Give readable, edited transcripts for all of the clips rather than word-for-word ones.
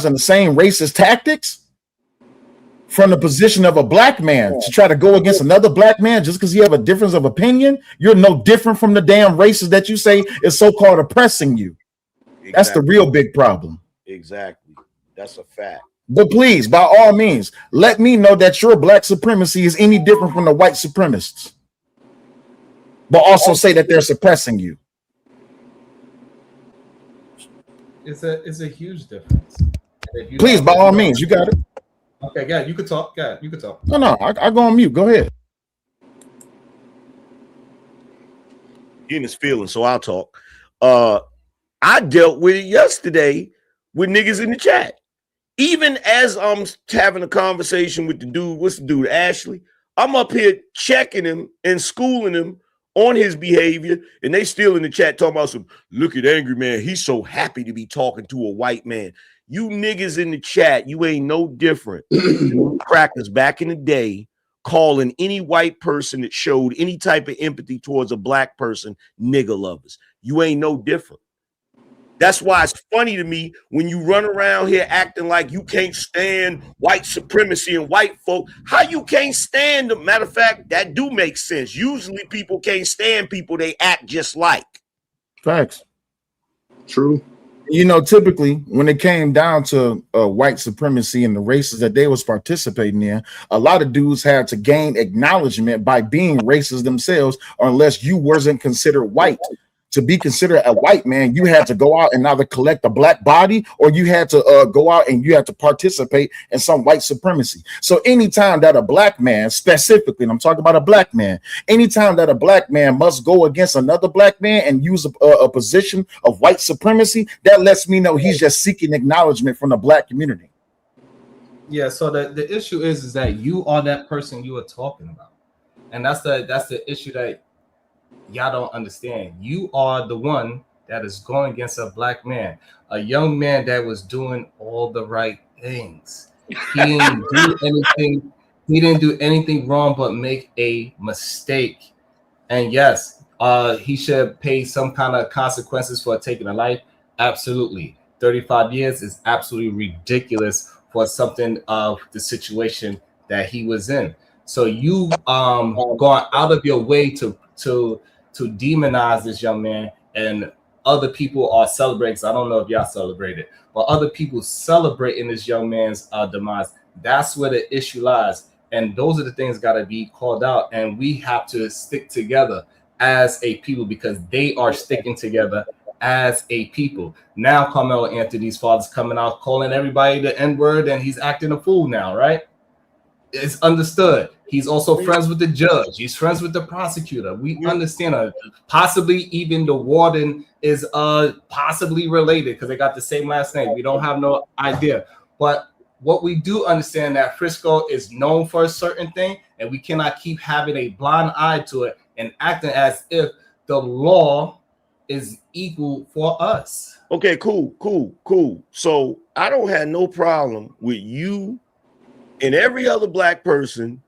the same racist tactics from the position of a black man to try to go against another black man just because you have a difference of opinion. You're no different from the damn racist that you say is so-called oppressing you. Exactly. That's the real big problem. Exactly. That's a fact. But please, by all means, let me know that your black supremacy is any different from the white supremacists. But also say that they're suppressing you. It's a huge difference. Please, by all means, you got it. Okay, yeah, you could talk. Yeah, you could talk. No, I go on mute. Go ahead. In his feelings, so I'll talk. I dealt with it yesterday with niggas in the chat. Even as I'm having a conversation with the dude, what's the dude, Ashley? I'm up here checking him and schooling him on his behavior, and they still in the chat talking about some, look at Angry Man, he's so happy to be talking to a white man. You niggas in the chat, you ain't no different than crackers back in the day calling any white person that showed any type of empathy towards a black person nigga lovers. You ain't no different. That's why it's funny to me when you run around here acting like you can't stand white supremacy and white folk. How you can't stand them? Matter of fact, that do make sense. Usually people can't stand people they act just like. Facts. True. You know, typically when it came down to white supremacy and the races that they was participating in, a lot of dudes had to gain acknowledgement by being racist themselves, unless you wasn't considered white. To be considered a white man, you had to go out and either collect a black body, or you had to go out and you had to participate in some white supremacy. So anytime that a black man, specifically, and I'm talking about a black man, anytime that a black man must go against another black man and use a position of white supremacy, that lets me know he's just seeking acknowledgement from the black community. Yeah, so the issue is that you are that person you are talking about. And that's the issue that y'all don't understand. You are the one that is going against a black man, a young man that was doing all the right things. He didn't do anything. He didn't do anything wrong but make a mistake. And yes, he should pay some kind of consequences for taking a life. Absolutely. 35 years is absolutely ridiculous for something of the situation that he was in. So you going out of your way to demonize this young man, and other people are celebrating. So I don't know if y'all celebrate it, but other people celebrating this young man's demise. That's where the issue lies, and those are the things got to be called out. And we have to stick together as a people because they are sticking together as a people. Now Carmelo Anthony's father's coming out calling everybody the N-word, and he's acting a fool now, right? It's understood. He's also friends with the judge. He's friends with the prosecutor. We understand. Possibly even the warden is possibly related because they got the same last name. We don't have no idea. But what we do understand that Frisco is known for a certain thing, and we cannot keep having a blind eye to it and acting as if the law is equal for us. Okay, cool. So I don't have no problem with you and every other black person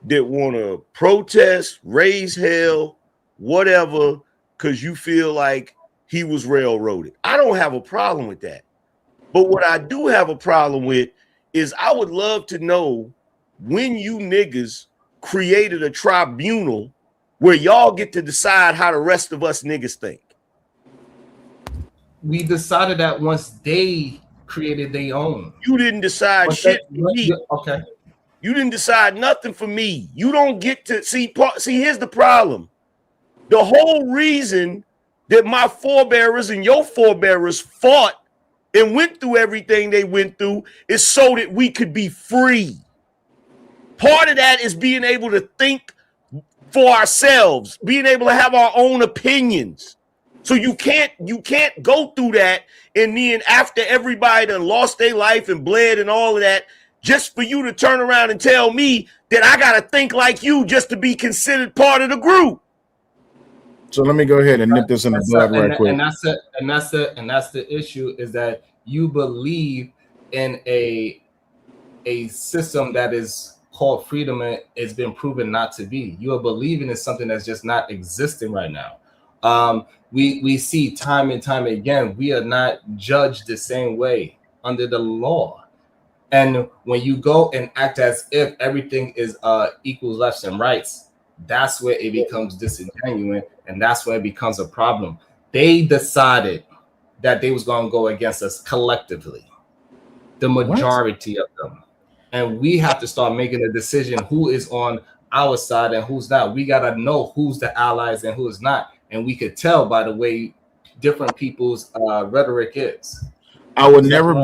that want to protest, raise hell, whatever, because you feel like he was railroaded. I don't have a problem with that. But what I do have a problem with is I would love to know when you niggas created a tribunal where y'all get to decide how the rest of us niggas think. We decided that once they created their own. You didn't decide shit for me. Okay. You didn't decide nothing for me. You don't get to see. Here's the problem. The whole reason that my forebearers and your forebearers fought and went through everything they went through is so that we could be free. Part of that is being able to think for ourselves, being able to have our own opinions. So you can't go through that, and then after everybody done lost their life and bled and all of that, just for you to turn around and tell me that I gotta think like you just to be considered part of the group. So let me go ahead and nip this in the bud right quick. And that's the issue is that you believe in a system that is called freedom and it's been proven not to be. You are believing in something that's just not existing right now. We see time and time again, we are not judged the same way. under the law. And when you go and act as if everything is equal lefts and rights, that's where it becomes disingenuous, and that's where it becomes a problem. They decided that they was going to go against us collectively, the majority of them. And we have to start making a decision who is on our side and who's not. We got to know who's the allies and who is not. And we could tell by the way different people's rhetoric is. I would never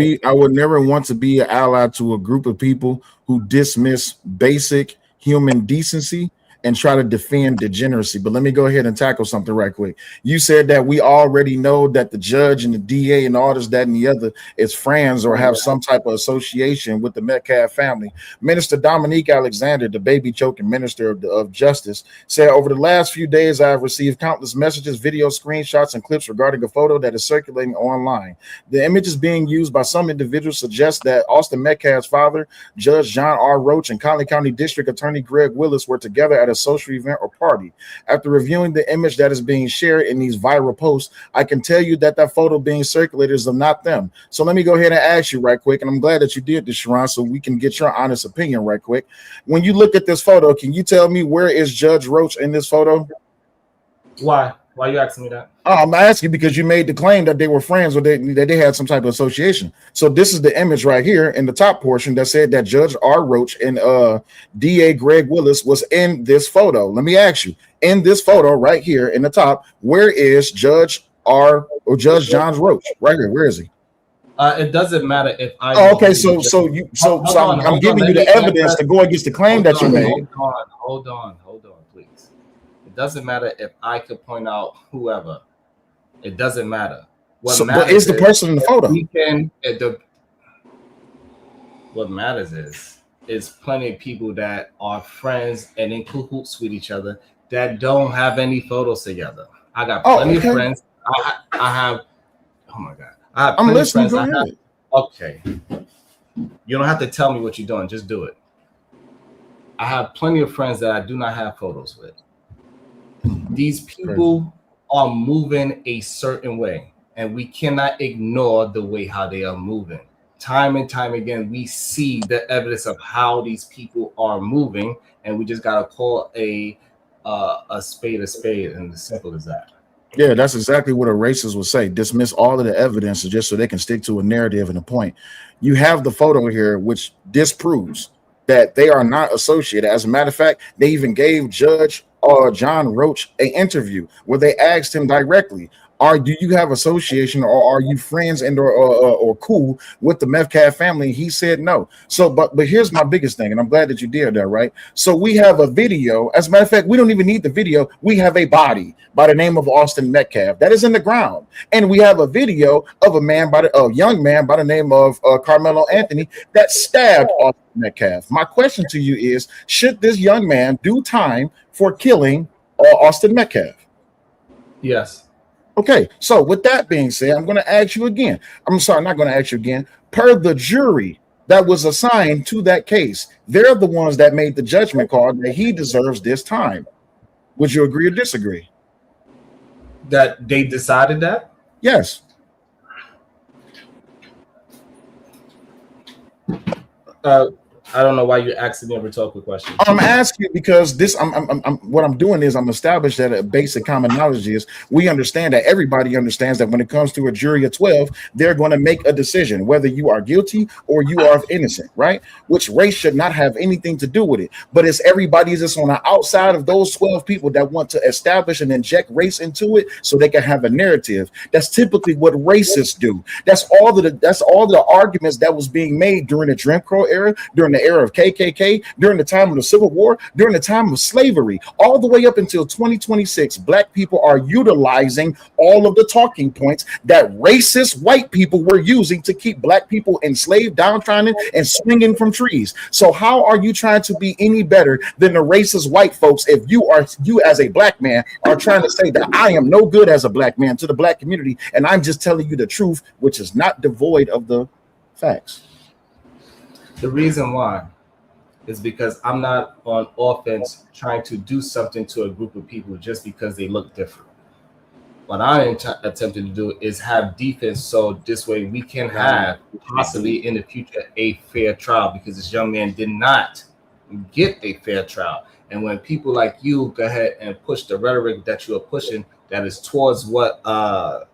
want to be an ally to a group of people who dismiss basic human decency and try to defend degeneracy. But let me go ahead and tackle something right quick. You said that we already know that the judge and the DA and all this, that, and the other is friends or have some type of association with the Metcalf family. Minister Dominique Alexander, the baby choking minister of justice, said, over the last few days, I have received countless messages, videos, screenshots, and clips regarding a photo that is circulating online. The images being used by some individuals suggest that Austin Metcalf's father, Judge John R. Roach, and Conley County District Attorney Greg Willis were together at a social event or party. After reviewing the image that is being shared in these viral posts, I can tell you that that photo being circulated is of not them. So let me go ahead and ask you right quick, and I'm glad that you did this, Sharon, so we can get your honest opinion right quick. When you look at this photo, can you tell me where is Judge Roach in this photo? Why? Why are you asking me that? I'm asking because you made the claim that they were friends or that they had some type of association. So this is the image right here in the top portion that said that Judge R. Roach and DA Greg Willis was in this photo. Let me ask you, in this photo right here in the top, where is Judge John Roach? Right here, where is he? It doesn't matter if I. Oh, okay, so I'm giving you the evidence to go against the claim that you made. Hold on, please. It doesn't matter if I could point out whoever. It doesn't matter. What is the person in the photo? What matters is plenty of people that are friends and in cahoots with each other that don't have any photos together. I got plenty of friends. I have. Oh my God. I'm listening. Go ahead. Okay. You don't have to tell me what you're doing. Just do it. I have plenty of friends that I do not have photos with. These people are moving a certain way, and we cannot ignore the way how they are moving. Time and time again, we see the evidence of how these people are moving, and we just gotta call a spade, and as simple as that. Yeah, that's exactly what a racist would say. Dismiss all of the evidence just so they can stick to a narrative and a point. You have the photo here, which disproves that they are not associated. As a matter of fact, they even gave Judge John Roach an interview where they asked him directly, do you have association or are you friends and or cool with the Metcalf family? He said no. So, but here's my biggest thing, and I'm glad that you did that, right? So we have a video. As a matter of fact, we don't even need the video. We have a body by the name of Austin Metcalf that is in the ground, and we have a video of a young man by the name of Carmelo Anthony that stabbed Austin Metcalf. My question to you is: should this young man do time for killing Austin Metcalf? Yes. Okay, so with that being said, I'm going to ask you again. I'm sorry, not going to ask you again. Per the jury that was assigned to that case, they're the ones that made the judgment call that he deserves this time. Would you agree or disagree? That they decided that? Yes. I don't know why you're asking me a rhetorical question. I'm asking because what I'm doing is I'm established that a basic common knowledge is we understand that everybody understands that when it comes to a jury of 12, they're going to make a decision whether you are guilty or you are innocent, right? Which race should not have anything to do with it. But it's everybody that's on the outside of those 12 people that want to establish and inject race into it so they can have a narrative. That's typically what racists do. That's all the arguments that was being made during the Jim Crow era, during the era of KKK, during the time of the Civil War, during the time of slavery, all the way up until 2026. Black people are utilizing all of the talking points that racist white people were using to keep black people enslaved, downtrodden, and swinging from trees. So how are you trying to be any better than the racist white folks if you as a black man are trying to say that I am no good as a black man to the black community, and I'm just telling you the truth, which is not devoid of the facts? The reason why is because I'm not on offense trying to do something to a group of people just because they look different. What I attempted to do is have defense, so this way we can have possibly in the future a fair trial, because this young man did not get a fair trial. And when people like you go ahead and push the rhetoric that you are pushing, that is towards what the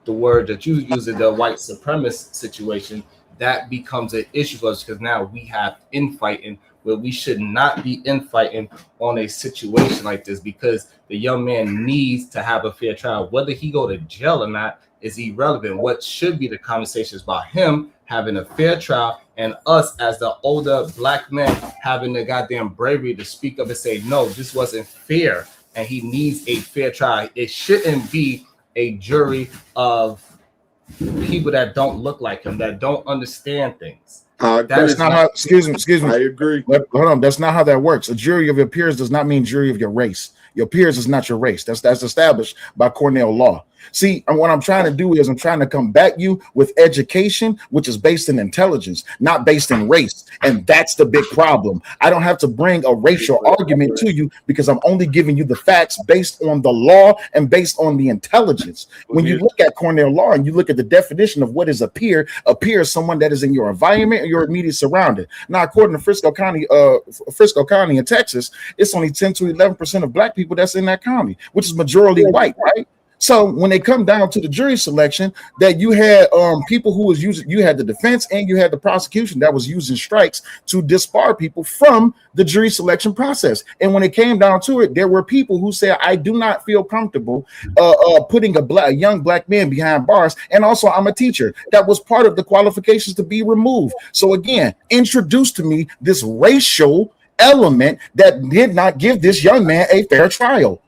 word that you use in the white supremacist situation, that becomes an issue for us, because now we have infighting where we should not be infighting on a situation like this, because the young man needs to have a fair trial. Whether he go to jail or not is irrelevant. What should be the conversation is about him having a fair trial, and us as the older black men having the goddamn bravery to speak up and say, no, this wasn't fair, and he needs a fair trial. It shouldn't be a jury of people that don't look like him, that don't understand things. That's not how. Excuse me. I agree. Hold on. That's not how that works. A jury of your peers does not mean jury of your race. Your peers is not your race. That's established by Cornell law. See, what I'm trying to do is I'm trying to combat you with education, which is based in intelligence, not based in race. And that's the big problem. I don't have to bring a racial argument to you, because I'm only giving you the facts based on the law and based on the intelligence. When you look at Cornell law and you look at the definition of what is a peer is someone that is in your environment or your immediate surrounding. Now, according to Frisco County in Texas, it's only 10 to 11% of black people that's in that county, which is majority white, right? So when they come down to the jury selection, that you had people who was using, you had the defense and you had the prosecution that was using strikes to disbar people from the jury selection process. And when it came down to it, there were people who said, I do not feel comfortable putting a young black man behind bars. And also, I'm a teacher. That was part of the qualifications to be removed. So again, introduce to me this racial element that did not give this young man a fair trial.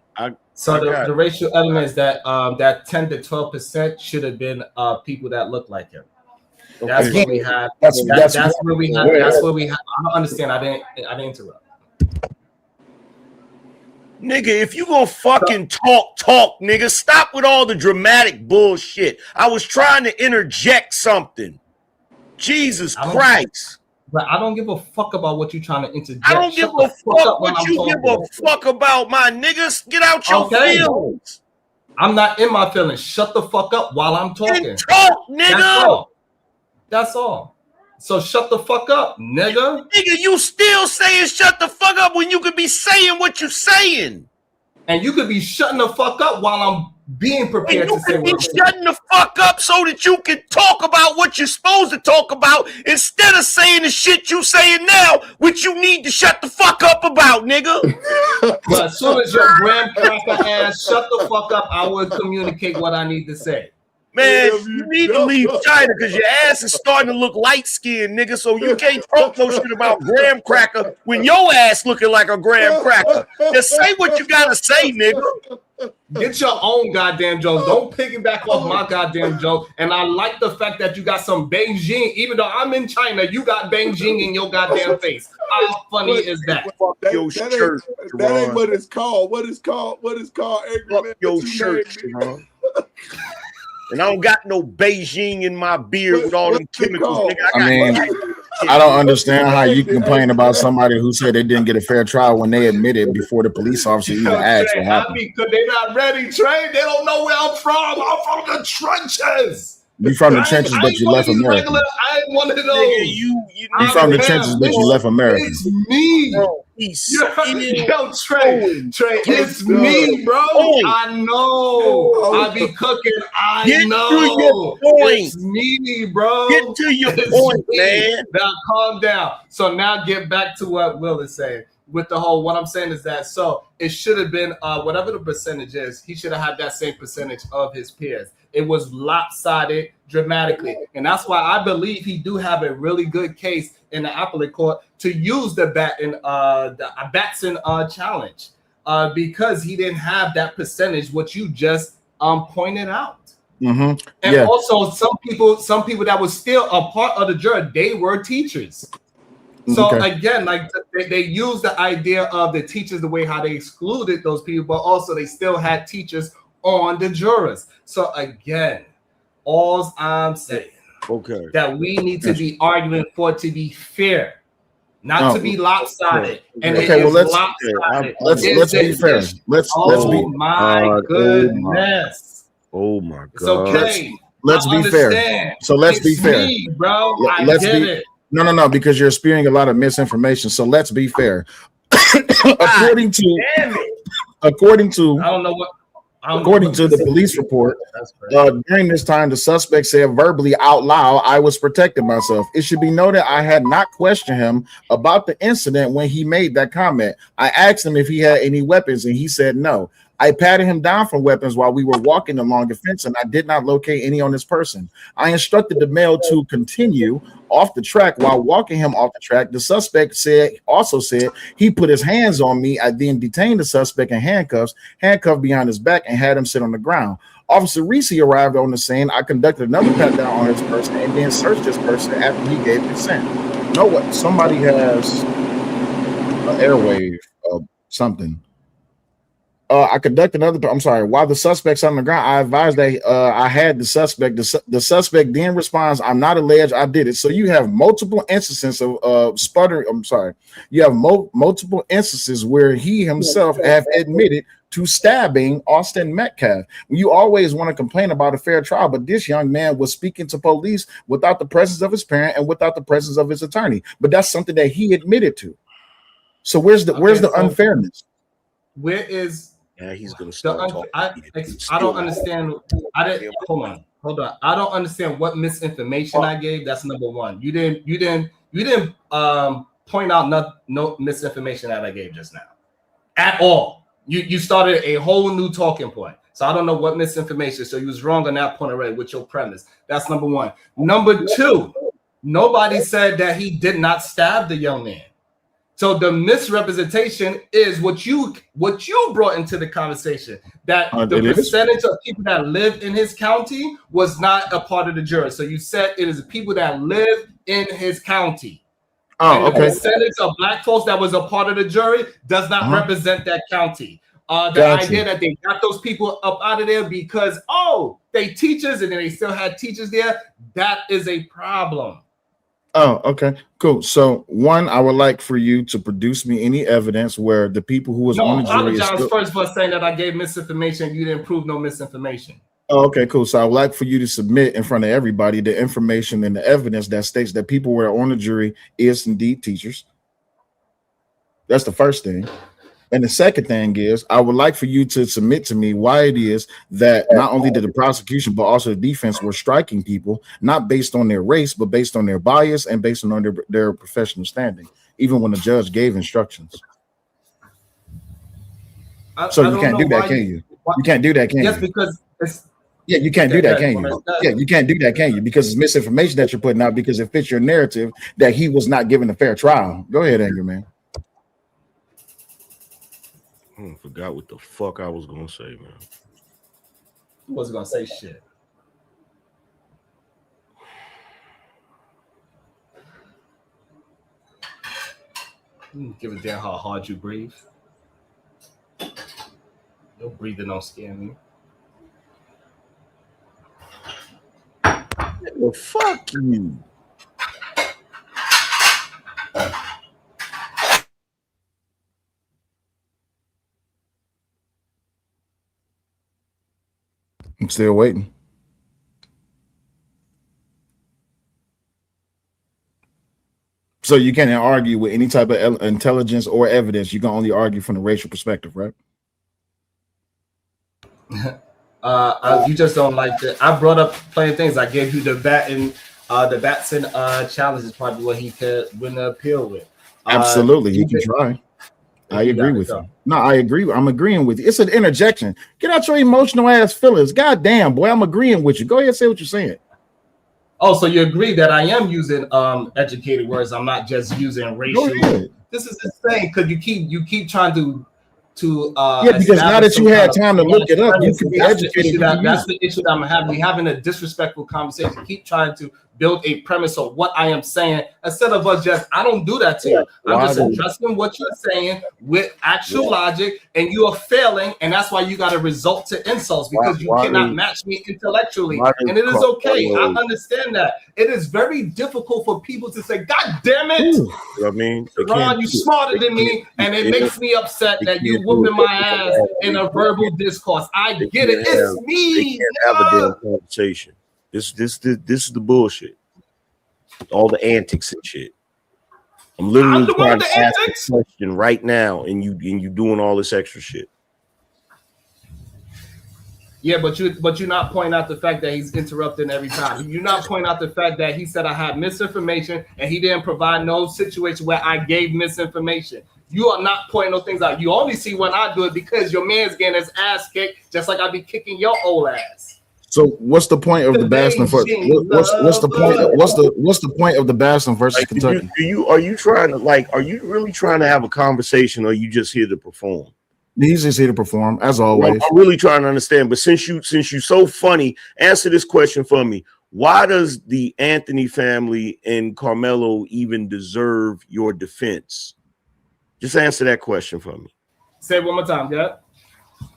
So the racial elements that that 10 to 12% should have been people that look like him. That's what we have. That's where we have. That's where we have. I don't understand. I didn't interrupt. Nigga, if you gonna fucking talk, nigga, stop with all the dramatic bullshit. I was trying to interject something. Jesus Christ. But I don't give a fuck about what you're trying to interject. I don't give a fuck what you give a fuck about, my niggas. Get out your feelings. I'm not in my feelings. Shut the fuck up while I'm talking. And talk, nigga. That's all. So shut the fuck up, nigga. Nigga, you still saying shut the fuck up when you could be saying what you're saying. And you could be shutting the fuck up while I'm being prepared to say what I'm saying. Shutting the fuck up so that you can talk about what you're supposed to talk about instead of saying the shit you saying now, which you need to shut the fuck up about, nigga. But as soon as your graham cracker ass shut the fuck up, I will communicate what I need to say. Man, you need to leave China because your ass is starting to look light-skinned, nigga, so you can't talk no shit about graham cracker when your ass looking like a graham cracker. Just say what you gotta say, nigga. Get your own goddamn jokes. Don't piggyback off my goddamn joke. And I like the fact that you got some Beijing, even though I'm in China, you got Beijing in your goddamn face. How funny is that? That ain't what it's called. What is called? Fuck your shirt, Sharon. And I don't got no Beijing in my beard with all them chemicals. Nigga. I don't understand how you complain about somebody who said they didn't get a fair trial when they admitted before the police officer even asked what happened. Because they're not ready, Trey. They don't know where I'm from. I'm from the trenches. You from the trenches, but you left America. I ain't one of those. You from the trenches, but you left America. It's me. Bro, Yo, Trey, it's me, bro. I know. I be cooking. I know. Get to your point. It's me, bro. Get to your point, man. Now calm down. So now get back to what Will is saying. With the whole, what I'm saying is that, so it should have been whatever the percentage is, he should have had that same percentage of his peers. It was lopsided dramatically. And that's why I believe he do have a really good case in the appellate court to use the Batson challenge because he didn't have that percentage, what you just pointed out. Mm-hmm. And also some people that was still a part of the jury, they were teachers. So again, like they used the idea of the teachers, the way how they excluded those people, but also they still had teachers on the jurors. So again, all I'm saying, that we need to be arguing for it to be fair, not to be lopsided. And okay, it well, is lopsided. let's be fair. Let's be. My goodness. Oh my God. It's okay. Let's be fair. So let's be fair, me, bro. Let's I get be. it. No, because you're spewing a lot of misinformation. So let's be fair. according to I don't know what. According to the police report, during this time, the suspect said verbally out loud, "I was protecting myself." It should be noted I had not questioned him about the incident when he made that comment. I asked him if he had any weapons, and he said no. I patted him down for weapons while we were walking along the fence, and I did not locate any on this person. I instructed the male to continue off the track. While walking him off the track, the suspect also said he put his hands on me. I then detained the suspect in handcuffed behind his back, and had him sit on the ground. Officer Reese arrived on the scene. I conducted another pat down on his person and then searched this person after he gave consent. You know what? Somebody has an airwave of something. I conducted another. I'm sorry. While the suspect's on the ground, I advised that I had the suspect. The suspect then responds, "I'm not alleged. I did it." So you have multiple instances of sputtering. I'm sorry. You have multiple instances where he himself have admitted to stabbing Austin Metcalf. You always want to complain about a fair trial, but this young man was speaking to police without the presence of his parent and without the presence of his attorney. But that's something that he admitted to. So where's the unfairness? Where is? Yeah, he's gonna start talking. I don't understand. Hold on. I don't understand what misinformation I gave. That's number one. You didn't point out no misinformation that I gave just now at all. You started a whole new talking point. So I don't know what misinformation. So you was wrong on that point already with your premise. That's number one. Number two, nobody said that he did not stab the young man. So the misrepresentation is what you brought into the conversation, that the percentage of people that live in his county was not a part of the jury. So you said it is the people that live in his county. Oh, okay. The percentage of black folks that was a part of the jury does not represent that county. Idea that they got those people up out of there because they teachers and then they still had teachers there, that is a problem. Oh, okay, cool. So, one, I would like for you to produce me any evidence where the people who was on the jury. I apologize first for saying that I gave misinformation. You didn't prove no misinformation. Oh, okay, cool. So, I would like for you to submit in front of everybody the information and the evidence that states that people who are on the jury is indeed teachers. That's the first thing. And the second thing is, I would like for you to submit to me why it is that not only did the prosecution, but also the defense were striking people, not based on their race, but based on their bias and based on their professional standing, even when the judge gave instructions. So you can't do that, can you? You can't do that, can you? Yes, because it's... Yeah, you can't do that, can you? Yeah, you can't do that, can you? Because it's misinformation that you're putting out because it fits your narrative that he was not given a fair trial. Go ahead, Anger Man. I forgot what the fuck I was gonna say, man. I wasn't gonna say shit. Give a damn how hard you breathe. Your breathing don't scare me. Well, fuck you. I'm still waiting. So you can't argue with any type of intelligence or evidence. You can only argue from the racial perspective, right? You just don't like that. I brought up plenty of things. I gave you the Batson challenge is probably what he could win the appeal with. Absolutely, he can try. I agree with you. No, I agree. I'm agreeing with you. It's an interjection. Get out your emotional ass feelings. God damn, boy, I'm agreeing with you. Go ahead and say what you're saying. Oh, so you agree that I am using educated words. I'm not just using racial. This is insane because you keep trying to because now that you had time to look it up, you can be educated. That's the issue that I'm having. We're having a disrespectful conversation. Keep trying to build a premise of what I am saying instead of us just, I don't do that to you. I'm just addressing what you're saying with actual logic, and you are failing, and that's why you got to resort to insults because you cannot match me intellectually. And it is okay. I understand that. It is very difficult for people to say, God damn it. You know what I mean? Ron, you smarter than me, and it makes me upset that you whooping my ass in a verbal discourse. I get it. It's me. They can't have a damn conversation. This is the bullshit. All the antics and shit. I'm literally trying to ask a question right now, and you doing all this extra shit. Yeah, but you're not pointing out the fact that he's interrupting every time. You're not pointing out the fact that he said I had misinformation and he didn't provide no situation where I gave misinformation. You are not pointing those things out. You only see when I do it because your man's getting his ass kicked, just like I be kicking your old ass. So what's the point of the Boston? What's the point? What's the point of the Boston versus Kentucky? Are you trying to are you really trying to have a conversation, or are you just here to perform? He's just here to perform, as always. I'm really trying to understand, but since you're so funny, answer this question for me. Why does the Anthony family and Carmelo even deserve your defense? Just answer that question for me. Say it one more time, yeah.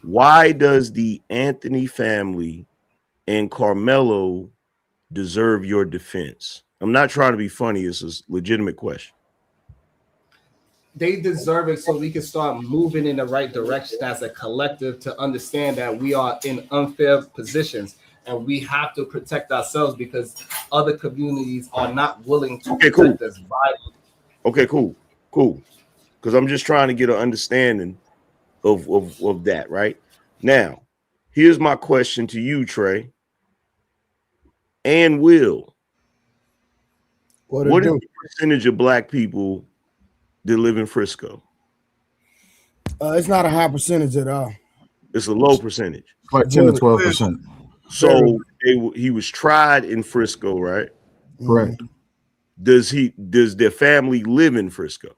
Why does the Anthony family and Carmelo deserve your defense? I'm not trying to be funny. It's a legitimate question. They deserve it so we can start moving in the right direction as a collective to understand that we are in unfair positions and we have to protect ourselves because other communities are not willing to protect us. Okay, cool. Because I'm just trying to get an understanding of that, right? Now, here's my question to you, Trey and Will. What is the percentage of black people that live in Frisco? It's not a high percentage at all. It's a low percentage. Like 10 to 12%. So he was tried in Frisco, right? Correct. Does their family live in Frisco?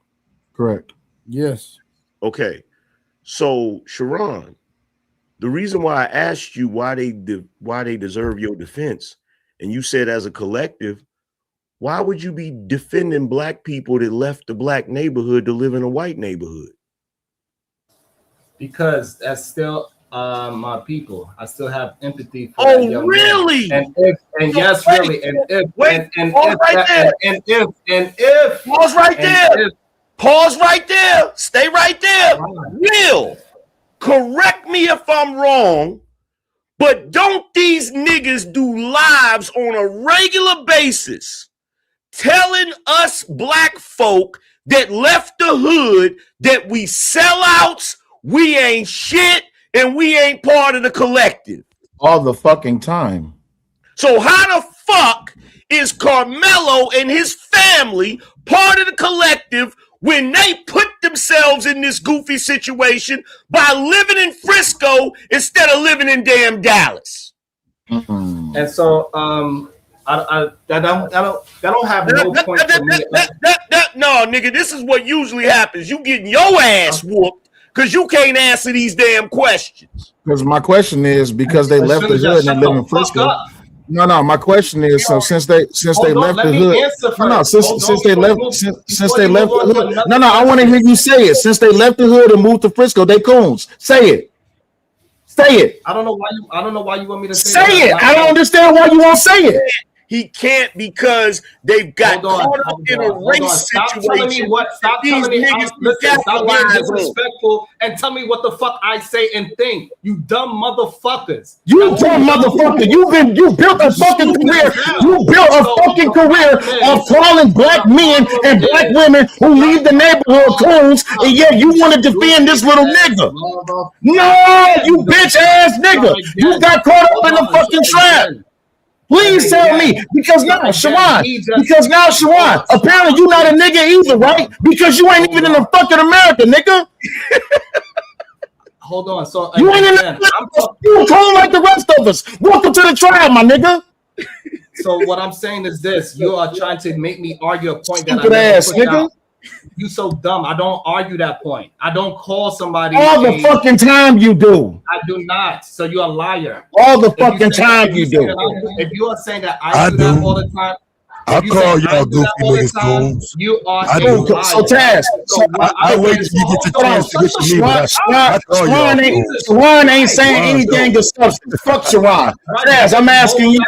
Correct. Yes. Okay. So Sharon, the reason why I asked you why they deserve your defense, and you said as a collective, why would you be defending black people that left the black neighborhood to live in a white neighborhood? Because that's still my people. I still have empathy for that young really? Man. And yes, really. And if pause right there. Pause right there. Stay right there. Will, correct me if I'm wrong, but don't these niggas do lives on a regular basis telling us black folk that left the hood that we sellouts, we ain't shit, and we ain't part of the collective? All the fucking time. So how the fuck is Carmelo and his family part of the collective when they put themselves in this goofy situation by living in Frisco instead of living in damn Dallas? Mm-hmm. And so I don't have no point for me. No, nigga, this is what usually happens. You getting your ass whooped because you can't answer these damn questions. Because my question is because they left the hood and they live in Frisco. No, my question is so since they left the hood. Since they left the hood. No, I want to hear you say it. Since they left the hood and moved to Frisco, they coons. Say it. Say it. I don't know why you want me to say it. I don't understand why you won't say it. He can't because they've got caught up in a race situation. Stop telling me. Stop being disrespectful and tell me what the fuck I say and think. You dumb motherfuckers. You dumb motherfucker. You built a fucking career. You built a fucking career of calling black men and black women who leave the neighborhood coons, and yet you want to defend this little nigga. No, you bitch ass nigga. You got caught up in the fucking trap. Please tell me, because now, Shawan, apparently you not a nigga either, right? Because you ain't even in the fucking America, nigga. Hold on, so you ain't in the you cold like the rest of us. Welcome to the tribe, my nigga. So what I'm saying is this: you are trying to make me argue a point that stupid ass nigga. You so dumb. I don't argue that point. I don't call somebody all the fucking time you do. I do not. So you're a liar. All the fucking time you do. If you are saying that I do that all the time, I'll call y'all goofy niggas goons. You are I a do. liar. So Taz, I wait till you get your chance to get to me, but I call y'all goons. Sharon ain't saying anything of substance. Fuck Sharon. Taz, I'm asking you.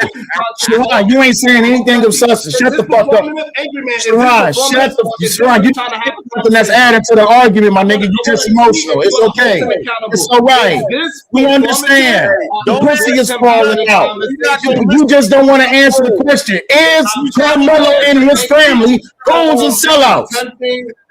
Sharon, you ain't saying anything of substance. Shut the fuck up. Sharon, shut the Sharon, you something that's added to the argument, my nigga. You just emotional. It's okay. It's all right. We understand. The pussy is falling out. You just don't want to answer the question. Is Carmelo and his family goons and sellouts?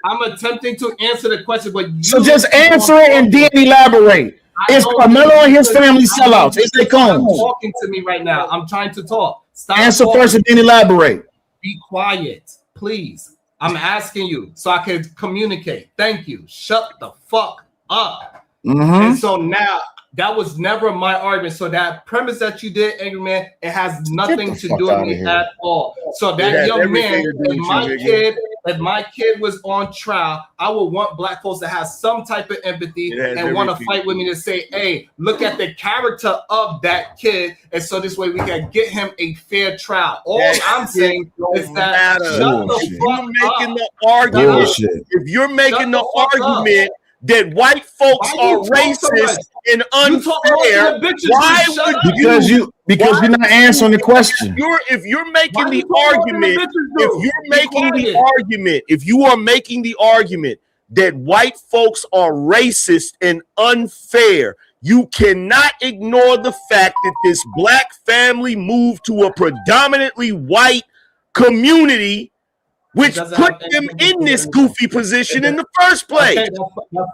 I'm attempting to answer the question, but so just answer it and then elaborate. Is Carmelo and his family sellouts? Is they goons? Talking to me right now. I'm trying to talk. Stop answer talking. First and then elaborate. Be quiet, please. I'm asking you so I can communicate. Thank you. Shut the fuck up. And so now that was never my argument. So that premise that you did, Angry Man, it has nothing to do with me at all. So that young man, if my kid was on trial, I would want black folks to have some type of empathy and want to fight with me to say, hey, look at the character of that kid. And so this way we can get him a fair trial. All I'm saying is that shut the fuck up. The argument. If you're making the argument that white folks are racist and unfair, why would you? Because you're not answering the question. If you're making the argument, if you are making the argument that white folks are racist and unfair, you cannot ignore the fact that this black family moved to a predominantly white community, which put them in this goofy position in the first place. Okay,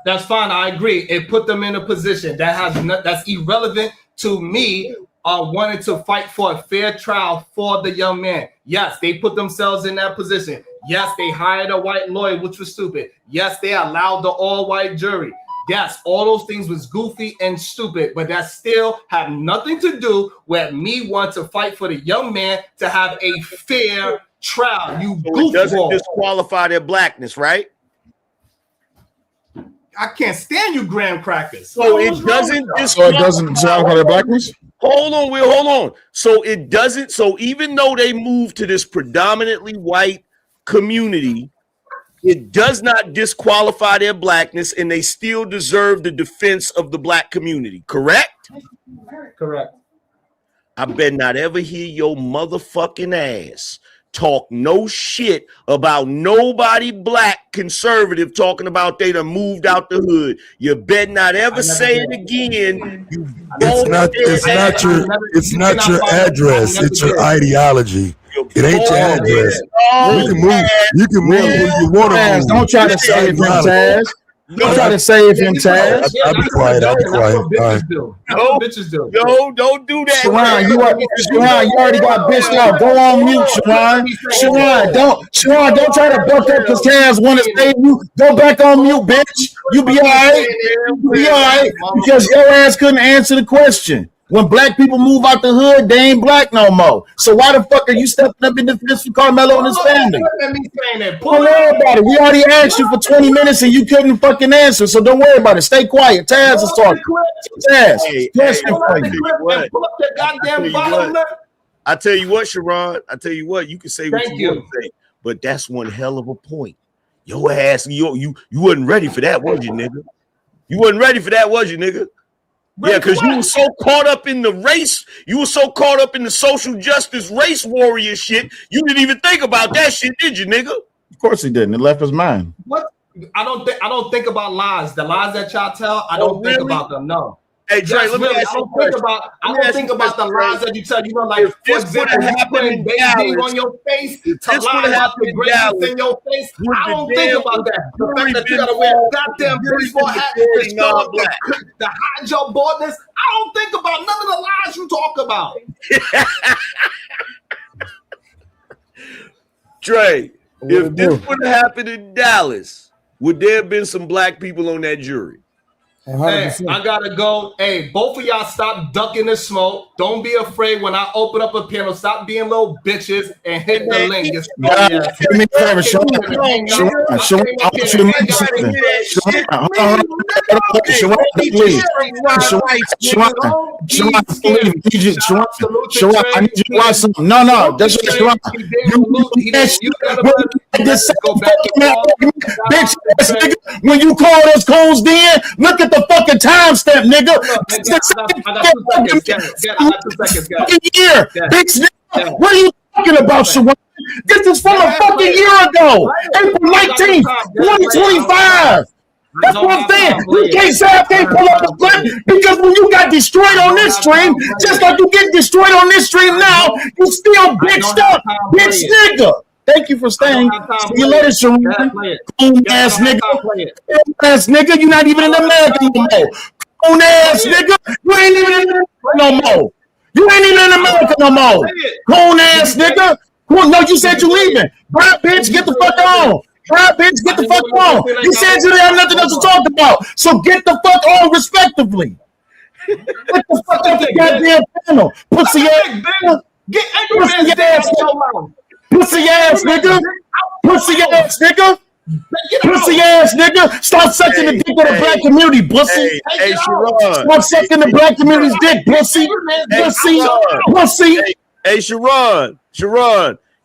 that's fine. I agree. It put them in a position that's irrelevant to me. Wanted to fight for a fair trial for the young man. Yes, they put themselves in that position. Yes, they hired a white lawyer, which was stupid. Yes, they allowed the all-white jury. Yes, all those things was goofy and stupid, but that still have nothing to do with me want to fight for the young man to have a fair trial. It doesn't disqualify their blackness, right? I can't stand you, graham crackers. So it doesn't disqualify their blackness. Hold on. So it doesn't. So even though they moved to this predominantly white community, it does not disqualify their blackness, and they still deserve the defense of the black community. Correct? Correct. I bet not ever hear your motherfucking ass talk no shit about nobody black conservative talking about they done moved out the hood. You bet not ever say it again. It's not your address. It's your ideology. It ain't your address. You can move when you want to move. Don't try to say it, Taz. Don't try to save him, Taz. I'll be quiet. That's what bitches do. No, don't do that. Sharon, you already got bitched out. Go on mute, Sharon. Sharon, don't try to buck up because Taz want to save you. Go back on mute, bitch. You be all right. You be all right because your ass couldn't answer the question. When black people move out the hood, they ain't black no more. So why the fuck are you stepping up in defense for Carmelo and his family? Don't worry about it. We already asked you for 20 minutes and you couldn't fucking answer. So don't worry about it. Stay quiet. Taz is talking. Taz, question for you. I tell you what, Sharon. I tell you what. You can say what you want to say, but that's one hell of a point. Your ass, you wasn't ready for that, was you, nigga? You wasn't ready for that, was you, nigga? Yeah, because you were so caught up in the race, you were so caught up in the social justice race warrior shit, you didn't even think about that shit, did you, nigga? Of course he didn't. It left his mind. What? I don't think about lies. The lies that y'all tell, I don't think about them. No. Hey, Dre, let me ask you I don't think about the lies that you tell. You know, like for example, you putting baby on your face to lie about the greatness in your face. I don't think about that. The fact that you gotta wear a goddamn baseball hat to hide your baldness. I don't think about none of the lies you talk about. Dre, if this would have happened in Dallas, would there have been some black people on that jury? 100%. I gotta go. Hey, both of y'all stop ducking the smoke. Don't be afraid when I open up a panel. Stop being little bitches and hit the link. Just Do me a favor, Sharon. I want you to make something. Sharon, I need you to watch something. No, that's what Sharon. Bitch, nigga, when you call those coons then, look at the fucking timestamp, nigga. Year, bitch, nigga. What are you talking about, Sharon? This is from a fucking year ago, April 19th, 2025. That's what I'm saying. You can't say I can't pull up a clip because when you got destroyed on this stream, just like you get destroyed on this stream now, you still bitched up, bitch nigga. Thank you for staying. See you later, Sharon. Coon ass nigga. Ass nigga, you're not even in America no more. Coon ass nigga, you ain't even in America no more. You ain't even in America no more. Coon ass nigga. No, you said you leaving. Bro, bitch, get the fuck on. Bro, bitch, get the fuck on. You said you didn't have nothing else to talk about. So get the fuck on respectively. Get the fuck off the goddamn panel. Pussy ass nigga. Pussy ass nigga. Pussy ass nigga. Pussy ass nigga. Pussy ass nigga. Start sucking the dick of the black community, pussy. Hey, Sharon. Start sucking the black community's dick, pussy. Pussy. Hey, Sharon.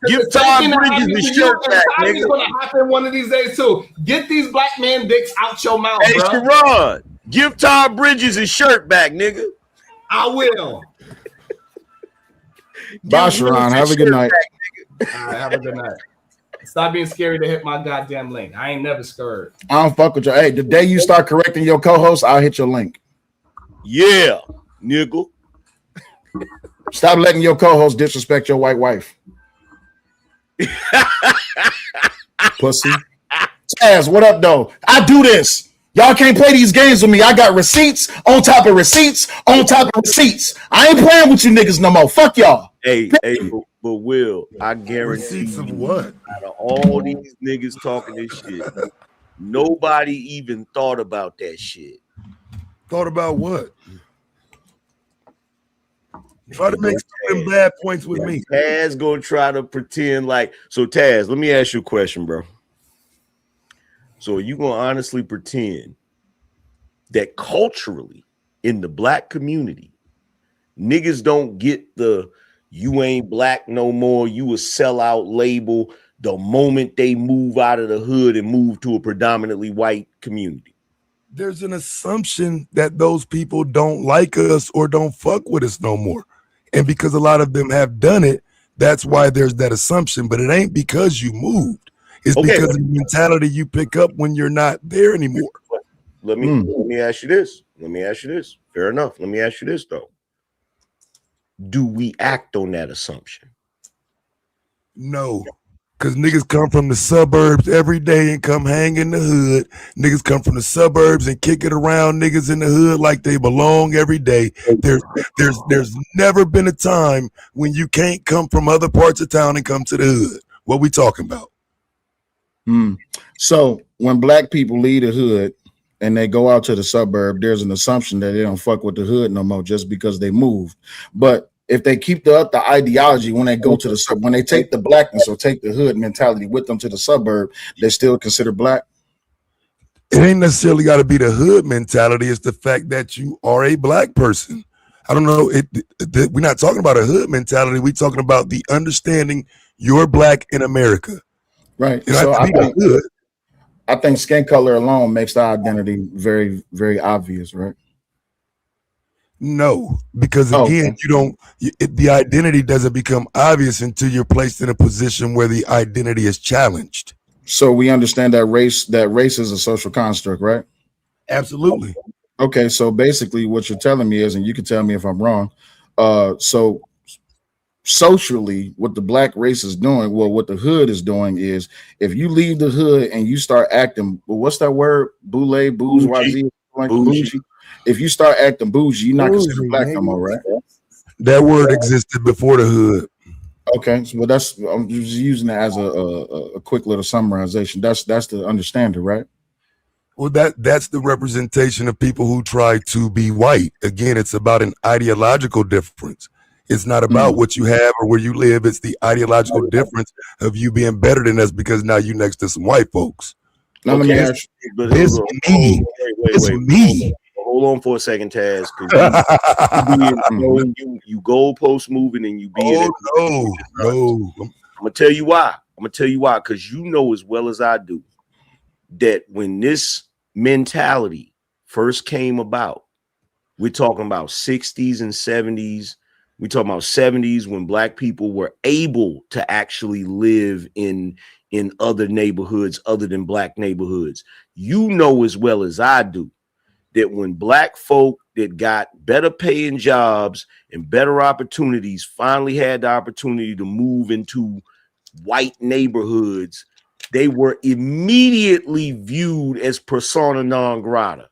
Give Todd Bridges the shirt back, nigga. It's gonna happen one of these days too. Get these black man dicks out your mouth, hey, bro. Sharon. Give Todd Bridges his shirt back, nigga. I will. Bye, Sharon. Have a good night. All right, have a good night. Stop being scary to hit my goddamn link. I ain't never scared. I don't fuck with you. Hey, the day you start correcting your co-host, I'll hit your link. Yeah, nigga. Stop letting your co-host disrespect your white wife. Pussy. Taz, what up, though? I do this. Y'all can't play these games with me. I got receipts on top of receipts on top of receipts. I ain't playing with you niggas no more. Fuck y'all. Hey, but Will, I guarantee Receipts of you, what? out of all these niggas talking this shit, nobody even thought about that shit. Thought about what? Try to make some bad points with me. Taz gonna try to pretend like so. Taz, let me ask you a question, bro. So are you gonna honestly pretend that culturally in the black community, niggas don't get the "you ain't black no more, you a sellout" label the moment they move out of the hood and move to a predominantly white community? There's an assumption that those people don't like us or don't fuck with us no more. And because a lot of them have done it, that's why there's that assumption. But it ain't because you moved. It's because of the mentality you pick up when you're not there anymore. Let me ask you this. Fair enough. Let me ask you this, though. Do we act on that assumption? No. Because niggas come from the suburbs every day and come hang in the hood. Niggas come from the suburbs and kick it around niggas in the hood like they belong every day. There's never been a time when you can't come from other parts of town and come to the hood. What we talking about? So when black people leave the hood and they go out to the suburb, there's an assumption that they don't fuck with the hood no more just because they moved. But if they keep the ideology when they go to the suburb, when they take the blackness or take the hood mentality with them to the suburb, they still consider black. It ain't necessarily got to be the hood mentality. It's the fact that you are a black person. I don't know. We're not talking about a hood mentality. We're talking about the understanding you're black in America. Right. You So know, I think skin color alone makes the identity very, very obvious, right? No, because again, the identity doesn't become obvious until you're placed in a position where the identity is challenged. So we understand that race is a social construct, right? Absolutely. Okay, so basically what you're telling me is, and you can tell me if I'm wrong, so socially what the black race is doing, well, what the hood is doing is if you leave the hood and you start acting, well, what's that word? Bourgeoisie. If you start acting bougie, you're not considered black no more, right? That word existed before the hood. Okay, so well, I'm just using it as a quick little summarization. That's the understanding, right? Well, that's the representation of people who try to be white. Again, it's about an ideological difference. It's not about what you have or where you live. It's the ideological difference of you being better than us because now you next to some white folks. Now let me ask you. But This me. It's me. Hold on for a second, Taz. You goalpost moving and you being. Oh no. I'm gonna tell you why. Because you know as well as I do that when this mentality first came about, we're talking about 60s and 70s. We're talking about 70s when black people were able to actually live in other neighborhoods other than black neighborhoods. You know as well as I do that when black folk that got better paying jobs and better opportunities finally had the opportunity to move into white neighborhoods, they were immediately viewed as persona non grata.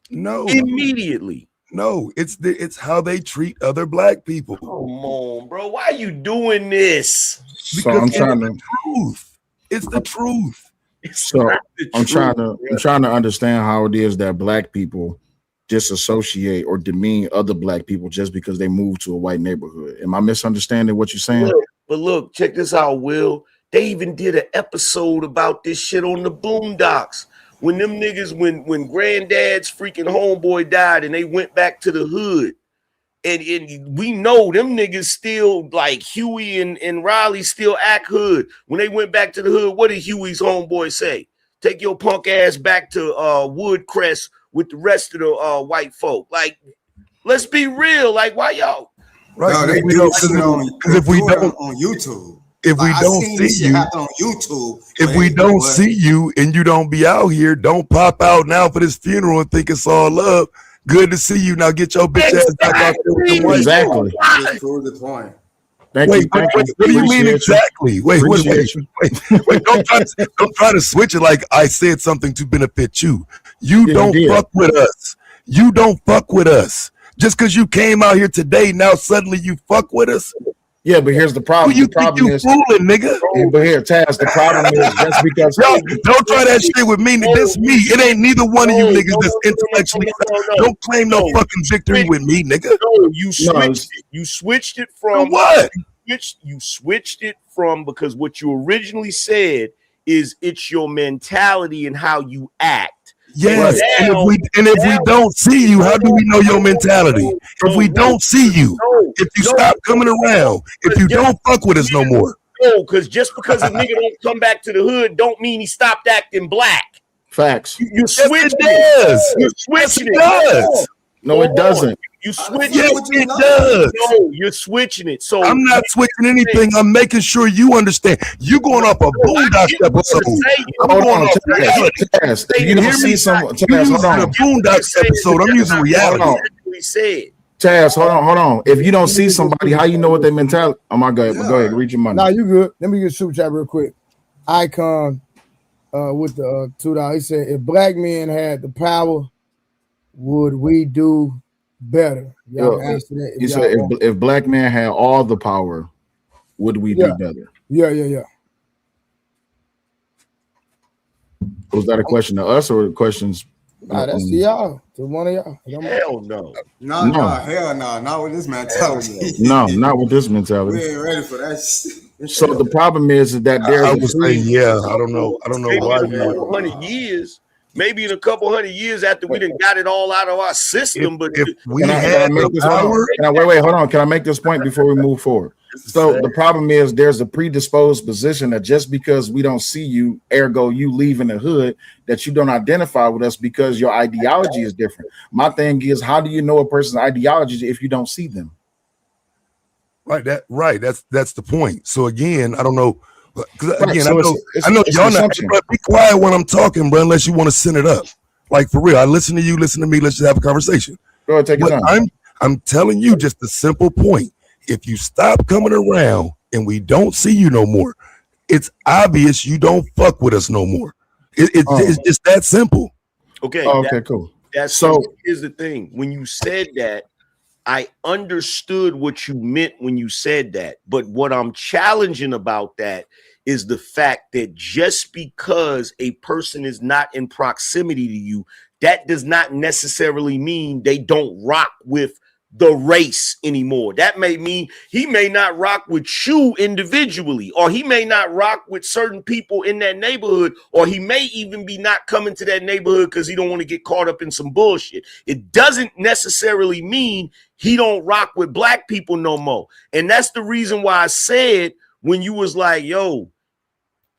No. Immediately. No, it's how they treat other black people. Come on, bro. Why are you doing this? So I'm trying to. Truth. It's the truth. So I'm trying to understand how it is that black people disassociate or demean other black people just because they move to a white neighborhood. Am I misunderstanding what you're saying? Look, check this out, Will. They even did an episode about this shit on the Boondocks. When them niggas, when granddad's freaking homeboy died and they went back to the hood. And we know them niggas still, like Huey and Riley still act hood. When they went back to the hood, what did Huey's homeboy say? Take your punk ass back to Woodcrest with the rest of the white folk. Like, let's be real. Like, why y'all? Right. No, they do it on YouTube. If we don't see you on YouTube, if we don't see you and you don't be out here, don't pop out now for this funeral and think it's all love. Good to see you. Now get your bitch ass back out there with the white. Exactly. Just prove the point. Wait, what do you mean exactly? Wait. Don't try to switch it like I said something to benefit you. You don't fuck with us. You don't fuck with us. Just because you came out here today, now suddenly you fuck with us. Yeah, but here's the problem. Who you think you fooling, nigga? But here, Taz, the problem is just because don't try that shit with me. This me. It ain't neither one of you niggas that's intellectually. Don't claim no fucking victory with me, nigga. No, you switched it. You switched it from what? You switched it from because what you originally said is it's your mentality and how you act. Yes, and if we don't see you, how do we know your mentality? If we don't see you, if you stop coming around, if you don't fuck with us no more. No, because just because a nigga don't come back to the hood don't mean he stopped acting black. Facts. You switched it. You switched it. No, it doesn't. You switch it does. No, you're switching it. So I'm not switching anything. I'm making sure you understand. You going off a Boondocks episode. Hold on, Taz. You don't see some. Taz, hold on. A Boondocks episode. I'm using reality. Taz, hold on. If you don't see somebody, how you know what their mentality? Oh my God, go ahead, read your money. Nah, you good. Let me get super chat real quick. Icon with the $2. He said, if black men had the power, would we do better? Y'all answer that. He said, if black men had all the power, would we do better? Yeah. Was that a question to us or questions? Nah, that's to y'all. To one of y'all. Hell no. No, hell no. Not with this mentality. No, not with this mentality. We ain't ready for that. So the problem is that I would say, I don't know why. Maybe in a couple hundred years after we done got it all out of our system, but if we can I make this power. Wait, hold on. Can I make this point before we move forward? So the problem is there's a predisposed position that just because we don't see you, ergo you leaving the hood, that you don't identify with us because your ideology is different. My thing is, how do you know a person's ideology if you don't see them? Right. That's the point. So again, I don't know. Again, so I know y'all not. But be quiet when I'm talking, bro. Unless you want to send it up, like for real. I listen to you, listen to me. Let's just have a conversation. Go ahead, take it on. I'm telling you just a simple point. If you stop coming around and we don't see you no more, it's obvious you don't fuck with us no more. It's just that simple. Okay. Okay. Cool. Here's the thing. When you said that, I understood what you meant when you said that. But what I'm challenging about that is the fact that just because a person is not in proximity to you, that does not necessarily mean they don't rock with the race anymore. That may mean he may not rock with you individually, or he may not rock with certain people in that neighborhood, or he may even be not coming to that neighborhood because he don't want to get caught up in some bullshit. It doesn't necessarily mean he don't rock with black people no more. And that's the reason why I said when you was like, yo,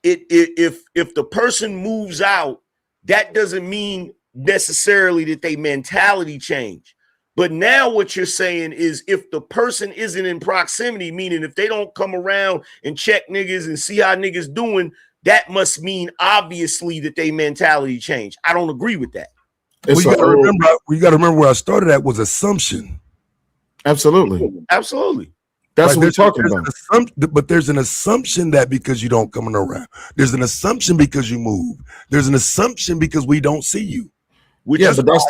if the person moves out, that doesn't mean necessarily that they mentality change. But now what you're saying is if the person isn't in proximity, meaning if they don't come around and check niggas and see how niggas doing, that must mean obviously that they mentality change. I don't agree with that. We got to remember where I started at was assumption. Absolutely. Absolutely. That's what we're talking about. But there's an assumption that because you don't come around, there's an assumption because you move, there's an assumption because we don't see you. Which yeah, is but that's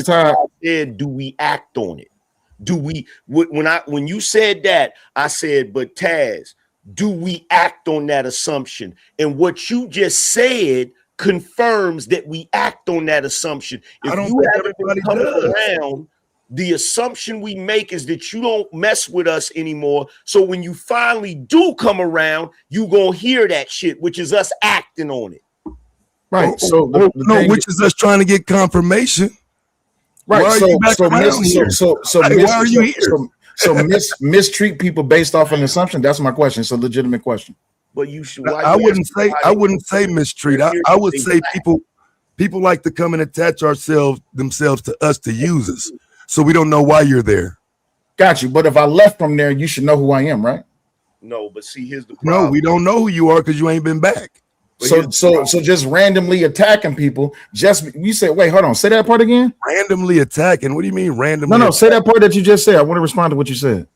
time. Said, do we act on it? Do we? When you said that, I said, but Taz, do we act on that assumption? And what you just said confirms that we act on that assumption. If I don't you think haven't everybody come does. around, the assumption we make is that you don't mess with us anymore. So when you finally do come around, you gonna hear that shit, which is us acting on it. Right. So which is us trying to get confirmation. Right. Why are you here? So mistreat people based off an assumption. That's my question. It's a legitimate question. But you should. I wouldn't say mistreat. I would say people like to come and attach themselves to us to use us. So we don't know why you're there. Got you. But if I left from there, you should know who I am, right? No, but see, here's the problem. No, we don't know who you are because you ain't been back. So just randomly attacking people. You said, wait, hold on. Say that part again. Randomly attacking. What do you mean randomly? No. Say that part that you just said. I want to respond to what you said.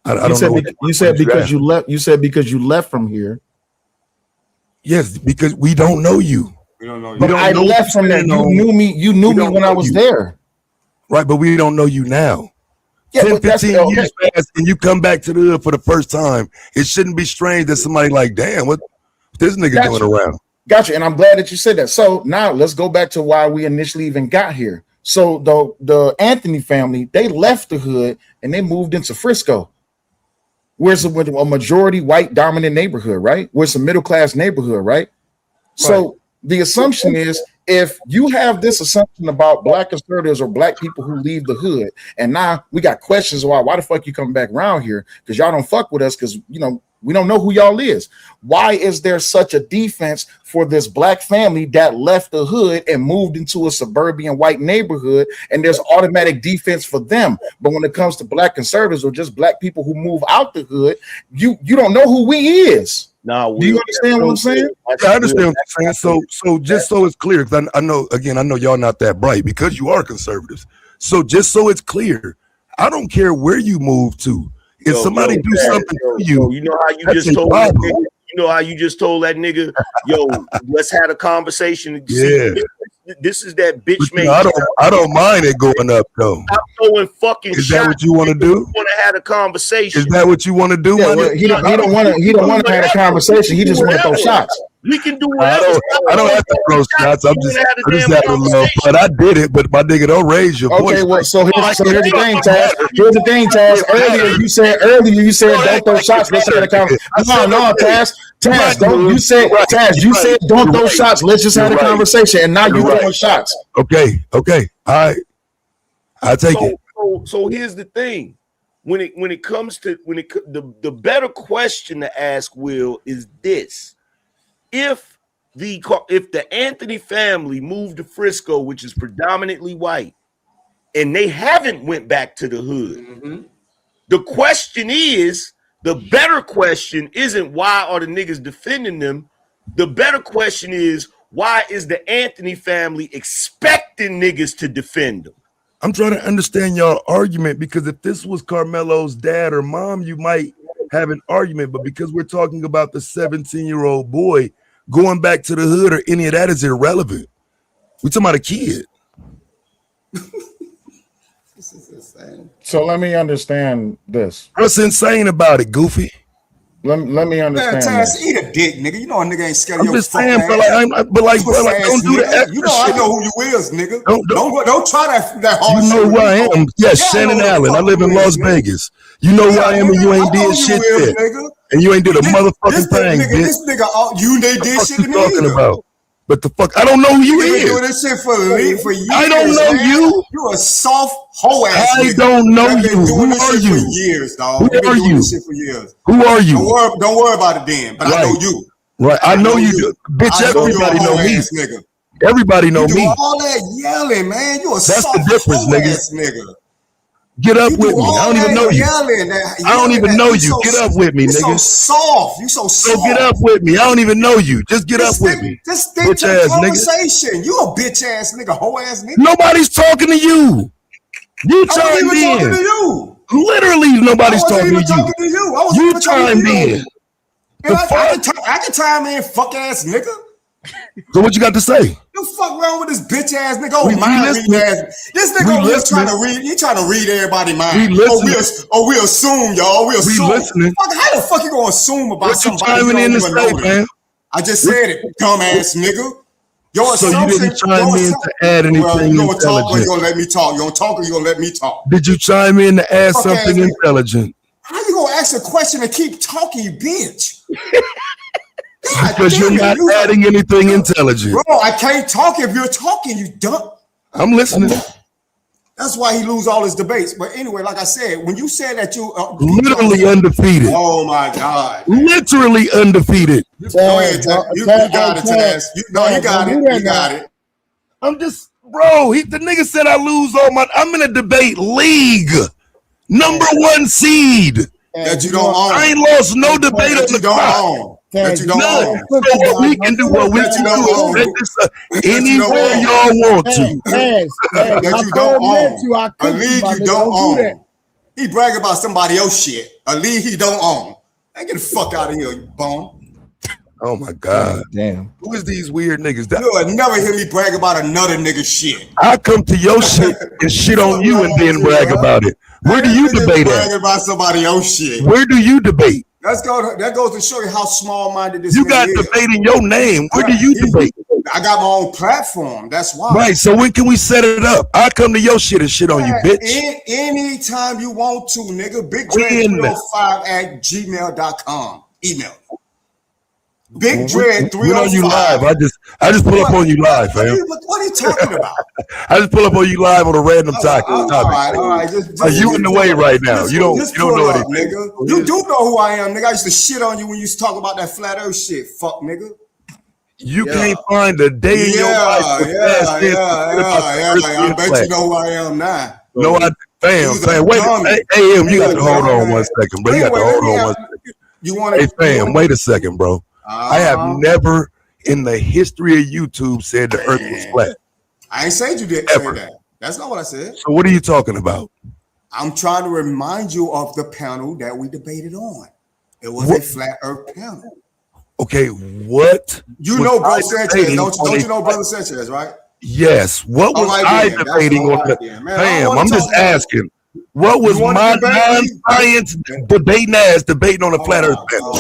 I don't know. You said because you left. You said because you left from here. Yes, because we don't know you. We don't know you. But I left from there. You knew me. You knew me when I was there. Right, but we don't know you now. Yeah, 10, 15 years pass and you come back to the hood for the first time. It shouldn't be strange that somebody like, damn, what this nigga doing around? Gotcha. And I'm glad that you said that. So now let's go back to why we initially even got here. So the Anthony family, they left the hood and they moved into Frisco. Where's a majority white dominant neighborhood, right? Where's a middle-class neighborhood, right? So the assumption is if you have this assumption about black conservatives or black people who leave the hood, and now we got questions why the fuck you coming back around here? Because y'all don't fuck with us because we don't know who y'all is. Why is there such a defense for this black family that left the hood and moved into a suburban white neighborhood, and there's automatic defense for them? But when it comes to black conservatives or just black people who move out the hood, you don't know who we is. No, do you understand what I'm saying? I understand what you're saying. So just so it's clear, because I know y'all not that bright because you are conservatives. So just so it's clear, I don't care where you move to. If somebody do something to you, you know how you just told that nigga, you know how you just told that nigga, yo, let's have a conversation. Yeah. This is that bitch man. I don't mind it going up though. I'm throwing fucking Is that what you want to do? You want to have a conversation? Is that what you want to do? Yeah, well, he don't want to have a conversation. He just want to throw shots. We can do whatever. I don't have to throw shots. I'm just having a little fun. I did it, but my nigga, don't raise your voice. Okay, well, so here's the thing, Taz. Here's the thing, Taz. Earlier you said don't throw shots. Let's have a conversation. No, Taz. Taz, you said don't throw shots. Let's just have a conversation. And now you're throwing shots. Okay. All right. I take it. So here's the thing. When it comes to the better question to ask, Will, is this: if the Anthony family moved to Frisco, which is predominantly white, and they haven't went back to the hood, the question is, the better question isn't why are the niggas defending them? The better question is, why is the Anthony family expecting niggas to defend them? I'm trying to understand y'all argument, because if this was Carmelo's dad or mom, you might have an argument. But because we're talking about the 17-year-old boy going back to the hood or any of that is irrelevant. We're talking about a kid. So let me understand this. What's insane about it, Goofy? Let me Man, understand. Taz, eat a dick, nigga. You know a nigga ain't scared of I'm your just fuck saying, ass. bro. Like, don't do the nigga. extra You know I shit. know who you is, nigga. Don't- Don't try that hard You know shit who with I me, am. bro. Yes, Yeah, I Shannon know who the Allen. I fuck live you in is, Las nigga. Vegas. You know who I am, and you ain't I know did who shit you is, yet. nigga. And you ain't did a This motherfucking thing, nigga, bitch. this nigga, they What did the fuck shit you to me talking either. about? But the fuck, I don't know who you You been is. doing this shit for years. I don't know man. you. You a soft hoe ass I nigga. don't know I've been you. doing Who this are shit for you? years, dog. Who You've been are doing you? this shit for years. Who are you? Don't worry about it then. But I know Right. you. Right. I know you. you. Bitch, I know you a everybody know hoe me. ass nigga. Everybody know You do me. all that yelling, man. You a That's the soft difference, hoe nigga. ass nigga. Get up You with do me. I all don't even that know you. yelling. I don't even know you. Get up with me, You so nigga. soft. You so soft. So get up with me. I don't even know you. Just get up with me. Just stick Bitch to the ass nigga. conversation. You a bitch ass nigga, hoe ass nigga. Nobody's talking to you. You I wasn't chimed even talking to in. you. Literally, I nobody's wasn't talking even to you. talking to you. I wasn't You even talking chimed to you. in. And The fuck? I can time in, fuck ass nigga. So what you got to say? You fuck around with this bitch ass nigga. We Mind reading listening. ass. This nigga We over here listening. trying to read. He trying to read everybody's mind. We listening. We assume, y'all. We assume. listening. Fuck, how the fuck you gonna assume about What you somebody you chiming don't in to even say, know? man? I just said it, dumbass nigga. Your So you assumption. didn't chime in to add Well, anything you gonna talk or you intelligent? gonna let me talk? You gonna talk or you gonna let me talk? Did you chime in to add Fuck ass something nigga. intelligent? How you gonna ask a question and keep talking, you bitch? God Because you're damn it, not adding anything intelligent. Bro, I can't talk if you're talking, you dumb. I'm listening. That's why he lose all his debates. But anyway, like I said, when you said that you Literally undefeated. oh my God, Literally undefeated. go ahead, Taz. You got it, Taz. You got it. You got it. I'm just, bro. The nigga said I lose all my. I'm in a debate league, number 1 seed. That you don't own. I ain't lost no debate on That you the don't clock. own. That you don't None. own. So what we can do, what we That you can don't do own. is set this up That you anywhere don't y'all want to. That you don't own. A league you don't own. He brag about somebody else shit. A league he don't own. Man, get the fuck out of here, you bum. Oh my God. Damn. Who is these weird niggas? You will never hear me brag about another nigga shit. I come to your shit and shit on you and then brag about it. Where do you debate at? Bragging about somebody else shit. Where do you debate? That goes to show you how small-minded this You nigga got is. debating your name. Where do you debate? I got my own platform. That's why. Right. So when can we set it up? I come to your shit and shit on you, bitch. Anytime you want to, nigga. BigDread305@gmail.com. Email. Big Dread 305. When are you live? I just pull up on you live, fam. What are you talking about? I just pull up on you live on a random topic. All right. You in the way right now. You don't know up, anything. Nigga. You do know who I am, nigga. I used to shit on you when you used to talk about that flat earth shit. Fuck, nigga. You can't find a day in your life. I bet you know who I am now. No, fam. Wait, AM, you got to hold on 1 second, bro. You got to hold on 1 second. Hey, fam, wait a second, bro. I have never in the history of YouTube said the earth was flat. I ain't said you didn't say that. That's not what I said. So what are you talking about? I'm trying to remind you of the panel that we debated on. It was a flat earth panel. Okay, what? You know Brother Sanchez, don't you know Brother Sanchez, right? Yes. What was I debating on the fam? I'm just asking. What was my non-science debating on a flat earth panel?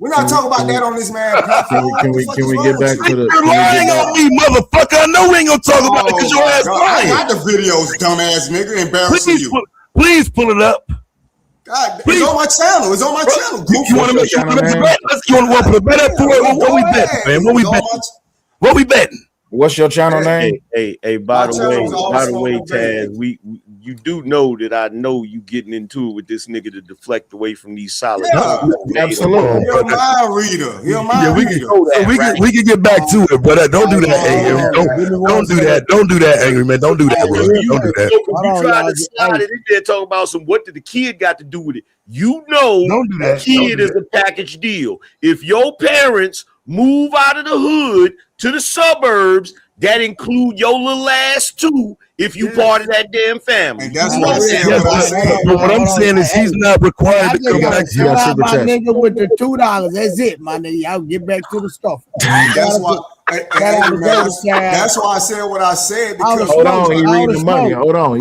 We're not talking about that on this man. Can we get back to the? You're lying on me, motherfucker. I know we ain't gonna talk about it because your ass lying. I got the videos, dumbass nigga, embarrassing you. Please pull it up. God, it's on my channel. It's on my channel. You want to make sure you want to put a bet up for it? What we betting, man? What we betting? What's your channel name? Hey, by the way, Taz, you do know that I know you getting into it with this nigga to deflect away from these solid. Yeah, absolutely. You're my reader. You're my reader. We can get back to it, but don't do that, AM. Don't do that. Don't do that, angry man. Don't do that, bro. Don't do that. You trying to slide it in there talking about what did the kid got to do with it? You know, the kid is a package deal. If your parents move out of the hood to the suburbs, that include your little ass too, if you part of that damn family. And that's what I'm saying. What I'm saying is he's not required to come back to my nigga with the $2. That's it, my nigga. I'll get back to the stuff. That's why I said what I said. Because hold on, he reading the money. Hold on,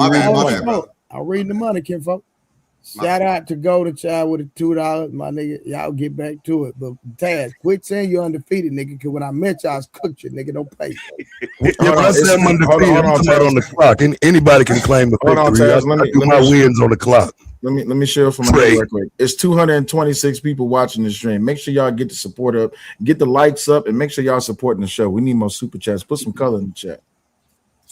I'm reading the money, kinfolk. Shout out to Golden Child with the $2, my nigga. Y'all get back to it. But Taz, quit saying you're undefeated, nigga, because when I met y'all, I was cooked you, nigga. Don't pay. Yeah, but I said I'm undefeated. I'm talking about on the clock. Anybody can claim a victory. I do my wins on the clock. Let me share from my real quick. It's 226 people watching the stream. Make sure y'all get the support up, get the likes up, and make sure y'all supporting the show. We need more super chats. Put some color in the chat.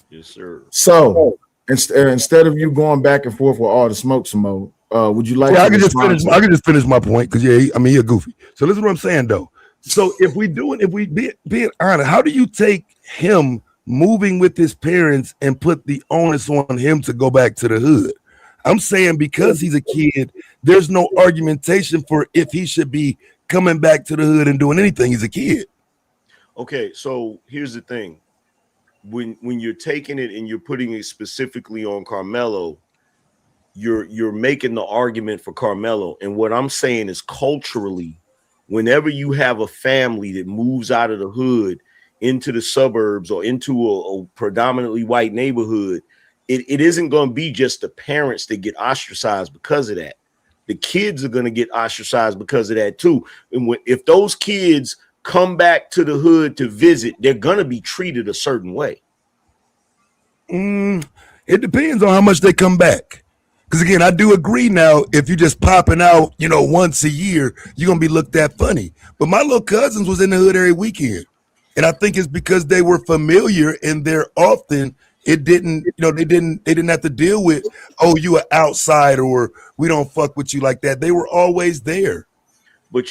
Yes, sir. So instead of you going back and forth with all the smoke some more, would you like? I can just finish my point because you're goofy. So this is what I'm saying though. So if we being honest, how do you take him moving with his parents and put the onus on him to go back to the hood? I'm saying because he's a kid, there's no argumentation for if he should be coming back to the hood and doing anything. He's a kid. Okay, so here's the thing. When you're taking it and you're putting it specifically on Carmelo, you're making the argument for Carmelo. And what I'm saying is culturally, whenever you have a family that moves out of the hood into the suburbs or into a predominantly white neighborhood, it isn't going to be just the parents that get ostracized because of that. The kids are going to get ostracized because of that too. And if those kids come back to the hood to visit, they're going to be treated a certain way. It depends on how much they come back. Because again, I do agree now, if you're just popping out, once a year, you're going to be looked at funny. But my little cousins was in the hood every weekend. And I think it's because they were familiar and they're often, it didn't, they didn't have to deal with, oh, you an outsider or we don't fuck with you like that. They were always there. But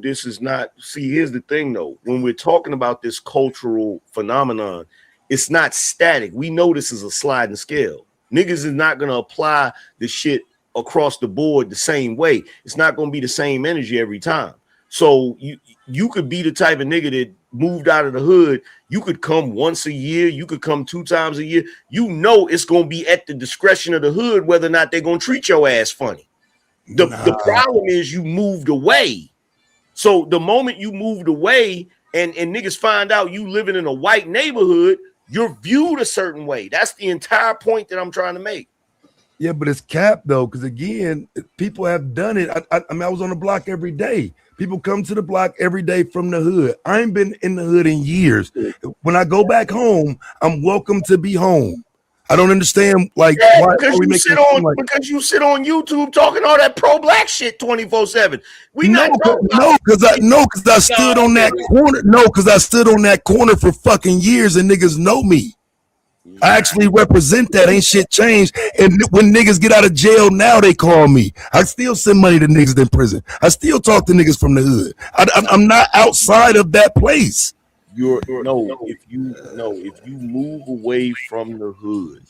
this is not, see, here's the thing though. When we're talking about this cultural phenomenon, it's not static. We know this is a sliding scale. Niggas is not going to apply the shit across the board the same way. It's not going to be the same energy every time. So you could be the type of nigga that moved out of the hood. You could come once a year. You could come 2 times a year. It's going to be at the discretion of the hood whether or not they're going to treat your ass funny. The problem is you moved away. So the moment you moved away and niggas find out you living in a white neighborhood, you're viewed a certain way. That's the entire point that I'm trying to make. Yeah, but it's capped though, because again, people have done it. I was on the block every day. People come to the block every day from the hood. I ain't been in the hood in years. When I go back home, I'm welcome to be home. I don't understand why because you sit on YouTube talking all that pro-black shit 24/7. Because I stood on that corner. No, because I stood on that corner for fucking years and niggas know me. I actually represent that. Ain't shit changed. And when niggas get out of jail now, they call me. I still send money to niggas in prison. I still talk to niggas from the hood. I'm not outside of that place. If you move away from the hood,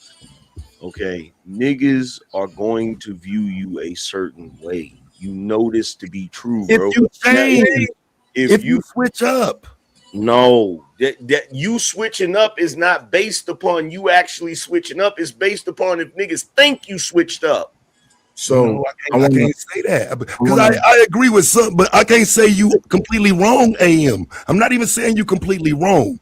okay, niggas are going to view you a certain way. You know this to be true, bro. If you change, if you switch up. No, that you switching up is not based upon you actually switching up. It's based upon if niggas think you switched up. So I can't say that because I agree with some, but I can't say you completely wrong. AM, I'm not even saying you completely wrong,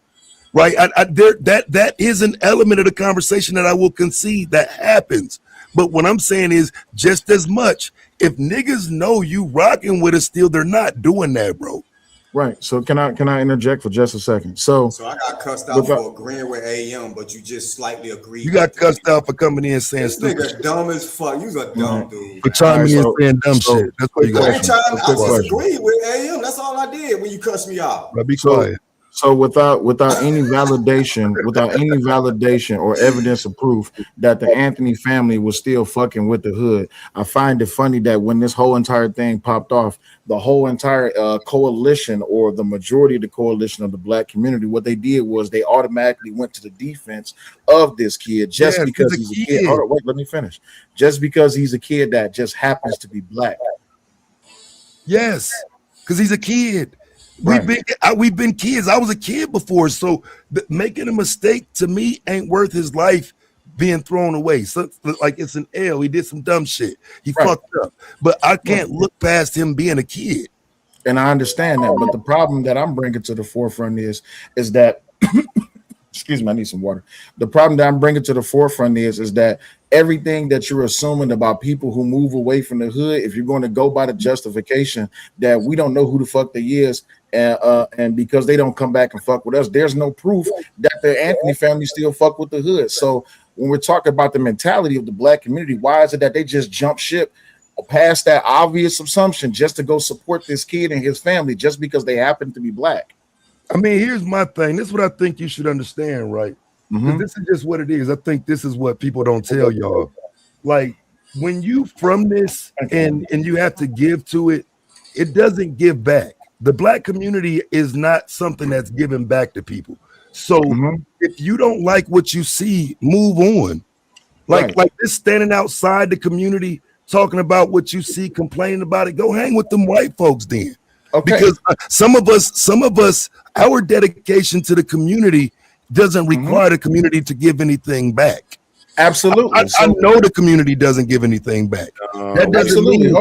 right? That is an element of the conversation that I will concede that happens. But what I'm saying is just as much if niggas know you rocking with us still, they're not doing that, bro. Right. So can I interject for just a second? So I got cussed out for agreeing with AM, but you just slightly agreed. You got cussed out for coming in saying stupid. This nigga dumb as fuck. You's a dumb dude. For chiming in saying dumb shit. That's what you got. I just agreed with AM. That's all I did when you cussed me out. Be quiet. So without any validation, or evidence of proof that the Anthony family was still fucking with the hood, I find it funny that when this whole entire thing popped off, the whole entire coalition or the majority of the coalition of the black community, what they did was they automatically went to the defense of this kid because he's a kid. Hold on, wait, let me finish. Just because he's a kid that just happens to be black. Yes, because he's a kid. Right. We've been kids. I was a kid before, so making a mistake to me ain't worth his life being thrown away. So, like it's an L. He did some dumb shit. He fucked up, but I can't look past him being a kid. And I understand that, but the problem that I'm bringing to the forefront is that excuse me, I need some water. The problem that I'm bringing to the forefront is that everything that you're assuming about people who move away from the hood, if you're going to go by the justification that we don't know who the fuck they is, and because they don't come back and fuck with us, there's no proof that the Anthony family still fuck with the hood. So when we're talking about the mentality of the black community, why is it that they just jump ship past that obvious assumption just to go support this kid and his family just because they happen to be black? I mean, here's my thing. This is what I think you should understand, right? This is just what it is. I think this is what people don't tell y'all. Like, when you from this and you have to give to it, it doesn't give back. The black community is not something that's given back to people. So if you don't like what you see, move on. Like this standing outside the community, talking about what you see, complaining about it, go hang with them white folks then. Okay. Because some of us, our dedication to the community doesn't require the community to give anything back. Absolutely. I know the community doesn't give anything back. That doesn't mean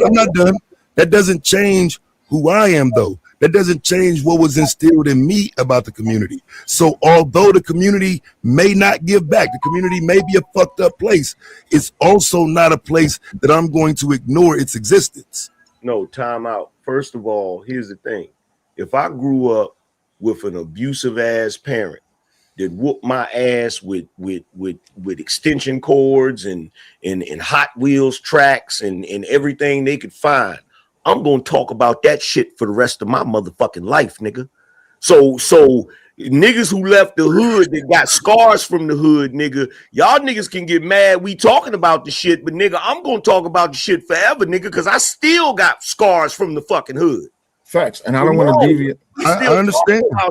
I'm not done. That doesn't change who I am, though. That doesn't change what was instilled in me about the community. So although the community may not give back, the community may be a fucked up place, it's also not a place that I'm going to ignore its existence. No, time out. First of all, here's the thing. If I grew up with an abusive ass parent that whooped my ass with extension cords and Hot Wheels tracks and everything they could find, I'm gonna talk about that shit for the rest of my motherfucking life, nigga. So niggas who left the hood that got scars from the hood, nigga, y'all niggas can get mad we talking about the shit, but nigga, I'm gonna talk about the shit forever, nigga, because I still got scars from the fucking hood. Facts, and I don't want to deviate. I understand. I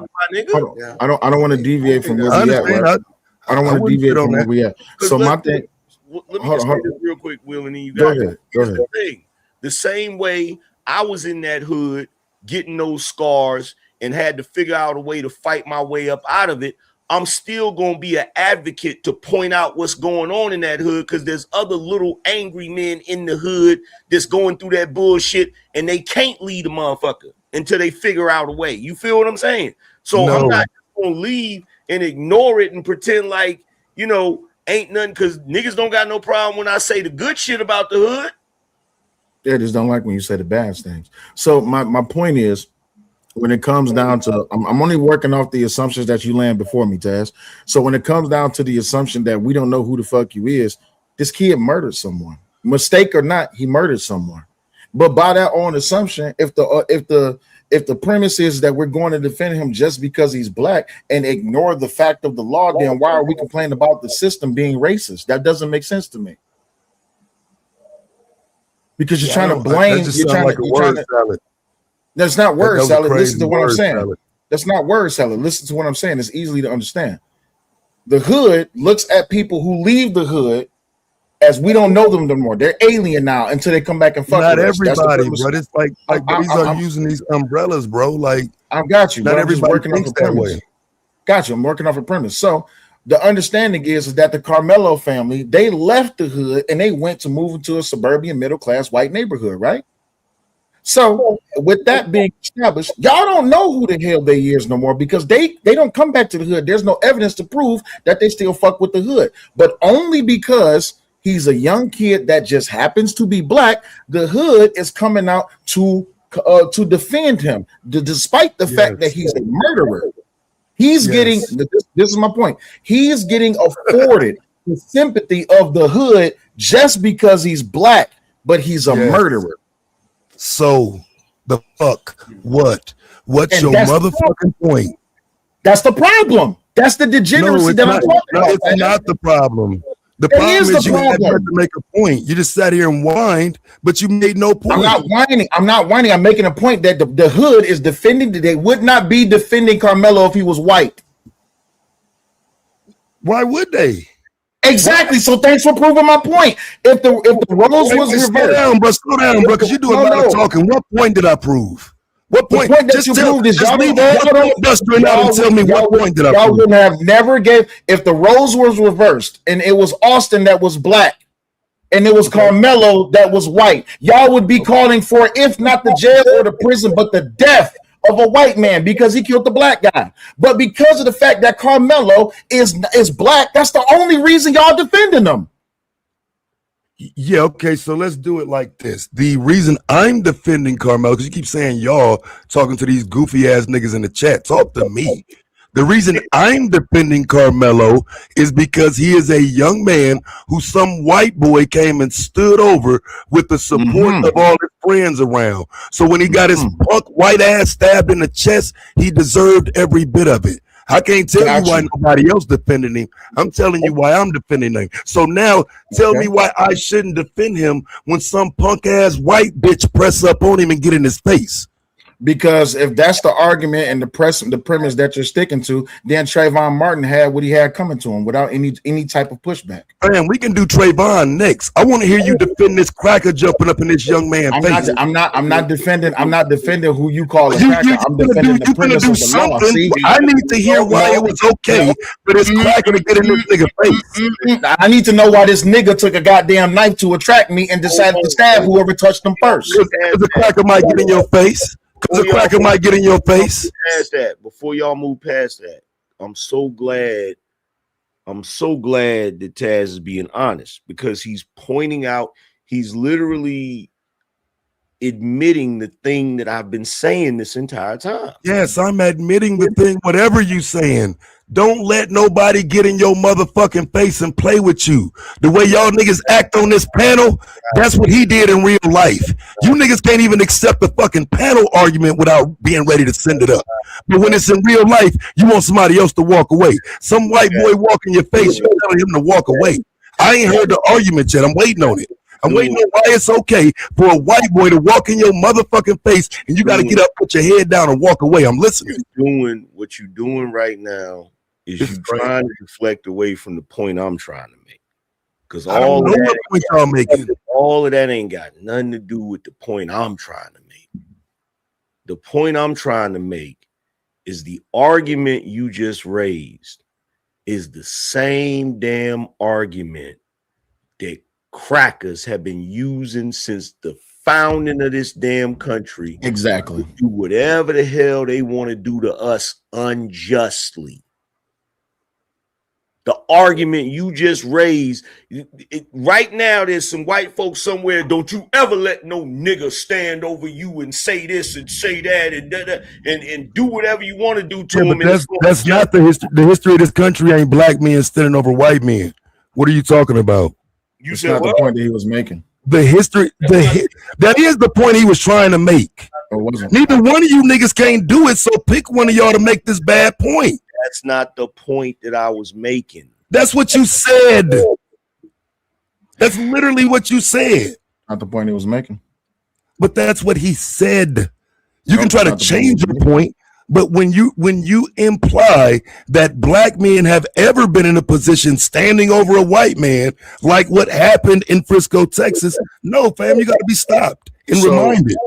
don't want to deviate from where we at. Right? I don't want to deviate from where we at. So my thing. Let me just say this real quick, Will, and then you go ahead. Go ahead. The same way I was in that hood getting those scars and had to figure out a way to fight my way up out of it, I'm still going to be an advocate to point out what's going on in that hood, because there's other little angry men in the hood that's going through that bullshit and they can't lead a motherfucker until they figure out a way. You feel what I'm saying? So I'm not going to leave and ignore it and pretend like, you know, ain't nothing, because niggas don't got no problem when I say the good shit about the hood. They just don't like when you say the bad things. So my point is, when it comes down to, I'm only working off the assumptions that you land before me, Taz. So when it comes down to the assumption that we don't know who the fuck you is, this kid murdered someone. Mistake or not, he murdered someone. But by that own assumption, if the premise is that we're going to defend him just because he's black and ignore the fact of the law, then why are we complaining about the system being racist? That doesn't make sense to me. Because you're trying to blame. That's not word salad. Listen to what I'm saying. That's not word salad. Listen to what I'm saying. It's easily to understand. The hood looks at people who leave the hood as we don't know them no more. They're alien now until they come back and fuck with us. Not everybody, but it's like these are using these umbrellas, bro. Like, I've got you. Not everybody working off a premise. Got you. I'm working off a premise. So the understanding is that the Carmelo family, they left the hood and they went to move into a suburban middle class white neighborhood, right? So with that being established, y'all don't know who the hell they is no more, because they don't come back to the hood. There's no evidence to prove that they still fuck with the hood, but only because he's a young kid that just happens to be black, the hood is coming out to defend him, despite the fact that he's a murderer. He's getting, this is my point, he's getting afforded the sympathy of the hood just because he's black, but he's a murderer. So the fuck what's your motherfucking point? That's the problem. That's the degeneracy that I'm talking about. It's not the problem. The problem is you had to make a point. You just sat here and whined, but you made no point. I'm not whining. I'm making a point that the hood is defending. They would not be defending Carmelo if he was white. Why would they? Exactly. So thanks for proving my point. If the roles was reversed, slow down, bro, because you do a lot of talking. What point did I prove? What point? The point that you proved is y'all don't tell me what point did I prove. Y'all would have never gave, if the roles was reversed and it was Austin that was black and it was Carmelo that was white, y'all would be calling for, if not the jail or the prison, but the death of a white man because he killed the black guy. But because of the fact that Carmelo is black, that's the only reason y'all defending him. Yeah, okay, so let's do it like this. The reason I'm defending Carmelo, because you keep saying y'all talking to these goofy ass niggas in the chat, talk to me. The reason I'm defending Carmelo is because he is a young man who some white boy came and stood over with the support of all his friends around. So when he got his punk white ass stabbed in the chest, he deserved every bit of it. I can't tell you why nobody else defending him. I'm telling you why I'm defending him. So now tell me why I shouldn't defend him when some punk ass white bitch press up on him and get in his face. Because if that's the argument and the premise that you're sticking to, then Trayvon Martin had what he had coming to him without any type of pushback. Man, we can do Trayvon next. I want to hear you defend this cracker jumping up in this young man's face. I'm not defending who you call a cracker. I'm defending the premise of the law. See? I need to hear why it was okay for this cracker to get in this nigga face. I need to know why this nigga took a goddamn knife to attract me and decided to stab whoever touched him first. Because the cracker might get in your face. Because the cracker might get in your face. Before y'all move past that, I'm so glad that Taz is being honest, because he's pointing out, he's literally admitting the thing that I've been saying this entire time. Yes, I'm admitting the thing, whatever you saying. Don't let nobody get in your motherfucking face and play with you. The way y'all niggas act on this panel, that's what he did in real life. You niggas can't even accept the fucking panel argument without being ready to send it up. But when it's in real life, you want somebody else to walk away. Some white boy walk in your face, you're telling him to walk away. I ain't heard the argument yet. I'm waiting on it. I'm waiting on why it's okay for a white boy to walk in your motherfucking face and you got to get up, put your head down and walk away. I'm listening. What you're doing right now is you trying to deflect away from the point I'm trying to make. Because all of that ain't got nothing to do with the point I'm trying to make. The point I'm trying to make is the argument you just raised is the same damn argument that crackers have been using since the founding of this damn country. Exactly. To do whatever the hell they want to do to us unjustly. The argument you just raised, right now there's some white folks somewhere, don't you ever let no nigga stand over you and say this and say that and do whatever you want to do to him. But that's not the history. The history of this country ain't black men standing over white men. What are you talking about? You said the point that he was making. The history, that is the point he was trying to make. Neither one of you niggas can't do it, so pick one of y'all to make this bad point. That's not the point that I was making. That's what you said. That's literally what you said. Not the point he was making. But that's what he said. You can try to change your point, but when you imply that black men have ever been in a position standing over a white man, like what happened in Frisco, Texas, no, fam, you got to be stopped and reminded.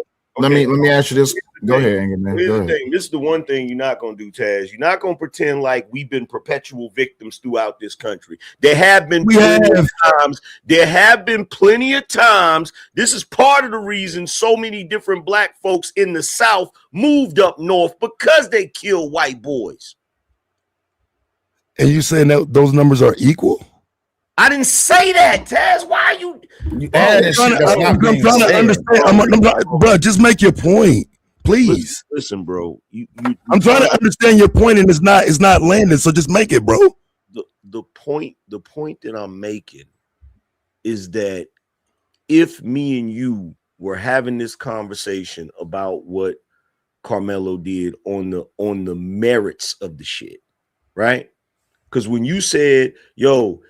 Let me ask you this. Go ahead, man. Here's the thing. This is the one thing you're not going to do, Taz. You're not going to pretend like we've been perpetual victims throughout this country. There have been plenty of times. There have been plenty of times. This is part of the reason so many different black folks in the South moved up north, because they killed white boys. And you saying that those numbers are equal? I didn't say that, Taz. Why are you? I'm trying to understand. Bro, just make your point, please. Listen, bro. I'm trying to understand your point, and it's not landing. So just make it, bro. The point that I'm making is that if me and you were having this conversation about what Carmelo did on the merits of the shit, right? Because when you said, yo,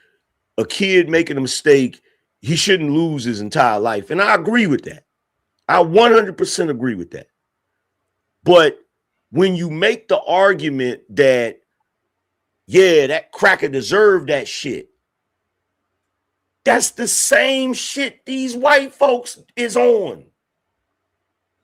a kid making a mistake, he shouldn't lose his entire life. And I agree with that. I 100% agree with that. But when you make the argument that, yeah, that cracker deserved that shit, that's the same shit these white folks is on.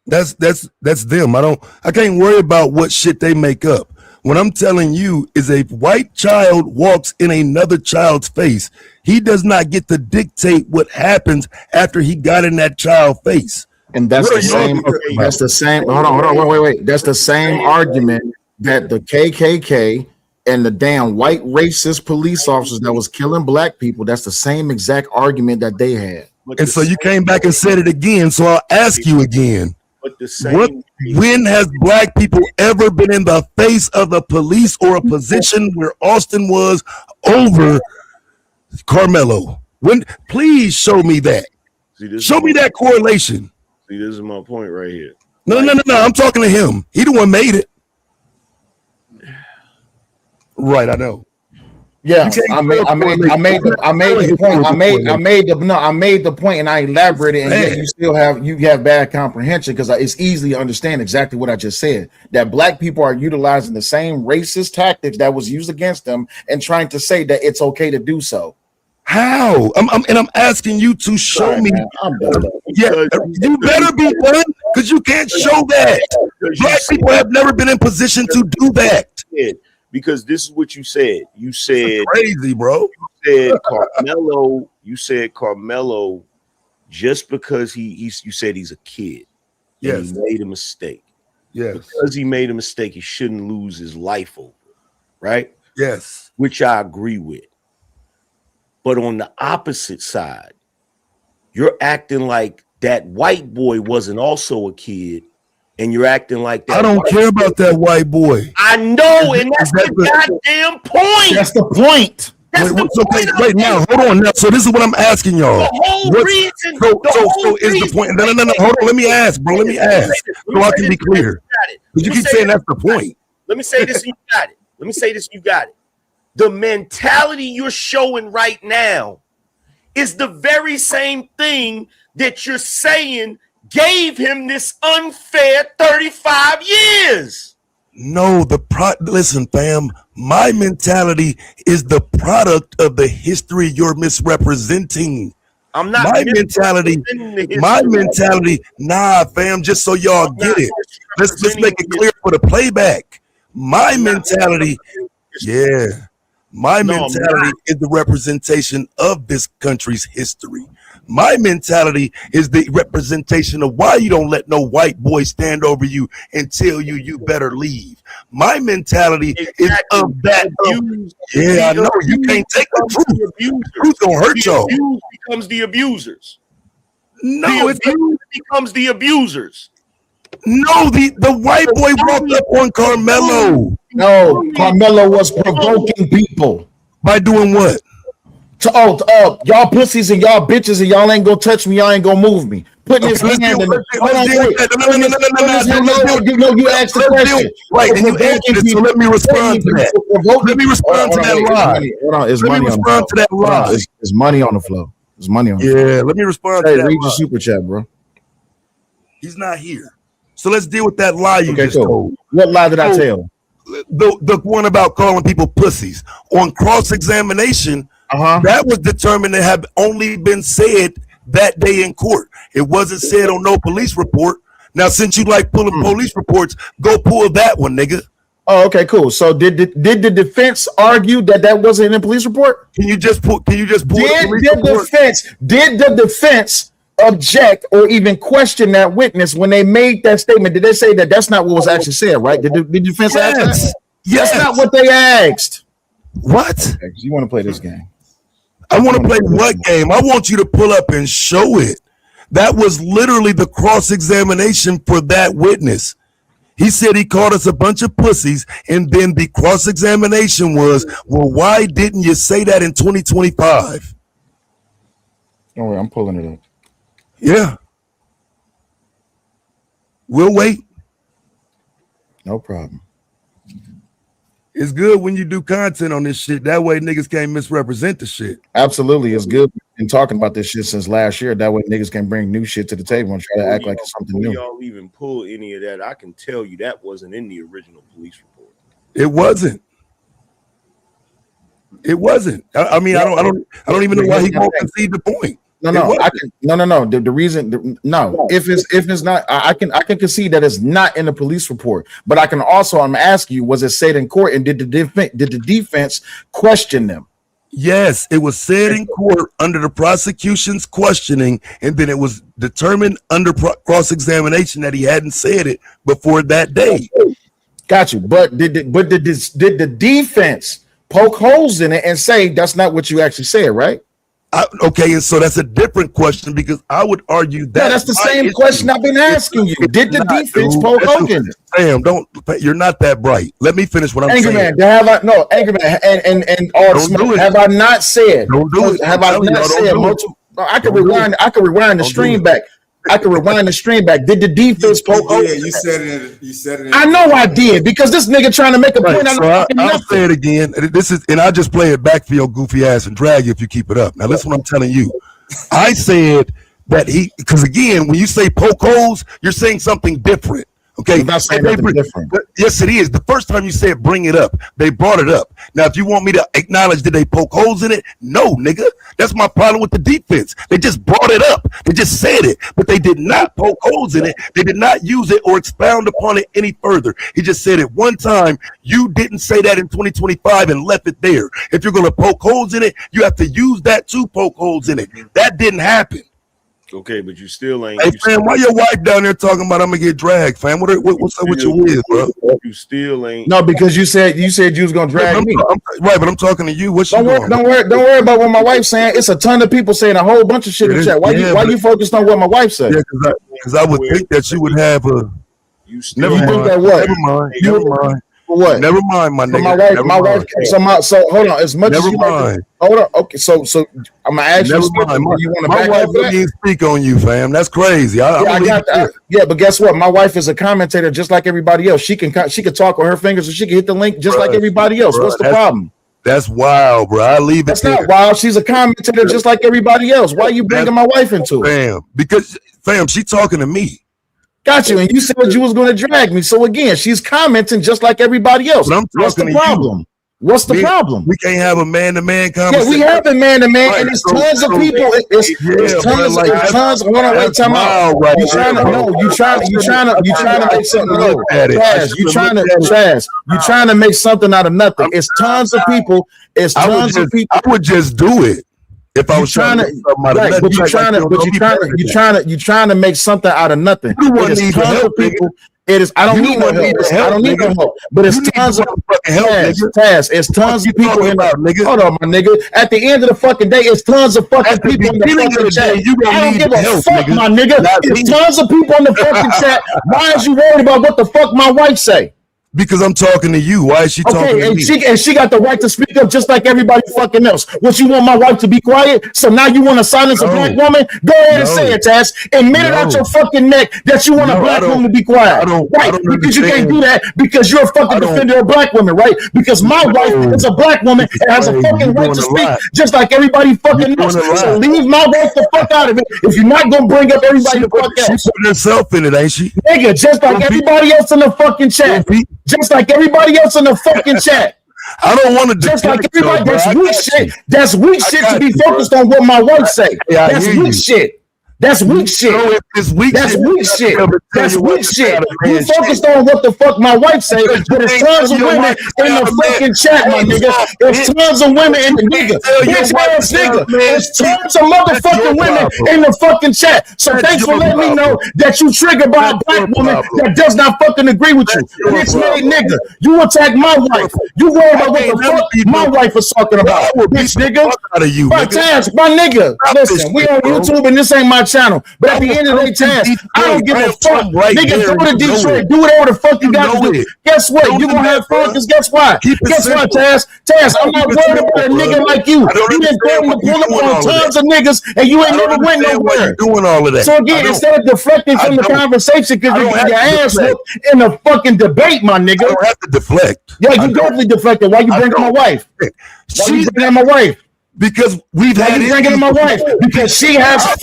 That's them. I can't worry about what shit they make up. What I'm telling you is a white child walks in another child's face. He does not get to dictate what happens after he got in that child's face. And that's What the are y'all same. talking That's the same. Hold on, wait. That's the same argument that the KKK and the damn white racist police officers that was killing black people. That's the same exact argument that they had. And so you came back and said it again. So I'll ask you again. But the What, same. when has black people ever been in the face of the police or a position where Austin was over Carmelo? When? Please show me that. Show me that correlation. See, this is my point right here. No. I'm talking to him. He the one made it. Right, I know. Yeah, I made the point, and I elaborated, and yet you have bad comprehension because it's easy to understand exactly what I just said. That black people are utilizing the same racist tactics that was used against them, and trying to say that it's okay to do so. How? I'm asking you to show me. Yeah, you better be done because you can't show that. Black people have never been in position to do that. Because this is what you said. You said crazy, bro. You said Carmelo, just because you said he's a kid. Yes. He made a mistake. Yes. Because he made a mistake, he shouldn't lose his life over it, right? Yes. Which I agree with. But on the opposite side, you're acting like that white boy wasn't also a kid. And you're acting like that. I don't care about that white boy. I know, and that's the goddamn point. That's the point. Wait, now, hold on. Now, so this is what I'm asking y'all. The whole reason. So is the point? No. Hold on. Let me ask, bro. Let me ask so I can be clear. Because you keep saying that's the point. Let me say this, and you got it. Let me say this, and you got it. The mentality you're showing right now is the very same thing that you're saying gave him this unfair 35 years. No, listen, fam, my mentality is the product of the history you're misrepresenting. I'm not my mentality, nah, fam, just so y'all get it. Let's make it clear for the playback. My mentality, mentality is the representation of this country's history. My mentality is the representation of why you don't let no white boy stand over you and tell you better leave. My mentality is of that. I know you can't take the truth. The truth gonna hurt y'all. The abuse becomes the abusers. No, it becomes the abusers. No, the white boy walked up on Carmelo. No, Carmelo was provoking people by doing what? Y'all pussies and y'all bitches and y'all ain't gonna touch me, y'all ain't gonna move me. Putting his hand in the you asked the question. Right, and you answered it, so let me respond to that. Let me respond to that lie. Hold on, it's money on the floor. It's money on the floor. It's money on the floor. Yeah, let me respond to that. Read your super chat, bro. He's not here. So let's deal with that lie you just told. What lie did I tell? The one about calling people pussies. On cross-examination, that was determined to have only been said that day in court. It wasn't said on no police report. Now, since you like pulling police reports, go pull that one, nigga. Oh, okay, cool. So did the defense argue that wasn't in the police report? Can you just pull Did the defense object or even question that witness when they made that statement? Did they say that that's not what was actually said, right? Did the defense ask that? Yes. That's not what they asked. What? You want to play this game? I want to play what game? I want you to pull up and show it. That was literally the cross-examination for that witness. He said he called us a bunch of pussies, and then the cross-examination was, well, why didn't you say that in 2025? Don't worry, I'm pulling it up. Yeah. We'll wait. No problem. It's good when you do content on this shit. That way niggas can't misrepresent the shit. Absolutely. It's good in talking about this shit since last year. That way niggas can bring new shit to the table and try to act like it's something new. Y'all even pull any of that, I can tell you that wasn't in the original police report. It wasn't. It wasn't. I mean, I don't even know why he won't concede the point. No. The reason, if it's not, I can concede that it's not in the police report. But I'm asking you, was it said in court, and did the defense question them? Yes, it was said in court under the prosecution's questioning, and then it was determined under cross-examination that he hadn't said it before that day. Got you. But did the defense poke holes in it and say that's not what you actually said, right? Okay, and so that's a different question because I would argue that that's the same question I've been asking you. Did the defense poke holes in it? Sam, you're not that bright. Let me finish what I'm saying. Angry Man, and all smoke. Have I not said? Don't do it. Have I not said multiple? I can rewind. I can rewind the stream back. I can rewind the stream back. Did the defense poke holes? Yeah, you said it. I know I did because this nigga trying to make a point. I'll say it again. And I'll just play it back for your goofy ass and drag you if you keep it up. Now listen what I'm telling you. I said that because again, when you say poke holes, you're saying something different. Okay, I'm not saying nothing different. Yes, it is. The first time you said bring it up, they brought it up. Now, if you want me to acknowledge that they poke holes in it, no, nigga. That's my problem with the defense. They just brought it up. They just said it, but they did not poke holes in it. They did not use it or expound upon it any further. He just said it one time. You didn't say that in 2025 and left it there. If you're going to poke holes in it, you have to use that to poke holes in it. That didn't happen. Okay, but you still ain't. Hey, fam, why your wife down there talking about I'm gonna get dragged, fam? What's up with your whiz, bro? You still ain't. No, because you said you was gonna drag me. Right, but I'm talking to you. What's don't worry about what my wife's saying. It's a ton of people saying a whole bunch of shit in the chat. Why you focused on what my wife said? Yeah, because I would think that you would have a. Never mind. What? Never mind, my nigga. My wife. So hold on. As much never as you mind. Hold on. Okay. So I'm gonna ask you. You want to my back wife up that? didn't speak on you, fam. That's crazy. But guess what? My wife is a commentator just like everybody else. She can talk with her fingers, or she can hit the link just like everybody else. What's the problem? That's wild, bro. I leave it. That's not wild. She's a commentator just like everybody else. Why are you bringing my wife into it? Fam, she talking to me. Got you, and you said you was going to drag me. So again, she's commenting just like everybody else. What's the problem? What's the problem? We can't have a man-to-man conversation. Yeah, we have a man-to-man, and there's tons of people. It's tons. Hold on, wait, time out. You trying to make something low. You trying to make something out of nothing. It's tons of people. I would just do it. If I was trying to make something out of nothing. It is tons of people. It is. I don't need no help. I don't need no help. But it's tons of Taz. It's tons of people in there. Hold on, my nigga. At the end of the fucking day, it's tons of fucking people in the fucking chat. I don't give a fuck, my nigga. It's tons of people in the fucking chat. Why is you worried about what the fuck my wife say? Because I'm talking to you. Why is she talking to me? And she got the right to speak up just like everybody fucking else. What, you want my wife to be quiet? So now you want to silence a black woman? Go ahead and say it, Taz. Admit it out your fucking neck that you want a black woman to be quiet. Because you can't do that because you're a fucking defender of black women, right? Because my wife is a black woman and has a fucking right to speak just like everybody fucking else. So leave my wife the fuck out of it if you're not going to bring up everybody the fuck else. She's putting herself in it, ain't she? Nigga, just like everybody else in the fucking chat. Just like everybody else in the fucking chat. I don't want to just like everybody. That's weak shit. That's weak shit to be focused on what my wife say. That's weak shit. That's weak shit. That's weak shit. That's weak shit. You focused on what the fuck my wife say, but it's tons of women in the fucking chat, my nigga. It's tons of women in the nigga. Bitch ass nigga. There's tons of motherfucking women in the fucking chat. So thanks for letting me know that you triggered by a black woman that does not fucking agree with you. Bitch made nigga. You attack my wife. You worry about what the fuck my wife is talking about. Bitch nigga. My nigga. Listen, we on YouTube and this ain't my channel, but at the end of the day, I don't give a fuck. Nigga, go to Detroit, do whatever the fuck you got to do. Guess what? You gonna have fun because guess why? Guess what, Taz? I'm not worried about a nigga like you. You didn't threaten to pull up on tons of niggas and you ain't never went nowhere. Doing all of that. So again, instead of deflecting from the conversation because you get your ass whooped in the fucking debate, my nigga. I don't have to deflect. Yeah, you definitely deflected. Why you bringing my wife? Why you bringing my wife? Because we've had bringing my wife because she has a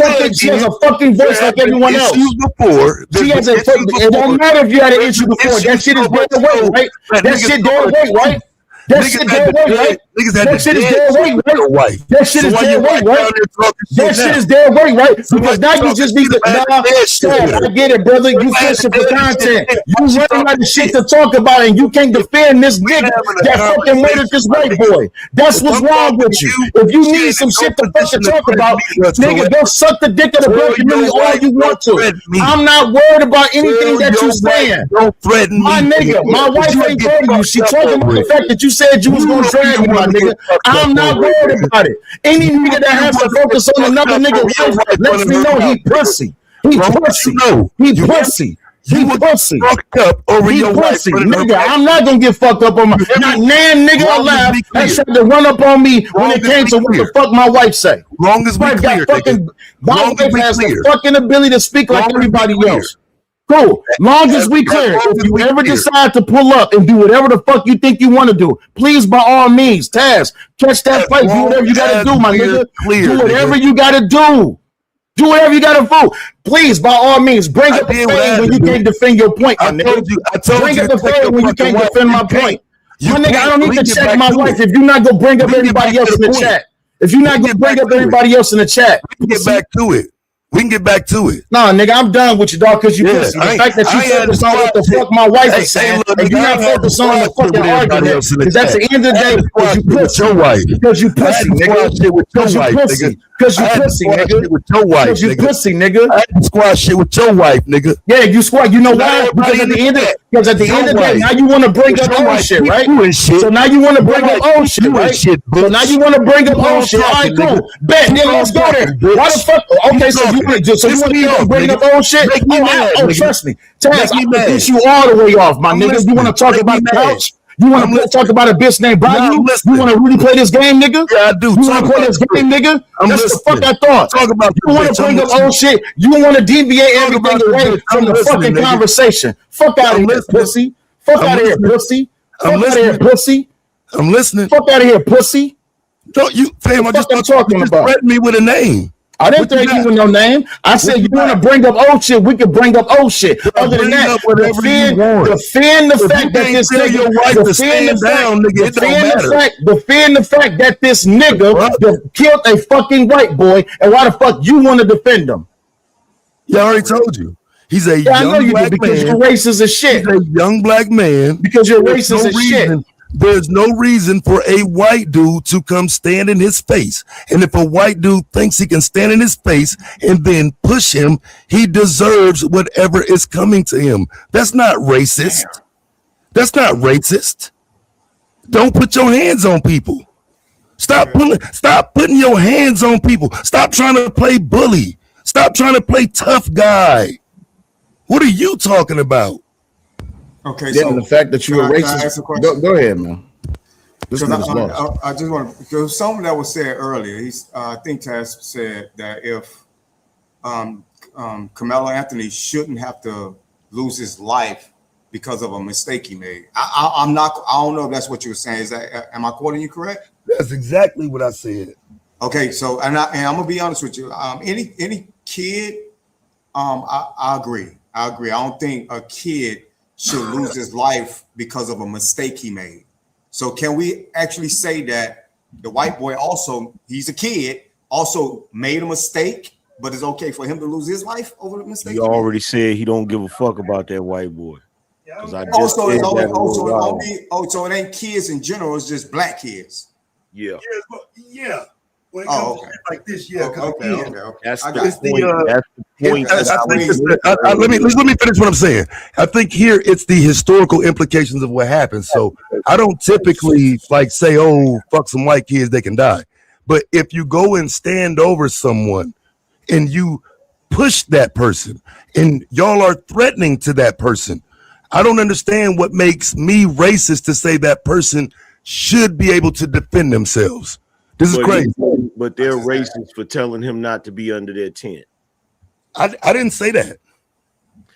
fucking voice like everyone else. Before she has it don't matter if you had an issue before. That shit is dead away, right? That shit dead away, right? That shit dead weight, right? That shit is dead weight, right? That shit is dead weight, right? That shit is dead weight, right? Because now you just need to. I get it, brother. You fishing for content. You running out of shit to talk about, and you can't defend this nigga that fucking murdered this white boy. That's what's wrong with you. If you need some shit to fucking talk about, nigga, go suck the dick of the black community all you want to. I'm not worried about anything that you saying. Don't threaten me. My nigga, my wife ain't told you. She talking about the fact that you said you was gonna drag me, my nigga. I'm not worried about it. Any nigga that has to focus on another nigga life lets me know he pussy. He pussy. He pussy. He pussy. Fucked up over your pussy. wife. Nigga, I'm not gonna get fucked up on my. Not nan nigga alive that tried to run up on me when it came to what the fuck my wife say. Long as we clear, my wife has the fucking ability to speak like everybody else. Cool. Long as we clear. If you ever decide to pull up and do whatever the fuck you think you want to do, please, by all means, Taz, catch that fight. Do whatever you gotta do, my nigga. Do whatever you gotta do. Do whatever you gotta do. Please, by all means, bring up the fame when you can't defend your point, my nigga. Bring up the fame when you can't defend my point. My nigga, I don't need to check my wife if you're not gonna bring up everybody else in the chat. If you're not gonna bring up everybody else in the chat. We can get back to it. We can get back to it. Nah, nigga, I'm done with you, dog, because you pussy. The fact that you focus on what the fuck my wife is saying, and you're not focused on the fucking argument, because that's the end of the day, because you pussy. Because you pussy, nigga. Because you pussy. Because you pussy, nigga. Because you pussy, nigga. I had to squash shit with your wife, nigga. Yeah, you squat. You know why? Because at the end of the day, now you want to bring up old shit, right? So now you want to bring up old shit, right? So now you want to bring up old shit. All right, cool. Bet, nigga, let's go there. Why the fuck? Okay, so you want to bring up old shit? Oh, trust me. Taz, I'm gonna get you all the way off, my nigga. You want to talk about the couch? You want to talk about a bitch named Bayou? You want to really play this game, nigga? Yeah, I do. You want to play this game, nigga? That's the fuck I thought. Talk about you want to bring up old shit. You want to deviate everything away from the fucking conversation. Fuck out of here, pussy. Fuck out of here, pussy. Fuck out of here, pussy. I'm listening. Fuck out of here, pussy. Don't you, fam? I just talking about. Threaten me with a name. I didn't threaten you with no name. I said you want to bring up old shit. We can bring up old shit. Other than that, defend the fact that this nigga. Defend the fact that this nigga killed a fucking white boy, and why the fuck you want to defend him? Yeah, I already told you. He's a young black man. Because you're racist as shit. He's a young black man. Because you're racist as shit. There's no reason for a white dude to come stand in his face. And if a white dude thinks he can stand in his face and then push him, he deserves whatever is coming to him. That's not racist. That's not racist. Don't put your hands on people. Stop putting your hands on people. Stop trying to play bully. Stop trying to play tough guy. What are you talking about? Okay, yeah, so the fact that you're racist. Go ahead, man. I just want to, because something that was said earlier. I think Taz said that if Carmelo Anthony shouldn't have to lose his life because of a mistake he made. I don't know if that's what you were saying. Is that, am I quoting you correct? That's exactly what I said. Okay, so and I'm gonna be honest with you. Any kid, I agree. I don't think a kid should lose his life because of a mistake he made. So can we actually say that the white boy also, he's a kid, also made a mistake, but it's okay for him to lose his life over the mistake? He already said he don't give a fuck about that white boy. So it ain't kids in general, it's just black kids. Yeah. Yeah. When it comes to shit like this, yeah. Okay. That's the point. That's the point. Let me finish what I'm saying. I think here it's the historical implications of what happened. So I don't typically like say, "Oh, fuck some white kids, they can die." But if you go and stand over someone and you push that person and y'all are threatening to that person, I don't understand what makes me racist to say that person should be able to defend themselves. This is crazy. But they're racist for telling him not to be under their tent. I didn't say that.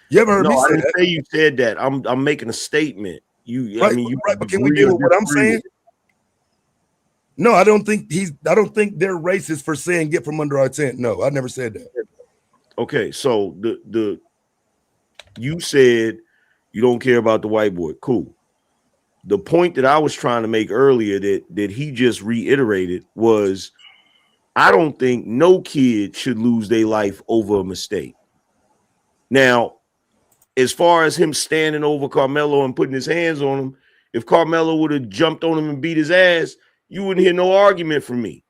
You ever heard me say that? I didn't say you said that. I'm making a statement. Right, but can we deal with what I'm saying? No, I don't think they're racist for saying get from under our tent. No, I never said that. Okay, so you said you don't care about the white boy. Cool. the point that I was trying to make earlier that he just reiterated was, I don't think no kid should lose their life over a mistake. Now, as far as him standing over Carmelo and putting his hands on him, if Carmelo would have jumped on him and beat his ass, you wouldn't hear no argument from me.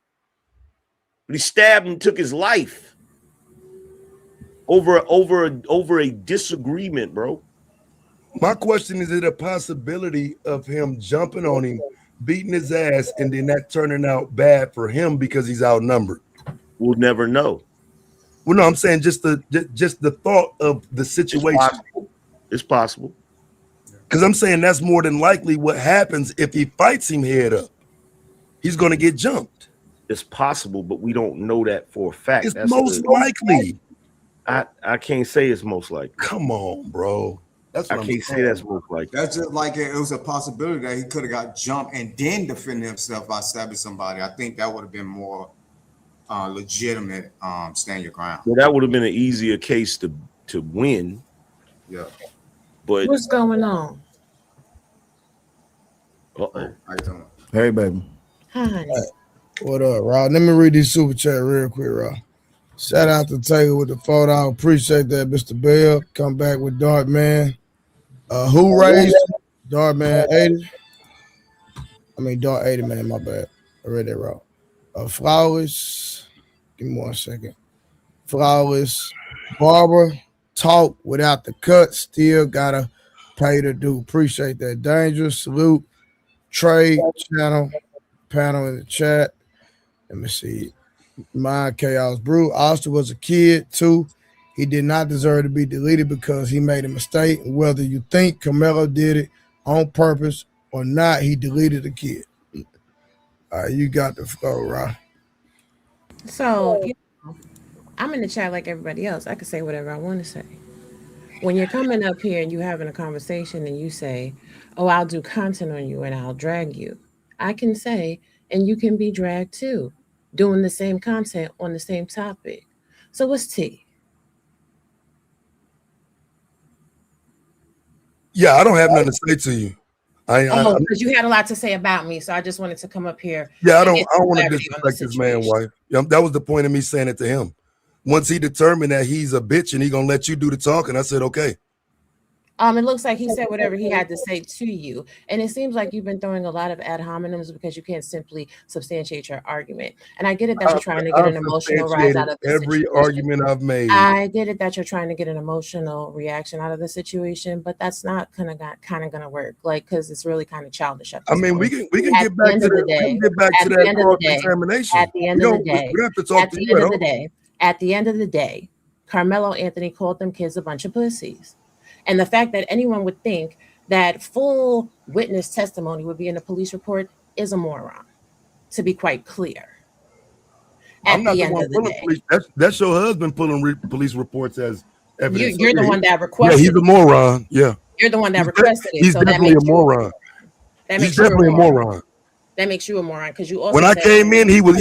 But he stabbed and took his life over a disagreement, bro. My question is it a possibility of him jumping on him, beating his ass, and then that turning out bad for him because he's outnumbered? We'll never know. Well, no, I'm saying just the thought of the situation. It's possible. Because I'm saying that's more than likely what happens if he fights him head up. He's going to get jumped. It's possible, but we don't know that for a fact. It's most likely. I can't say it's most likely. Come on, bro. That's what I can't say that's most likely. That's just like it was a possibility that he could have got jumped and then defended himself by stabbing somebody. I think that would have been more legitimate. Stand your ground. Well, that would have been an easier case to win. Yeah. But what's going on? How you doing? Hey, baby. Hi. What up, Rob? Let me read this super chat real quick, Rob. Shout out to Taylor with the $4. Appreciate that, Mr. Bell. Come back with Dark Man. Who raised Dark Man 80? I mean Dark 80, man. My bad. I read that wrong. Flowers. Give me 1 second. Flowers. Barbara. Talk without the cut. Still gotta pay the due. Appreciate that. Dangerous. Salute. Trade channel. Panel in the chat. Let me see. My Chaos Brew. Austin was a kid too. He did not deserve to be deleted because he made a mistake. Whether you think Carmelo did it on purpose or not, he deleted the kid. All right, you got the flow, Rob. So, I'm in the chat like everybody else. I can say whatever I want to say. When you're coming up here and you're having a conversation and you say, oh, I'll do content on you and I'll drag you. I can say, and you can be dragged too, doing the same content on the same topic. So what's T? Yeah, I don't have nothing to say to you. Because you had a lot to say about me, so I just wanted to come up here. Yeah, I don't want to disrespect this man's wife. That was the point of me saying it to him. Once he determined that he's a bitch and he gonna let you do the talking, I said, okay. It looks like he said whatever he had to say to you. And it seems like you've been throwing a lot of ad hominems because you can't simply substantiate your argument. And I get it that you're trying to get an emotional rise out of the every situation. argument I've made. I get it that you're trying to get an emotional reaction out of the situation, but that's not kind of gonna work. Like, because it's really kind of childish. I mean, we can get back to that. We can get back to that cross-examination. At the end of the day, we don't have to talk to you at all. At the end of the day, Carmelo Anthony called them kids a bunch of pussies. And the fact that anyone would think that full witness testimony would be in a police report is a moron, to be quite clear. I'm not the one pulling police. That's your husband pulling police reports as evidence. You're the one that requested. Yeah, he's a moron. Yeah. You're the one that requested it. He's definitely a moron. He's definitely a moron. That makes you a moron because you also. When I came in, he was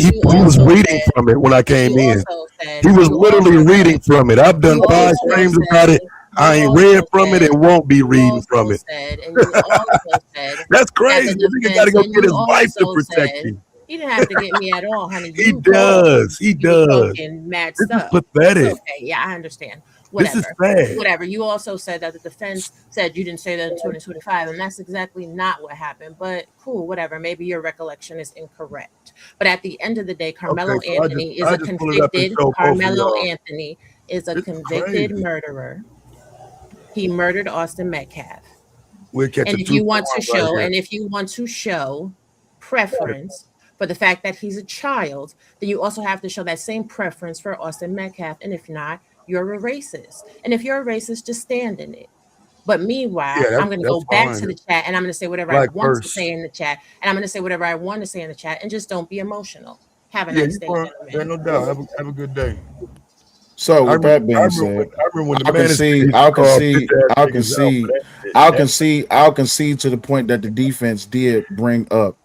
reading from it. When I came in, he was literally reading from it. I've done 5 streams about it. I ain't read from it and won't be reading from it. That's crazy. You got to go get his wife to protect him. He didn't have to get me at all, honey. He does. He does. Mad this stuff. is pathetic. Okay, yeah, I understand. Whatever. This is sad. Whatever. You also said that the defense said you didn't say that in 2025, and that's exactly not what happened. But cool, whatever. Maybe your recollection is incorrect. But at the end of the day, Carmelo Anthony is a convicted. Carmelo Anthony is a convicted murderer. He murdered Austin Metcalf. And if you want to show preference for the fact that he's a child, then you also have to show that same preference for Austin Metcalf. And if not, you're a racist. And if you're a racist, just stand in it. But meanwhile, I'm going to go back to the chat and I'm going to say whatever I want to say in the chat. And I'm going to say whatever I want to say in the chat. And just don't be emotional. Have a nice day. Yeah, no doubt. Have a good day. So with that being said, I'll concede to the point that the defense did bring up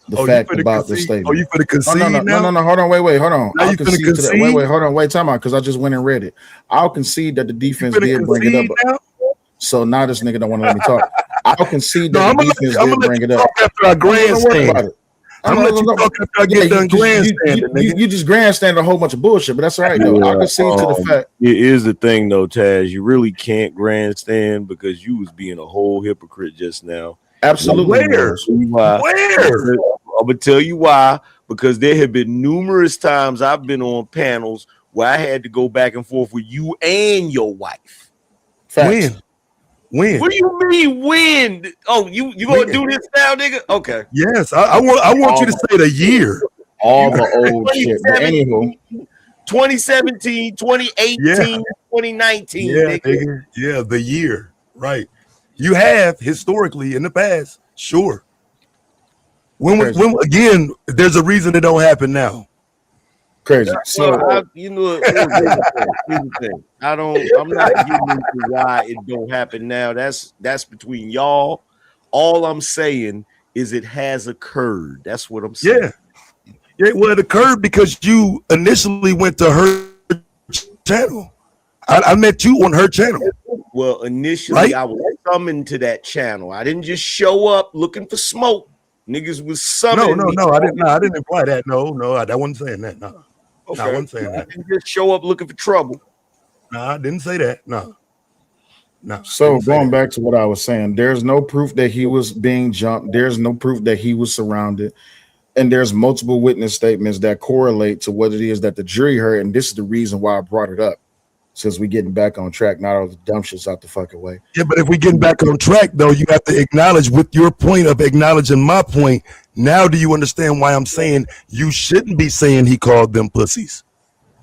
the fact about the statement. Oh, you for the concede no, hold on, wait, hold on. I'll concede to that. Wait, time out, because I just went and read it. I'll concede that the defense did bring it up. So now this nigga don't want to let me talk. I'll concede No, that I'm the gonna defense let did bring you it up. talk after I Don't worry grandstand. about it. I'm gonna let you talk after I get done grandstanding. You just grandstand a whole bunch of bullshit, but that's all right though. I'll concede to the fact. It is the thing though, Taz. You really can't grandstand because you was being a whole hypocrite just now. Absolutely. Where? Where? I'm gonna tell you why. Because there have been numerous times I've been on panels where I had to go back and forth with you and your wife. Facts. When? What do you mean when? Oh, you gonna do this now, nigga? Okay. Yes, I want you to say the year. All the old shit. But anywho, 2017, 2018, Yeah. 2019, Yeah, nigga. nigga. Yeah, the year. Right. You have historically in the past, sure. When again, there's a reason it don't happen now. Crazy. So Here's the thing. I'm not getting into why it don't happen now. That's between y'all. All I'm saying is it has occurred. That's what I'm saying. Yeah, well, it occurred because you initially went to her channel. I met you on her channel. Well, initially Right? I was summoned to that channel. I didn't just show up looking for smoke. Niggas was summoned. No, I didn't imply that. No, I wasn't saying that. No. Okay. No, I wasn't saying I that. didn't just show up looking for trouble. No, I didn't say that. No. So going back to what I was saying, there's no proof that he was being jumped. There's no proof that he was surrounded. And there's multiple witness statements that correlate to what it is that the jury heard. And this is the reason why I brought it up. Since we getting back on track, not all the dumb shit's out the fucking way. Yeah, but if we get back on track, though, you have to acknowledge with your point of acknowledging my point. Now, do you understand why I'm saying you shouldn't be saying he called them pussies?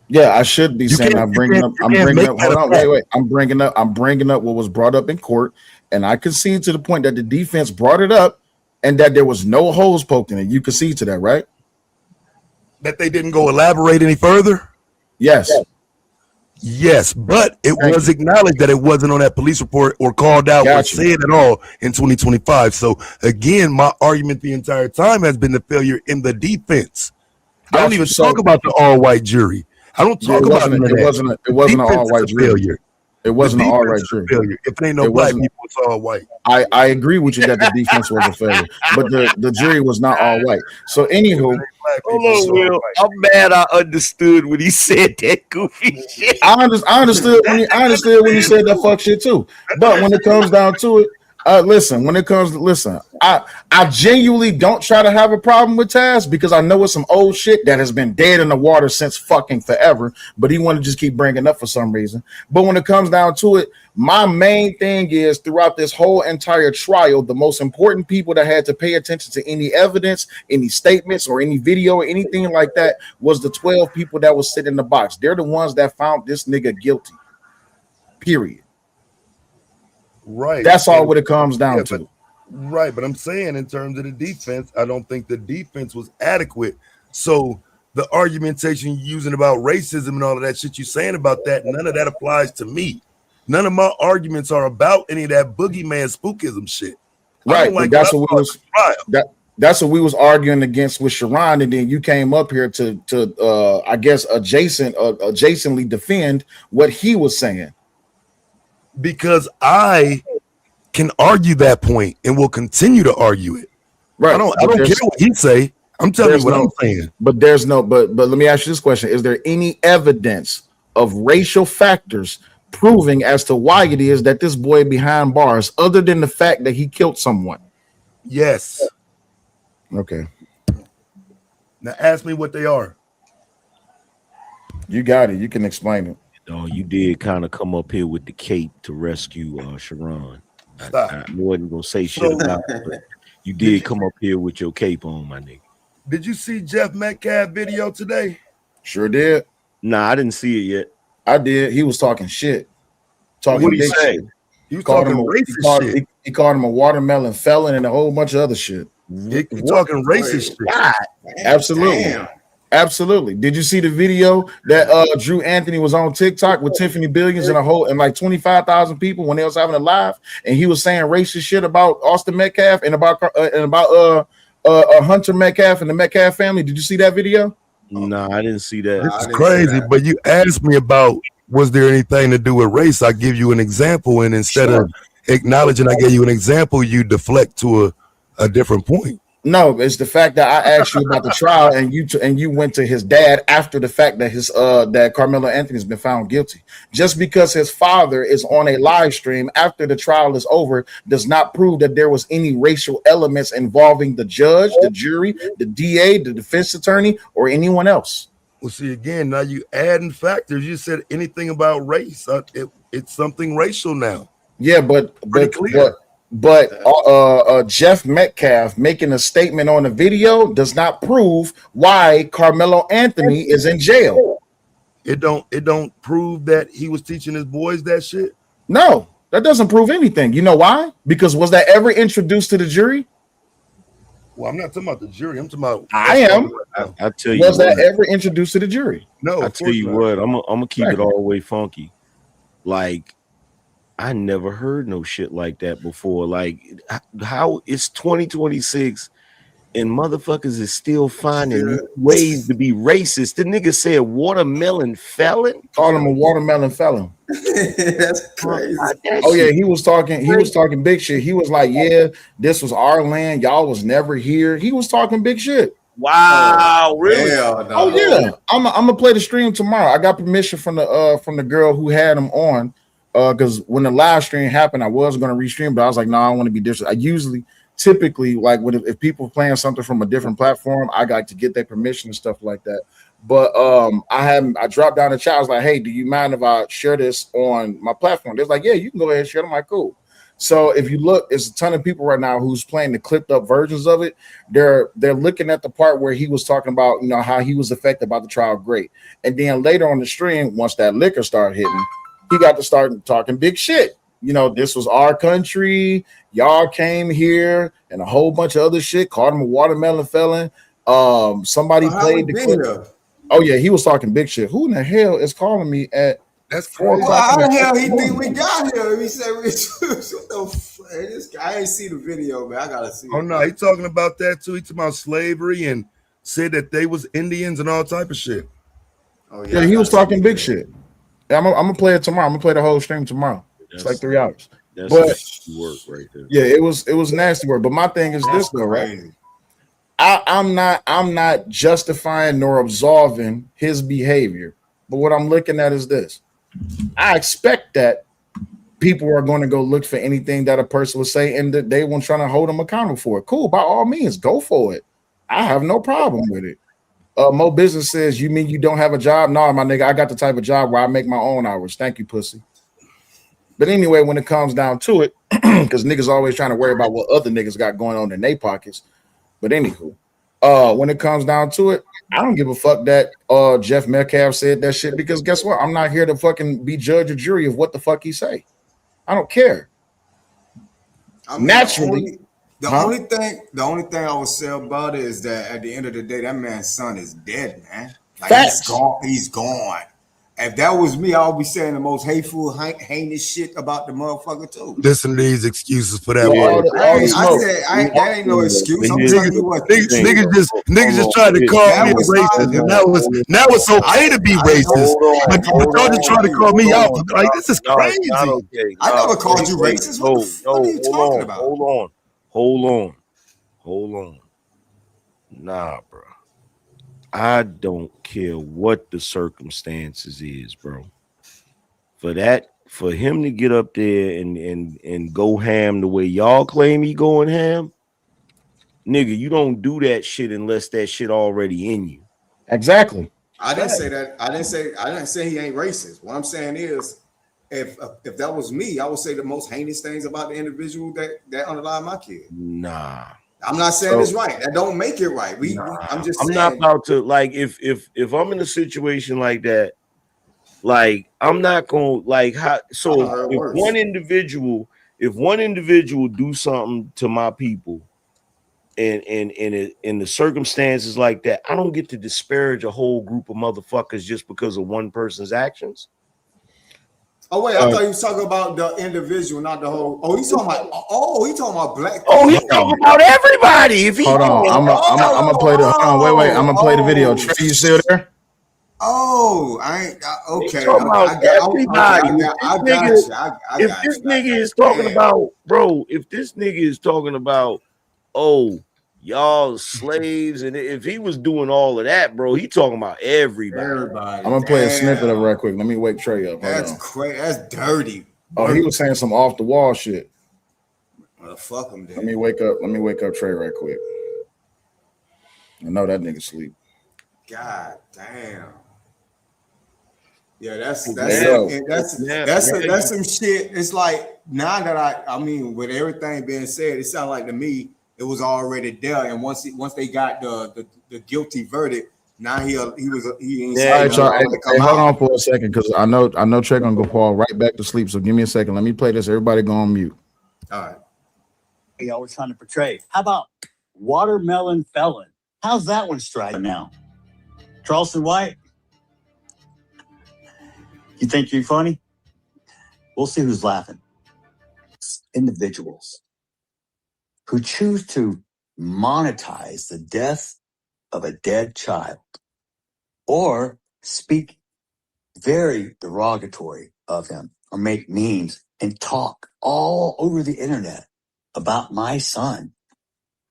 Yeah, I should be saying I'm bringing up. Hold on, wait. I'm bringing up what was brought up in court, and I concede to the point that the defense brought it up, and that there was no holes poked in it. You concede to that, right? That they didn't go elaborate any further? Yes. Yes, but it was acknowledged that it wasn't on that police report or called out or said at all in 2025. So again, my argument the entire time has been the failure in the defense. I don't even talk about the all-white jury. I don't talk about it. It wasn't an all-white jury. It wasn't an all-white jury. If it ain't no black people, it's all white. I agree with you that the defense was a failure, but the jury was not all white. So anywho, Hold on, Will. I'm mad I understood when he said that goofy shit. I understood when he said that fuck shit too. But when it comes down to it, I genuinely don't try to have a problem with Taz because I know it's some old shit that has been dead in the water since fucking forever, but he want to just keep bringing up for some reason. But when it comes down to it, my main thing is throughout this whole entire trial, the most important people that had to pay attention to any evidence, any statements, or any video or anything like that was the 12 people that was sitting in the box. They're the ones that found this nigga guilty. Period. Right. That's all what it comes down to. Right, but I'm saying in terms of the defense, I don't think the defense was adequate. So the argumentation you're using about racism and all of that shit you're saying about that, none of that applies to me. None of my arguments are about any of that boogeyman spookism shit. Right, but that's what we was that's what we was arguing against with Sharon, and then you came up here to I guess adjacently defend what he was saying. Because I can argue that point and will continue to argue it. Right. I don't care what he say. I'm telling you what I'm saying. But there's no but let me ask you this question. Is there any evidence of racial factors proving as to why it is that this boy behind bars, other than the fact that he killed someone? Yes. Okay. Now ask me what they are. You got it. You can explain it. Oh, you did kind of come up here with the cape to rescue Sharon. Stop. I wasn't gonna say shit about it, but you did come up here with your cape on, my nigga. Did you see Jeff Metcalf video today? Sure did. Nah, I didn't see it yet. I did. He was talking shit. What did he say? He was talking racist shit. He called him a watermelon felon and a whole bunch of other shit. He talking racist shit. God, absolutely. Damn. Absolutely. Did you see the video that Drew Anthony was on TikTok with Tiffany Billions and like 25,000 people when they was having a live, and he was saying racist shit about Austin Metcalf and about Hunter Metcalf and the Metcalf family? Did you see that video? No, I didn't see that. This is crazy. But you asked me about was there anything to do with race? I give you an example, and instead of acknowledging I gave you an example, you deflect to a different point. No, it's the fact that I asked you about the trial, and you went to his dad after the fact that that Carmelo Anthony's been found guilty. Just because his father is on a live stream after the trial is over does not prove that there was any racial elements involving the judge, the jury, the DA, the defense attorney, or anyone else. Well, see, again, now you adding factors. You said anything about race. It's something racial now. Yeah, but Jeff Metcalf making a statement on the video does not prove why Carmelo Anthony is in jail. It don't prove that he was teaching his boys that shit. No, that doesn't prove anything. You know why? Because was that ever introduced to the jury? Well, I'm not talking about the jury. I'm talking about. I am. I tell you, was that ever introduced to the jury? No. I tell you what, I'm gonna keep it all the way funky. Like, I never heard no shit like that before. Like, how it's 2026 and motherfuckers is still finding ways to be racist. The nigga said watermelon felon. Called him a watermelon felon. That's crazy. Oh yeah, he was talking big shit. He was like, yeah, this was our land. Y'all was never here. He was talking big shit. Wow, really? Hell no. Oh yeah. I'm gonna play the stream tomorrow. I got permission from the girl who had him on. Because when the live stream happened, I was gonna restream, but I was like, no, I don't want to be disrespectful. I usually typically like if people playing something from a different platform, I got to get their permission and stuff like that. But I dropped down the chat. I was like, hey, do you mind if I share this on my platform? They're like, yeah, you can go ahead and share it. I'm like, cool. So if you look, there's a ton of people right now who's playing the clipped up versions of it. They're looking at the part where he was talking about, you know, how he was affected by the trial. Great. And then later on the stream, once that liquor started hitting, he got to start talking big shit. You know, this was our country. Y'all came here and a whole bunch of other shit. Called him a watermelon felon. Somebody played the clip. Oh yeah, he was talking big shit. Who in the hell is calling me at? That's crazy. Well, how the hell he think we got here? He said, this guy, I ain't see the video, man. I gotta see. Oh no, he talking about that too. He talking about slavery and said that they was Indians and all type of shit. Oh yeah, he was talking big shit. I'm gonna play it tomorrow. I'm gonna play the whole stream tomorrow. It's like 3 hours. That's but work right there. Yeah, it was nasty work. But my thing is this though, right? I'm not justifying nor absolving his behavior. But what I'm looking at is this. I expect that people are going to go look for anything that a person will say and that they won't try to hold them accountable for it. Cool, by all means, go for it. I have no problem with it. Mo Business says, you mean you don't have a job? No, my nigga, I got the type of job where I make my own hours. Thank you, pussy. But anyway, when it comes down to it, because niggas always trying to worry about what other niggas got going on in their pockets. But anywho, when it comes down to it, I don't give a fuck that Jeff Metcalf said that shit, because guess what? I'm not here to fucking be judge or jury of what the fuck he say. I don't care. I mean, naturally. The only thing I would say about it is that at the end of the day, that man's son is dead, man. Like, facts. He's gone. If that was me, I would be saying the most hateful, heinous shit about the motherfucker too. Listen to these excuses for that. That ain't no excuse. I'm telling you what, niggas just tried to call me racist, and now it's okay to be racist. But y'all just trying to call me out. Like, this is crazy. I never called you racist. What are you talking about? Hold on. Nah, bro. I don't care what the circumstances is, bro. For him to get up there and go ham the way y'all claim he going ham, nigga, you don't do that shit unless that shit already in you. Exactly. I didn't say that. I didn't say he ain't racist. What I'm saying is, if that was me, I would say the most heinous things about the individual that underlined my kid. Nah. I'm not saying it's right. That don't make it right. I'm not about to, like, if I'm in a situation like that, like, I'm not gonna, like, how, so if one individual do something to my people and in the circumstances like that, I don't get to disparage a whole group of motherfuckers just because of one person's actions. Oh wait, I thought you was talking about the individual, not the whole. Oh, he's talking about black. Oh, he's talking about everybody. If he hold on, I'm gonna play the. Wait, I'm gonna play the video. Trey, you still there? Oh, okay. He's talking about everybody. If this nigga is talking about, bro, if this nigga is talking about, oh, y'all slaves, and if he was doing all of that, bro, he talking about everybody. I'm gonna play a snippet of it right quick. Let me wake Trey up. That's crazy. That's dirty. Oh, he was saying some off the wall shit. Well, fuck him. Then. Let me wake up Trey right quick. I know that nigga sleep. God damn. Yeah, that's some shit. It's like now that I mean, with everything being said, it sounds like to me it was already there. And once they got the guilty verdict, now he ain't. All right, y'all. Hey, hold on for a second, because I know Trey gonna go fall right back to sleep. So give me a second. Let me play this. Everybody go on mute. All right. Y'all were trying to portray. How about watermelon felon? How's that one strike now? Charleston White? You think you're funny? We'll see who's laughing. Individuals who choose to monetize the death of a dead child or speak very derogatory of him or make memes and talk all over the internet about my son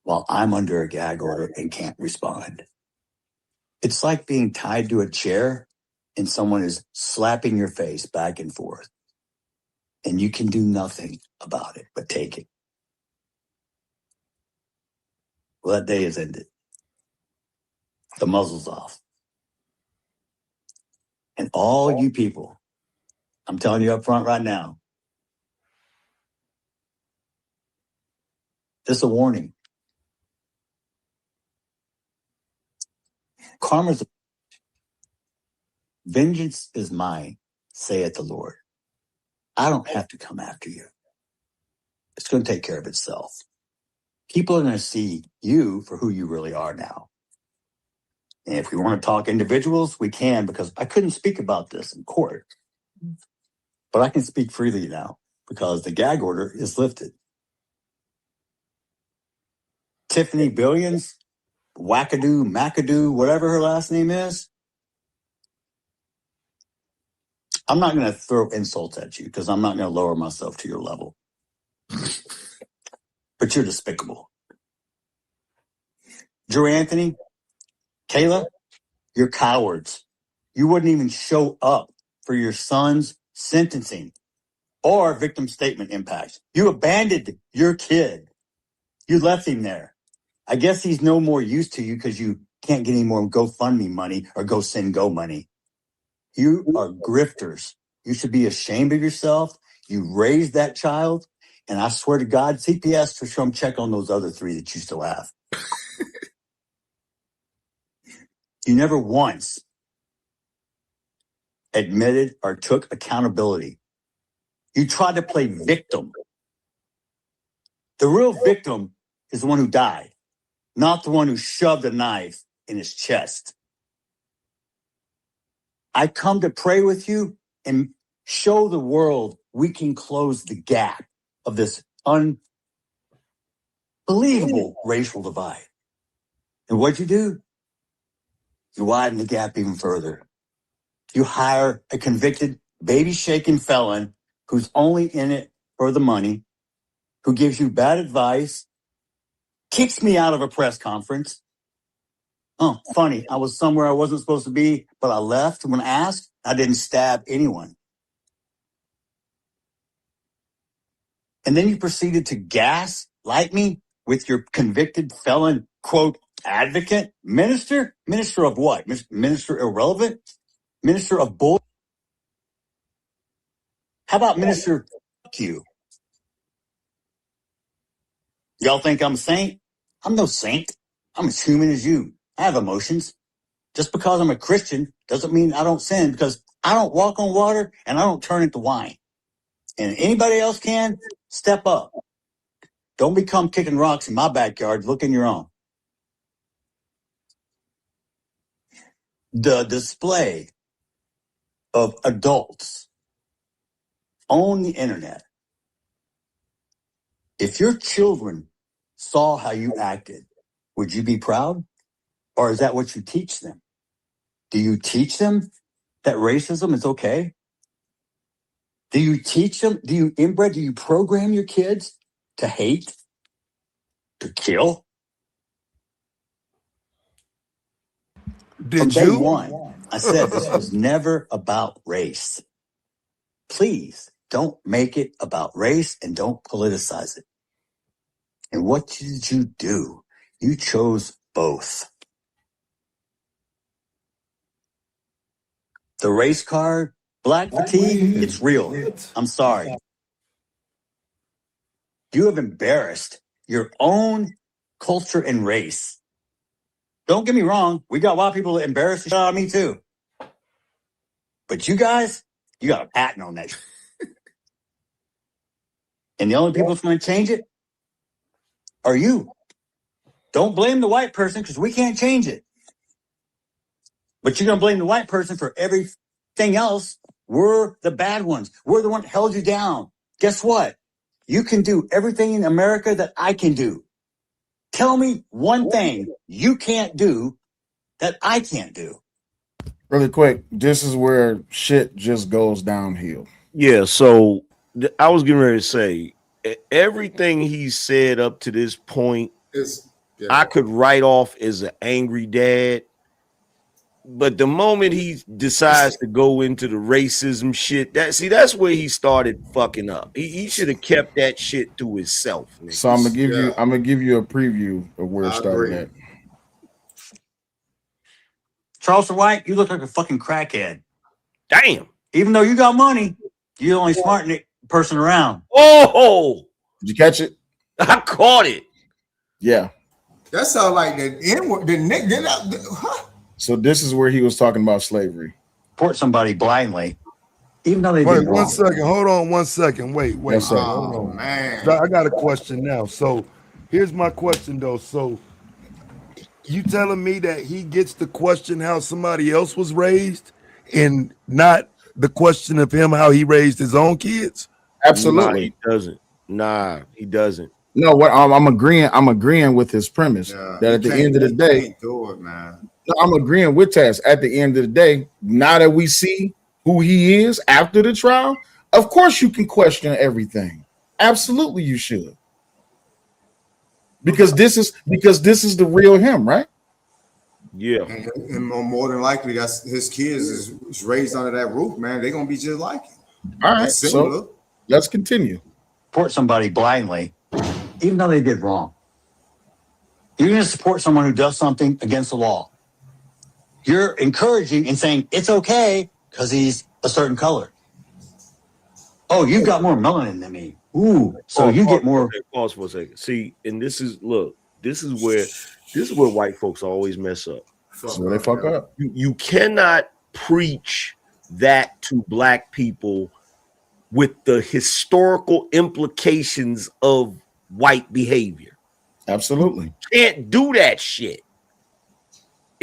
while I'm under a gag order and can't respond. It's like being tied to a chair and someone is slapping your face back and forth, and you can do nothing about it but take it. Well, that day is ended. The muzzle's off. And all you people, I'm telling you up front right now, this is a warning. Karma's vengeance is mine, saith the Lord. I don't have to come after you. It's going to take care of itself. People are going to see you for who you really are now. And if we want to talk individuals, we can, because I couldn't speak about this in court. But I can speak freely now because the gag order is lifted. Tiffany Billions, Wackadoo, McAdoo, whatever her last name is, I'm not going to throw insults at you because I'm not going to lower myself to your level. But you're despicable. Drew Anthony, Kayla, you're cowards. You wouldn't even show up for your son's sentencing or victim statement impacts. You abandoned your kid. You left him there. I guess he's no more use to you because you can't get any more GoFundMe money or GoSendGo money. You are grifters. You should be ashamed of yourself. You raised that child. And I swear to God, CPS to show them check on those other 3 that you still have. You never once admitted or took accountability. You tried to play victim. The real victim is the one who died, not the one who shoved a knife in his chest. I come to pray with you and show the world we can close the gap of this unbelievable racial divide. And what'd you do? You widen the gap even further. You hire a convicted baby-shaking felon who's only in it for the money, who gives you bad advice, kicks me out of a press conference. Oh, funny. I was somewhere I wasn't supposed to be, but I left when asked. I didn't stab anyone. And then you proceeded to gaslight me with your convicted felon, quote, advocate, minister? Minister of what? Minister irrelevant? Minister of bull? How about minister fuck you? Y'all think I'm a saint? I'm no saint. I'm as human as you. I have emotions. Just because I'm a Christian doesn't mean I don't sin, because I don't walk on water and I don't turn into wine. And anybody else can, step up. Don't become kicking rocks in my backyard. Look in your own. The display of adults on the internet. If your children saw how you acted, would you be proud? Or is that what you teach them? Do you teach them that racism is okay? Do you teach them? Do you program your kids to hate, to kill? From day one, I said this was never about race. Please don't make it about race and don't politicize it. And what did you do? You chose both. The race card, black fatigue, it's real. I'm sorry. You have embarrassed your own culture and race. Don't get me wrong. We got a lot of people that embarrass the shit out of me too. But you guys, you got a patent on that. And the only people that's going to change it are you. Don't blame the white person because we can't change it. But you're going to blame the white person for everything else. We're the bad ones. We're the one that held you down. Guess what? You can do everything in America that I can do. Tell me one thing you can't do that I can't do. Really quick, this is where shit just goes downhill. Yeah, so I was getting ready to say everything he said up to this point, I could write off as an angry dad. But the moment he decides to go into the racism shit, that's where he started fucking up. He should have kept that shit to himself. Nigga. So I'm gonna give you a preview of where it started at. Charleston White, you look like a fucking crackhead. Damn. Even though you got money, you're the only smart person around. Oh, did you catch it? I caught it. Yeah. That sounds like the N-word. The Nick did huh? So this is where he was talking about slavery. Support somebody blindly, even though they Wait did one wrong. second. Hold on 1 second. Wait. Yes, sir. Hold on. Man. I got a question now. So here's my question though. So you telling me that he gets to question how somebody else was raised and not the question of him how he raised his own kids? Absolutely. Nah, he doesn't. No, what I'm agreeing with his premise that at the end of the day, do it, man. No, I'm agreeing with Taz. At the end of the day, now that we see who he is after the trial, of course you can question everything. Absolutely, you should. Because this is the real him, right? Yeah. And more than likely, that's his kids is raised under that roof, man. They're gonna be just like him. All right, so let's continue. Support somebody blindly, even though they did wrong. You're going to support someone who does something against the law. You're encouraging and saying it's okay because he's a certain color. Oh, you've got more melanin than me. Ooh, so you get more. Pause for a second. See, and this is where white folks always mess up. That's where they fuck up. You cannot preach that to black people with the historical implications of white behavior. Absolutely. You can't do that shit.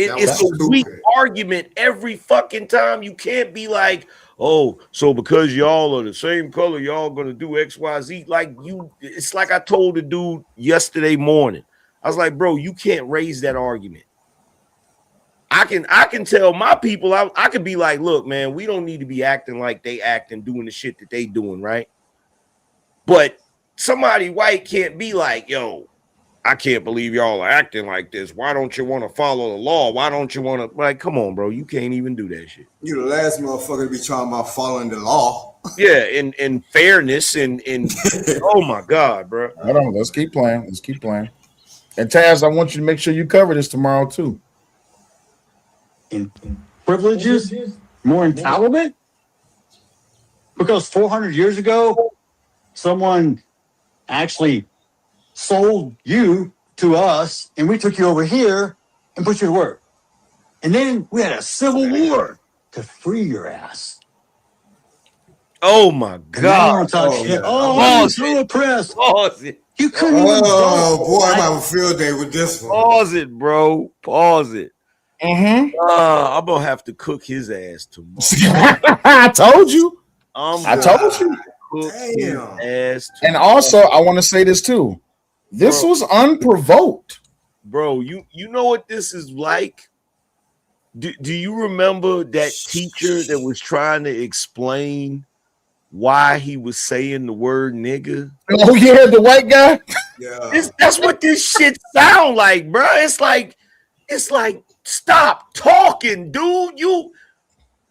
It's a weak argument every fucking time. You can't be like, oh, so because y'all are the same color, y'all gonna do XYZ. Like it's like I told the dude yesterday morning. I was like, bro, you can't raise that argument. I can tell my people, I could be like, look, man, we don't need to be acting like they acting, doing the shit that they doing, right? But somebody white can't be like, yo, I can't believe y'all are acting like this. Why don't you want to follow the law? Why don't you want to, like, come on, bro, you can't even do that shit. You the last motherfucker to be talking about following the law. Yeah, and fairness and oh my God, bro. Hold on, let's keep playing. And Taz, I want you to make sure you cover this tomorrow too. In privileges, more entitlement? Because 400 years ago, someone actually sold you to us and we took you over here and put you to work. And then we had a civil war to free your ass. Oh my God. I'm so oppressed. Pause it. You couldn't even boy, I'm having a field day with this one. Pause it, bro. Pause it. Mm-hmm. I'm gonna have to cook his ass tomorrow. I told you. I told you. Cook his ass and also, I want to say this too. This was unprovoked. Bro, you know what this is like? Do you remember that teacher that was trying to explain why he was saying the word nigga? Oh yeah, the white guy. Yeah. That's what this shit sound like, bro. It's like stop talking, dude. You,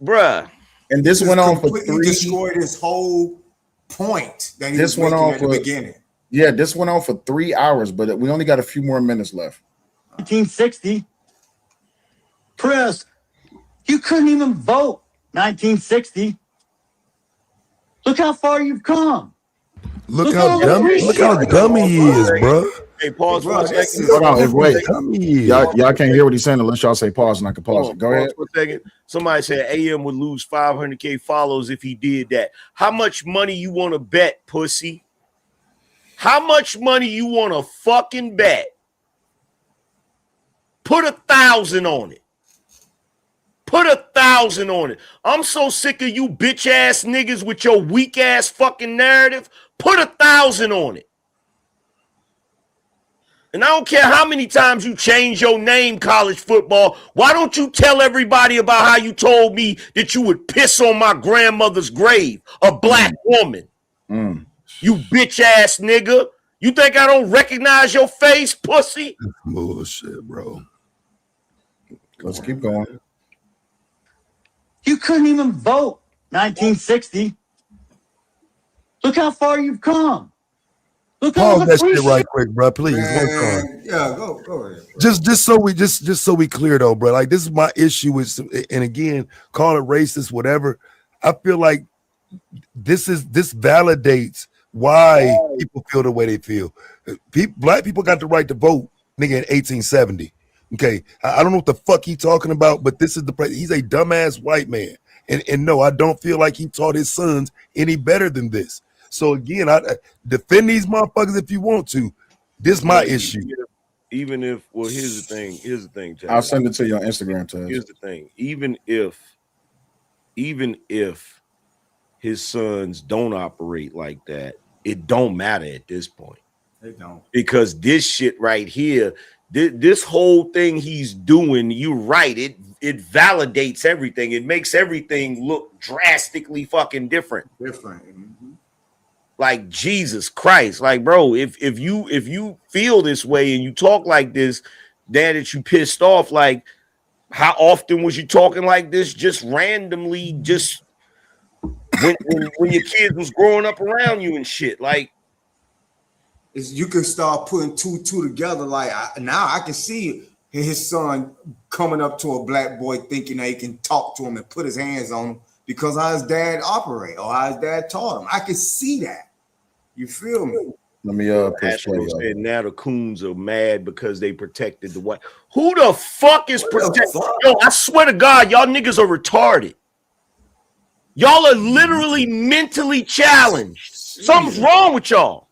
bruh. And this went on for completely destroyed his whole point that he was making at the beginning. Yeah, this went on for 3 hours, but we only got a few more minutes left. 1960. Chris, you couldn't even vote 1960. Look how far you've come. Look how dumb he is, bro. Hey, pause for a second. Hold on, wait. Y'all can't hear what he's saying unless y'all say pause, and I can pause it. Go ahead. For a second. Somebody said AM would lose 500K followers if he did that. How much money you want to bet, pussy? How much money you want to fucking bet? Put 1,000 on it. Put 1,000 on it. I'm so sick of you bitch ass niggas with your weak ass fucking narrative. Put 1,000 on it. And I don't care how many times you change your name, college football. Why don't you tell everybody about how you told me that you would piss on my grandmother's grave, a black woman? You bitch ass nigga. You think I don't recognize your face, pussy? Bullshit, bro. Let's keep going. You couldn't even vote 1960. Look how far you've come. Look how Pause that shit right quick, bro. Please. Yeah, go ahead. Bro. Just so we clear though, bro. Like this is my issue with, and again, call it racist, whatever. I feel like this validates why people feel the way they feel. Black people got the right to vote, nigga, in 1870. Okay, I don't know what the fuck he talking about, but this is he's a dumbass white man, and no, I don't feel like he taught his sons any better than this. So again, I defend these motherfuckers if you want to. This is my issue. Even if, well, here's the thing, Chad. I'll send it to you on Instagram, Chad. Here's the thing. Even if his sons don't operate like that, it don't matter at this point. They don't. Because this shit right here, this whole thing he's doing, you're right. It validates everything. It makes everything look drastically fucking different. Like Jesus Christ, like bro, if you feel this way and you talk like this, that you pissed off, like how often was you talking like this? Just randomly, just when your kids was growing up around you and shit, like. You can start putting two together. Like now, I can see his son coming up to a black boy thinking that he can talk to him and put his hands on him because how his dad operate or how his dad taught him. I can see that. You feel me? Let me push play. Said now the coons are mad because they protected the white. Who the fuck is protecting? Yo, I swear to God, y'all niggas are retarded. Y'all are literally mentally challenged. Something's wrong with y'all.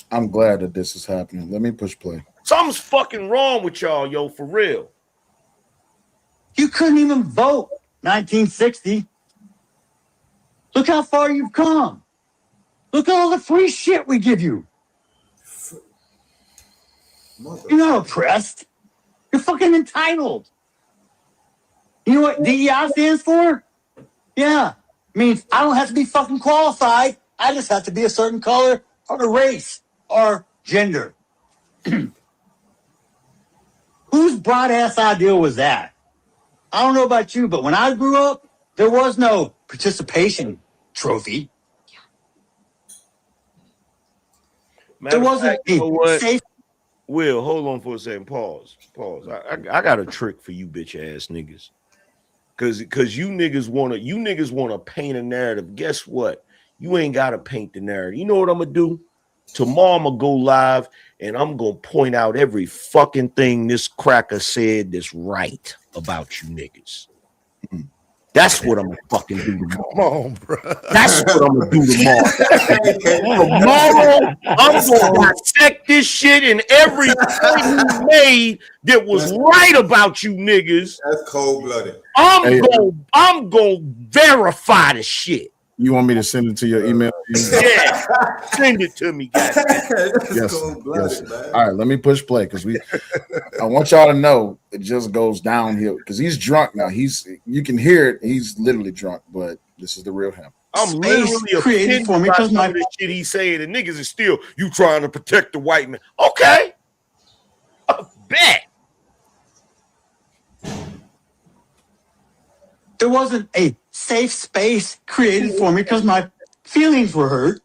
I'm glad that this is happening. Let me push play. Something's fucking wrong with y'all, yo, for real. You couldn't even vote 1960. Look how far you've come. Look at all the free shit we give you. You're not oppressed. You're fucking entitled. You know what DEI stands for? Yeah. Means I don't have to be fucking qualified. I just have to be a certain color or a race or gender. Whose broad ass idea was that? I don't know about you, but when I grew up, there was no participation trophy. There wasn't a safe. Will, hold on for a second. Pause. I got a trick for you bitch ass niggas. Cause you niggas wanna paint a narrative. Guess what? You ain't gotta paint the narrative. You know what I'm gonna do? Tomorrow I'm gonna go live and I'm gonna point out every fucking thing this cracker said that's right about you niggas. That's what I'm gonna fucking do tomorrow. Come on, bro. That's what I'm gonna do tomorrow. Tomorrow, I'm gonna dissect this shit and every point you made that was right about you niggas. That's cold-blooded. I'm gonna verify the shit. You want me to send it to your email? Yeah, send it to me, guys. Yes. All right, let me push play because I want y'all to know it just goes downhill because he's drunk now. You can hear it. He's literally drunk, but this is the real him. I'm literally offended by some of the shit he's saying. The niggas is still, you trying to protect the white man. Okay. I bet. There wasn't a safe space created for me because my feelings were hurt.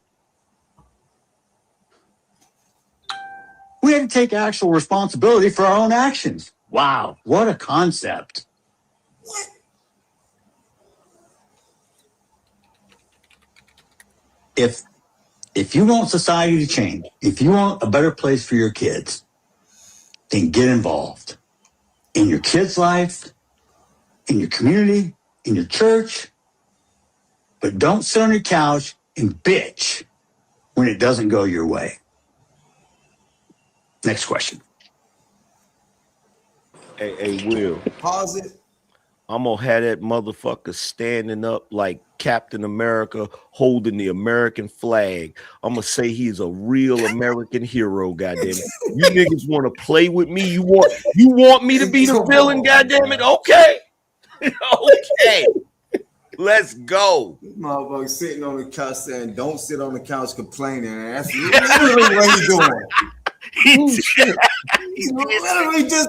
We had to take actual responsibility for our own actions. Wow, what a concept. If you want society to change, if you want a better place for your kids, then get involved in your kids' life, in your community, in your church. But don't sit on your couch and bitch when it doesn't go your way. Next question. Hey, Will. Pause it. I'm gonna have that motherfucker standing up like Captain America holding the American flag. I'm gonna say he's a real American hero, goddamn it. You niggas want to play with me? You want me to be the villain, goddamn it? Okay. Okay. Let's go. This motherfucker sitting on the couch saying, don't sit on the couch complaining. And that's literally what he's doing. He's literally just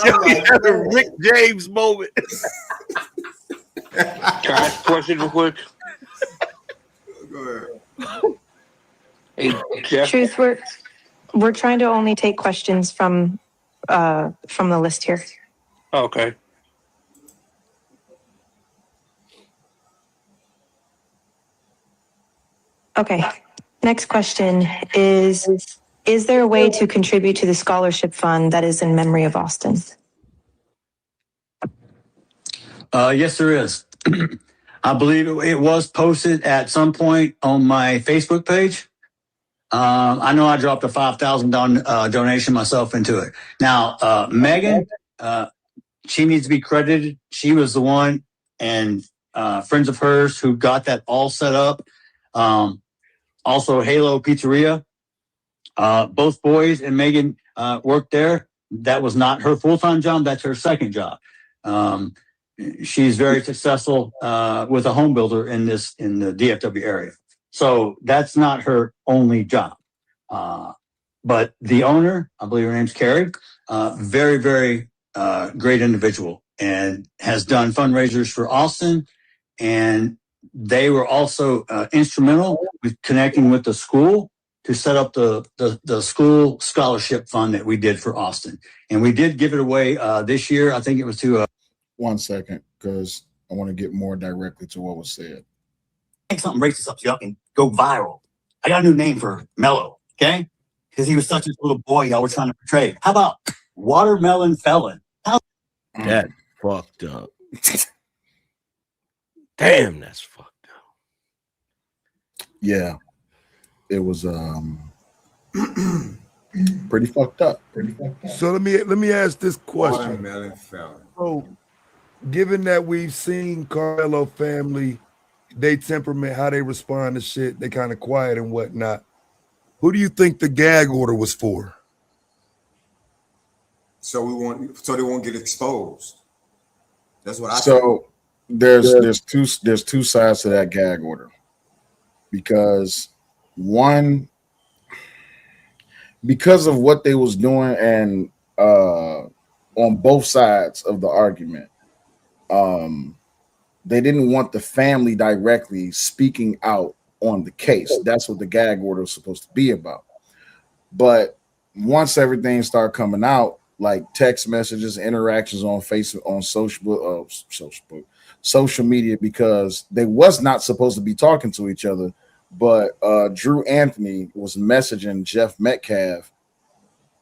like, a Rick James moment. Can I ask a question real quick? Go ahead. Hey, Jeff. Truth, we're trying to only take questions from the list here. Okay. Okay. Next question is there a way to contribute to the scholarship fund that is in memory of Austin? Yes, there is. I believe it was posted at some point on my Facebook page. I know I dropped a $5,000 donation myself into it. Now, Megan, she needs to be credited. She was the one and friends of hers who got that all set up. Also, Halo Pizzeria. Both boys and Megan worked there. That was not her full-time job. That's her second job. She's very successful with a home builder in the DFW area. So that's not her only job. But the owner, I believe her name's Carrie, very, very great individual and has done fundraisers for Austin. And they were also instrumental with connecting with the school to set up the school scholarship fund that we did for Austin. And we did give it away this year. I think it was to 1 second, because I want to get more directly to what was said. Make something racist up so y'all can go viral. I got a new name for Mello, okay? Because he was such a little boy y'all were trying to portray. How about Watermelon Felon? That fucked up. Damn, that's fucked up. Yeah. It was pretty fucked up. So let me ask this question. Watermelon Felon. So, given that we've seen Carmelo family, they temperament, how they respond to shit, they kind of quiet and whatnot. Who do you think the gag order was for? So they won't get exposed. That's what I so think. There's two sides to that gag order. Because one, because of what they was doing and on both sides of the argument, they didn't want the family directly speaking out on the case. That's what the gag order was supposed to be about. But once everything started coming out, like text messages, interactions on Facebook, on social media, because they was not supposed to be talking to each other. But Drew Anthony was messaging Jeff Metcalf,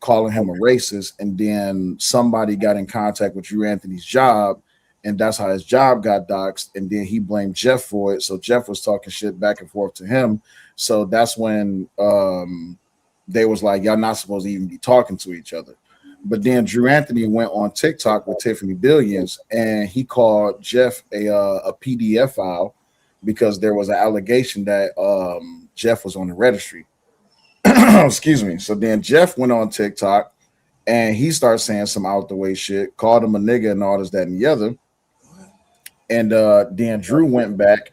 calling him a racist, and then somebody got in contact with Drew Anthony's job, and that's how his job got doxxed, and then he blamed Jeff for it. So Jeff was talking shit back and forth to him. So that's when they was like, y'all not supposed to even be talking to each other. But then Drew Anthony went on TikTok with Tiffany Billions, and he called Jeff a PDF file, because there was an allegation that Jeff was on the registry. Excuse me. So then Jeff went on TikTok and he started saying some out the way shit, called him a nigga and all this, that, and the other. And then Drew went back,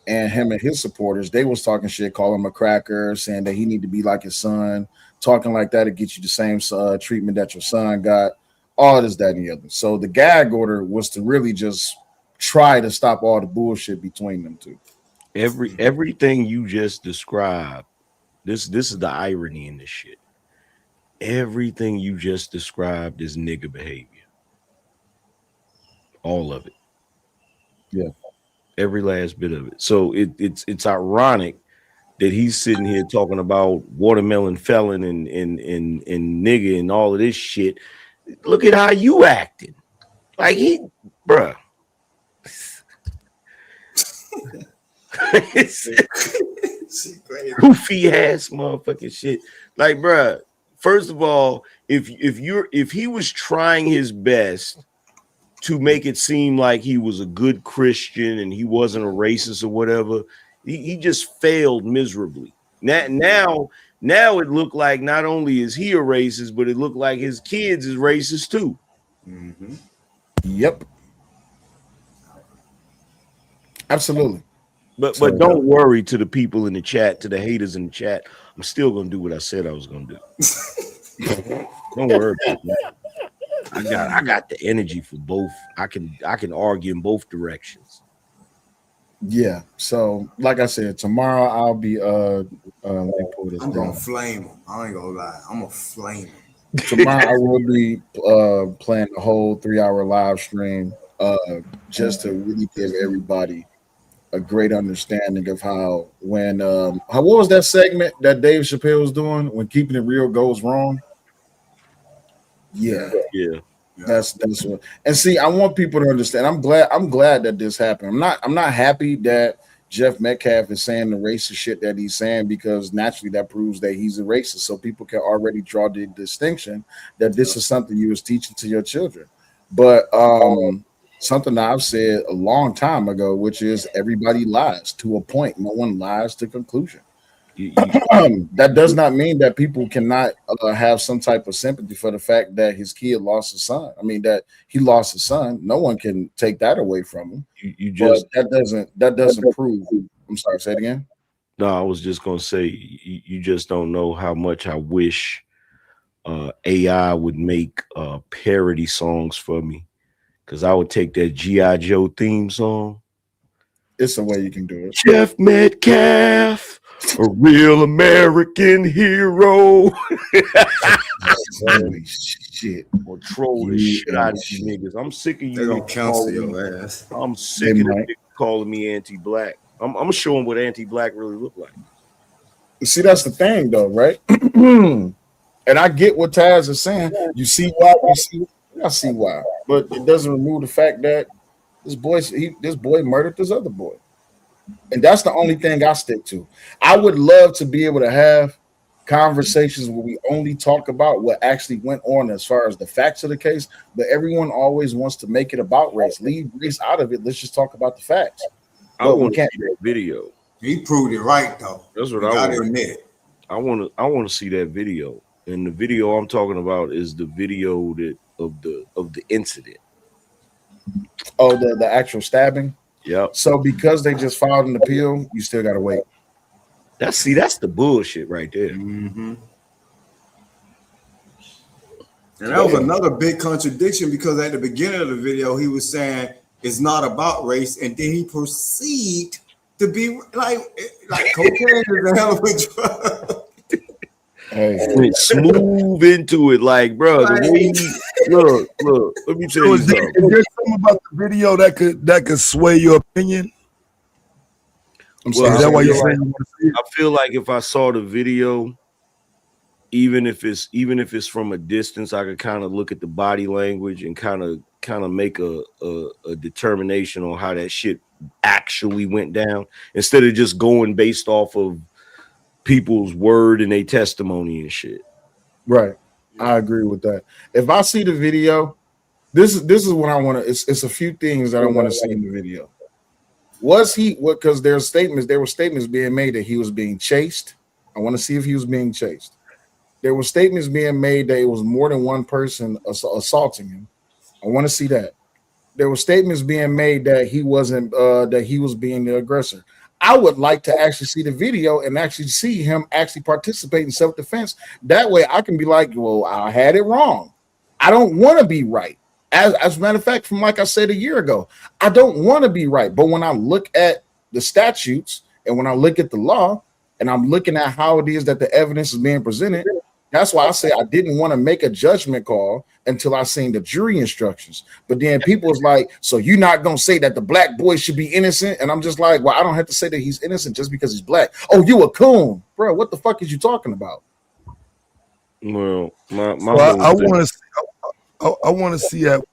and him and his supporters, they was talking shit, calling him a cracker, saying that he need to be like his son, talking like that to get you the same treatment that your son got, all this, that, and the other. So the gag order was to really just try to stop all the bullshit between them two. Everything you just described, this is the irony in this shit. Everything you just described is nigga behavior. All of it. Yeah. Every last bit of it. So it's ironic that he's sitting here talking about watermelon felon and nigga and all of this shit. Look at how you acting. Like bruh. Goofy ass motherfucking shit. Like, bruh, first of all, if he was trying his best to make it seem like he was a good Christian and he wasn't a racist or whatever, he just failed miserably. Now it looked like not only is he a racist, but it looked like his kids is racist too. Mm-hmm. Yep. Absolutely. But don't worry, to the people in the chat, to the haters in the chat, I'm still gonna do what I said I was gonna do. Don't worry about that. I got the energy for both. I can argue in both directions. Yeah. So, like I said, tomorrow I'll be let me pull this I'm down. gonna flame him. I ain't gonna lie. I'm gonna flame him. Tomorrow I will be playing the whole 3-hour live stream just to really give everybody a great understanding of how what was that segment that Dave Chappelle was doing when keeping it real goes wrong? Yeah. That's what. And see, I want people to understand. I'm glad that this happened. I'm not happy that Jeff Metcalf is saying the racist shit that he's saying, because naturally that proves that he's a racist. So people can already draw the distinction that this is something you was teaching to your children. But something that I've said a long time ago, which is everybody lies to a point. No one lies to conclusion. That does not mean that people cannot have some type of sympathy for the fact that his kid lost his son. I mean, that he lost his son. No one can take that away from him. That doesn't prove. I'm sorry, say it again. No, I was just gonna say you just don't know how much I wish AI would make parody songs for me, because I would take that G.I. Joe theme song. It's a way you can do it. Jeff Metcalf, a real American hero. Holy shit. Or troll the shit out of these niggas. I'm sick of you. They're gonna cancel your ass. I'm sick of the niggas calling me anti-black. I'm gonna show them what anti-black really look like. See, that's the thing though, right? And I get what Taz is saying. You see why? I see why. But it doesn't remove the fact that this boy murdered this other boy. And that's the only thing I stick to. I would love to be able to have conversations where we only talk about what actually went on as far as the facts of the case, but everyone always wants to make it about race. Leave race out of it. Let's just talk about the facts. I want to see that video. He proved it right though. That's what I want to admit. I want to see that video. And the video I'm talking about is the video of the incident. Oh, the actual stabbing? Yeah. So because they just filed an appeal, you still gotta wait. That's the bullshit right there. Mm-hmm. And that was another big contradiction, because at the beginning of the video he was saying it's not about race, and then he proceeded to be like cocaine is a hell of a drug. Hey, smooth into it, like, bro. The way look. Let me tell you something. Is there something about the video that could sway your opinion? Is that why you're saying you want to see it? I feel like if I saw the video, even if it's from a distance, I could kind of look at the body language and kind of make a determination on how that shit actually went down, instead of just going based off of people's word and their testimony and shit. Right. I agree with that. If I see the video, this is what I want to. It's a few things that I want to see in the video. Was he what? Because there were statements being made that he was being chased. I want to see if he was being chased. There were statements being made that it was more than one person assaulting him. I want to see that. There were statements being made that he wasn't that he was being the aggressor. I would like to actually see the video and actually see him actually participate in self-defense. That way I can be like, well, I had it wrong. I don't want to be right. As a matter of fact, from like I said a year ago, I don't want to be right. But when I look at the statutes and when I look at the law and I'm looking at how it is that the evidence is being presented, that's why I say I didn't want to make a judgment call until I seen the jury instructions. But then people was like, so you're not going to say that the black boy should be innocent? And I'm just like, well, I don't have to say that he's innocent just because he's black. Oh, you a coon. Bro, what the fuck is you talking about? Well, I want to see at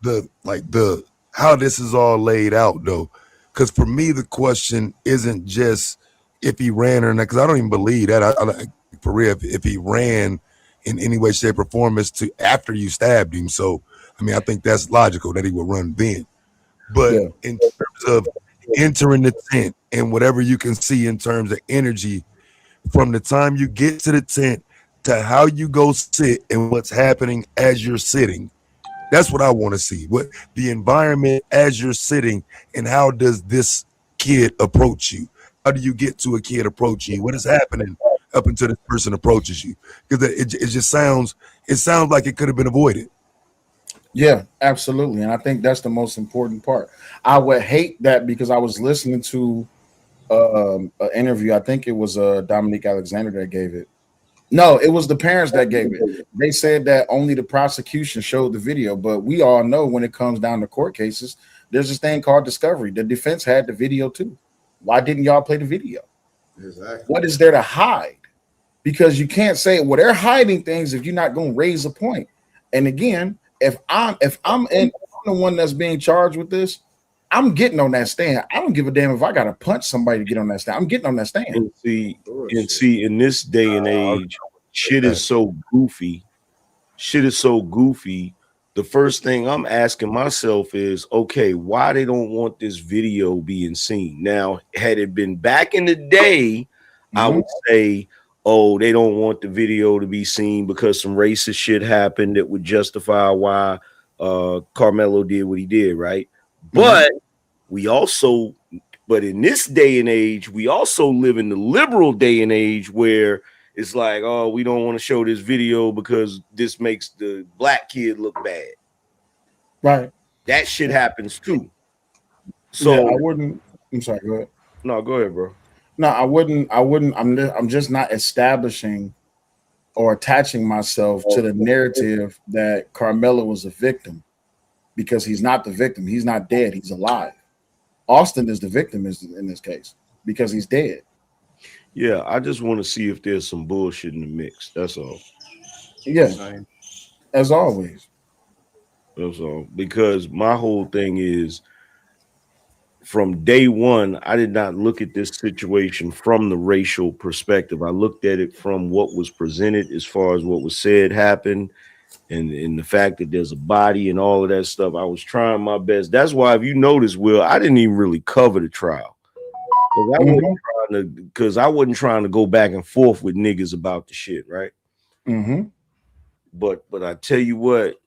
the how this is all laid out though, because for me the question isn't just if he ran or not, because I don't even believe that. I for real, if he ran in any way, shape, or form as to after you stabbed him. So I mean, I think that's logical that he would run then. But in terms of entering the tent and whatever you can see in terms of energy from the time you get to the tent to how you go sit and what's happening as you're sitting. That's what I want to see. What the environment as you're sitting and how does this kid approach you? How do you get to a kid approaching you? What is happening up until this person approaches you? Because it just sounds like it could have been avoided. Yeah, absolutely. And I think that's the most important part. I would hate that because I was listening to an interview. I think it was Dominique Alexander that gave it. No, it was the parents that gave it. They said that only the prosecution showed the video, but we all know when it comes down to court cases, there's this thing called discovery. The defense had the video too. Why didn't y'all play the video? Exactly. What is there to hide? Because you can't say, well, they're hiding things if you're not going to raise a point. And again, if I'm the one that's being charged with this, I'm getting on that stand. I don't give a damn if I got to punch somebody to get on that stand. I'm getting on that stand. And see, in this day and age, shit is so goofy. The first thing I'm asking myself is, okay, why they don't want this video being seen? Now, had it been back in the day, I would say, oh, they don't want the video to be seen because some racist shit happened that would justify why Carmelo did what he did, right? But in this day and age, we also live in the liberal day and age where it's like, oh, we don't want to show this video because this makes the black kid look bad. Right. That shit happens too. So yeah, I wouldn't. I'm sorry. Go ahead. No, go ahead, bro. No, I wouldn't. I'm just not establishing or attaching myself to the narrative that Carmelo was a victim, because he's not the victim. He's not dead. He's alive. Austin is the victim in this case because he's dead. Yeah, I just want to see if there's some bullshit in the mix. That's all. Yeah, as always. That's all. Because my whole thing is, from day one, I did not look at this situation from the racial perspective. I looked at it from what was presented as far as what was said happened, and the fact that there's a body and all of that stuff. I was trying my best. That's why, if you notice, Will, I didn't even really cover the trial. Because I wasn't trying to go back and forth with niggas about the shit, right? But I tell you what,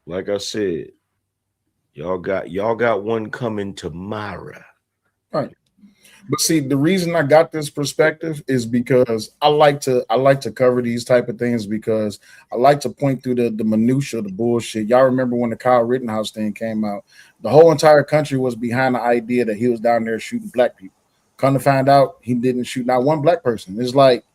like I said, y'all got one coming tomorrow. Right. But see, the reason I got this perspective is because I like to cover these type of things, because I like to point through the minutia, the bullshit. Y'all remember when the Kyle Rittenhouse thing came out? The whole entire country was behind the idea that he was down there shooting black people. Come to find out, he didn't shoot not one black person. It's like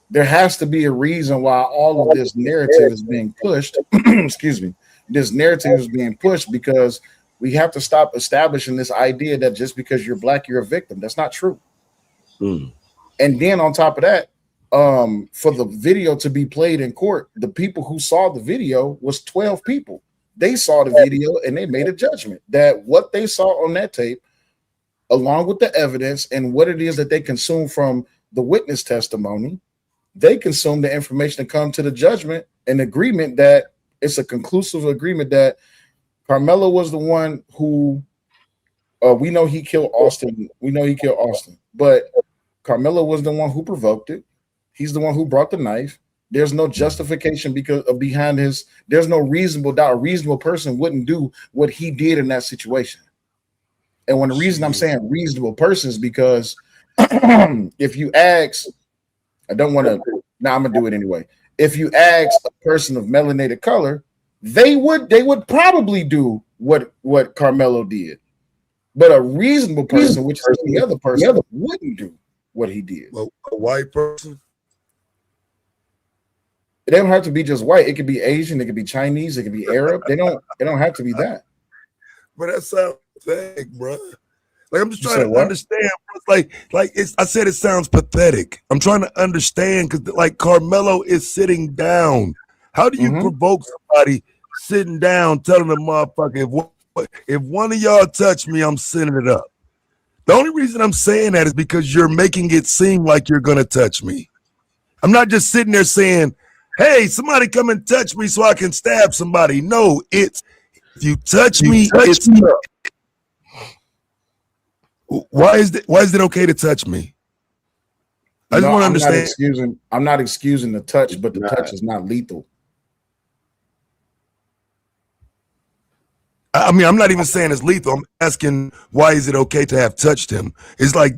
there has to be a reason why all of this narrative is being pushed. Excuse me. This narrative is being pushed because we have to stop establishing this idea that just because you're black, you're a victim. That's not true. And then on top of that, for the video to be played in court, the people who saw the video was 12 people. They saw the video and they made a judgment that what they saw on that tape, along with the evidence and what it is that they consume from the witness testimony, they consume the information to come to the judgment and agreement that it's a conclusive agreement that Carmelo was the one who We know he killed Austin. We know he killed Austin, but Carmelo was the one who provoked it. He's the one who brought the knife. There's no justification because of behind his. There's no reasonable doubt. A reasonable person wouldn't do what he did in that situation. And when the reason I'm saying reasonable person is because if you ask, I don't want to. Now I'm gonna do it anyway. If you ask a person of melanated color, they would probably do what Carmelo did. But a reasonable person, which is the other person, wouldn't do what he did. Well, a white person. It don't have to be just white. It could be Asian. It could be Chinese. It could be Arab. They don't have to be that. But that sounds pathetic, bro. Like I'm just trying to understand. Like it's. I said it sounds pathetic. I'm trying to understand because like Carmelo is sitting down. How do you provoke somebody sitting down, telling a motherfucker if one of y'all touch me, I'm sending it up? The only reason I'm saying that is because you're making it seem like you're gonna touch me. I'm not just sitting there saying, hey, somebody come and touch me so I can stab somebody. No, it's if you touch me, it's why is it okay to touch me? I just want to understand. I'm not excusing the touch, but the touch is not lethal. I mean, I'm not even saying it's lethal. I'm asking why is it okay to have touched him? It's like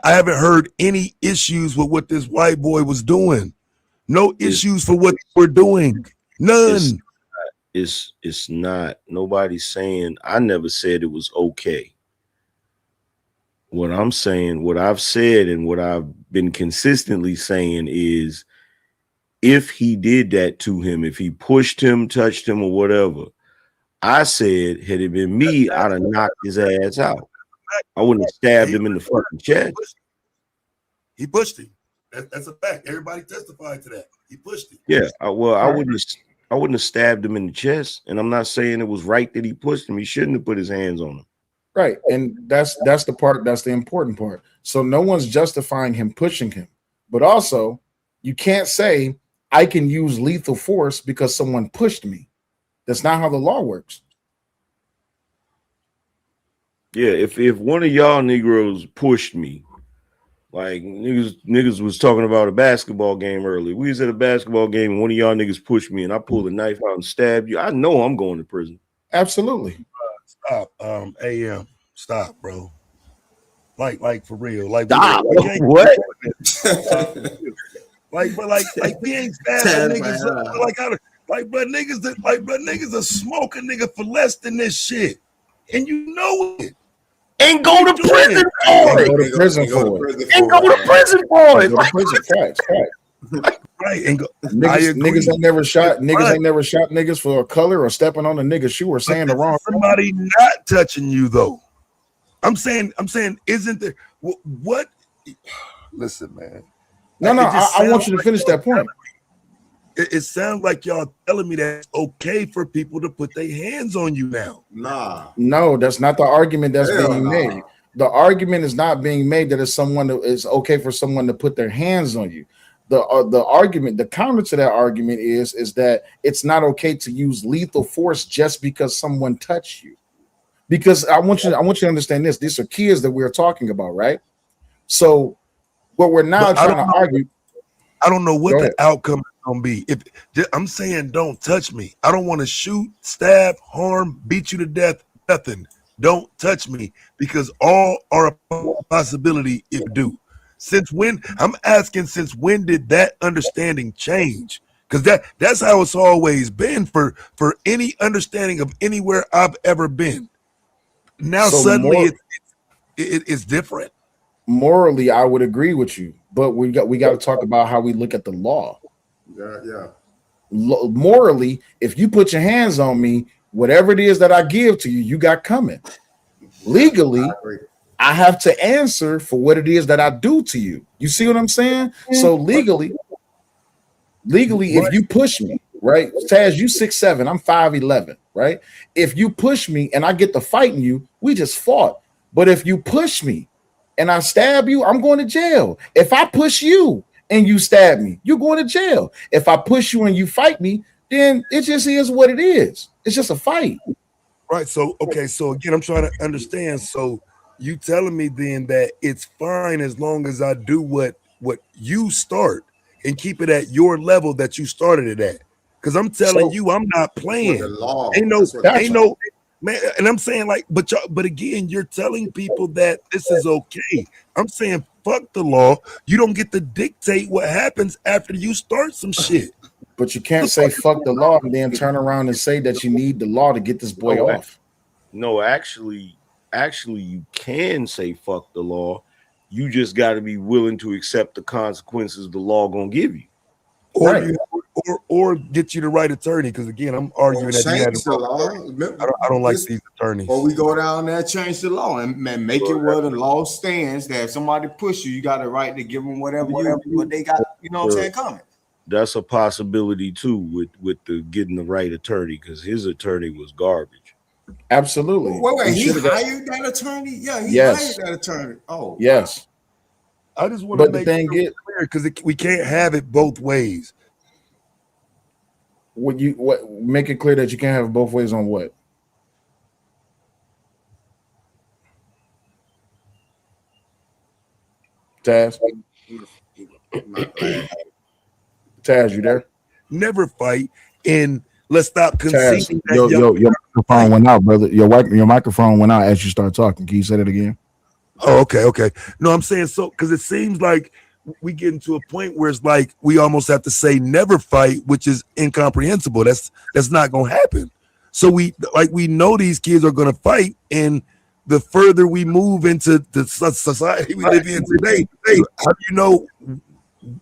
I haven't heard any issues with what this white boy was doing. No issues for what we're doing. None. It's not. Nobody's saying. I never said it was okay. What I'm saying, what I've said, and what I've been consistently saying is, if he did that to him, if he pushed him, touched him, or whatever, I said, had it been me, I'd have knocked his ass out. I wouldn't have stabbed him in the fucking chest. He pushed him. That's a fact. Everybody testified to that. He pushed him. Yeah. I wouldn't have stabbed him in the chest. And I'm not saying it was right that he pushed him. He shouldn't have put his hands on him. Right. And that's the part, that's the important part. So no one's justifying him pushing him. But also, you can't say I can use lethal force because someone pushed me. That's not how the law works. Yeah, if one of y'all Negroes pushed me, like niggas was talking about a basketball game earlier. We was at a basketball game and one of y'all niggas pushed me and I pulled a knife out and stabbed you. I know I'm going to prison. Absolutely. Stop. AM. Stop, bro. Like for real. Like stop. What? like we ain't stabbing niggas but niggas are smoking nigga for less than this shit. And you know it. And go to prison for it. Go to prison for it. And go to prison for it. Go to prison. Facts. Right. And niggas ain't never shot niggas for a color or stepping on a nigga's shoe or saying the wrong thing. Somebody not touching you though. I'm saying, isn't there what? Listen, man. No, I want you to finish that point. It sounds like y'all telling me that it's okay for people to put their hands on you now. No, that's not the argument that's being made. The argument is not being made that it's okay for someone to put their hands on you. The argument, the counter to that argument is that it's not okay to use lethal force just because someone touched you. Because I want you to understand this. These are kids that we're talking about, right? So what we're now trying to argue. I don't know what the outcome is gonna be. If I'm saying don't touch me, I don't want to shoot, stab, harm, beat you to death, nothing. Don't touch me because all are a possibility if do. Since when? I'm asking since when did that understanding change? Because that's how it's always been for any understanding of anywhere I've ever been. Now so suddenly it's different. Morally, I would agree with you, but we got to talk about how we look at the law. Yeah. Morally, if you put your hands on me, whatever it is that I give to you, you got coming. Legally, I have to answer for what it is that I do to you. You see what I'm saying? So legally, if you push me, right? Taz, you 6'7", I'm 5'11", right? If you push me and I get to fighting you, we just fought. But if you push me and I stab you, I'm going to jail. If I push you and you stab me, you're going to jail. If I push you and you fight me, then it just is what it is. It's just a fight. Right. So okay. So again, I'm trying to understand. So you telling me then that it's fine as long as I do what you start and keep it at your level that you started it at. Because I'm telling So you, I'm not That's what playing. the law. Ain't no, That's what gotcha. ain't no man. And I'm saying like, but again, you're telling people that this is okay. I'm saying fuck the law. You don't get to dictate what happens after you start some shit. But you can't say fuck the law and then turn around and say that you need the law to get this boy No, off. No, actually, you can say fuck the law. You just got to be willing to accept the consequences the law gonna give you. Or Right. you or get you the right attorney. Because again, I'm arguing that you had Change the law. I don't like This- these attorneys. Or we go down there, change the law, and make it where the law stands that if somebody push you, you got the right to give them whatever what they got. You know what I'm saying? Coming. That's a possibility too with the getting the right attorney, because his attorney was garbage. Absolutely. Wait, he should've got- hired that attorney? Yeah, he Yes. hired that attorney. Oh, Yes. I just want to But the make thing it is, clear because we can't have it both ways. what make it clear that you can't have it both ways on what? Taz? Taz, you there? Never fight, and let's stop Taz, conceding that your microphone went out, brother. Your microphone went out as you start talking. Can you say that again? Oh, okay. No, I'm saying so because it seems like we get into a point where it's like we almost have to say never fight, which is incomprehensible. That's not gonna happen. So we know these kids are gonna fight, and the further we move into the society we live in today, how do you know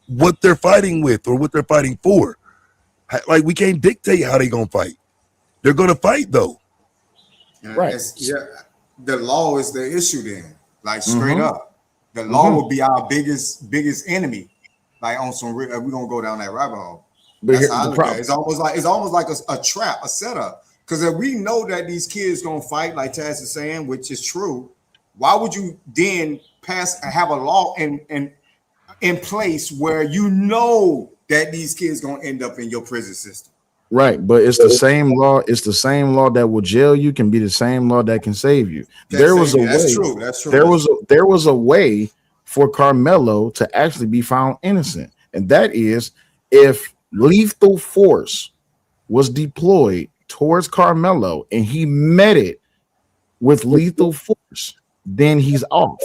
what they're fighting with or what they're fighting for? Like we can't dictate how they're gonna fight. They're gonna fight though. Right. The law is the issue then. Like straight Mhm. up, the law will be our biggest enemy. Like on some, we're gonna go down that rabbit hole. But That's here's how I the look at it. problem. It's almost like a trap, a setup. Because if we know that these kids gonna fight, like Taz is saying, which is true, why would you then have a law in place where you know that these kids gonna end up in your prison system? Right, but it's the same law. It's the same law that will jail you can be the same law that can save you. There was a way. That's true. That's true. There was a way for Carmelo to actually be found innocent, and that is if lethal force was deployed towards Carmelo and he met it with lethal force, then he's off.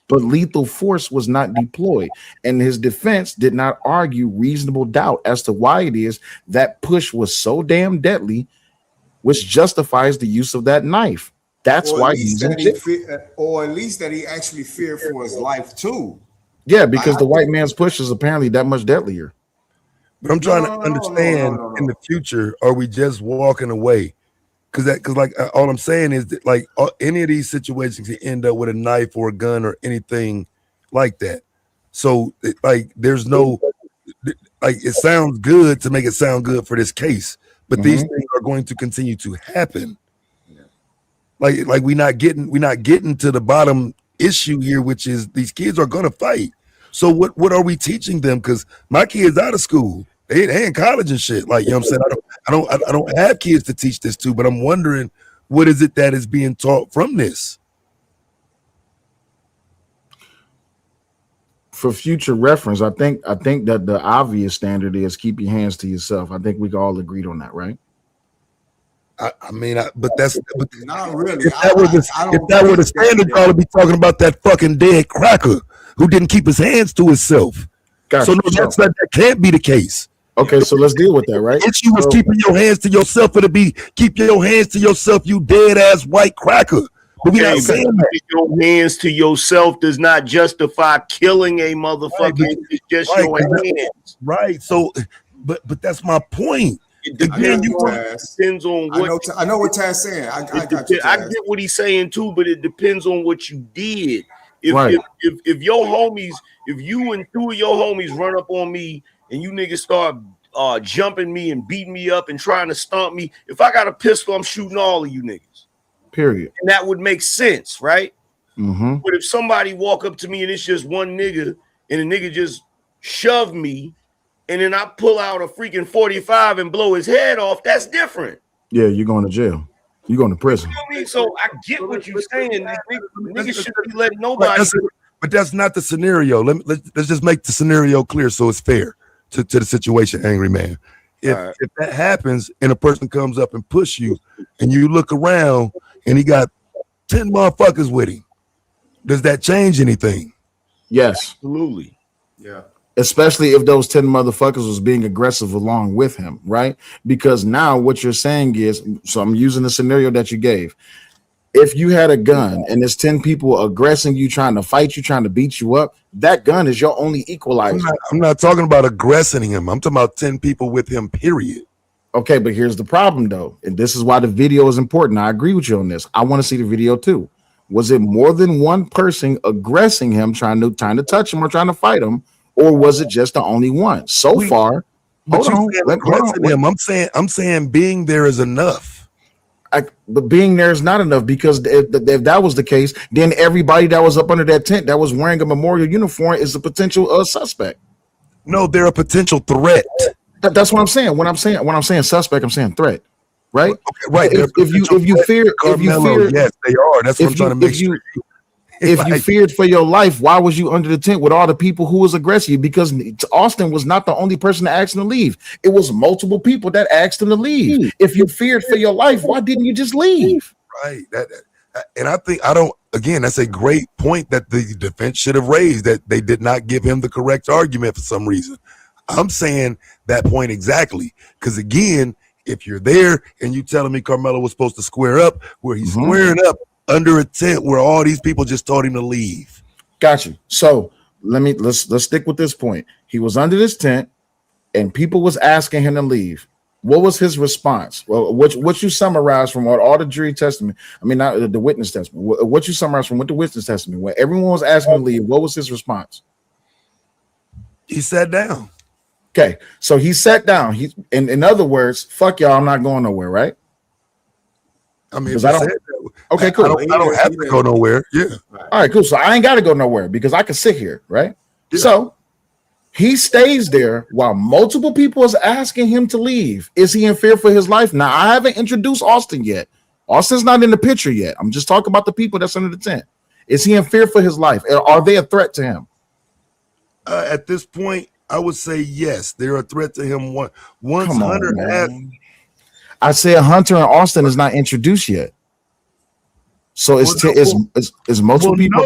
But lethal force was not deployed, and his defense did not argue reasonable doubt as to why it is that push was so damn deadly, which justifies the use of that knife. That's why he's in jail. Or at least that he actually feared for his life too. Yeah, because the white man's push is apparently that much deadlier. But I'm trying to understand in the future, are we just walking away? Because like all I'm saying is that like any of these situations can end up with a knife or a gun or anything like that. So there's no it sounds good to make it sound good for this case, but these things are going to continue to happen. Like we're not getting to the bottom issue here, which is these kids are gonna fight. So what are we teaching them? Because my kids out of school. They in college and shit. Like, you know what I'm saying? I don't have kids to teach this to, but I'm wondering what is it that is being taught from this? For future reference, I think that the obvious standard is keep your hands to yourself. I think we all agreed on that, right? But Not really. If that were the standard, y'all would be talking about that fucking dead cracker who didn't keep his hands to himself. Gotcha. So no, that can't be the case. Okay, so let's deal with that, right? The issue was keeping your hands to yourself, for to be keep your hands to yourself, you dead ass white cracker. But we not saying that. Your hands to yourself does not justify killing a motherfucker. It's just your hands. Right. So, but that's my point. Again, depends on what I know what Taz's saying. I got you. I get what he's saying too, but it depends on what you did. If your homies, if you and two of your homies run up on me and you niggas start jumping me and beating me up and trying to stomp me, if I got a pistol, I'm shooting all of you niggas. Period. And that would make sense, right? Mm-hmm. But if somebody walk up to me and it's just one nigga and the nigga just shove me and then I pull out a freaking 45 and blow his head off, that's different. Yeah, you're going to jail. You going to prison. You know what I mean? So I get what you're saying. Niggas shouldn't be letting nobody. But that's not the scenario. Let's just make the scenario clear so it's fair to the situation, Angry Man. If that happens and a person comes up and push you and you look around and he got 10 motherfuckers with him, does that change anything? Yes. Absolutely. Yeah. Especially if those 10 motherfuckers was being aggressive along with him, right? Because now what you're saying is, so I'm using the scenario that you gave. If you had a gun and there's 10 people aggressing you, trying to fight you, trying to beat you up, that gun is your only equalizer. I'm not talking about aggressing him. I'm talking about 10 people with him, period. Okay, but here's the problem though. And this is why the video is important. I agree with you on this. I want to see the video too. Was it more than one person aggressing him, trying to touch him or trying to fight him? Or was it just the only one? So far, but I'm saying being there is enough. But being there is not enough, because if that was the case, then everybody that was up under that tent that was wearing a memorial uniform is a potential suspect. No, they're a potential threat. That's what I'm saying. When I'm saying suspect, I'm saying threat, right? Okay, right. If you fear, yes, they are. That's what I'm trying to make sure. If you feared for your life, why was you under the tent with all the people who was aggressing you? Because Austin was not the only person that asked him to leave. It was multiple people that asked him to leave. If you feared for your life, why didn't you just leave? Right. And I think again, that's a great point that the defense should have raised, that they did not give him the correct argument for some reason. I'm saying that point exactly. Because again, if you're there and you telling me Carmelo was supposed to square up, where he's squaring up under a tent where all these people just told him to leave. Got you. So let's stick with this point. He was under this tent and people was asking him to leave. What was his response? Well, what you summarize from all the jury testimony, I mean, not the witness testimony, what you summarize from what the witness testimony, when everyone was asking him to leave, what was his response? He sat down. Okay, so he sat down. In other words, fuck y'all, I'm not going nowhere, right? I mean, okay, cool. I don't have to go nowhere. Yeah. All right, cool. So I ain't got to go nowhere because I can sit here, right? Yeah. So he stays there while multiple people is asking him to leave. Is he in fear for his life? Now, I haven't introduced Austin yet. Austin's not in the picture yet. I'm just talking about the people that's under the tent. Is he in fear for his life? Are they a threat to him? At this point, I would say yes. They're a threat to him. Once Hunter asked. I said Hunter and Austin is not introduced yet. So it's multiple people.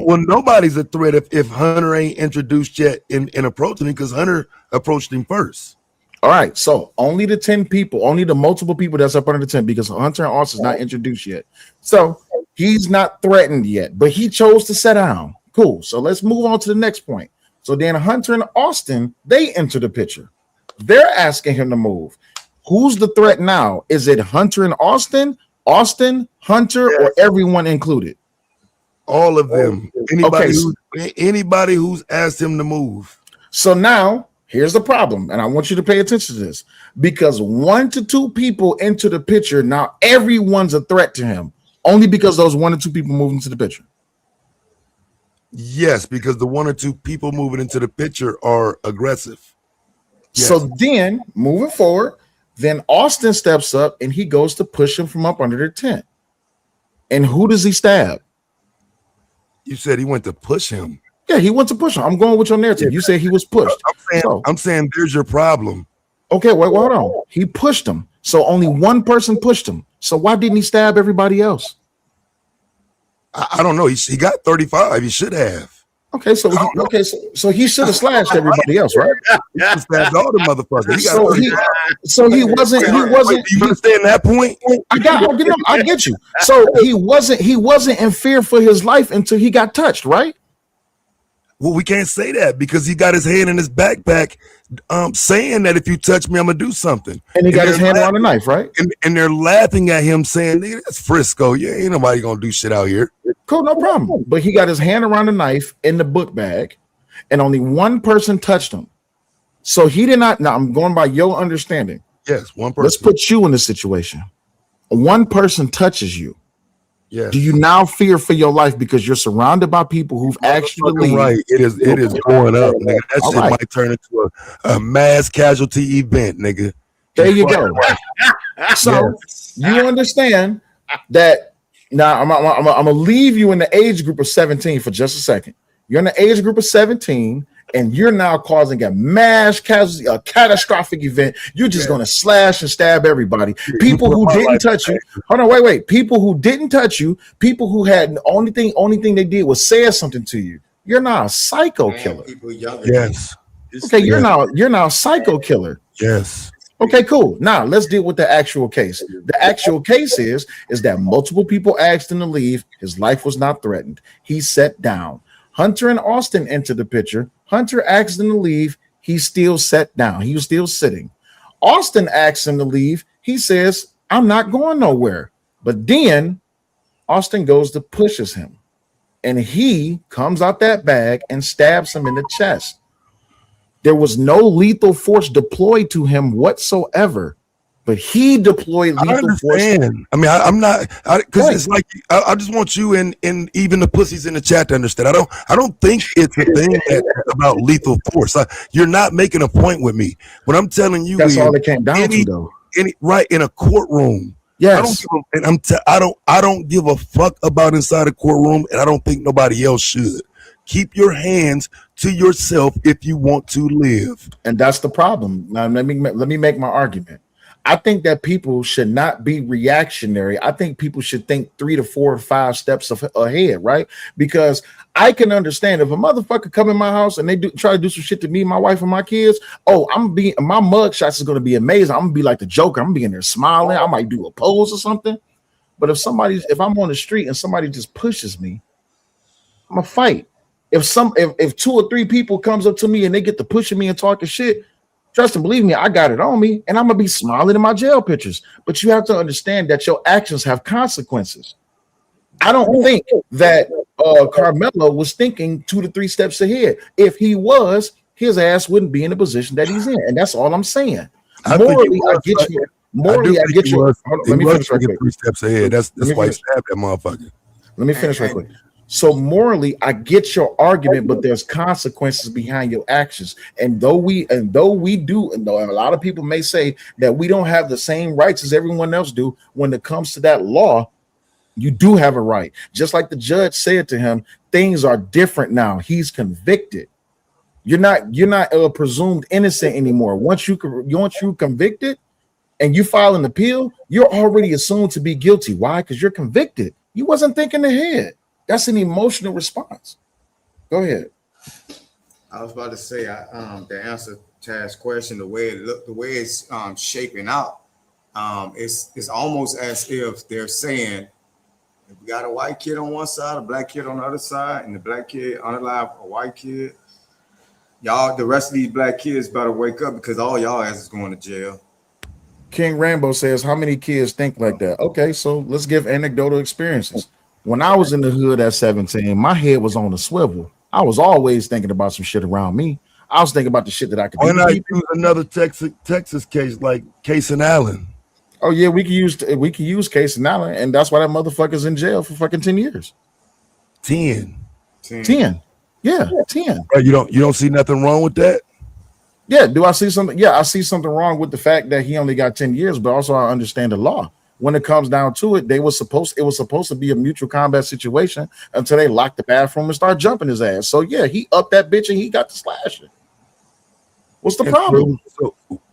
Well, nobody's a threat if Hunter ain't introduced yet in approaching him, because Hunter approached him first. All right. So only the 10 people, only the multiple people that's up under the tent, because Hunter and Austin is not introduced yet. So he's not threatened yet, but he chose to sit down. Cool. So let's move on to the next point. So then Hunter and Austin, they enter the picture. They're asking him to move. Who's the threat now? Is it Hunter and Austin, Hunter, or everyone included? All of them. Anybody who's asked him to move. So now here's the problem, and I want you to pay attention to this, because 1 to 2 people enter the picture. Now everyone's a threat to him, only because those 1 or 2 people move into the picture. Yes, because the 1 or 2 people moving into the picture are aggressive. Yes. So then moving forward, then Austin steps up and he goes to push him from up under the tent. And who does he stab? You said he went to push him. Yeah, he went to push him. I'm going with your narrative. You said he was pushed. I'm saying there's your problem. Okay, wait, hold on. He pushed him. So only one person pushed him. So why didn't he stab everybody else? I don't know. He got 35. He should have. Okay, so he should have slashed everybody else, right? He stabbed all the motherfuckers. He wasn't. You understand that point? I get you. So he wasn't in fear for his life until he got touched, right? Well, we can't say that because he got his hand in his backpack, saying that if you touch me, I'm gonna do something. And he got his hand on the knife, right? And they're laughing at him, saying, "Nigga, that's Frisco. Yeah, ain't nobody gonna do shit out here." Cool, no problem. But he got his hand around the knife in the book bag, and only one person touched him. So he did not. Now I'm going by your understanding. Yes, one person. Let's put you in this situation. One person touches you. Yes. Do you now fear for your life because you're surrounded by people who've actually right? It is going up, nigga. That shit might turn into a mass casualty event, nigga. There you go. So you understand that now. I'm gonna leave you in the age group of 17 for just a second. You're in the age group of 17, and you're now causing a mass casualty, a catastrophic event. You're just gonna slash and stab everybody. People who didn't touch you. Hold on, wait. People who didn't touch you. People who had the only thing they did was say something to you. You're now a psycho killer. Yes. Okay, you're now a psycho killer. Yes. Okay, cool. Now let's deal with the actual case. The actual case is that multiple people asked him to leave. His life was not threatened. He sat down. Hunter and Austin entered the picture. Hunter asked him to leave. He still sat down. He was still sitting. Austin asked him to leave. He says, I'm not going nowhere. But then Austin goes to pushes him. And he comes out that bag and stabs him in the chest. There was no lethal force deployed to him whatsoever, but he deployed lethal force. I mean, I'm not, because it's like I just want you and even the pussies in the chat to understand. I don't think it's a thing about lethal force. You're not making a point with me. What I'm telling you That's is all it came down to, though. Right in a courtroom. Yes. I don't give a fuck about inside a courtroom, and I don't think nobody else should. Keep your hands to yourself if you want to live. And that's the problem. Now, let me make my argument. I think that people should not be reactionary. I think people should think 3 to 4 or 5 steps ahead, right? Because I can understand if a motherfucker come in my house and they try to do some shit to me, my wife, and my kids. Oh, my mug shots is going to be amazing. I'm gonna be like the Joker. I'm gonna be in there smiling. I might do a pose or something. But if I'm on the street and somebody just pushes me, I'm gonna fight. If 2 or 3 people comes up to me and they get to pushing me and talking shit, trust and believe me, I got it on me, and I'm gonna be smiling in my jail pictures. But you have to understand that your actions have consequences. I don't think that Carmelo was thinking 2 to 3 steps ahead. If he was, his ass wouldn't be in the position that he's in, and that's all I'm saying. Morally, I get you. Morally, I get you. Let me finish right quick. 3 steps ahead. That's why he stabbed that motherfucker. Let me finish right quick. So morally, I get your argument, but there's consequences behind your actions. And though a lot of people may say that we don't have the same rights as everyone else do, when it comes to that law, you do have a right. Just like the judge said to him, things are different now. He's convicted. You're not presumed innocent anymore. Once you convicted and you file an appeal, you're already assumed to be guilty. Why? Because you're convicted. You wasn't thinking ahead. That's an emotional response. Go ahead. I was about to say, the answer to his question, the way it's shaping out, it's almost as if they're saying, if we got a white kid on one side, a black kid on the other side, and the black kid unalive a white kid, y'all, the rest of these black kids better wake up because all y'all asses going to jail. King Rambo says, how many kids think like that? Okay, so let's give anecdotal experiences. When I was in the hood at 17, my head was on a swivel. I was always thinking about some shit around me. I was thinking about the shit that I could do. Why not use another Texas case like Casey Allen? Oh yeah, we can use Casey Allen, and that's why that motherfucker's in jail for fucking 10 years. 10. Yeah, 10. Right, you don't see nothing wrong with that? Yeah, do I see something? Yeah, I see something wrong with the fact that he only got 10 years, but also I understand the law. When it comes down to it, it was supposed to be a mutual combat situation until they locked the bathroom and start jumping his ass. So yeah, he upped that bitch and he got the slashing. What's the problem?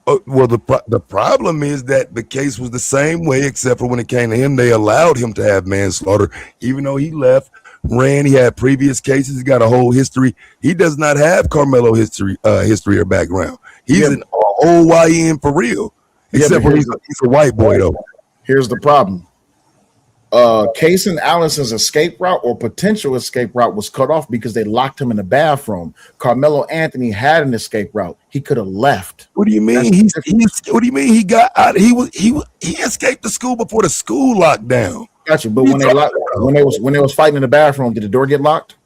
The problem is that the case was the same way, except for when it came to him, they allowed him to have manslaughter, even though he left, ran. He had previous cases. He got a whole history. He does not have Carmelo history or background. He's an OYN for real, except for he's a white boy though. Here's the problem. Casey Allison's escape route or potential escape route was cut off because they locked him in the bathroom. Carmelo Anthony had an escape route. He could have left. What do you mean? What do you mean he got out? He escaped the school before the school locked down. Gotcha. But when they was fighting in the bathroom, did the door get locked?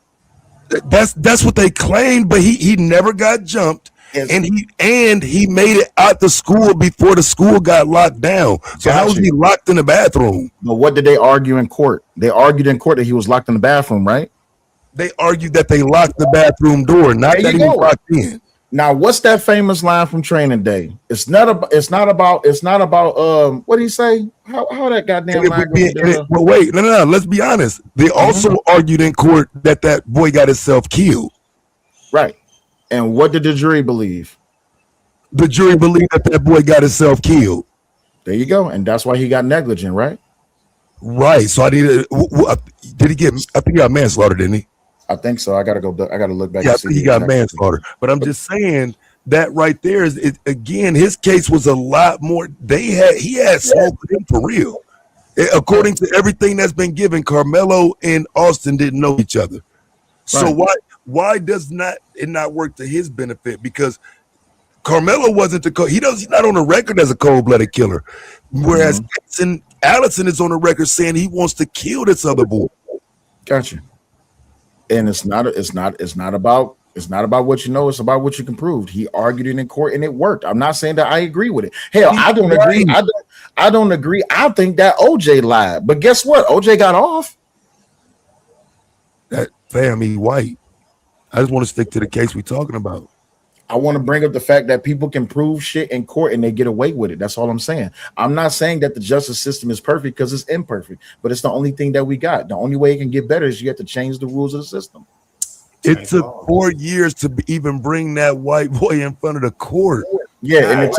That's what they claimed, but he never got jumped. And he made it out the school before the school got locked down. So how was he locked in the bathroom? But what did they argue in court? They argued in court that he was locked in the bathroom, right? They argued that they locked the bathroom door, not that he was locked in. Now, what's that famous line from Training Day? It's not about what do you say? How that goddamn line goes? Well, wait, no. Let's be honest. They also argued in court that boy got himself killed. Right. And what did the jury believe? The jury believed that boy got himself killed. There you go. And that's why he got negligent, right? Right. So did he get? I think he got manslaughter, didn't he? I think so. I gotta look back. Yeah, I think he got manslaughter. But I'm just saying that right there is again. His case was a lot more. He had smoke with him for real. According to everything that's been given, Carmelo and Austin didn't know each other. So why does it not work to his benefit? Because Carmelo wasn't he's not on the record as a cold-blooded killer, whereas Allison is on the record saying he wants to kill this other boy. Gotcha. And it's not about what you know, it's about what you can prove. He argued it in court and it worked. I'm not saying that I agree with it. Hell, I don't agree. I don't agree. I think that OJ lied. But guess what? OJ got off. That family white. I just want to stick to the case we're talking about. I want to bring up the fact that people can prove shit in court and they get away with it. That's all I'm saying. I'm not saying that the justice system is perfect because it's imperfect, but it's the only thing that we got. The only way it can get better is you have to change the rules of the system. It took 4 years to even bring that white boy in front of the court. Yeah, and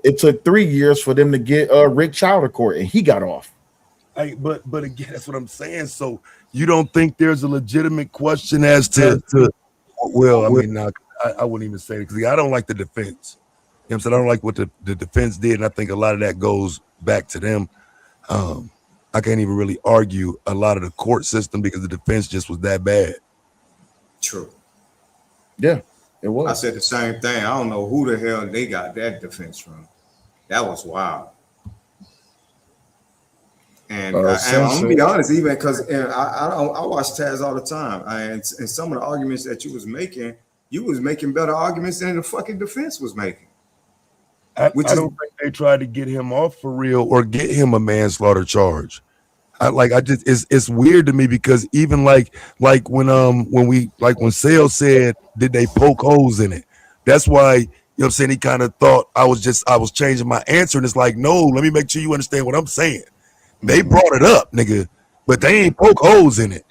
it took 3 years for them to get Rick Child to court, and he got off. Hey, but again, that's what I'm saying. So you don't think there's a legitimate question as to well, I mean, I wouldn't even say it because I don't like the defense. You know what I'm saying? I don't like what the defense did, and I think a lot of that goes back to them. I can't even really argue a lot of the court system because the defense just was that bad. True. Yeah, it was. I said the same thing. I don't know who the hell they got that defense from. That was wild. And I'm gonna be honest, even because I watch Taz all the time, and some of the arguments that you was making better arguments than the fucking defense was making. I don't think they tried to get him off for real or get him a manslaughter charge. It's weird to me because even like when Sale said, did they poke holes in it? That's why, you know what I'm saying, he kind of thought I was changing my answer, and it's like, no, let me make sure you understand what I'm saying. They brought it up, nigga, but they ain't poke holes in it.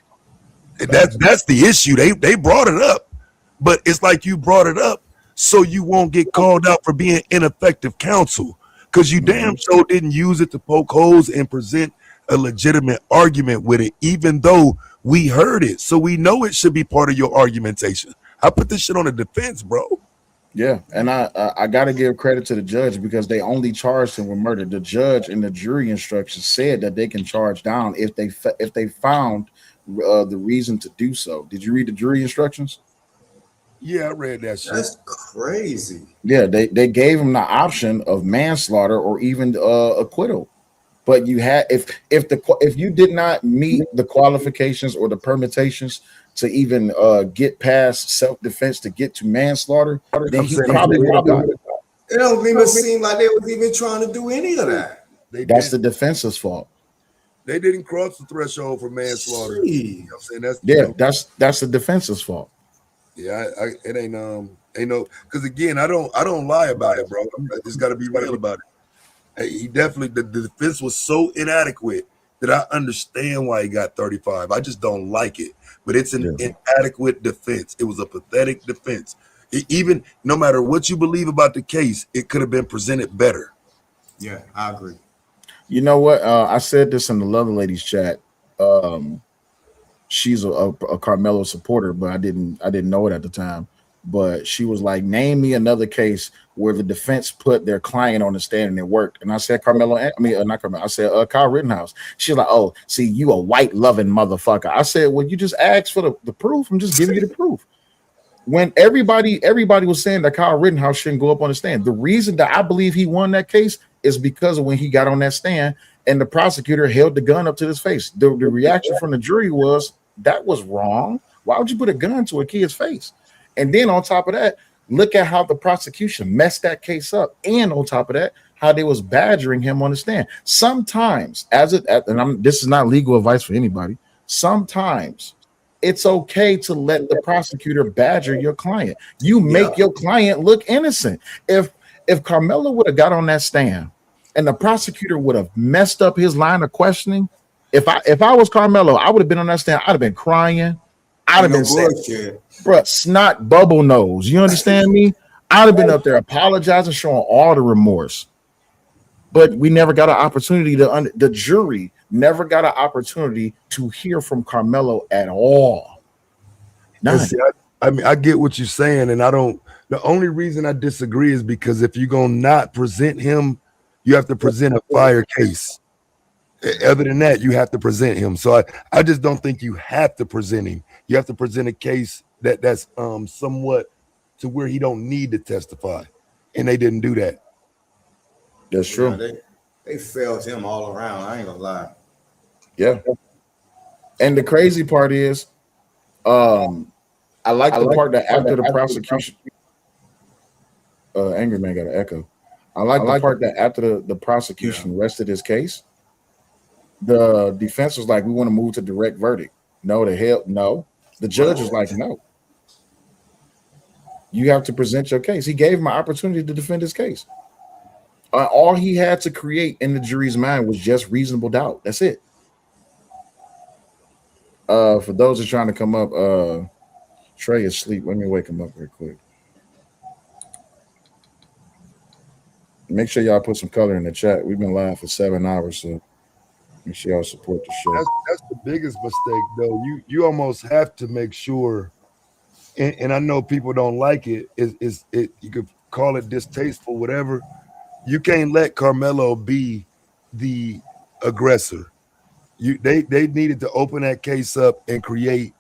That's the issue. They brought it up, but it's like you brought it up so you won't get called out for being ineffective counsel because you damn sure didn't use it to poke holes and present a legitimate argument with it, even though we heard it. So we know it should be part of your argumentation. I put this shit on the defense, bro. Yeah, and I got to give credit to the judge because they only charged him with murder. The judge in the jury instructions said that they can charge down if they found the reason to do so. Did you read the jury instructions? Yeah, I read that shit. That's crazy. Yeah, they gave him the option of manslaughter or even acquittal. But you had if you did not meet the qualifications or the permutations to even get past self-defense to get to manslaughter, then he probably would have got it. It don't even seem like they was even trying to do any of that. That's the defense's fault. They didn't cross the threshold for manslaughter. You know what I'm saying? That's the defense's fault. Yeah, it ain't no because again, I don't lie about it, bro. I just got to be real about it. Hey, he definitely the defense was so inadequate that I understand why he got 35. I just don't like it, but it's an inadequate defense. It was a pathetic defense. Even no matter what you believe about the case, it could have been presented better. Yeah, I agree. You know what? I said this in the Love Ladies chat. She's a Carmelo supporter, but I didn't know it at the time. But she was like, name me another case where the defense put their client on the stand and it worked. And I said, not Carmelo. I said, Kyle Rittenhouse. She's like, oh, see, you a white loving motherfucker. I said, well, you just asked for the proof. I'm just giving you the proof. When everybody was saying that Kyle Rittenhouse shouldn't go up on the stand, the reason that I believe he won that case is because of when he got on that stand and the prosecutor held the gun up to his face. The reaction from the jury was, that was wrong. Why would you put a gun to a kid's face? And then on top of that, look at how the prosecution messed that case up. And on top of that, how they was badgering him on the stand. Sometimes, this is not legal advice for anybody. Sometimes it's okay to let the prosecutor badger your client. You make your client look innocent. If Carmelo would have got on that stand and the prosecutor would have messed up his line of questioning, if I was Carmelo, I would have been on that stand. I'd have been crying. I'd have been saying, bro, snot bubble nose. You understand me? I'd have been up there apologizing, showing all the remorse. But we never got an opportunity the jury never got an opportunity to hear from Carmelo at all. See, I mean, I get what you're saying, and I don't. The only reason I disagree is because if you're gonna not present him, you have to present a fire case. Other than that, you have to present him. So I just don't think you have to present him. You have to present a case that's somewhat to where he don't need to testify, and they didn't do that. That's true. Yeah, they failed him all around. I ain't gonna lie. Yeah. And the crazy part is, I like the part that after the prosecution, Angry Man got an echo. I like the part that after the prosecution rested his case, the defense was like, we want to move to direct verdict. No, the hell no. The judge was like, no. You have to present your case. He gave him an opportunity to defend his case. All he had to create in the jury's mind was just reasonable doubt. That's it. For those that are trying to come up, Trey is asleep. Let me wake him up real quick. Make sure y'all put some color in the chat. We've been live for 7 hours, so make sure y'all support the show. That's the biggest mistake, though. You almost have to make sure, and I know people don't like it. You could call it distasteful, whatever. You can't let Carmelo be the aggressor. They needed to open that case up and create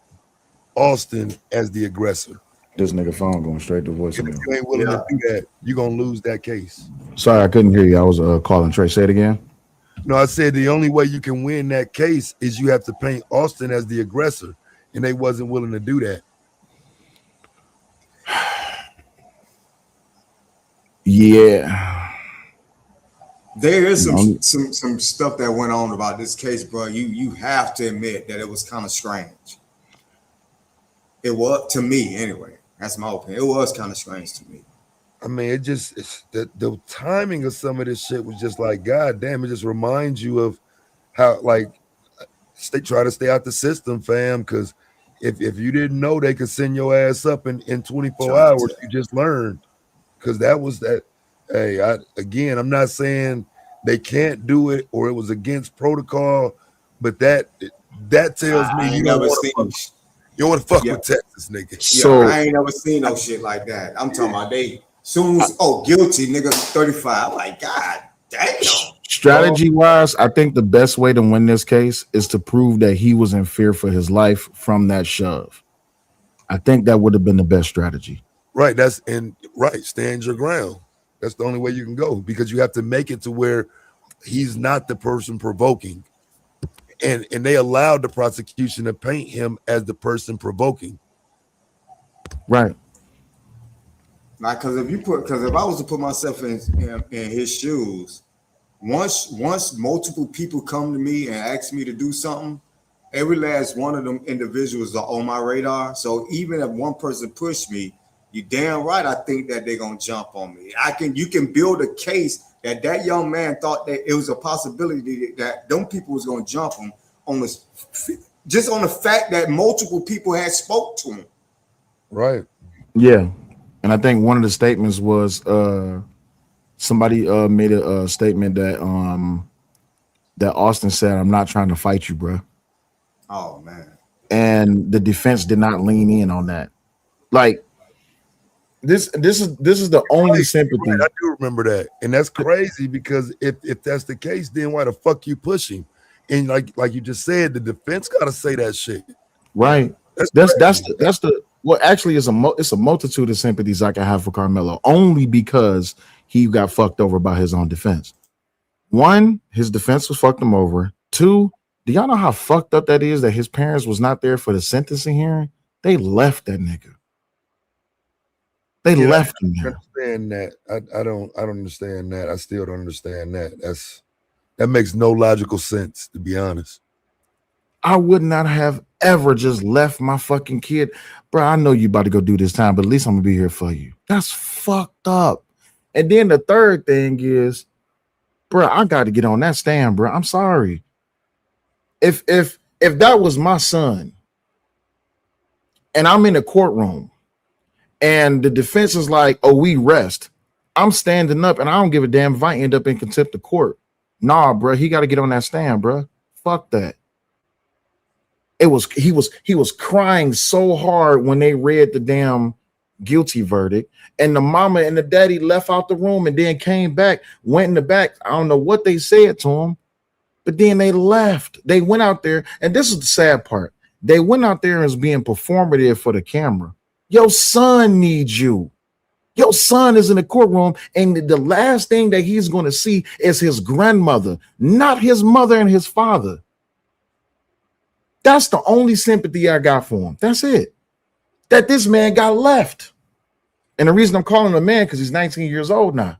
Austin as the aggressor. This nigga phone going straight to voicemail. If you ain't willing to do that, you're gonna lose that case. Sorry, I couldn't hear you. I was calling Trey. Say it again. No, I said the only way you can win that case is you have to paint Austin as the aggressor, and they wasn't willing to do that. Yeah. There is some stuff that went on about this case, bro. You have to admit that it was kind of strange. It was, to me anyway. That's my opinion. It was kind of strange to me. I mean, it's the timing of some of this shit was just like, God damn, it just reminds you of how, like, try to stay out the system, fam, because if you didn't know they could send your ass up in 24 hours, you just learned. Because that was that. Hey, I'm not saying they can't do it or it was against protocol, but that tells me you don't want to fuck with Texas, nigga. So I ain't never seen no shit like that. I'm talking about they soon as guilty, nigga, 35. I'm like, God damn. Strategy wise, I think the best way to win this case is to prove that he was in fear for his life from that shove. I think that would have been the best strategy. Right. Stand your ground. That's the only way you can go, because you have to make it to where he's not the person provoking. And they allowed the prosecution to paint him as the person provoking. Right. Like, because if I was to put myself in his shoes, once multiple people come to me and ask me to do something, every last one of them individuals are on my radar. So even if one person pushed me, you damn right I think that they're gonna jump on me. You can build a case that young man thought that it was a possibility that them people was gonna jump him on this, just on the fact that multiple people had spoke to him. Right. Yeah. And I think one of the statements was somebody made a statement that Austin said, "I'm not trying to fight you, bro." Oh man. And the defense did not lean in on that. Like, this is the only sympathy. Right, I do remember that, and that's crazy, because if that's the case, then why the fuck you pushing? And like you just said, the defense got to say that shit. Right. That's the well, actually, it's a multitude of sympathies I can have for Carmelo, only because he got fucked over by his own defense. One, his defense was fucked him over. Two, do y'all know how fucked up that is that his parents was not there for the sentencing hearing? They left that nigga. They left him there. I understand that. I don't understand that. I still don't understand that. That makes no logical sense, to be honest. I would not have ever just left my fucking kid. Bro, I know you about to go do this time, but at least I'm gonna be here for you. That's fucked up. And then the third thing is, bro, I got to get on that stand, bro. I'm sorry. If that was my son, and I'm in the courtroom, and the defense is like, "Oh, we rest," I'm standing up, and I don't give a damn if I end up in contempt of court. Nah, bro, he got to get on that stand, bro. Fuck that. He was crying so hard when they read the damn guilty verdict, and the mama and the daddy left out the room and then came back, went in the back. I don't know what they said to him, but then they left. They went out there, and this is the sad part. They went out there as being performative for the camera. Your son needs you. Your son is in the courtroom, and the last thing that he's going to see is his grandmother, not his mother and his father. That's the only sympathy I got for him. That's it. That this man got left. And the reason I'm calling him a man, because he's 19 years old now.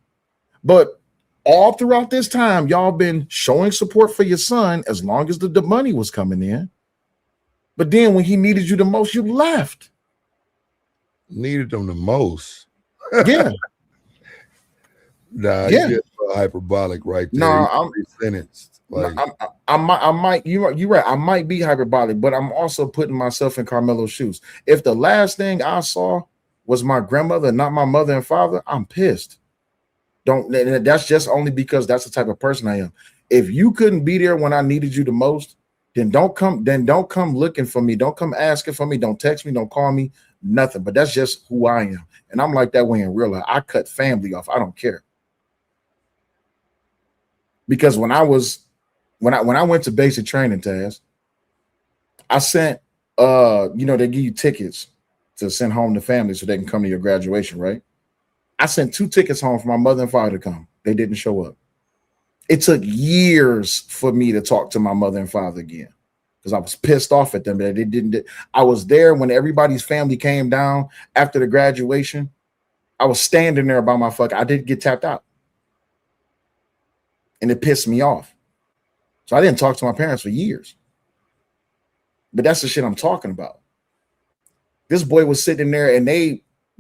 But all throughout this time, y'all been showing support for your son as long as the money was coming in. But then when he needed you the most, you left. Needed them the most. Yeah. Nah, Yeah. you get hyperbolic right there. No, I'm sentenced. Like, I might, you're right. I might be hyperbolic, but I'm also putting myself in Carmelo's shoes. If the last thing I saw was my grandmother, not my mother and father, I'm pissed. That's just only because that's the type of person I am. If you couldn't be there when I needed you the most, then don't come looking for me. Don't come asking for me. Don't text me. Don't call me. Nothing. But that's just who I am. And I'm like that way in real life. I cut family off. I don't care. Because when I went to basic training, Taz, I sent they give you tickets to send home to family so they can come to your graduation, right? I sent 2 tickets home for my mother and father to come. They didn't show up. It took years for me to talk to my mother and father again because I was pissed off at them that they didn't. I was there when everybody's family came down after the graduation. I was standing there by my I didn't get tapped out. And it pissed me off. So I didn't talk to my parents for years. But that's the shit I'm talking about. This boy was sitting there and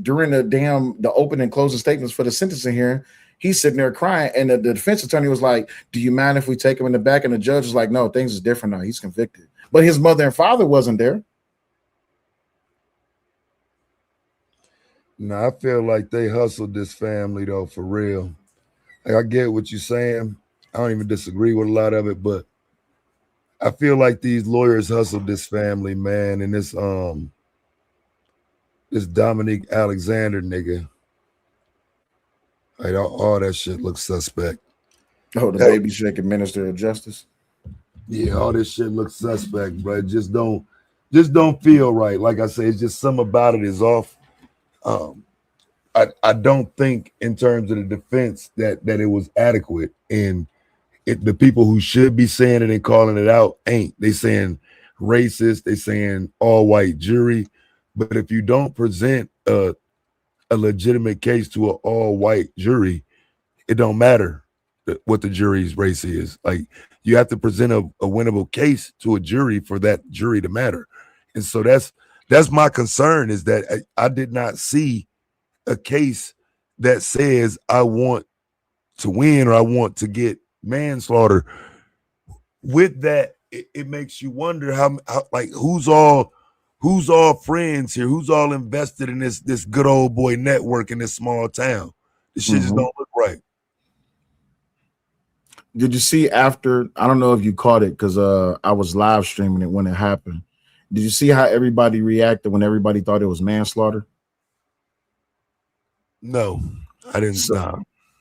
during the open and closing statements for the sentencing hearing, he's sitting there crying. And the defense attorney was like, "Do you mind if we take him in the back?" And the judge was like, "No, things is different now. He's convicted." But his mother and father wasn't there. I feel like they hustled this family though, for real. Like, I get what you're saying. I don't even disagree with a lot of it, but I feel like these lawyers hustled this family, man, and this Dominique Alexander nigga. Like, all that shit looks suspect. Oh, the baby shaking Minister of Justice. Yeah, all this shit looks suspect, bro. It just don't feel right. Like I say, it's just something about it is off. I don't think in terms of the defense that it was adequate, and the people who should be saying it and calling it out ain't. They saying racist, they saying all white jury, but if you don't present a legitimate case to an all white jury, it don't matter what the jury's race is. Like, you have to present a winnable case to a jury for that jury to matter. And so that's my concern, is that I did not see a case that says I want to win or I want to get manslaughter. With that, it makes you wonder how like who's all friends here, who's all invested in this good old boy network in this small town. This shit just don't look right. Did you see after? I don't know if you caught it because I was live streaming it when it happened. Did you see how everybody reacted when everybody thought it was manslaughter? No, I didn't.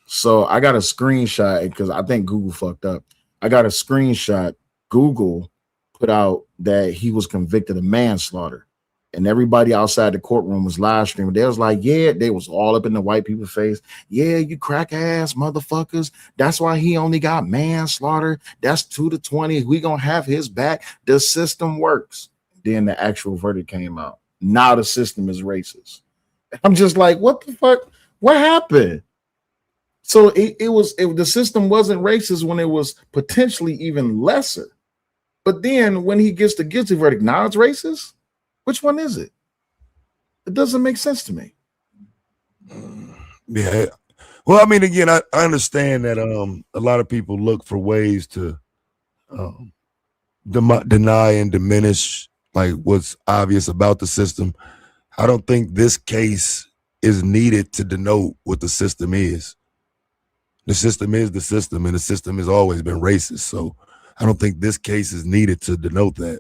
So I got a screenshot because I think Google fucked up. I got a screenshot. Google put out that he was convicted of manslaughter, and everybody outside the courtroom was live streaming. They was like, "Yeah," they was all up in the white people's face. "Yeah, you crack ass motherfuckers. That's why he only got manslaughter. That's 2 to 20. We gonna have his back. The system works." Then the actual verdict came out. Now the system is racist. I'm just like, what the fuck? What happened? So the system wasn't racist when it was potentially even lesser. But then when he gets the guilty verdict, now it's racist. Which one is it? It doesn't make sense to me. Yeah. Well, I mean, again, I understand that a lot of people look for ways to deny and diminish like what's obvious about the system. I don't think this case is needed to denote what the system is. The system is the system, and the system has always been racist. So I don't think this case is needed to denote that.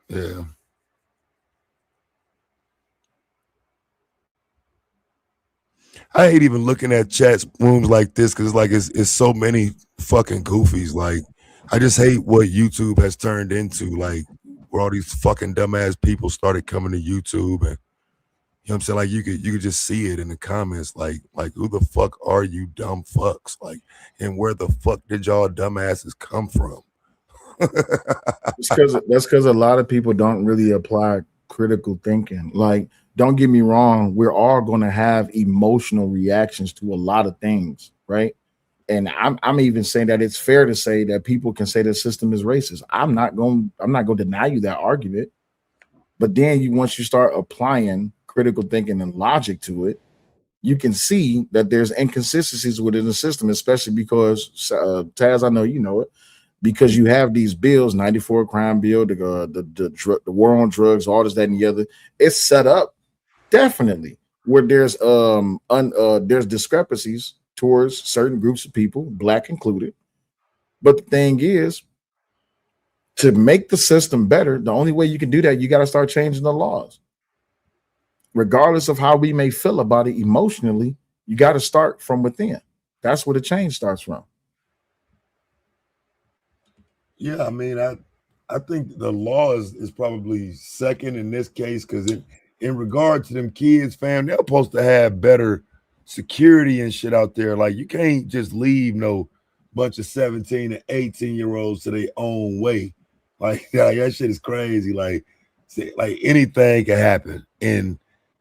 Yeah. I hate even looking at chat rooms like this because it's so many fucking goofies. Like, I just hate what YouTube has turned into, like where all these fucking dumbass people started coming to YouTube, and you know what I'm saying? Like you could just see it in the comments, like who the fuck are you dumb fucks? Like, and where the fuck did y'all dumbasses come from? That's because a lot of people don't really apply critical thinking. Like, don't get me wrong, we're all going to have emotional reactions to a lot of things, right? And I'm even saying that it's fair to say that people can say the system is racist. I'm not going to deny you that argument. But then once you start applying critical thinking and logic to it, you can see that there's inconsistencies within the system, especially because Taz, I know you know it, because you have these bills, 94 crime bill, the war on drugs, all this, that, and the other. It's set up definitely where there's discrepancies towards certain groups of people, black included. But the thing is, to make the system better, the only way you can do that, you got to start changing the laws. Regardless of how we may feel about it emotionally, you got to start from within. That's where the change starts from. Yeah, I mean, I think the law is probably second in this case because in regard to them kids, fam, they're supposed to have better security and shit out there. Like, you can't just leave no bunch of 17 and 18-year-olds to their own way. Like that shit is crazy. Like anything can happen. And,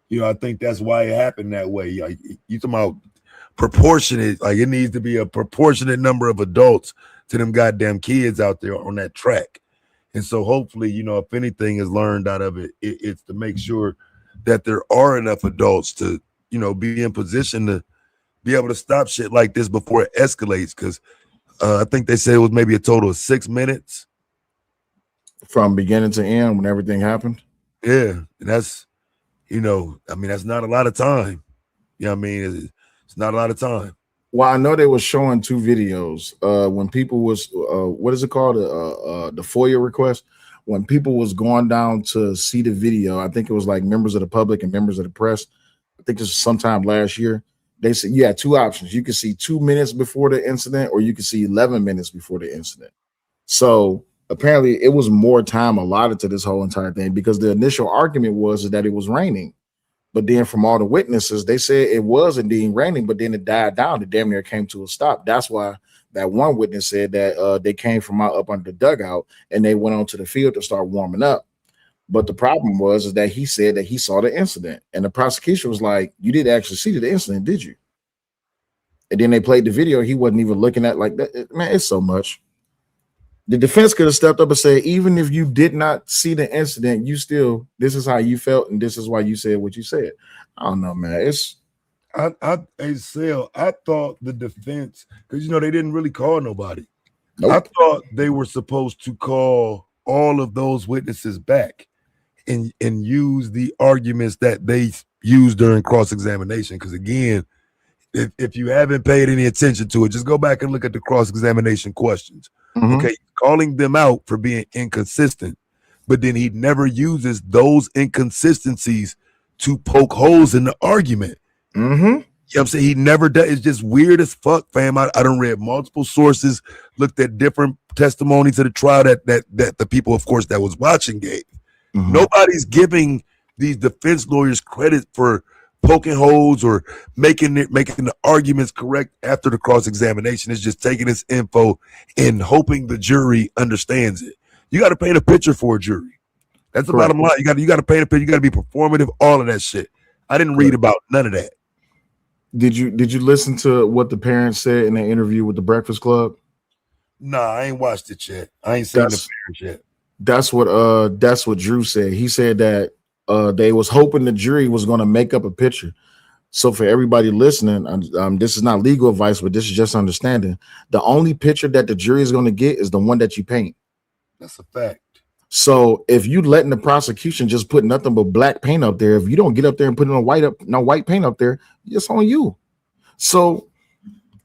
you know, I think that's why it happened that way. Like, you talking about proportionate, like it needs to be a proportionate number of adults to them goddamn kids out there on that track. And so hopefully, you know, if anything is learned out of it, it's to make sure that there are enough adults to, you know, be in position to be able to stop shit like this before it escalates. Because I think they said it was maybe a total of 6 minutes from beginning to end when everything happened. Yeah, and that's, you know, I mean, that's not a lot of time. You know what I mean? It's not a lot of time. Well, I know they were showing two videos when people was what is it called, the FOIA request, when people was going down to see the video. I think it was like members of the public and members of the press. I think this was sometime last year. They said you had two options. You could see 2 minutes before the incident, or you could see 11 minutes before the incident. So apparently it was more time allotted to this whole entire thing, because the initial argument was that it was raining. But then from all the witnesses, they said it was indeed raining, but then it died down. It damn near came to a stop. That's why that one witness said that they came from out up under the dugout and they went onto the field to start warming up. But the problem was that he said that he saw the incident. And the prosecution was like, you didn't actually see the incident, did you? And then they played the video. He wasn't even looking at like that. Man, it's so much. The defense could have stepped up and said, even if you did not see the incident, you still, this is how you felt, and this is why you said what you said. I don't know, man. I thought the defense, because, you know, they didn't really call nobody. Nope. I thought they were supposed to call all of those witnesses back and use the arguments that they used during cross-examination. Because again, if you haven't paid any attention to it, just go back and look at the cross-examination questions. Mm-hmm. Okay, calling them out for being inconsistent, but then he never uses those inconsistencies to poke holes in the argument. Mm-hmm. You know what I'm saying? He never does. It's just weird as fuck, fam. I done read multiple sources, looked at different testimonies of the trial that the people, of course, that was watching gave. Mm-hmm. Nobody's giving these defense lawyers credit for poking holes or making the arguments correct after the cross-examination. Is just taking this info and hoping the jury understands it. You got to paint a picture for a jury. That's the bottom line. You got to paint a picture. You got to be performative, all of that shit. I didn't read about none of that. Did you listen to what the parents said in the interview with the Breakfast Club? Nah, I ain't watched it yet. I ain't seen the parents yet. That's what Drew said. He said that they was hoping the jury was going to make up a picture. So for everybody listening, this is not legal advice, but this is just understanding. The only picture that the jury is going to get is the one that you paint. That's a fact. So if you letting the prosecution just put nothing but black paint up there, if you don't get up there and put no white paint up there, it's on you. So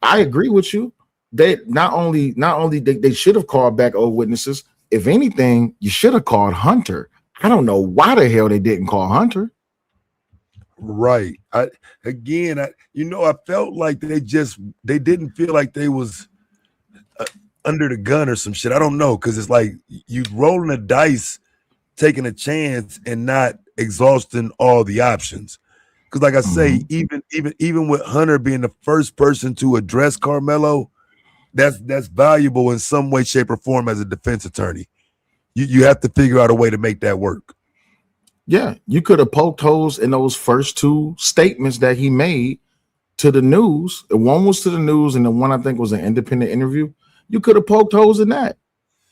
I agree with you. They not only they should have called back old witnesses. If anything, you should have called Hunter. I don't know why the hell they didn't call Hunter. Right. I felt like they didn't feel like they was under the gun or some shit. I don't know, because it's like you rolling the dice, taking a chance, and not exhausting all the options. Because, like I say, even with Hunter being the first person to address Carmelo, that's valuable in some way, shape, or form as a defense attorney. You have to figure out a way to make that work. Yeah, you could have poked holes in those first two statements that he made to the news. One was to the news, and the one I think was an independent interview. You could have poked holes in that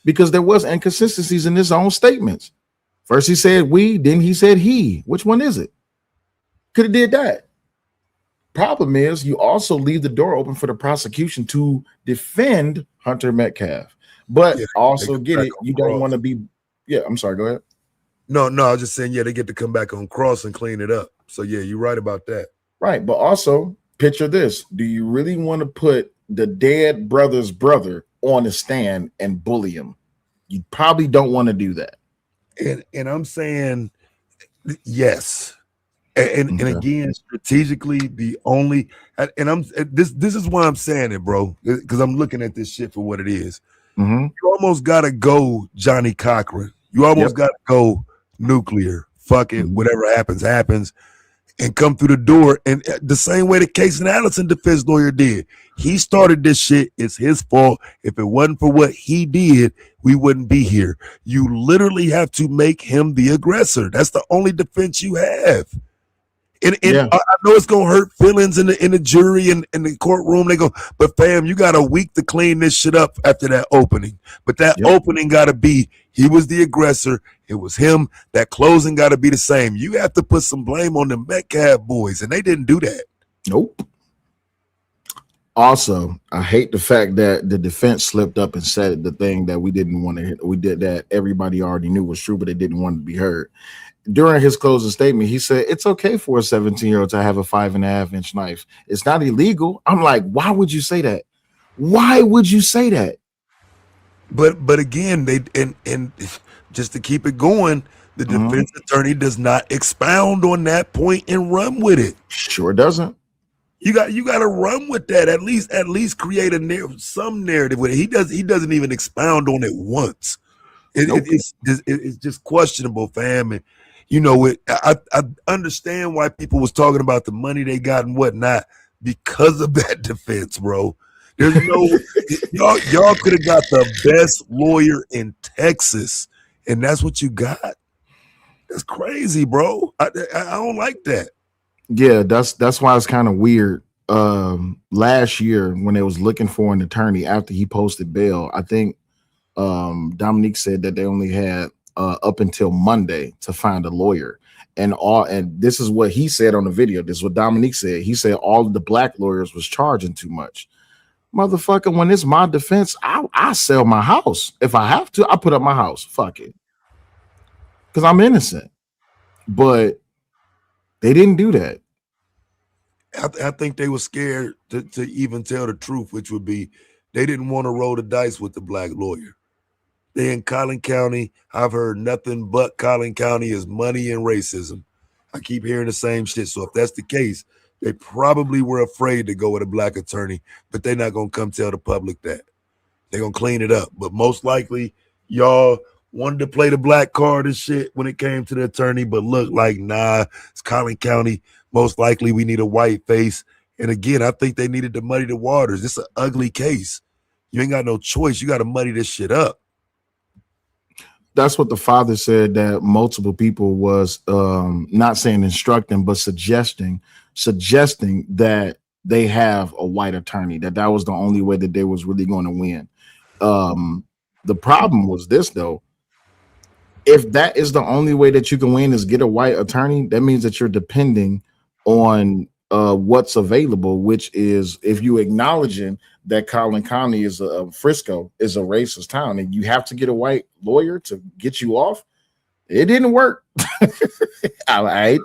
because there was inconsistencies in his own statements. First he said we, then he said he. Which one is it? Could have did that. Problem is, you also leave the door open for the prosecution to defend Hunter Metcalf, but also get it. You don't want to be. Yeah, I'm sorry. Go ahead. No, I was just saying, they get to come back on cross and clean it up. So yeah, you're right about that. Right, but also picture this: do you really want to put the dead brother's brother on the stand and bully him? You probably don't want to do that. And I'm saying yes. And again, strategically, the only this is why I'm saying it, bro, because I'm looking at this shit for what it is. You almost gotta go Johnny Cochran. You almost gotta go nuclear. Fuck it, whatever happens, and come through the door. And the same way the Casey Allison defense lawyer did. He started this shit. It's his fault. If it wasn't for what he did, we wouldn't be here. You literally have to make him the aggressor. That's the only defense you have. And I know it's gonna hurt feelings in the jury and in the courtroom. They go, but fam, you got a week to clean this shit up after that opening. But that opening gotta be he was the aggressor. It was him. That closing gotta be the same. You have to put some blame on the Metcalf boys, and they didn't do that. Nope. Also, I hate the fact that the defense slipped up and said the thing that we didn't want to hear. We did that everybody already knew was true, but they didn't want to be heard. During his closing statement, he said, it's okay for a 17-year-old to have a 5.5-inch knife. It's not illegal. I'm like, why would you say that? Why would you say that? But again, they and just to keep it going, the defense attorney does not expound on that point and run with it. Sure doesn't. You got to run with that. At least create some narrative with it. He doesn't even expound on it once. It's just questionable, fam. And I understand why people was talking about the money they got and whatnot because of that defense, bro. There's no y'all could have got the best lawyer in Texas, and that's what you got. That's crazy, bro. I don't like that. Yeah, that's why it's kind of weird. Last year when they was looking for an attorney after he posted bail, I think Dominique said that they only had up until Monday to find a lawyer, and this is what he said on the video. This is what Dominique said. He said all of the black lawyers was charging too much. Motherfucker, when it's my defense, I sell my house. If I have to, I put up my house. Fuck it. Because I'm innocent. But they didn't do that. I think they were scared to even tell the truth, which would be they didn't want to roll the dice with the black lawyer. They in Collin County. I've heard nothing but Collin County is money and racism. I keep hearing the same shit. So if that's the case, they probably were afraid to go with a black attorney, but they're not going to come tell the public that. They're going to clean it up. But most likely, y'all wanted to play the black card and shit when it came to the attorney, but look like, nah, it's Collin County. Most likely we need a white face. And again, I think they needed to muddy the waters. It's an ugly case. You ain't got no choice. You got to muddy this shit up. That's what the father said, that multiple people was not saying instructing, but suggesting that they have a white attorney, that was the only way that they was really going to win. The problem was this, though. If that is the only way that you can win is get a white attorney, that means that you're depending on what's available, which is, if you acknowledging that Collin County is Frisco is a racist town, and you have to get a white lawyer to get you off, it didn't work. All right.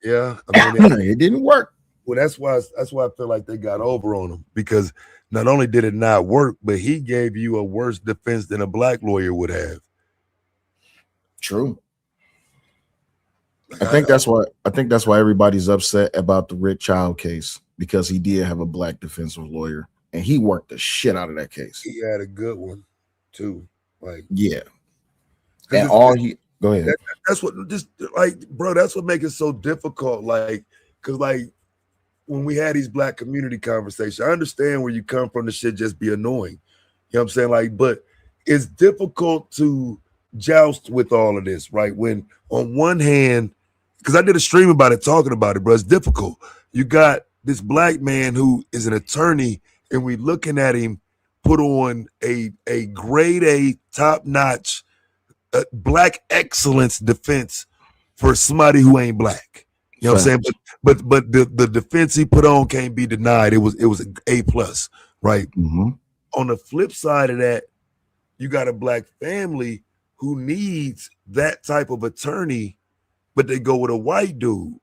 Yeah, I mean, it didn't work. Well, that's why I feel like they got over on him, because not only did it not work, but he gave you a worse defense than a black lawyer would have. True. I think that's why everybody's upset about the Rick Child case, because he did have a black defensive lawyer and he worked the shit out of that case. He had a good one too. Like, yeah. And all he go ahead. That's what, just like, bro, that's what makes it so difficult. Like, because like when we had these black community conversations, I understand where you come from, the shit just be annoying. You know what I'm saying? Like, but it's difficult to joust with all of this, right? When on one hand, because I did a stream about it, talking about it, bro, it's difficult. You got this black man who is an attorney, and we looking at him put on a grade A, top-notch, black excellence defense for somebody who ain't black. You know what I'm saying? But the defense he put on can't be denied. It was an A+, right? Mm-hmm. On the flip side of that, you got a black family who needs that type of attorney, but they go with a white dude.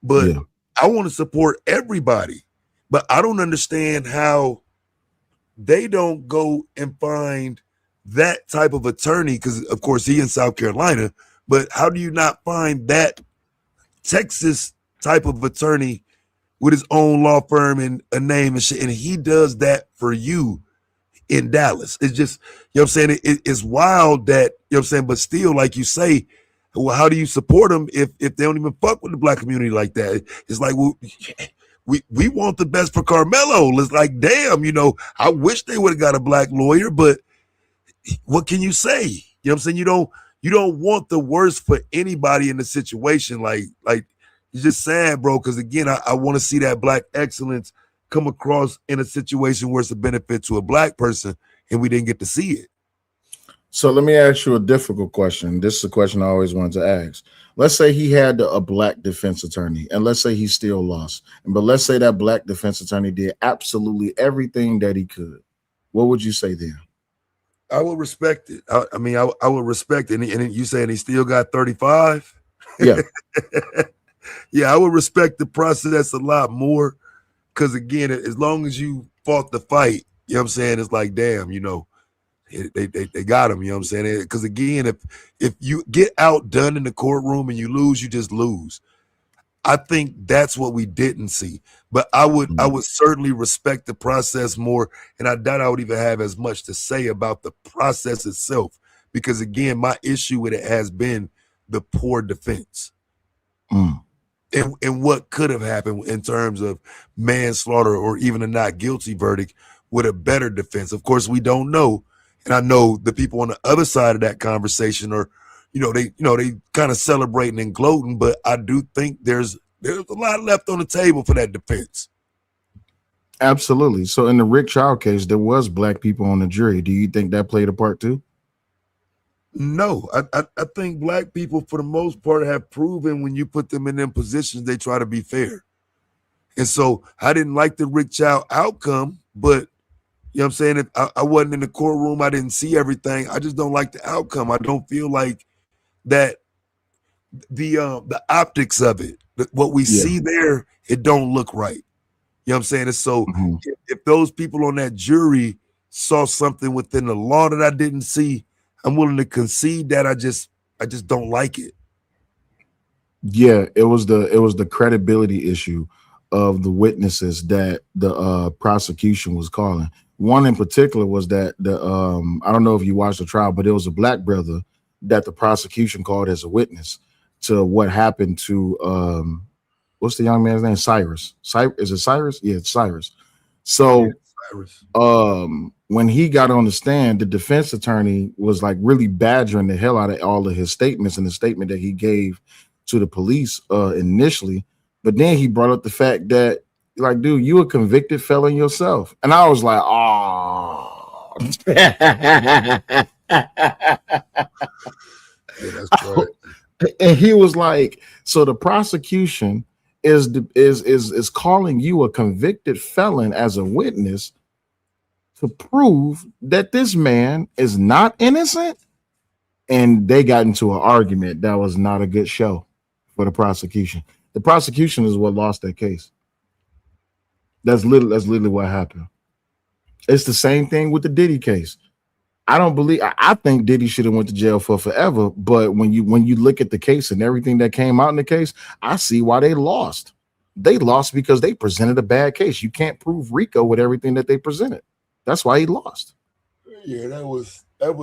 But I want to support everybody, but I don't understand how they don't go and find that type of attorney, because of course he in South Carolina, but how do you not find that Texas type of attorney with his own law firm and a name and shit, and he does that for you in Dallas? It's just, you know what I'm saying, it's wild that, you know what I'm saying, but still, like you say, well, how do you support them if they don't even fuck with the black community like that? It's like, well, we want the best for Carmelo. It's like, damn, you know, I wish they would have got a black lawyer, but what can you say? You know what I'm saying? You don't want the worst for anybody in the situation. Like it's just sad, bro, because again, I want to see that black excellence come across in a situation where it's a benefit to a black person, and we didn't get to see it. So let me ask you a difficult question. This is a question I always wanted to ask. Let's say he had a black defense attorney, and let's say he still lost. But let's say that black defense attorney did absolutely everything that he could. What would you say then? I would respect it. I mean, I would respect it. And you saying he still got 35? Yeah. Yeah, I would respect the process a lot more. Because again, as long as you fought the fight, you know what I'm saying, it's like, damn, you know, they got him, you know what I'm saying? Because again, if you get outdone in the courtroom and you lose, you just lose. I think that's what we didn't see. But I would certainly respect the process more, and I doubt I would even have as much to say about the process itself. Because again, my issue with it has been the poor defense. And what could have happened in terms of manslaughter or even a not guilty verdict with a better defense. Of course, we don't know. And I know the people on the other side of that conversation are, they kind of celebrating and gloating, but I do think there's a lot left on the table for that defense. Absolutely. So in the Rick Child case, there was black people on the jury. Do you think that played a part too? No, I think black people, for the most part, have proven when you put them in them positions, they try to be fair. And so I didn't like the Rick Child outcome, but you know what I'm saying? If I wasn't in the courtroom, I didn't see everything. I just don't like the outcome. I don't feel like that the optics of it, what we see there, it don't look right. You know what I'm saying? And so if those people on that jury saw something within the law that I didn't see, I'm willing to concede that I just don't like it. Yeah, it was the credibility issue of the witnesses that the prosecution was calling. One in particular was that I don't know if you watched the trial, but it was a black brother that the prosecution called as a witness to what happened to what's the young man's name? Cyrus. Is it Cyrus? Yeah, it's Cyrus. So when he got on the stand, the defense attorney was like really badgering the hell out of all of his statements and the statement that he gave to the police initially. But then he brought up the fact that, like, dude, you a convicted felon yourself. And I was like, oh. Yeah, that's right. And he was like, so the prosecution is calling you a convicted felon as a witness to prove that this man is not innocent. And they got into an argument that was not a good show for the prosecution. The prosecution is what lost that case. That's literally what happened. It's the same thing with the Diddy case. I think Diddy should have went to jail for forever. But when you look at the case and everything that came out in the case, I see why they lost. They lost because they presented a bad case. You can't prove RICO with everything that they presented. That's why he lost. Yeah, that was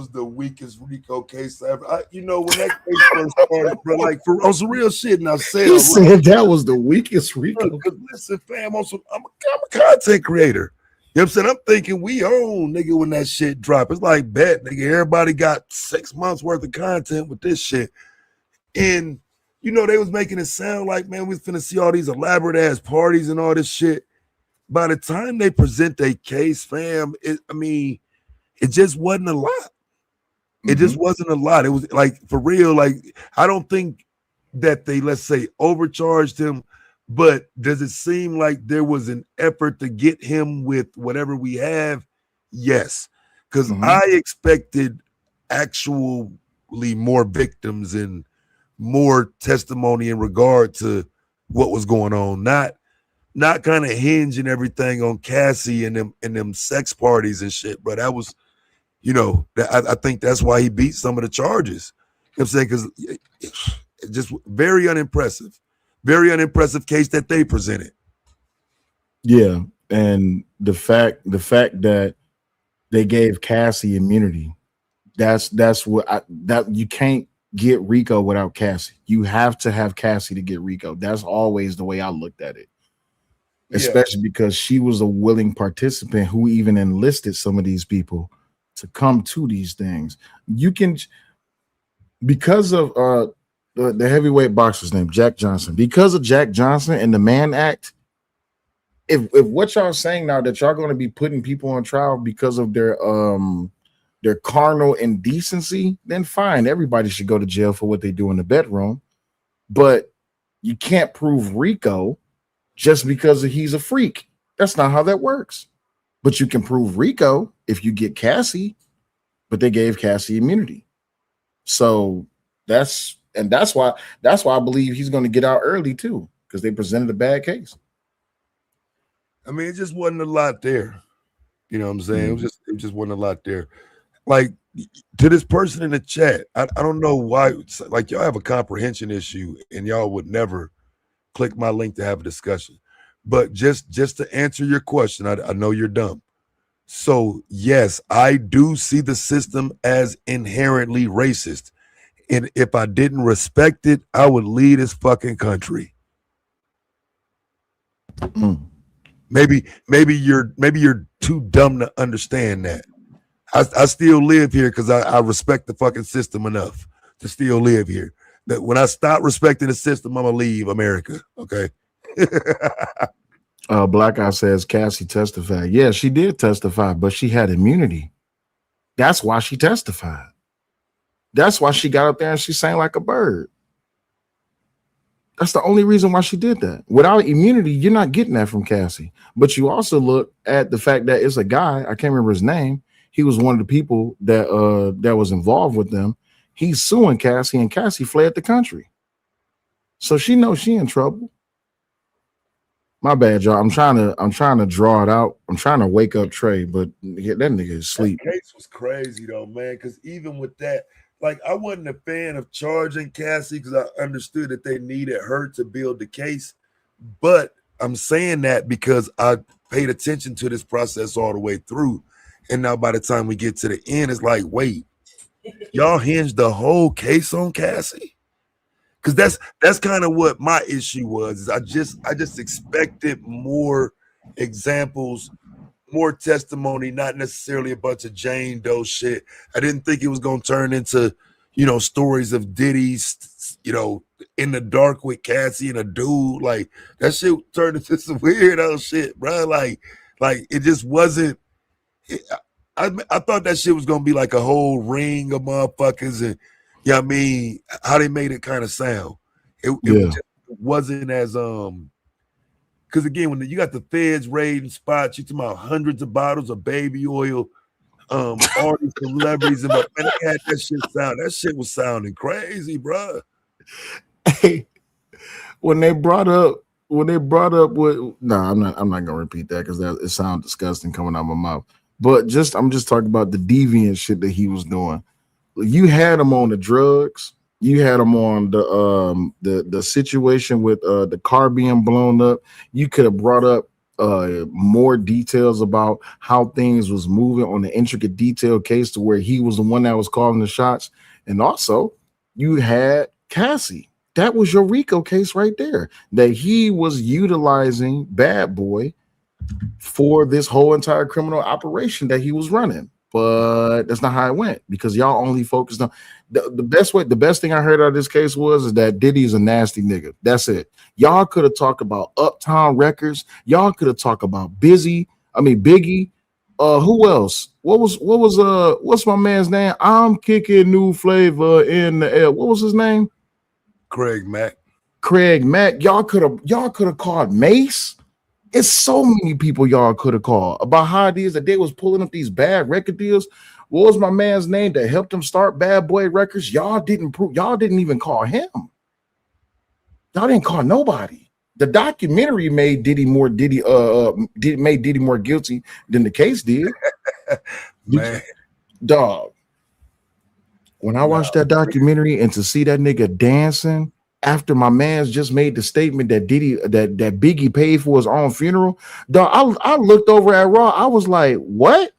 the weakest RICO case ever. When that case first started, bro, like on some real shit, and I said, He said that was the weakest RICO. Because listen, fam, I'm a content creator. You know what I'm saying? I'm thinking we own, nigga, when that shit drop. It's like, bet, nigga, everybody got 6 months worth of content with this shit. And, they was making it sound like, man, we was finna see all these elaborate ass parties and all this shit. By the time they present their case, fam, it just wasn't a lot. It just wasn't a lot. It was like, for real, like, I don't think that they, let's say, overcharged him, but does it seem like there was an effort to get him with whatever we have? Yes, because I expected actually more victims and more testimony in regard to what was going on, not kind of hinging everything on Cassie and them sex parties and shit, bro. That was, I think that's why he beat some of the charges. You know what I'm saying? Because it's just very unimpressive case that they presented. Yeah, and the fact that they gave Cassie immunity, that's what that you can't get RICO without Cassie. You have to have Cassie to get RICO. That's always the way I looked at it. Especially because she was a willing participant who even enlisted some of these people to come to these things. You can, because of the heavyweight boxer's name, Jack Johnson, because of Jack Johnson and the Mann Act, if what y'all saying now that y'all going to be putting people on trial because of their carnal indecency, then fine, everybody should go to jail for what they do in the bedroom. But you can't prove RICO just because he's a freak. That's not how that works. But you can prove RICO if you get Cassie, but they gave Cassie immunity. So that's why I believe he's going to get out early too, because they presented a bad case. I mean, it just wasn't a lot there. You know what I'm saying? It just wasn't a lot there. Like, to this person in the chat, I don't know why, like, y'all have a comprehension issue and y'all would never click my link to have a discussion. But just to answer your question, I know you're dumb. So yes, I do see the system as inherently racist. And if I didn't respect it, I would leave this fucking country. Maybe you're too dumb to understand that. I still live here because I respect the fucking system enough to still live here. That when I stop respecting the system, I'm gonna leave America. Okay. Black Eye says Cassie testified. Yeah, she did testify, but she had immunity. That's why she testified. That's why she got up there and she sang like a bird. That's the only reason why she did that. Without immunity, you're not getting that from Cassie. But you also look at the fact that it's a guy, I can't remember his name. He was one of the people that was involved with them. He's suing Cassie, and Cassie fled the country. So she knows she in trouble. My bad, y'all. I'm trying to draw it out. I'm trying to wake up Trey, but that nigga is asleep. That case was crazy though, man. Because even with that, like, I wasn't a fan of charging Cassie because I understood that they needed her to build the case. But I'm saying that because I paid attention to this process all the way through. And now by the time we get to the end, it's like, wait, y'all hinged the whole case on Cassie? Because that's kind of what my issue was. Is I just expected more examples more testimony, not necessarily a bunch of Jane Doe shit. I didn't think it was gonna turn into, stories of Diddy's, in the dark with Cassie and a dude. Like that shit turned into some weirdo shit, bro. Like it just wasn't. I thought that shit was gonna be like a whole ring of motherfuckers, and I mean how they made it kind of sound. It just wasn't as because again, when you got the feds raiding spots, you talking about hundreds of bottles of baby oil, all these celebrities, and they had that shit sound. That shit was sounding crazy, bro. Hey, when they brought up what I'm not gonna repeat that because it sounds disgusting coming out of my mouth. But I'm just talking about the deviant shit that he was doing. You had him on the drugs. You had him on the situation with the car being blown up. You could have brought up more details about how things was moving on the intricate detailed case to where he was the one that was calling the shots. And also, you had Cassie. That was your RICO case right there. That he was utilizing Bad Boy for this whole entire criminal operation that he was running. But that's not how it went because y'all only focused on the best thing I heard out of this case is that Diddy is a nasty nigga. That's it. Y'all could have talked about Uptown Records. Y'all could have talked about Biggie. Who else? What's my man's name? I'm kicking new flavor in the air. What was his name? Craig Mack. Y'all could have called Mace. It's so many people y'all could have called about how it is that they was pulling up these bad record deals. What was my man's name that helped him start Bad Boy Records? Y'all didn't even call him. Y'all didn't call nobody. The documentary made Diddy more guilty than the case did. Man. Dog. When I watched that documentary and to see that nigga dancing after my man's just made the statement that Biggie paid for his own funeral, dog, I looked over at Raw. I was like, what?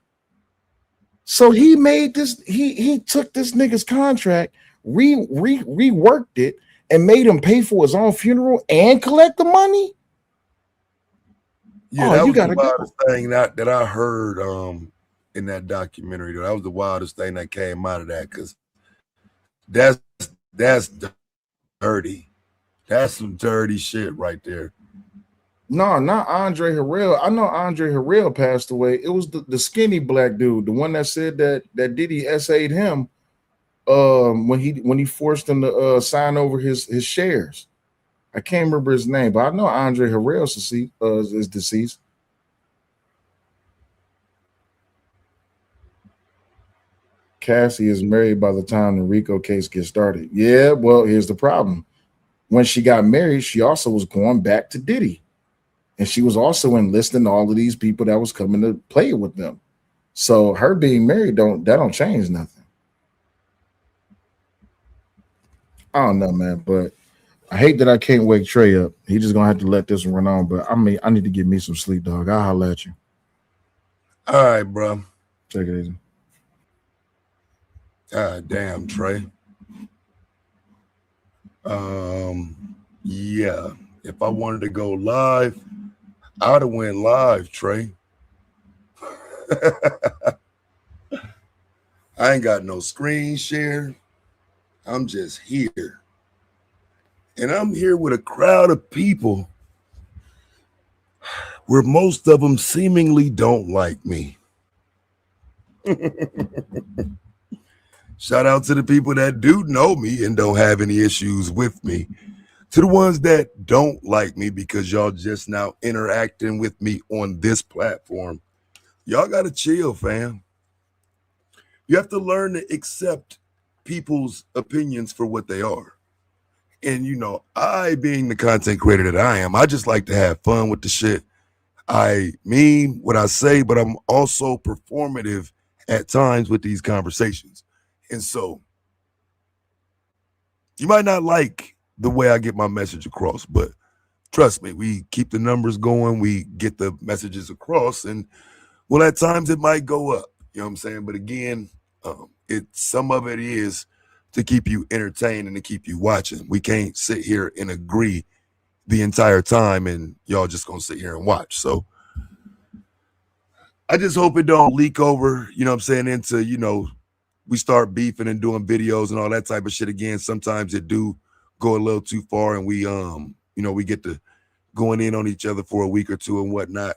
So he made this, he took this nigga's contract, reworked it, and made him pay for his own funeral and collect the money? Yeah, that was the wildest thing that I heard in that documentary. That was the wildest thing that came out of that, because that's dirty. That's some dirty shit right there. No, not Andre Harrell. I know Andre Harrell passed away. It was the skinny black dude, the one that said that Diddy SA'd him when he forced him to sign over his shares. I can't remember his name, but I know Andre Harrell is deceased. Cassie is married by the time the RICO case gets started. Yeah, well, here's the problem. When she got married, she also was going back to Diddy. And she was also enlisting all of these people that was coming to play with them. So her being married don't change nothing. I don't know, man, but I hate that I can't wake Trey up. He just gonna have to let this one run on. But I mean, I need to get me some sleep, dog. I'll holler at you. All right, bro. Take it easy. Damn, Trey. Yeah. If I wanted to go live, I'd have went live, Trey. I ain't got no screen share. I'm just here. And I'm here with a crowd of people where most of them seemingly don't like me. Shout out to the people that do know me and don't have any issues with me. To the ones that don't like me because y'all just now interacting with me on this platform, y'all got to chill, fam. You have to learn to accept people's opinions for what they are. And, you know, I, being the content creator that I am, I just like to have fun with the shit. I mean what I say, but I'm also performative at times with these conversations. And so you might not like the way I get my message across, but trust me, we keep the numbers going, we get the messages across, and well, at times it might go up, you know what I'm saying? But again, some of it is to keep you entertained and to keep you watching. We can't sit here and agree the entire time and y'all just gonna sit here and watch. So I just hope it don't leak over, you know what I'm saying, into, we start beefing and doing videos and all that type of shit again. Sometimes it do go a little too far, and we we get to going in on each other for a week or two and whatnot.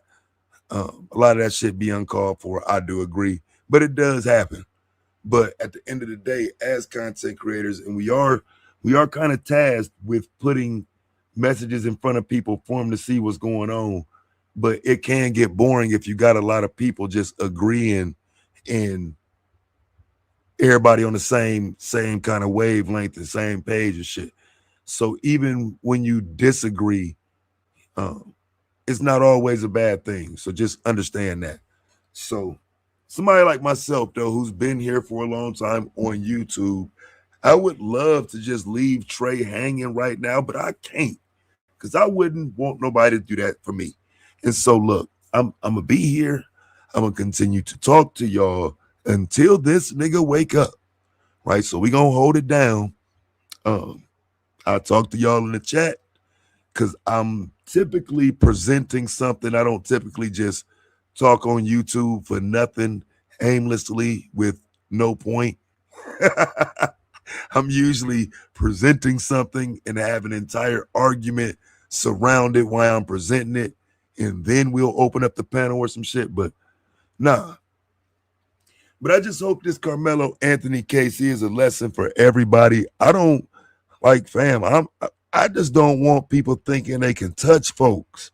A lot of that shit be uncalled for. I do agree, but it does happen. But at the end of the day, as content creators, and we are kind of tasked with putting messages in front of people for them to see what's going on. But it can get boring if you got a lot of people just agreeing and everybody on the same kind of wavelength and same page and shit. So even when you disagree, it's not always a bad thing. So just understand that. So somebody like myself, though, who's been here for a long time on YouTube, I would love to just leave Trey hanging right now, but I can't, because I wouldn't want nobody to do that for me. And so, look, I'm going to be here. I'm going to continue to talk to y'all until this nigga wake up, right? So we going to hold it down. I'll talk to y'all in the chat, because I'm typically presenting something. I don't typically just talk on YouTube for nothing, aimlessly, with no point. I'm usually presenting something and have an entire argument surrounded while I'm presenting it, and then we'll open up the panel or some shit. But nah. But I just hope this Carmelo Anthony case is a lesson for everybody. I don't like, fam, I just don't want people thinking they can touch folks.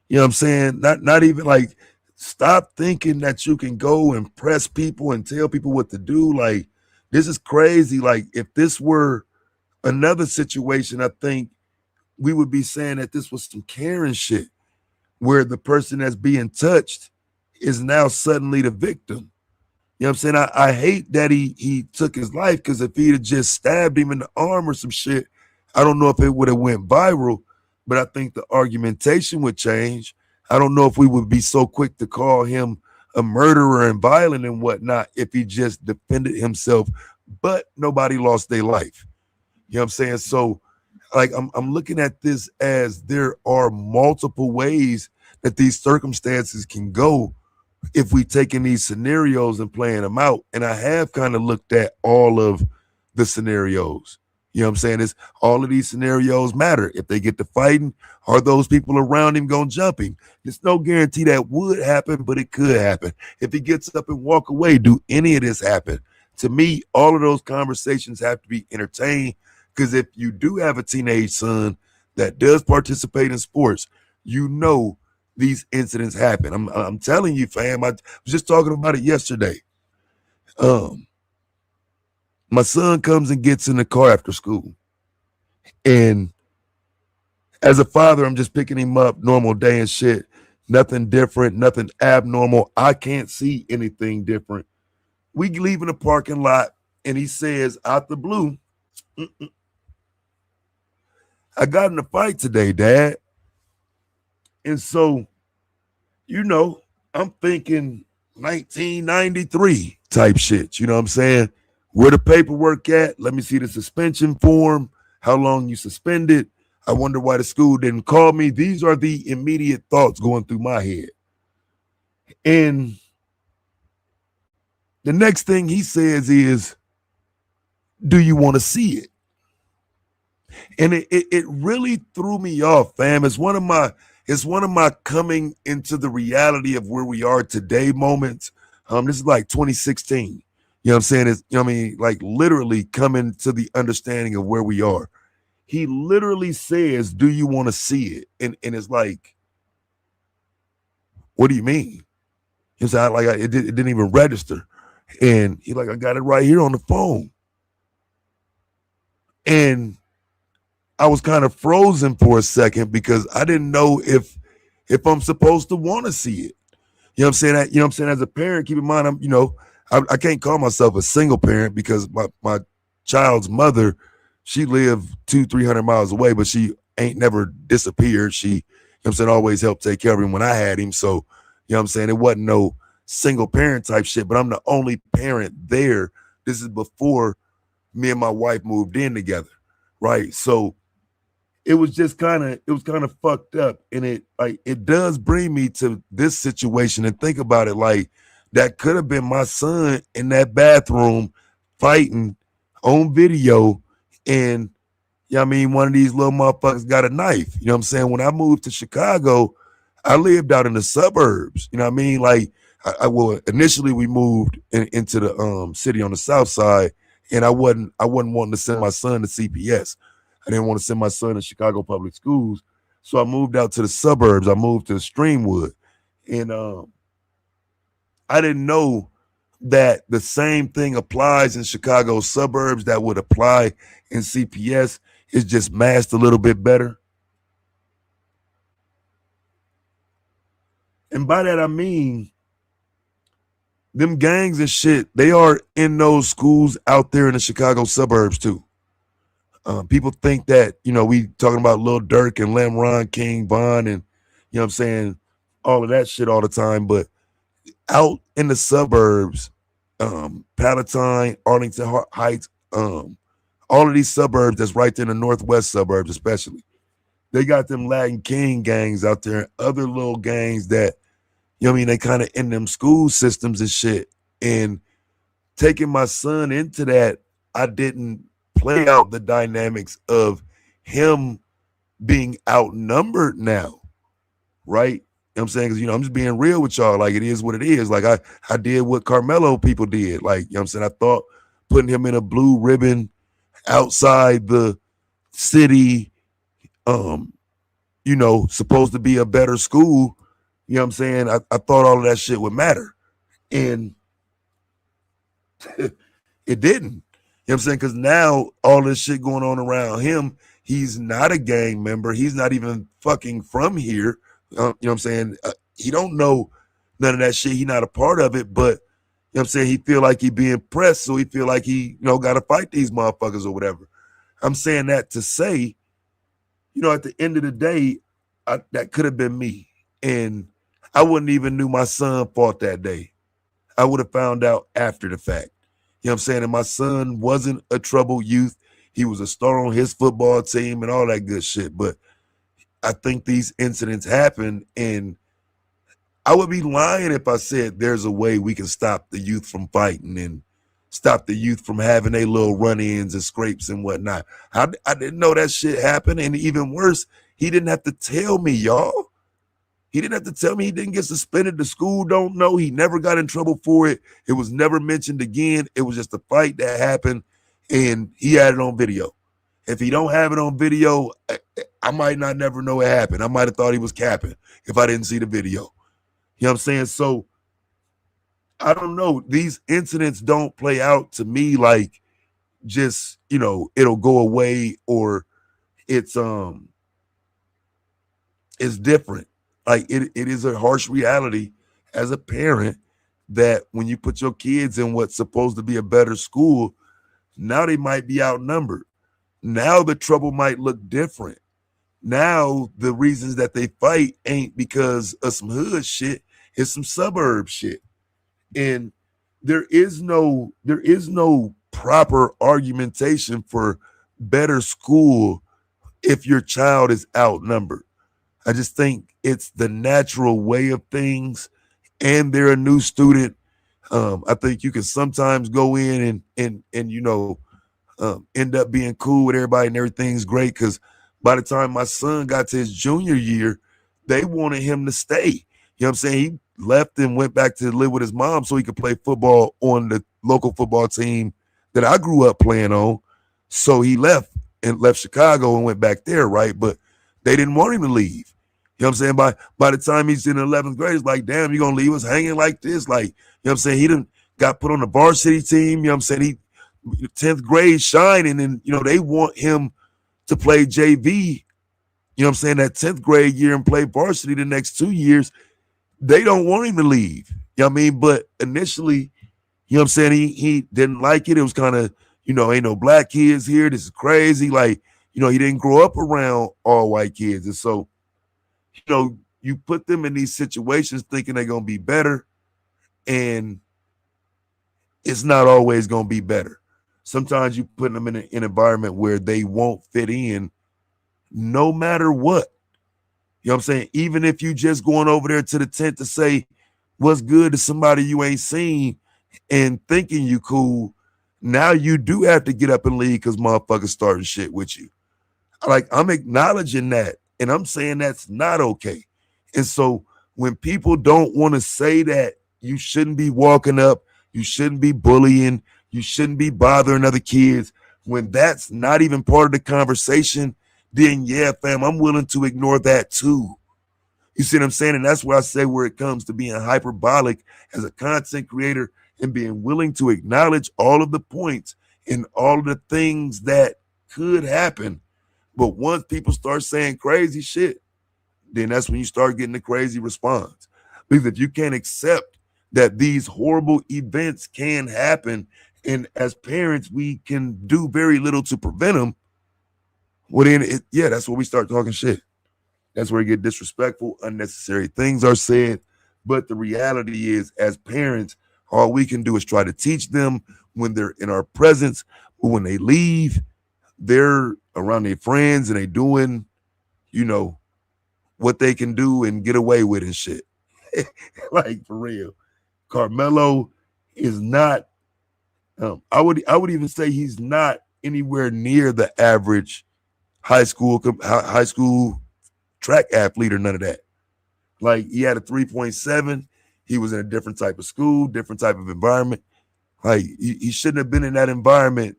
You know what I'm saying? Not even like, stop thinking that you can go and press people and tell people what to do. Like, this is crazy. Like, if this were another situation, I think we would be saying that this was some Karen shit, where the person that's being touched is now suddenly the victim. You know what I'm saying? I hate that he took his life, because if he'd have just stabbed him in the arm or some shit, I don't know if it would have went viral, but I think the argumentation would change. I don't know if we would be so quick to call him a murderer and violent and whatnot if he just defended himself, but nobody lost their life. You know what I'm saying? So, like, I'm looking at this as there are multiple ways that these circumstances can go if we take in these scenarios and playing them out. And I have kind of looked at all of the scenarios. You know what I'm saying? It's all of these scenarios matter. If they get to fighting, are those people around him gonna jump him? There's no guarantee that would happen, but it could happen. If he gets up and walk away, do any of this happen? To me, all of those conversations have to be entertained, because if you do have a teenage son that does participate in sports, you know these incidents happen. I'm telling you, fam. I was just talking about it yesterday. My son comes and gets in the car after school, and as a father, I'm just picking him up, normal day and shit. Nothing different, nothing abnormal. I can't see anything different. We leave in the parking lot, and he says out the blue, I got in a fight today, Dad. And so, I'm thinking 1993 type shit. You know what I'm saying? Where the paperwork at? Let me see the suspension form. How long you suspended? I wonder why the school didn't call me. These are the immediate thoughts going through my head. And the next thing he says is, do you want to see it? And it really threw me off, fam. It's one of my coming into the reality of where we are today moments. This is like 2016. You know what I'm saying? It's, like literally coming to the understanding of where we are. He literally says, do you want to see it? And it's like, what do you mean? It's like it didn't even register. And he's like, I got it right here on the phone. And I was kind of frozen for a second, because I didn't know if I'm supposed to want to see it. You know what I'm saying? You know what I'm saying? As a parent, keep in mind, I can't call myself a single parent, because my child's mother, she lived 200-300 miles away, but she ain't never disappeared. She, you know what I'm saying, always helped take care of him when I had him. So, you know what I'm saying? It wasn't no single parent type shit, but I'm the only parent there. This is before me and my wife moved in together, right? So it was kind of fucked up. And it does bring me to this situation and think about it. Like, that could have been my son in that bathroom fighting on video. And I mean, one of these little motherfuckers got a knife. You know what I'm saying? When I moved to Chicago, I lived out in the suburbs. You know what I mean? Like, initially we moved into the city on the south side, and I wasn't wanting to send my son to CPS. I didn't want to send my son to Chicago public schools. So I moved out to the suburbs. I moved to Streamwood. And I didn't know that the same thing applies in Chicago suburbs that would apply in CPS. It's just masked a little bit better. And by that I mean, them gangs and shit, they are in those schools out there in the Chicago suburbs too. People think that, we talking about Lil Durk and Lemron, King Von, and, you know what I'm saying, all of that shit all the time. But out in the suburbs, Palatine, Arlington Heights, all of these suburbs that's right there in the northwest suburbs especially, they got them Latin King gangs out there, other little gangs that, they kind of in them school systems and shit. And taking my son into that, I didn't play out the dynamics of him being outnumbered now, right? You know what I'm saying? Because, I'm just being real with y'all. Like, it is what it is. Like, I did what Carmelo people did. Like, you know what I'm saying? I thought putting him in a blue ribbon outside the city, supposed to be a better school, you know what I'm saying? I thought all of that shit would matter. And it didn't. You know what I'm saying? Because now all this shit going on around him, he's not a gang member. He's not even fucking from here. You know what I'm saying? He don't know none of that shit. He not a part of it, but you know what I'm saying? He feel like he being pressed, so he feel like he, got to fight these motherfuckers or whatever. I'm saying that to say, at the end of the day, that could have been me. And I wouldn't even knew my son fought that day. I would have found out after the fact. You know what I'm saying? And my son wasn't a troubled youth. He was a star on his football team and all that good shit. But I think these incidents happen, and I would be lying if I said there's a way we can stop the youth from fighting and stop the youth from having their little run-ins and scrapes and whatnot. I didn't know that shit happened. And even worse, he didn't have to tell me, y'all. He didn't have to tell me. He didn't get suspended. The school don't know. He never got in trouble for it. It was never mentioned again. It was just a fight that happened, and he had it on video. If he don't have it on video, I might not never know it happened. I might have thought he was capping if I didn't see the video. You know what I'm saying? So I don't know. These incidents don't play out to me like just, it'll go away or it's different. Like it is a harsh reality as a parent that when you put your kids in what's supposed to be a better school, now they might be outnumbered. Now the trouble might look different. Now the reasons that they fight ain't because of some hood shit, it's some suburb shit. And there is no proper argumentation for better school if your child is outnumbered. I just think it's the natural way of things, and they're a new student. I think you can sometimes go in and end up being cool with everybody and everything's great, because by the time my son got to his junior year, they wanted him to stay. You know what I'm saying? He left and went back to live with his mom so he could play football on the local football team that I grew up playing on. So he left Chicago and went back there, right? But they didn't want him to leave. You know what I'm saying? By the time he's in 11th grade, it's like, damn, you gonna leave us hanging like this? Like, you know what I'm saying? He done got put on the varsity team. You know what I'm saying? He 10th grade shining, and they want him to play JV. You know what I'm saying? That 10th grade year and play varsity the next 2 years. They don't want him to leave. You know what I mean? But initially, you know what I'm saying? He didn't like it. It was kind of, ain't no black kids here. This is crazy. Like, he didn't grow up around all white kids. And so, you put them in these situations thinking they're going to be better, and it's not always going to be better. Sometimes you put them in an environment where they won't fit in, no matter what. You know what I'm saying? Even if you just going over there to the tent to say what's good to somebody you ain't seen and thinking you cool, now you do have to get up and leave because motherfuckers starting shit with you. Like, I'm acknowledging that, and I'm saying that's not okay. And so when people don't want to say that you shouldn't be walking up, you shouldn't be bullying, you shouldn't be bothering other kids, when that's not even part of the conversation, then yeah, fam, I'm willing to ignore that too. You see what I'm saying? And that's where I say where it comes to being hyperbolic as a content creator and being willing to acknowledge all of the points and all of the things that could happen. But once people start saying crazy shit, then that's when you start getting the crazy response. Because if you can't accept that these horrible events can happen, and as parents, we can do very little to prevent them, well, then, that's where we start talking shit. That's where it get disrespectful, unnecessary things are said. But the reality is, as parents, all we can do is try to teach them when they're in our presence. But when they leave, they're around their friends and they doing, what they can do and get away with and shit. Like, for real. Carmelo is not, I would even say he's not anywhere near the average high school track athlete or none of that. Like, he had a 3.7. He was in a different type of school, different type of environment. Like, he shouldn't have been in that environment.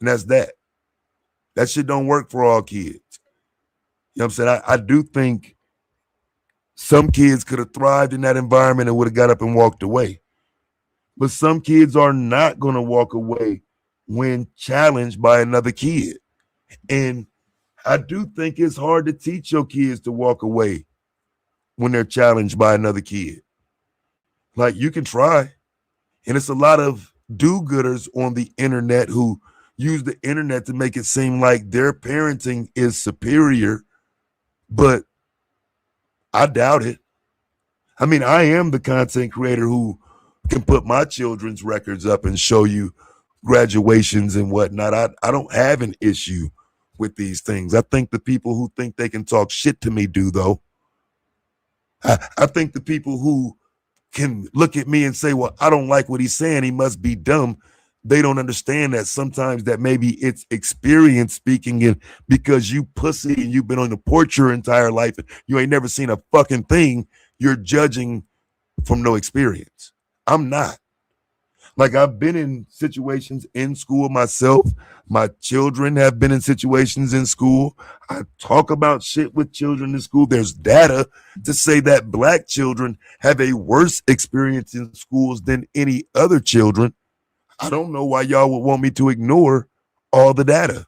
And that's that. That shit don't work for all kids. You know what I'm saying? I do think some kids could have thrived in that environment and would have got up and walked away. But some kids are not going to walk away when challenged by another kid. And I do think it's hard to teach your kids to walk away when they're challenged by another kid. Like, you can try. And it's a lot of do-gooders on the internet who use the internet to make it seem like their parenting is superior, but I doubt it. I mean, I am the content creator who can put my children's records up and show you graduations and whatnot. I don't have an issue with these things. I think the people who think they can talk shit to me do, though. I think the people who can look at me and say, well, I don't like what he's saying, he must be dumb. They don't understand that sometimes that maybe it's experience speaking, and because you pussy and you've been on the porch your entire life and you ain't never seen a fucking thing, you're judging from no experience. I'm not. Like, I've been in situations in school myself. My children have been in situations in school. I talk about shit with children in school. There's data to say that Black children have a worse experience in schools than any other children. I don't know why y'all would want me to ignore all the data.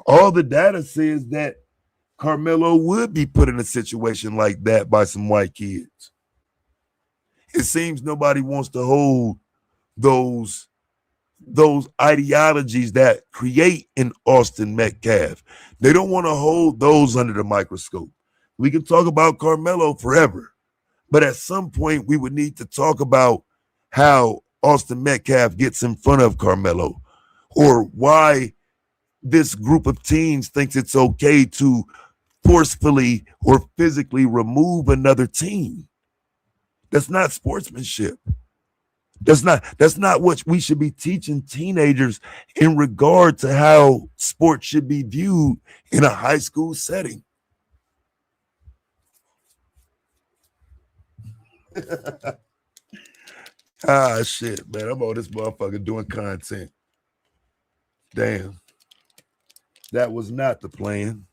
All the data says that Carmelo would be put in a situation like that by some white kids. It seems nobody wants to hold those ideologies that create an Austin Metcalf. They don't want to hold those under the microscope. We can talk about Carmelo forever, but at some point we would need to talk about how Austin Metcalf gets in front of Carmelo, or why this group of teens thinks it's okay to forcefully or physically remove another team. That's not sportsmanship. That's not what we should be teaching teenagers in regard to how sports should be viewed in a high school setting. Shit, man. I'm on this motherfucker doing content. Damn. That was not the plan.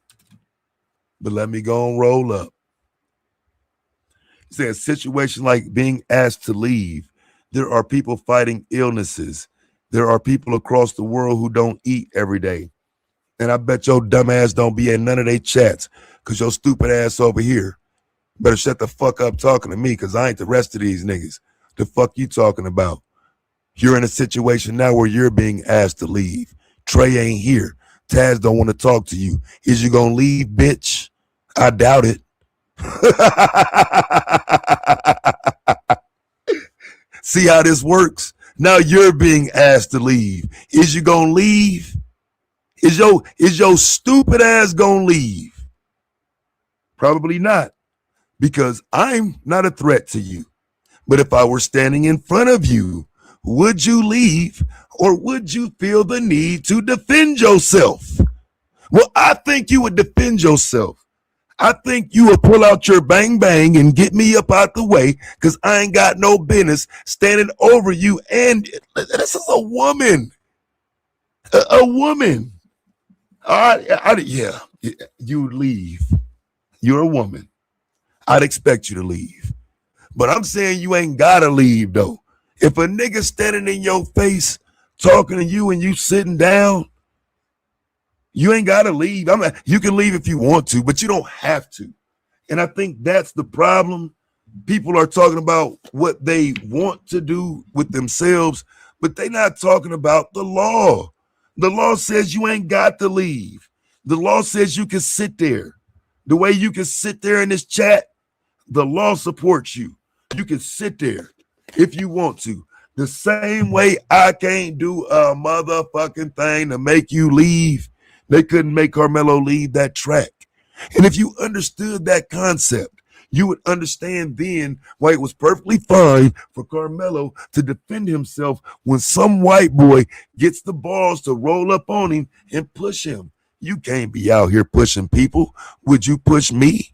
But let me go and roll up. It says, a situation like being asked to leave. There are people fighting illnesses. There are people across the world who don't eat every day. And I bet your dumb ass don't be in none of their chats because your stupid ass over here better shut the fuck up talking to me because I ain't the rest of these niggas. The fuck you talking about? You're in a situation now where you're being asked to leave. Trey ain't here. Taz don't want to talk to you. Is you gonna leave, bitch? I doubt it. See how this works? Now you're being asked to leave. Is you gonna leave? Is your stupid ass gonna leave? Probably not, because I'm not a threat to you. But if I were standing in front of you, would you leave, or would you feel the need to defend yourself? Well, I think you would defend yourself. I think you would pull out your bang bang and get me up out the way, because I ain't got no business standing over you. And this is a woman. A woman. Yeah, you leave. You're a woman. I'd expect you to leave. But I'm saying you ain't gotta leave, though. If a nigga standing in your face talking to you and you sitting down, you ain't gotta leave. You can leave if you want to, but you don't have to. And I think that's the problem. People are talking about what they want to do with themselves, but they're not talking about the law. The law says you ain't got to leave. The law says you can sit there. The way you can sit there in this chat, the law supports you. You can sit there if you want to. The same way I can't do a motherfucking thing to make you leave. They couldn't make Carmelo leave that track. And if you understood that concept, you would understand then why it was perfectly fine for Carmelo to defend himself when some white boy gets the balls to roll up on him and push him. You can't be out here pushing people. Would you push me?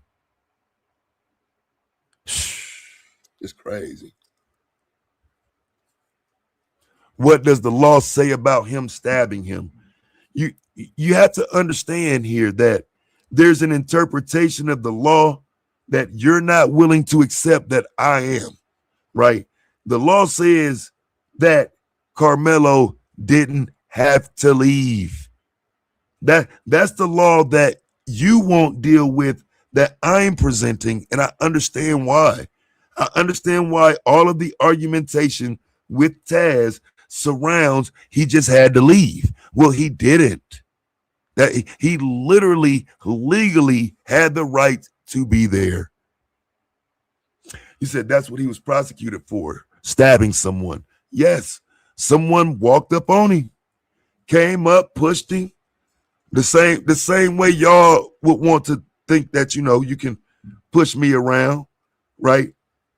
It's crazy. What does the law say about him stabbing him? You have to understand here that there's an interpretation of the law that you're not willing to accept that I am, right? The law says that Carmelo didn't have to leave. That's the law that you won't deal with, that I'm presenting, and I understand why. I understand why all of the argumentation with Taz surrounds he just had to leave. Well, he didn't. That he literally, legally had the right to be there. You said that's what he was prosecuted for, stabbing someone. Yes, someone walked up on him, came up, pushed him. The same way y'all would want to think that, you can push me around, right?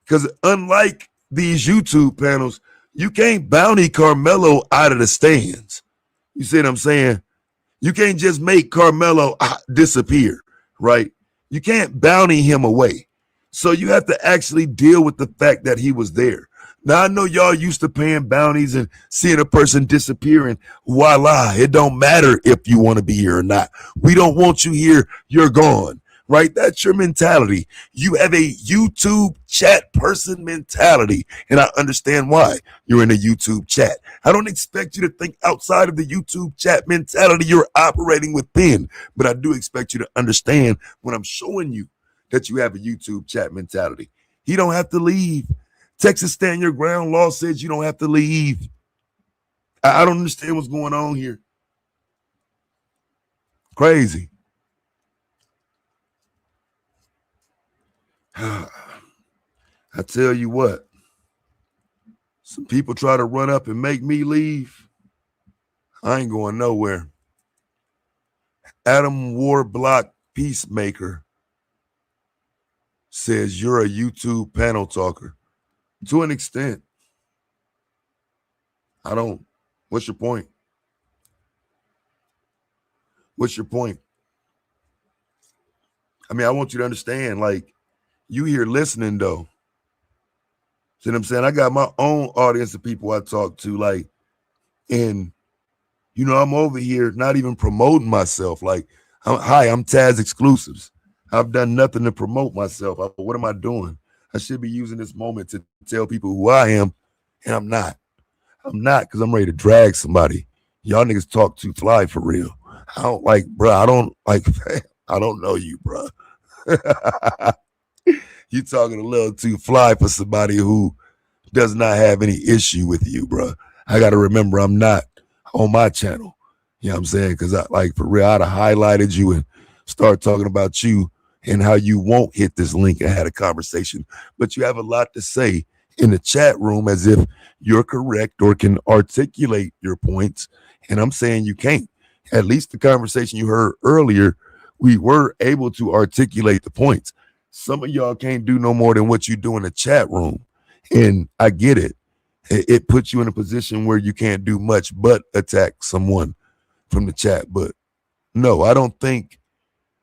Because unlike these YouTube panels, you can't bounty Carmelo out of the stands. You see what I'm saying? You can't just make Carmelo disappear, right? You can't bounty him away. So you have to actually deal with the fact that he was there. Now, I know y'all used to paying bounties and seeing a person disappearing. Voila, it don't matter if you want to be here or not. We don't want you here. You're gone, right? That's your mentality. You have a YouTube chat person mentality, and I understand why you're in a YouTube chat. I don't expect you to think outside of the YouTube chat mentality you're operating within, but I do expect you to understand when I'm showing you that you have a YouTube chat mentality. He don't have to leave. Texas Stand Your Ground law says you don't have to leave. I don't understand what's going on here. Crazy. I tell you what, some people try to run up and make me leave. I ain't going nowhere. Adam Warblock Peacemaker says you're a YouTube panel talker. To an extent. What's your point? What's your point? I mean, I want you to understand, like, you here listening, though. See what I'm saying? I got my own audience of people I talk to, like, and, I'm over here not even promoting myself. Like, I'm Taz Exclusives. I've done nothing to promote myself. What am I doing? I should be using this moment to tell people who I am, and I'm not. I'm not, because I'm ready to drag somebody. Y'all niggas talk too fly for real. I don't know you, bro. You talking a little too fly for somebody who does not have any issue with you, bro. I got to remember I'm not on my channel. You know what I'm saying? Because for real, I'd have highlighted you and start talking about you and how you won't hit this link and had a conversation. But you have a lot to say in the chat room as if you're correct or can articulate your points. And I'm saying you can't. at least the conversation you heard earlier, we were able to articulate the points. Some of y'all can't do no more than what you do in the chat room. And I get it. It puts you in a position where you can't do much but attack someone from the chat. But no, I don't think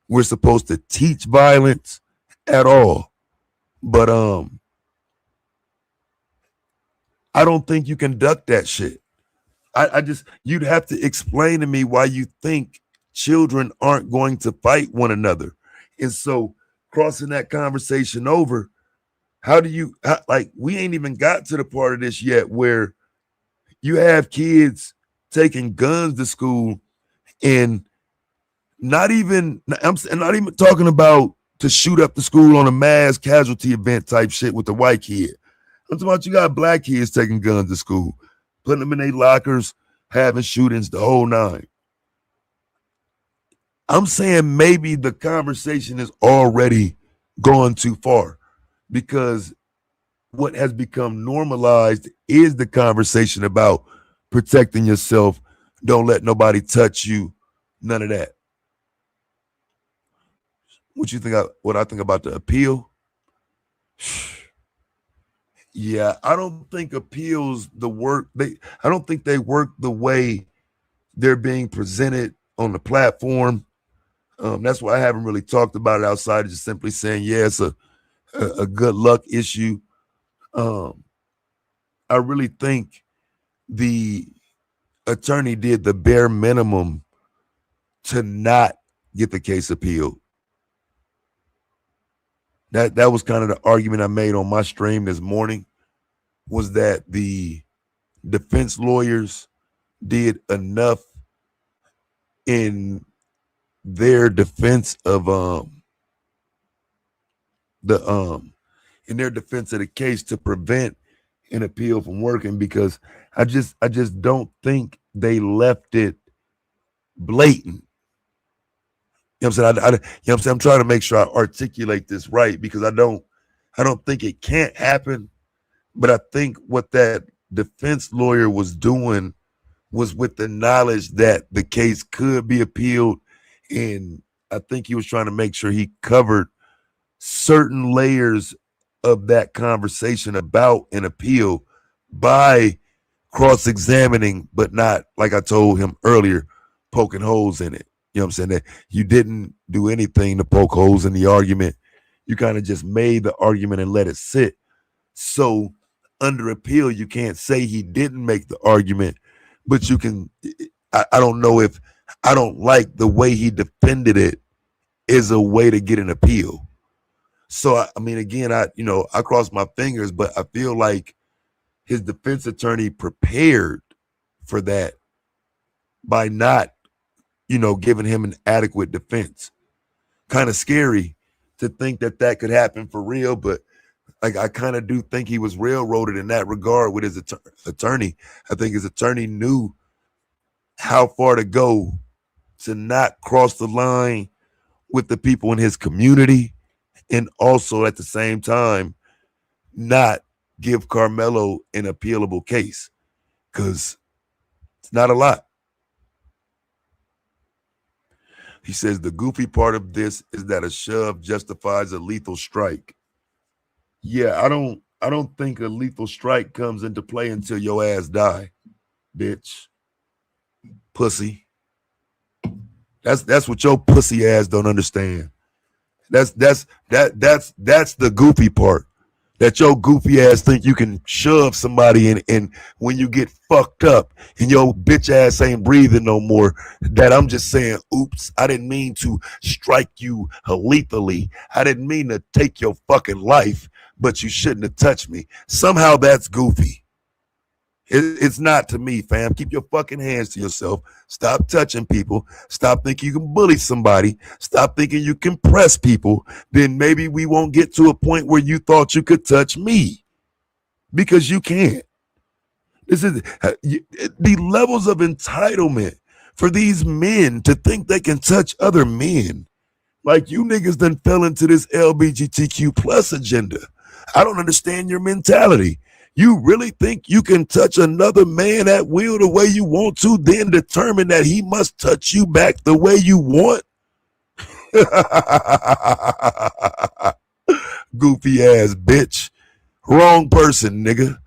we're supposed to teach violence at all. But I don't think you conduct that shit. I just, you'd have to explain to me why you think children aren't going to fight one another. And so crossing that conversation over, how do you, like, we ain't even got to the part of this yet where you have kids taking guns to school and not even, I'm not even talking about to shoot up the school on a mass casualty event type shit with the white kid. I'm talking about you got black kids taking guns to school, putting them in their lockers, having shootings, the whole nine. I'm saying maybe the conversation is already gone too far, because what has become normalized is the conversation about protecting yourself. Don't let nobody touch you. None of that. What you think? What I think about the appeal? Yeah, I don't think appeals the work. I don't think they work the way they're being presented on the platform. That's why I haven't really talked about it outside of just simply saying, yeah, it's a good luck issue. I really think the attorney did the bare minimum to not get the case appealed. That was kind of the argument I made on my stream this morning, was that the defense lawyers did enough in their defense of in their defense of the case to prevent an appeal from working, because I just don't think they left it blatant. You know what I'm saying? You know what I'm saying? I'm trying to make sure I articulate this right, because I don't think it can't happen. But I think what that defense lawyer was doing was with the knowledge that the case could be appealed. And I think he was trying to make sure he covered certain layers of that conversation about an appeal by cross-examining, but not, like I told him earlier, poking holes in it. You know what I'm saying? That you didn't do anything to poke holes in the argument. You kind of just made the argument and let it sit. So under appeal, you can't say he didn't make the argument, but you can, I don't know if, I don't like the way he defended it is a way to get an appeal. So, I mean, again, I cross my fingers, but I feel like his defense attorney prepared for that by not, giving him an adequate defense. Kind of scary to think that that could happen for real, but I kind of do think he was railroaded in that regard with his attorney. I think his attorney knew how far to go to not cross the line with the people in his community, and also at the same time not give Carmelo an appealable case, because it's not a lot. He says the goofy part of this is that a shove justifies a lethal strike. Yeah, I don't think a lethal strike comes into play until your ass die, bitch. Pussy. That's what your pussy ass don't understand. That's the goofy part. That your goofy ass think you can shove somebody in, and when you get fucked up and your bitch ass ain't breathing no more, that I'm just saying, oops, I didn't mean to strike you lethally. I didn't mean to take your fucking life, but you shouldn't have touched me. Somehow that's goofy. It's not to me, fam. Keep your fucking hands to yourself. Stop touching people. Stop thinking you can bully somebody. Stop thinking you can press people. Then maybe we won't get to a point where you thought you could touch me, because you can't. This is the levels of entitlement for these men to think they can touch other men. Like, you niggas done fell into this LGBTQ plus agenda. I don't understand your mentality. You really think you can touch another man at will the way you want to, then determine that he must touch you back the way you want? Goofy ass bitch. Wrong person, nigga.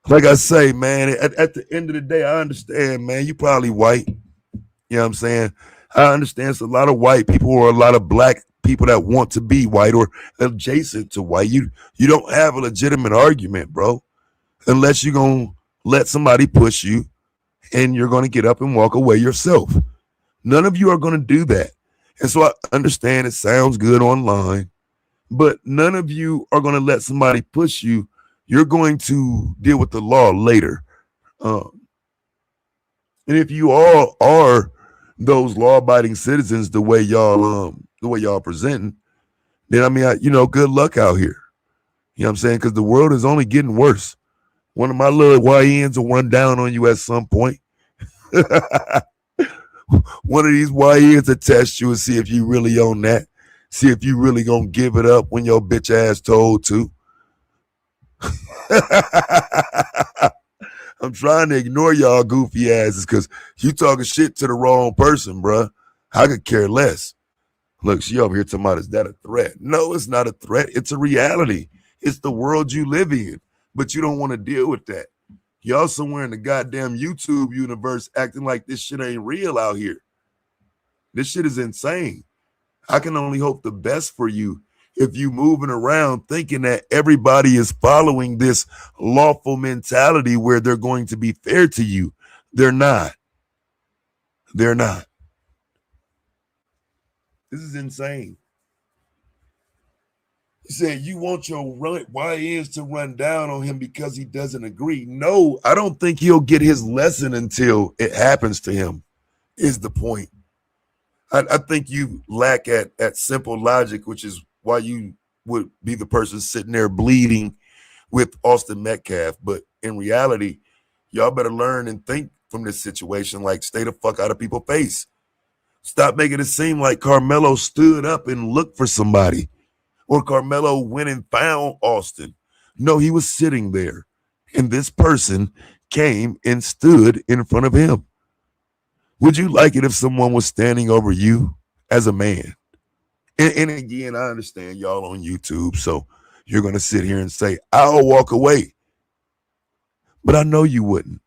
Like I say, man, at the end of the day, I understand, man, you probably white. You know what I'm saying? I understand it's a lot of white people or a lot of black people that want to be white or adjacent to white. You don't have a legitimate argument, bro, unless you're going to let somebody push you and you're going to get up and walk away yourself. None of you are going to do that. And so I understand it sounds good online, but none of you are going to let somebody push you. You're going to deal with the law later. And if you all are those law-abiding citizens the way y'all presenting, then I mean, good luck out here. You know what I'm saying? Because the world is only getting worse. One of my little YNs will run down on you at some point. One of these YNs will test you and see if you really own that. See if you really gonna give it up when your bitch ass told to. I'm trying to ignore y'all goofy asses because you talking shit to the wrong person, bruh. I could care less. Look, she over here talking about, is that a threat? No, it's not a threat. It's a reality. It's the world you live in, but you don't want to deal with that. Y'all somewhere in the goddamn YouTube universe acting like this shit ain't real out here. This shit is insane. I can only hope the best for you if you moving around thinking that everybody is following this lawful mentality where they're going to be fair to you. They're not. They're not. This is insane. He said, you want your YNs to run down on him because he doesn't agree. No, I don't think he'll get his lesson until it happens to him, is the point. I think you lack at simple logic, which is why you would be the person sitting there bleeding with Austin Metcalf. But in reality, y'all better learn and think from this situation, like stay the fuck out of people's face. Stop making it seem like Carmelo stood up and looked for somebody or Carmelo went and found Austin. No, he was sitting there and this person came and stood in front of him. Would you like it if someone was standing over you as a man? And again, I understand y'all on YouTube, so you're going to sit here and say, I'll walk away. But I know you wouldn't.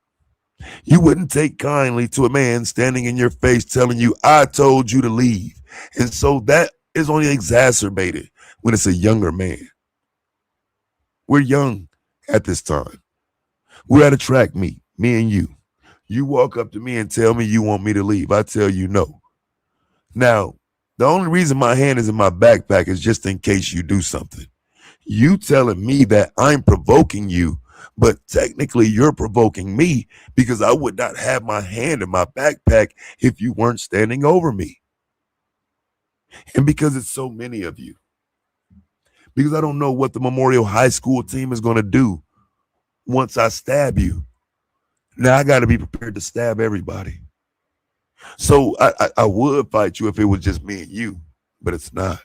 You wouldn't take kindly to a man standing in your face telling you, I told you to leave. And so that is only exacerbated when it's a younger man. We're young at this time. We're at a track meet, me and you. You walk up to me and tell me you want me to leave. I tell you no. Now, the only reason my hand is in my backpack is just in case you do something. You telling me that I'm provoking you, but technically you're provoking me because I would not have my hand in my backpack if you weren't standing over me. And because it's so many of you. Because I don't know what the Memorial High School team is going to do once I stab you. Now I got to be prepared to stab everybody. So I would fight you if it was just me and you, but it's not.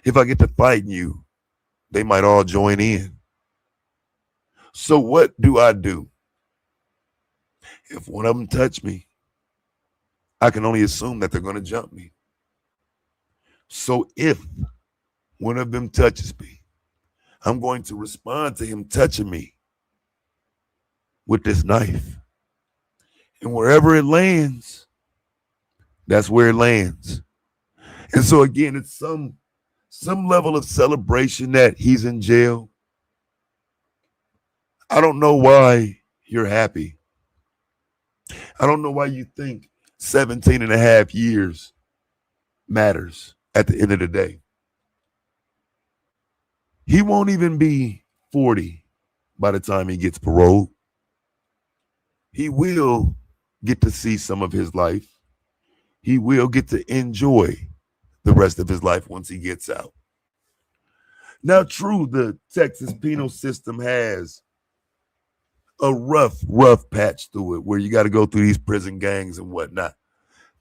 If I get to fighting you, they might all join in. So what do? If one of them touch me, I can only assume that they're going to jump me. So if one of them touches me, I'm going to respond to him touching me with this knife. And wherever it lands, that's where it lands. And so again, it's some level of celebration that he's in jail. I don't know why you're happy. I don't know why you think 17 and a half years matters at the end of the day. He won't even be 40 by the time he gets paroled. He will get to see some of his life. He will get to enjoy the rest of his life once he gets out. Now, true, the Texas penal system has a rough patch through it where you got to go through these prison gangs and whatnot.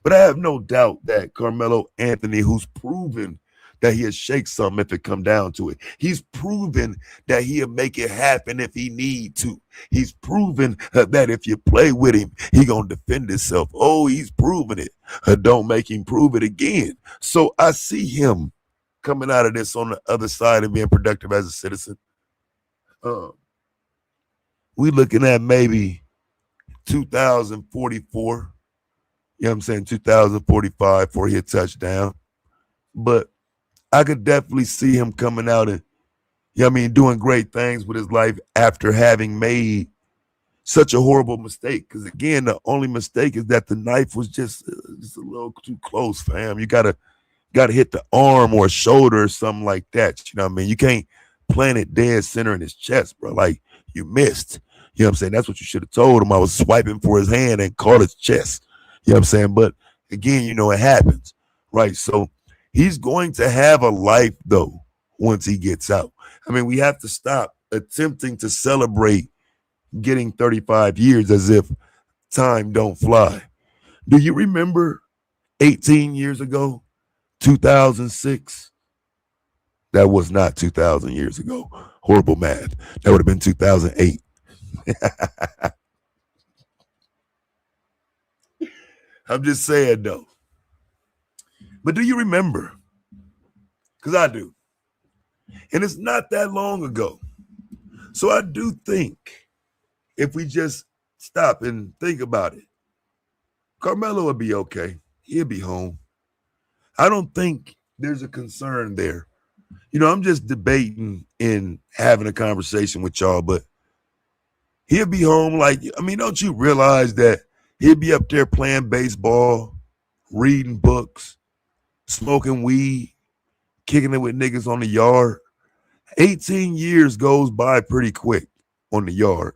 But I have no doubt that Carmelo Anthony, who's proven that he'll shake something if it come down to it. He's proven that he'll make it happen if he need to. He's proven that if you play with him, he gonna defend himself. Oh, he's proven it. Don't make him prove it again. So I see him coming out of this on the other side and being productive as a citizen. We looking at maybe 2044. You know what I'm saying? 2045 for he a touchdown. But I could definitely see him coming out and, you know what I mean, doing great things with his life after having made such a horrible mistake. Because again, the only mistake is that the knife was just a little too close, fam. You gotta hit the arm or shoulder or something like that. You know what I mean? You can't plant it dead center in his chest, bro. Like, you missed. You know what I'm saying? That's what you should have told him. I was swiping for his hand and caught his chest. You know what I'm saying? But again, you know, it happens, right? So he's going to have a life, though, once he gets out. I mean, we have to stop attempting to celebrate getting 35 years as if time don't fly. Do you remember 18 years ago, 2006? That was not 2,000 years ago. Horrible math. That would have been 2008. I'm just saying, though. But do you remember? Because I do. And it's not that long ago. So I do think if we just stop and think about it, Carmelo would be okay. He'll be home. I don't think there's a concern there. You know, I'm just debating and having a conversation with y'all, but he'll be home. Like, I mean, don't you realize that he'll be up there playing baseball, reading books, smoking weed, kicking it with niggas on the yard? 18 years goes by pretty quick on the yard.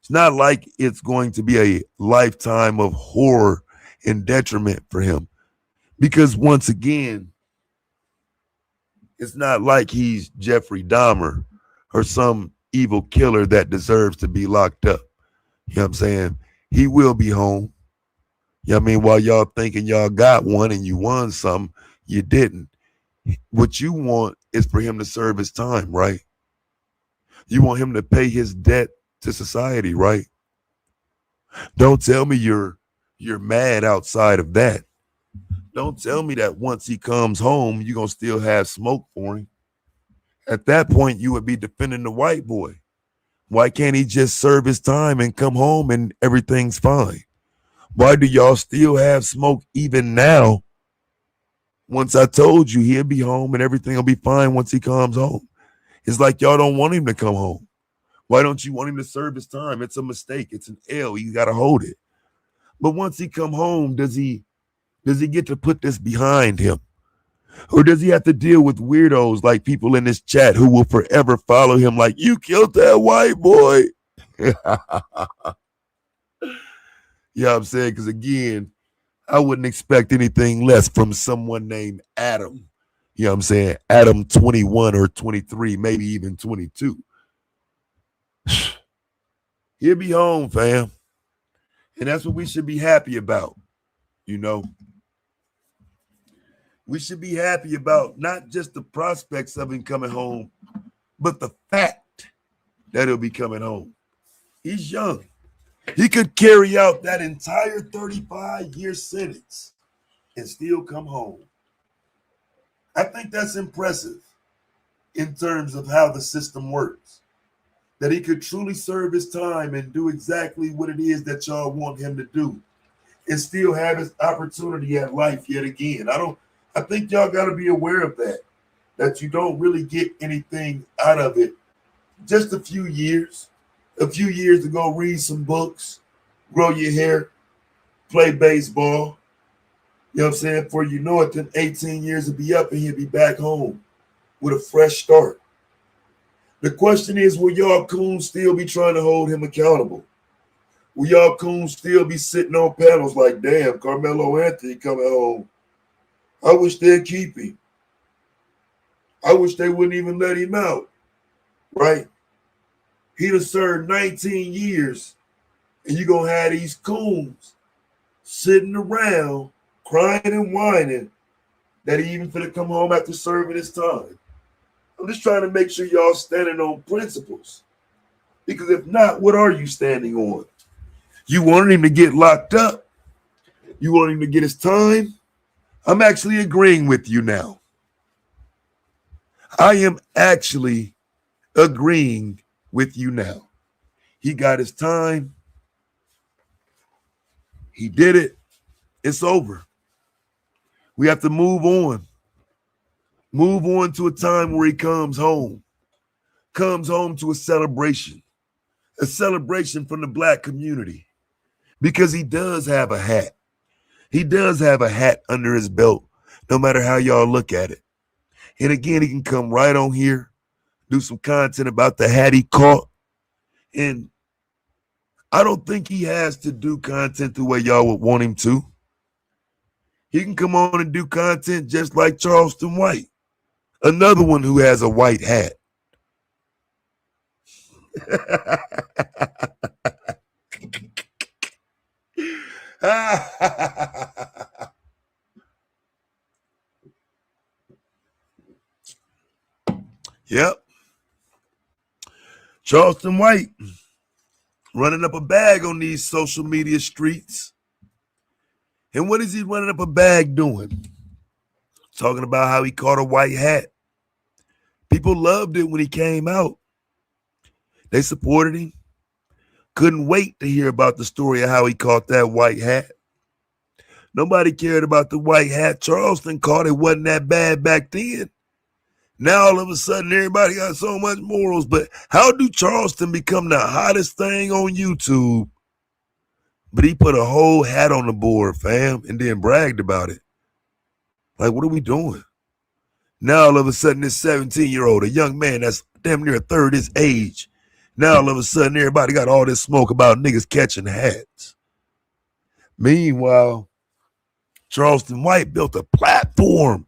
It's not like it's going to be a lifetime of horror and detriment for him. Because once again, it's not like he's Jeffrey Dahmer or some evil killer that deserves to be locked up. You know what I'm saying? He will be home. You know what I mean? While y'all thinking y'all got one and you won some, you didn't. What you want is for him to serve his time, right? You want him to pay his debt to society, right? Don't tell me you're mad outside of that. Don't tell me that once he comes home, you're going to still have smoke for him. At that point, you would be defending the white boy. Why can't he just serve his time and come home and everything's fine? Why do y'all still have smoke even now? Once I told you he'll be home and everything will be fine once he comes home. It's like y'all don't want him to come home. Why don't you want him to serve his time? It's a mistake. It's an L. You got to hold it. But once he come home, does he get to put this behind him? Or does he have to deal with weirdos like people in this chat who will forever follow him like, you killed that white boy? You know what I'm saying? Because again, I wouldn't expect anything less from someone named Adam. You know what I'm saying? Adam 21 or 23, maybe even 22. He'll be home, fam. And that's what we should be happy about, you know? We should be happy about not just the prospects of him coming home, but the fact that he'll be coming home. He's young. He could carry out that entire 35-year sentence and still come home. I think that's impressive in terms of how the system works. That he could truly serve his time and do exactly what it is that y'all want him to do and still have his opportunity at life yet again. I think y'all got to be aware of that you don't really get anything out of it. Just a few years to go read some books, grow your hair, play baseball. You know what I'm saying? Before you know it, then 18 years will be up and he'll be back home with a fresh start. The question is, will y'all coons still be trying to hold him accountable? Will y'all coons still be sitting on panels like, damn, Carmelo Anthony coming home? I wish they'd keep him. I wish they wouldn't even let him out, right? He'd have served 19 years, and you're going to have these coons sitting around, crying and whining, that he even finna come home after serving his time. I'm just trying to make sure y'all standing on principles. Because if not, what are you standing on? You wanted him to get locked up? You want him to get his time? I'm actually agreeing with you now. I am actually agreeing with you now. He got his time. He did it. It's over. We have to move on. Move on to a time where he comes home to a celebration from the Black community, because he does have a hat. He does have a hat under his belt, no matter how y'all look at it. And again, he can come right on here, do some content about the hat he caught. And I don't think he has to do content the way y'all would want him to. He can come on and do content just like Charleston White, another one who has a white hat. Yep. Charleston White running up a bag on these social media streets. And what is he running up a bag doing? Talking about how he caught a white hat. People loved it when he came out. They supported him. Couldn't wait to hear about the story of how he caught that white hat. Nobody cared about the white hat Charleston caught. It wasn't that bad back then. Now all of a sudden everybody got so much morals. But how do Charleston become the hottest thing on YouTube? But he put a whole hat on the board, fam, and then bragged about it. Like, what are we doing? Now all of a sudden this 17-year-old, a young man that's damn near a third his age, now all of a sudden everybody got all this smoke about niggas catching hats. Meanwhile, Charleston White built a platform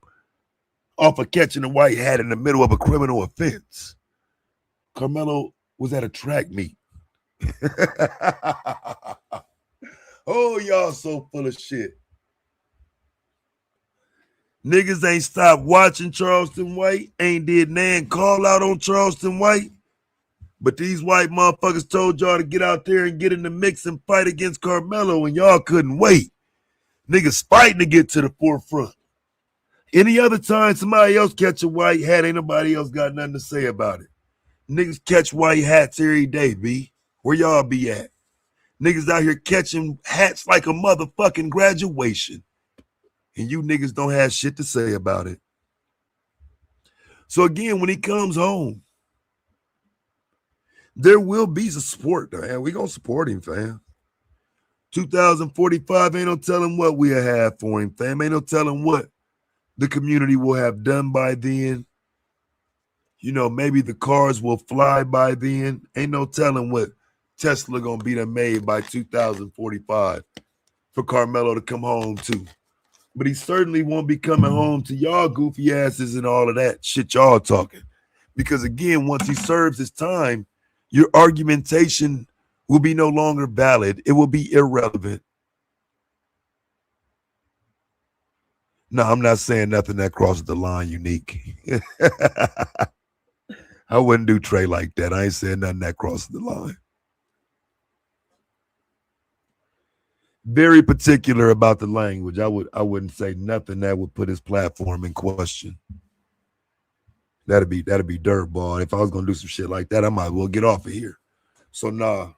off of catching a white hat in the middle of a criminal offense. Carmelo was at a track meet. Oh, y'all so full of shit. Niggas ain't stopped watching Charleston White, ain't did nan call out on Charleston White. But these white motherfuckers told y'all to get out there and get in the mix and fight against Carmelo, and y'all couldn't wait. Niggas fighting to get to the forefront. Any other time somebody else catch a white hat, ain't nobody else got nothing to say about it. Niggas catch white hats every day, B. Where y'all be at? Niggas out here catching hats like a motherfucking graduation. And you niggas don't have shit to say about it. So again, when he comes home, there will be some support, man. We gonna support him, fam. 2045, ain't no telling what we'll have for him, fam. Ain't no telling what the community will have done by then. You know, maybe the cars will fly by then. Ain't no telling what Tesla gonna be done made by 2045 for Carmelo to come home to. But he certainly won't be coming home to y'all goofy asses and all of that shit y'all talking. Because again, once he serves his time, your argumentation will be no longer valid. It will be irrelevant. No, I'm not saying nothing that crosses the line, Unique. I wouldn't do Trey like that. I ain't saying nothing that crosses the line. Very particular about the language. I wouldn't say nothing that would put his platform in question. That'd be dirtball. If I was gonna do some shit like that, I might as well get off of here. So nah,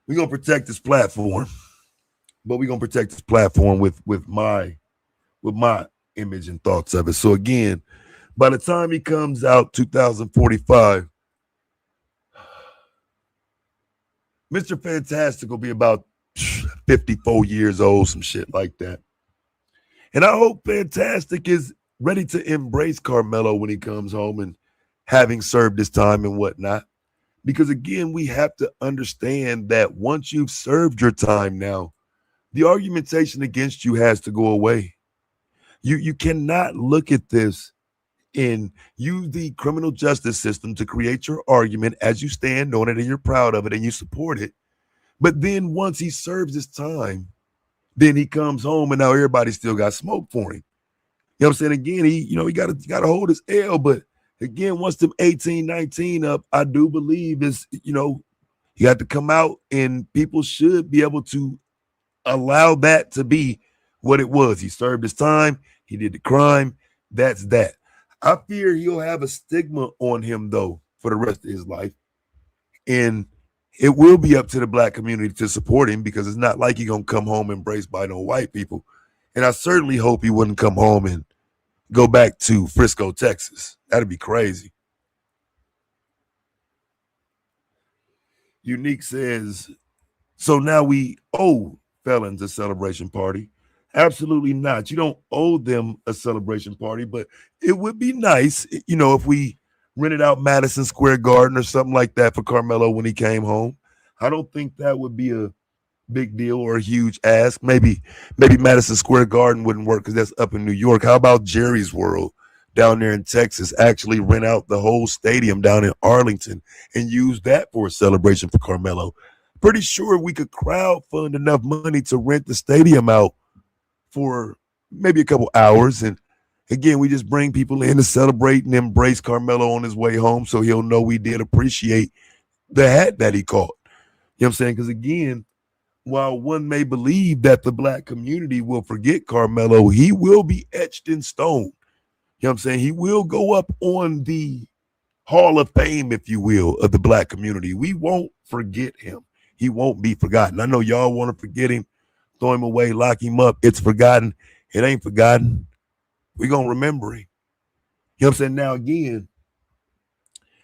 we're gonna protect this platform, but we're gonna protect this platform with my image and thoughts of it. So again, by the time he comes out 2045, Mr. Fantastic will be about 54 years old, some shit like that. And I hope Fantastic is ready to embrace Carmelo when he comes home and having served his time and whatnot. Because again, we have to understand that once you've served your time now, the argumentation against you has to go away. You cannot look at this and use the criminal justice system to create your argument as you stand on it and you're proud of it and you support it. But then once he serves his time, then he comes home and now everybody still got smoke for him. know what I'm saying? Again, he gotta hold his L, but again, once them 18, 19 up, I do believe is, you have to come out and people should be able to allow that to be what it was. He served his time, he did the crime. That's that. I fear he'll have a stigma on him though for the rest of his life. And it will be up to the black community to support him because it's not like he's gonna come home embraced by no white people. And I certainly hope he wouldn't come home and go back to Frisco, Texas. That'd be crazy. Unique says, so now we owe felons a celebration party. Absolutely not. You don't owe them a celebration party, but it would be nice, if we rented out Madison Square Garden or something like that for Carmelo when he came home. I don't think that would be a big deal or a huge ask. Maybe Madison Square Garden wouldn't work because that's up in New York. How about Jerry's World down there in Texas? Actually rent out the whole stadium down in Arlington and use that for a celebration for Carmelo. Pretty sure we could crowdfund enough money to rent the stadium out for maybe a couple hours. And again, we just bring people in to celebrate and embrace Carmelo on his way home so he'll know we did appreciate the hat that he caught. You know what I'm saying? Because again, while one may believe that the black community will forget Carmelo, he will be etched in stone. You know what I'm saying? He will go up on the Hall of Fame, if you will, of the black community. We won't forget him. He won't be forgotten. I know y'all want to forget him, throw him away, lock him up. It's forgotten. It ain't forgotten. We're going to remember him. You know what I'm saying? Now, again,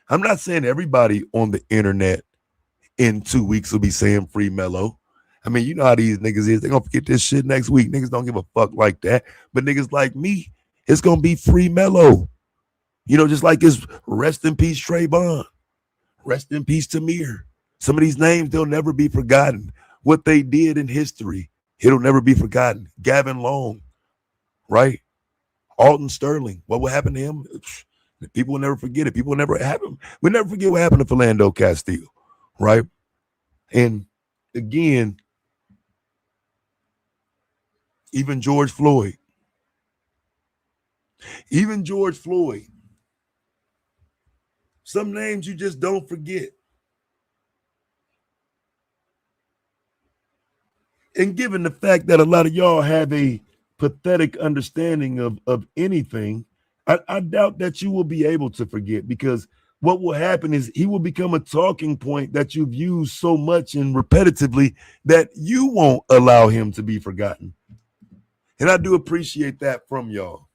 I'm not saying everybody on the internet in 2 weeks will be saying free Melo. I mean, you know how these niggas is. They're going to forget this shit next week. Niggas don't give a fuck like that. But niggas like me, it's going to be free Melo. Just like it's rest in peace Trayvon. Rest in peace Tamir. Some of these names, they'll never be forgotten. What they did in history, it'll never be forgotten. Gavin Long, right? Alton Sterling. What will happen to him? People will never forget it. People will never happen. We'll never forget what happened to Philando Castile, right? And again, even George Floyd. Some names you just don't forget. And given the fact that a lot of y'all have a pathetic understanding of anything, I doubt that you will be able to forget, because what will happen is he will become a talking point that you've used so much and repetitively that you won't allow him to be forgotten. And I do appreciate that from y'all.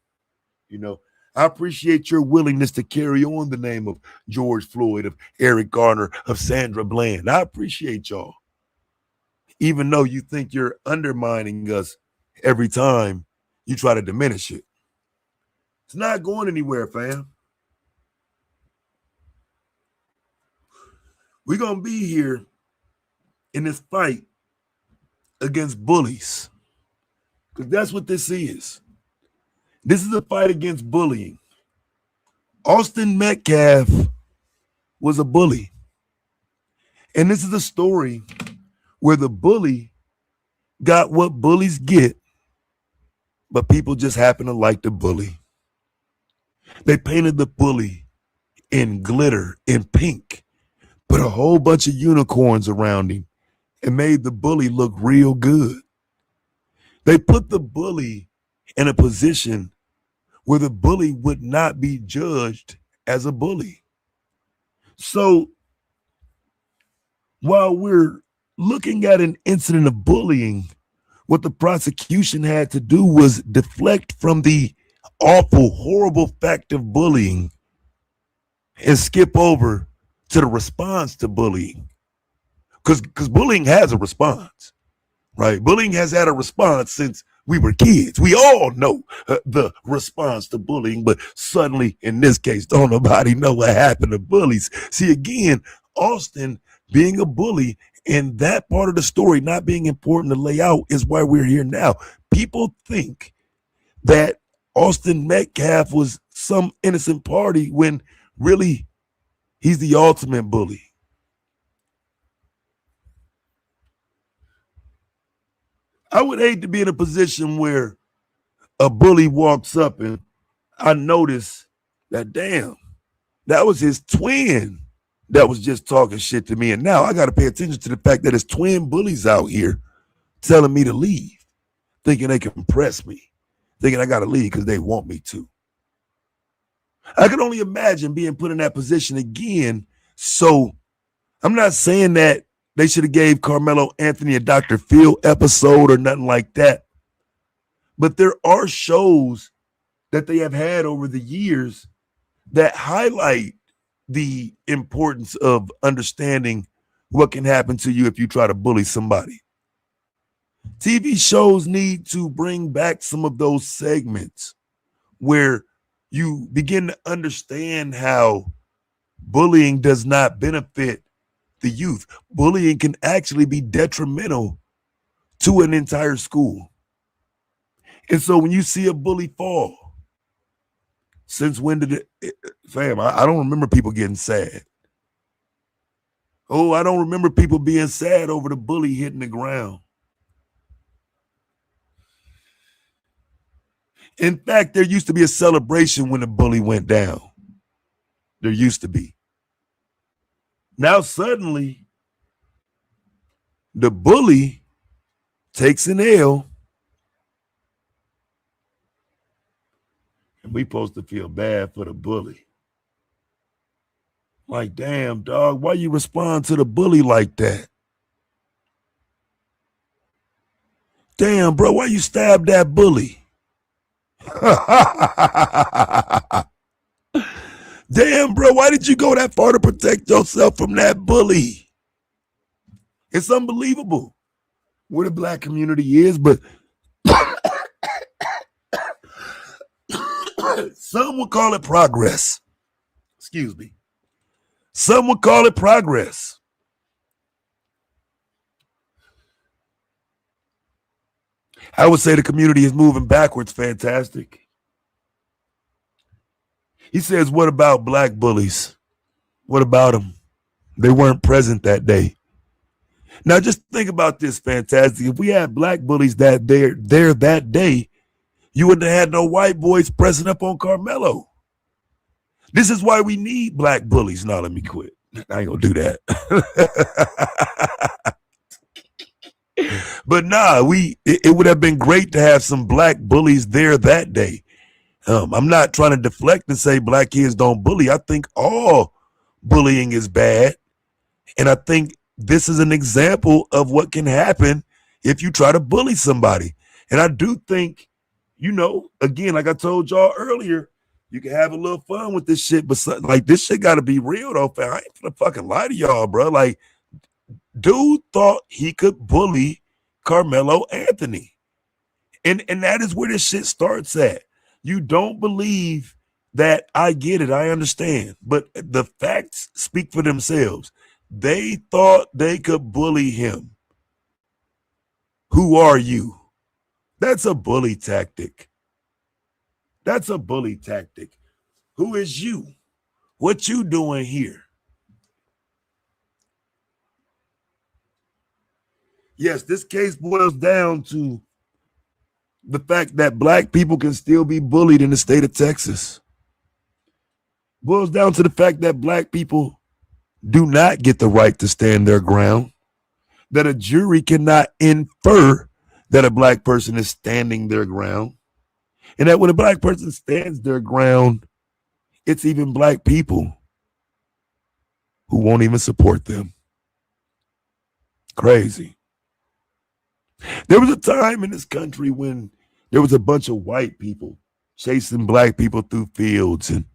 I appreciate your willingness to carry on the name of George Floyd, of Eric Garner, of Sandra Bland. I appreciate y'all. Even though you think you're undermining us every time you try to diminish it. It's not going anywhere, fam. We're going to be here in this fight against bullies, because that's what this is. This is a fight against bullying. Austin Metcalf was a bully. And this is a story where the bully got what bullies get, but people just happen to like the bully. They painted the bully in glitter, in pink, put a whole bunch of unicorns around him, and made the bully look real good. They put the bully in a position where the bully would not be judged as a bully. So while we're looking at an incident of bullying, what the prosecution had to do was deflect from the awful, horrible fact of bullying and skip over to the response to bullying. Because bullying has a response, right? Bullying has had a response since we were kids. We all know the response to bullying, but suddenly, in this case, don't nobody know what happened to bullies. See, again, Austin being a bully, and that part of the story not being important to lay out is why we're here now. People think that Austin Metcalf was some innocent party when really he's the ultimate bully. I would hate to be in a position where a bully walks up and I notice that, damn, that was his twin that was just talking shit to me. And now I got to pay attention to the fact that his twin bullies out here telling me to leave, thinking they can impress me, thinking I got to leave because they want me to. I can only imagine being put in that position again. So I'm not saying that they should have gave Carmelo Anthony a Dr. Phil episode or nothing like that. But there are shows that they have had over the years that highlight the importance of understanding what can happen to you if you try to bully somebody. TV shows need to bring back some of those segments where you begin to understand how bullying does not benefit the youth. Bullying can actually be detrimental to an entire school. And so when you see a bully fall, since when did it, fam, I don't remember people getting sad. Oh, I don't remember people being sad over the bully hitting the ground. In fact, there used to be a celebration when the bully went down. There used to be. Now suddenly, the bully takes an L, and we supposed to feel bad for the bully. Like, damn, dog, why you respond to the bully like that? Damn, bro, why you stab that bully? Damn, bro, why did you go that far to protect yourself from that bully? It's unbelievable where the black community is, but some would call it progress. Excuse me. Some would call it progress. I would say the community is moving backwards. Fantastic. He says, what about black bullies? What about them? They weren't present that day. Now just think about this, Fantastic. If we had black bullies that there that day, you wouldn't have had no white boys pressing up on Carmelo. This is why we need black bullies. Now let me quit. I ain't gonna do that. But nah, it would have been great to have some black bullies there that day. I'm not trying to deflect and say black kids don't bully. I think all bullying is bad. And I think this is an example of what can happen if you try to bully somebody. And I do think, you know, again, like I told y'all earlier, you can have a little fun with this shit, but like this shit got to be real though, fam. I ain't gonna fucking lie to y'all, bro. Like, dude thought he could bully Carmelo Anthony. And that is where this shit starts at. You don't believe that. I get it. I understand. But the facts speak for themselves. They thought they could bully him. Who are you? That's a bully tactic. That's a bully tactic. Who is you? What you doing here? Yes, this case boils down to the fact that black people can still be bullied in the state of Texas. Boils down to the fact that black people do not get the right to stand their ground, that a jury cannot infer that a black person is standing their ground, and that when a black person stands their ground, it's even black people who won't even support them. Crazy. There was a time in this country when there was a bunch of white people chasing black people through fields and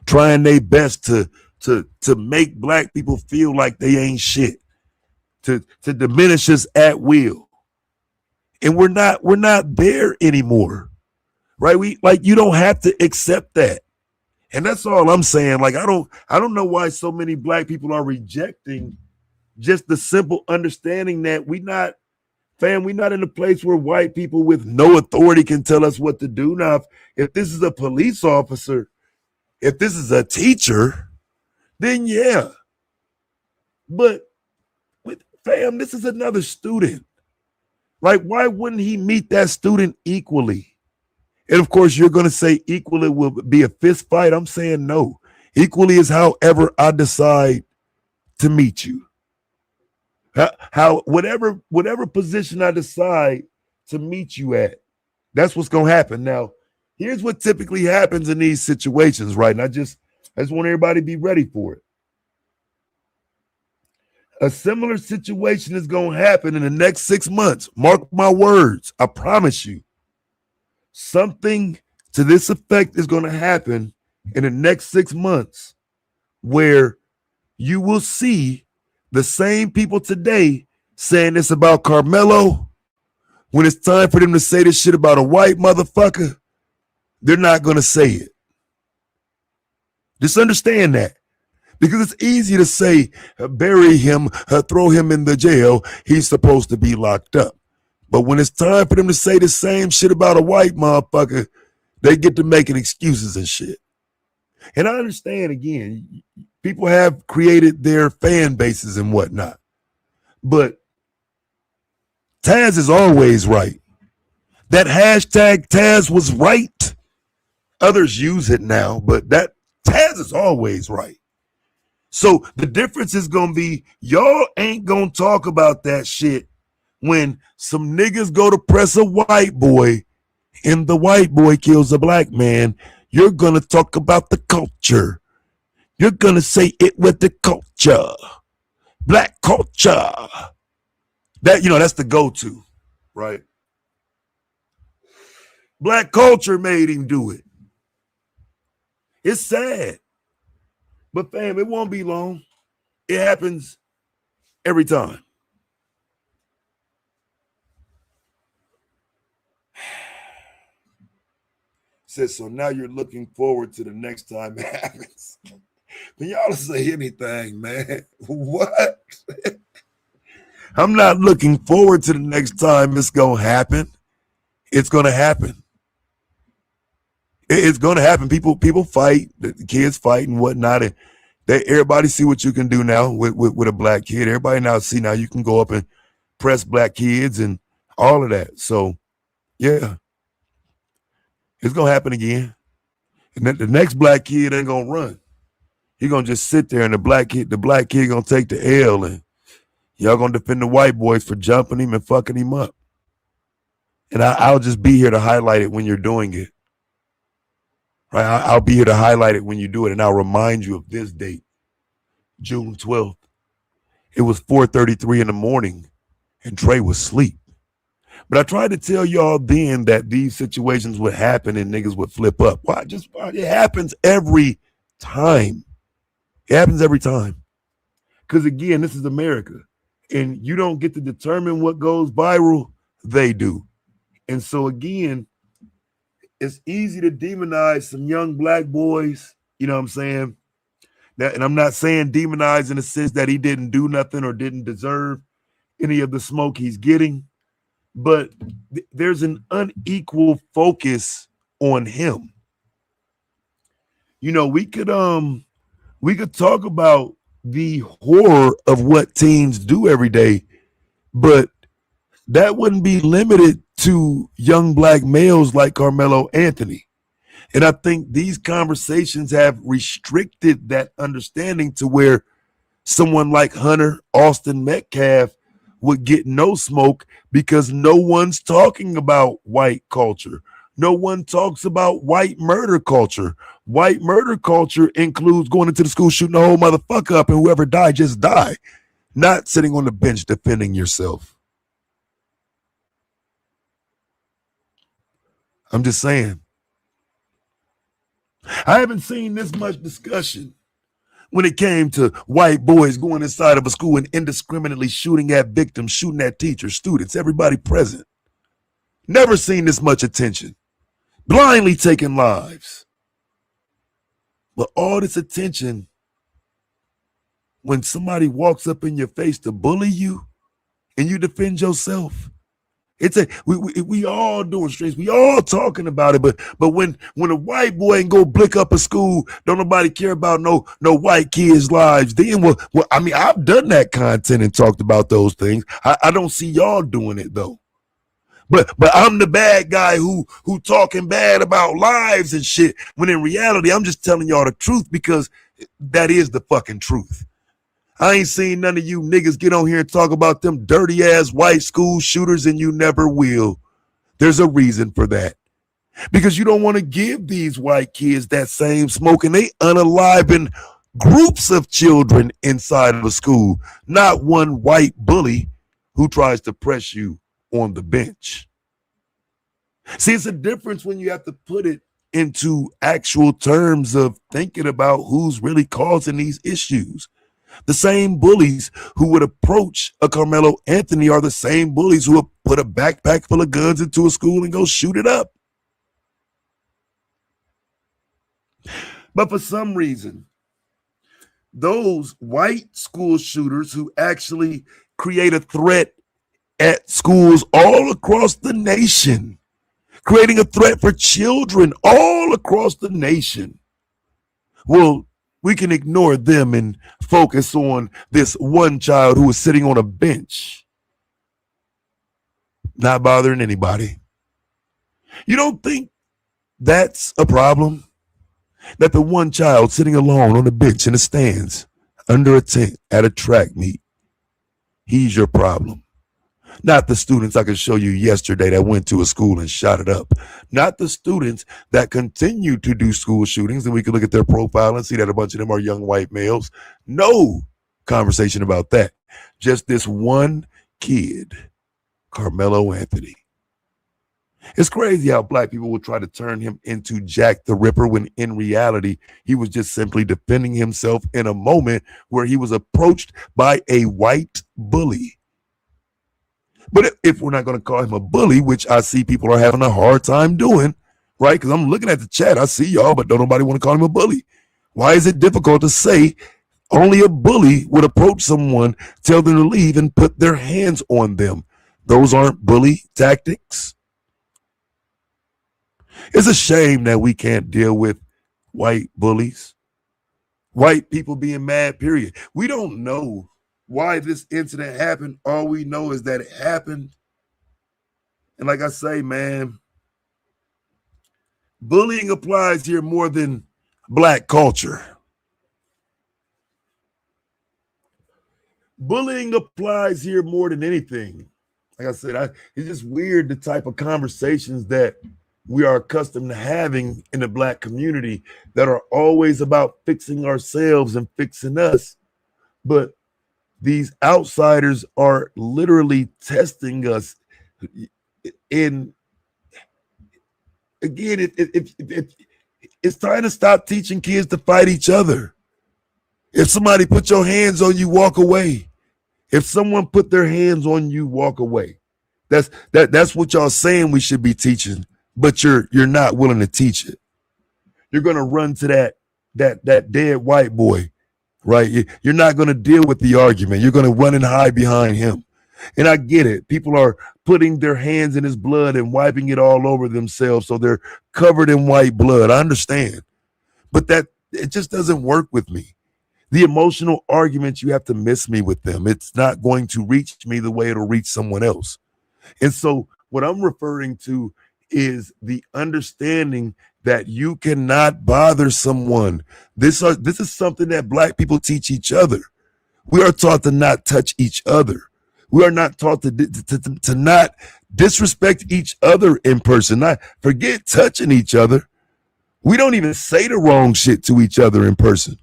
trying their best to make black people feel like they ain't shit, to diminish us at will. And we're not there anymore. Right? You don't have to accept that. And that's all I'm saying. Like, I don't know why so many black people are rejecting just the simple understanding that we're not in a place where white people with no authority can tell us what to do. Now, if this is a police officer, if this is a teacher, then yeah. But this is another student. Like, why wouldn't he meet that student equally? And of course, you're going to say equally will be a fist fight. I'm saying no. Equally is however I decide to meet you. How whatever position I decide to meet you at, that's what's going to happen. Now, here's what typically happens in these situations, right? And I just want everybody to be ready for it. A similar situation is going to happen in the next 6 months. Mark my words. I promise you. Something to this effect is going to happen in the next 6 months where you will see the same people today saying this about Carmelo. When it's time for them to say this shit about a white motherfucker, they're not going to say it. Just understand that. Because it's easy to say, bury him, throw him in the jail. He's supposed to be locked up. But when it's time for them to say the same shit about a white motherfucker, they get to making excuses and shit. And I understand, again, people have created their fan bases and whatnot. But Taz is always right. That hashtag Taz was right. Others use it now, but that Taz is always right. So the difference is going to be y'all ain't going to talk about that shit when some niggas go to press a white boy and the white boy kills a black man. You're going to talk about the culture. You're going to say it with the culture. Black culture. That, that's the go-to, right? Black culture made him do it. It's sad. But fam, it won't be long. It happens every time. Says, so now you're looking forward to the next time it happens. Can y'all say anything, man? What? I'm not looking forward to the next time it's going to happen. It's going to happen. It's going to happen. People fight, the kids fight and whatnot. And everybody see what you can do now with a black kid. Everybody now see now you can go up and press black kids and all of that. So, yeah, it's going to happen again. And then the next black kid ain't going to run. He's going to just sit there and the black kid going to take the L and y'all going to defend the white boys for jumping him and fucking him up. And I'll just be here to highlight it when you're doing it. Right, I'll be here to highlight it when you do it, and I'll remind you of this date, June 12th. It was 4:33 in the morning, and Trey was asleep. But I tried to tell y'all then that these situations would happen and niggas would flip up. Why? It happens every time. It happens every time. Because again, this is America, and you don't get to determine what goes viral. They do, and so again. It's easy to demonize some young black boys, you know what I'm saying? Now, and I'm not saying demonize in the sense that he didn't do nothing or didn't deserve any of the smoke he's getting, but there's an unequal focus on him. We could talk about the horror of what teens do every day, but that wouldn't be limited to young black males like Carmelo Anthony. And I think these conversations have restricted that understanding to where someone like Hunter Austin Metcalf would get no smoke because no one's talking about white culture. No one talks about white murder culture. White murder culture includes going into the school, shooting the whole motherfucker up, and whoever died, just die. Not sitting on the bench defending yourself. I'm just saying. I haven't seen this much discussion when it came to white boys going inside of a school and indiscriminately shooting at victims, shooting at teachers, students, everybody present. Never seen this much attention. Blindly taking lives. But all this attention when somebody walks up in your face to bully you and you defend yourself. We all doing streets. We all talking about it, but when a white boy ain't go blick up a school, don't nobody care about no white kids' lives. Then I've done that content and talked about those things. I don't see y'all doing it though. But I'm the bad guy who talking bad about lives and shit. When in reality, I'm just telling y'all the truth because that is the fucking truth. I ain't seen none of you niggas get on here and talk about them dirty ass white school shooters, and you never will. There's a reason for that. Because you don't want to give these white kids that same smoke, and they unaliven groups of children inside of a school, not one white bully who tries to press you on the bench. See, it's a difference when you have to put it into actual terms of thinking about who's really causing these issues. The same bullies who would approach a Carmelo Anthony are the same bullies who would put a backpack full of guns into a school and go shoot it up. But for some reason, those white school shooters who actually create a threat at schools all across the nation, creating a threat for children all across the nation, well, we can ignore them and focus on this one child who was sitting on a bench, not bothering anybody. You don't think that's a problem? That the one child sitting alone on the bench in the stands under a tent at a track meet, he's your problem. Not the students I could show you yesterday that went to a school and shot it up. Not the students that continue to do school shootings, and we can look at their profile and see that a bunch of them are young white males. No conversation about that. Just this one kid, Carmelo Anthony. It's crazy how black people will try to turn him into Jack the Ripper when in reality, he was just simply defending himself in a moment where he was approached by a white bully. But if we're not going to call him a bully, which I see people are having a hard time doing, right? Because I'm looking at the chat, I see y'all, but don't nobody want to call him a bully. Why is it difficult to say only a bully would approach someone, tell them to leave, and put their hands on them? Those aren't bully tactics. It's a shame that we can't deal with white bullies, white people being mad, period. We don't know why this incident happened. All we know is that it happened. And like I say, man, bullying applies here more than black culture. Bullying applies here more than anything. Like I said, it's just weird the type of conversations that we are accustomed to having in the black community that are always about fixing ourselves and fixing us. But these outsiders are literally testing us. In again, it's time to stop teaching kids to fight each other. If somebody put your hands on you, walk away. If someone put their hands on you, walk away. That's what y'all saying we should be teaching. But you're not willing to teach it. You're gonna run to that dead white boy, right? You're not gonna deal with the argument. You're gonna run and hide behind him. And I get it. People are putting their hands in his blood and wiping it all over themselves, so they're covered in white blood. I understand, but it just doesn't work with me. The emotional arguments, you have to miss me with them. It's not going to reach me the way it'll reach someone else. And so what I'm referring to is the understanding that you cannot bother someone. This is something that black people teach each other. We are taught to not touch each other. We are not taught to not disrespect each other in person. Not forget touching each other. We don't even say the wrong shit to each other in person.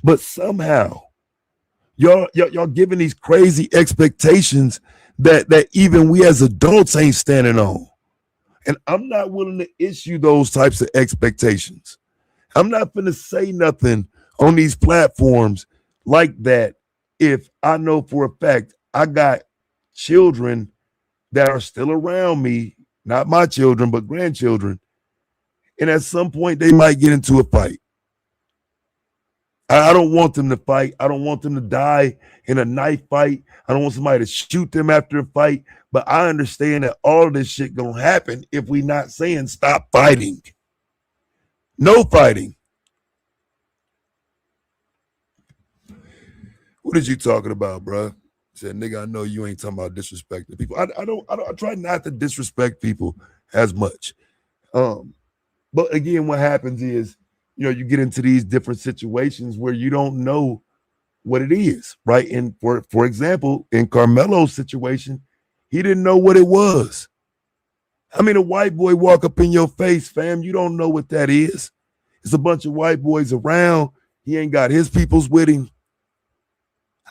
But somehow, y'all giving these crazy expectations that even we as adults ain't standing on. And I'm not willing to issue those types of expectations. I'm not going to say nothing on these platforms like that if I know for a fact I got children that are still around me, not my children, but grandchildren. And at some point, they might get into a fight. I don't want them to fight. I don't want them to die in a knife fight. I don't want somebody to shoot them after a fight. But I understand that all of this shit gonna happen if we not saying stop fighting. No fighting. What is you talking about, bro? Said, nigga, I know you ain't talking about disrespecting people. I try not to disrespect people as much. But again, what happens is, you get into these different situations where you don't know what it is, right? And for example, in Carmelo's situation, he didn't know what it was. I mean, a white boy walk up in your face, fam, you don't know what that is. It's a bunch of white boys around. He ain't got his peoples with him.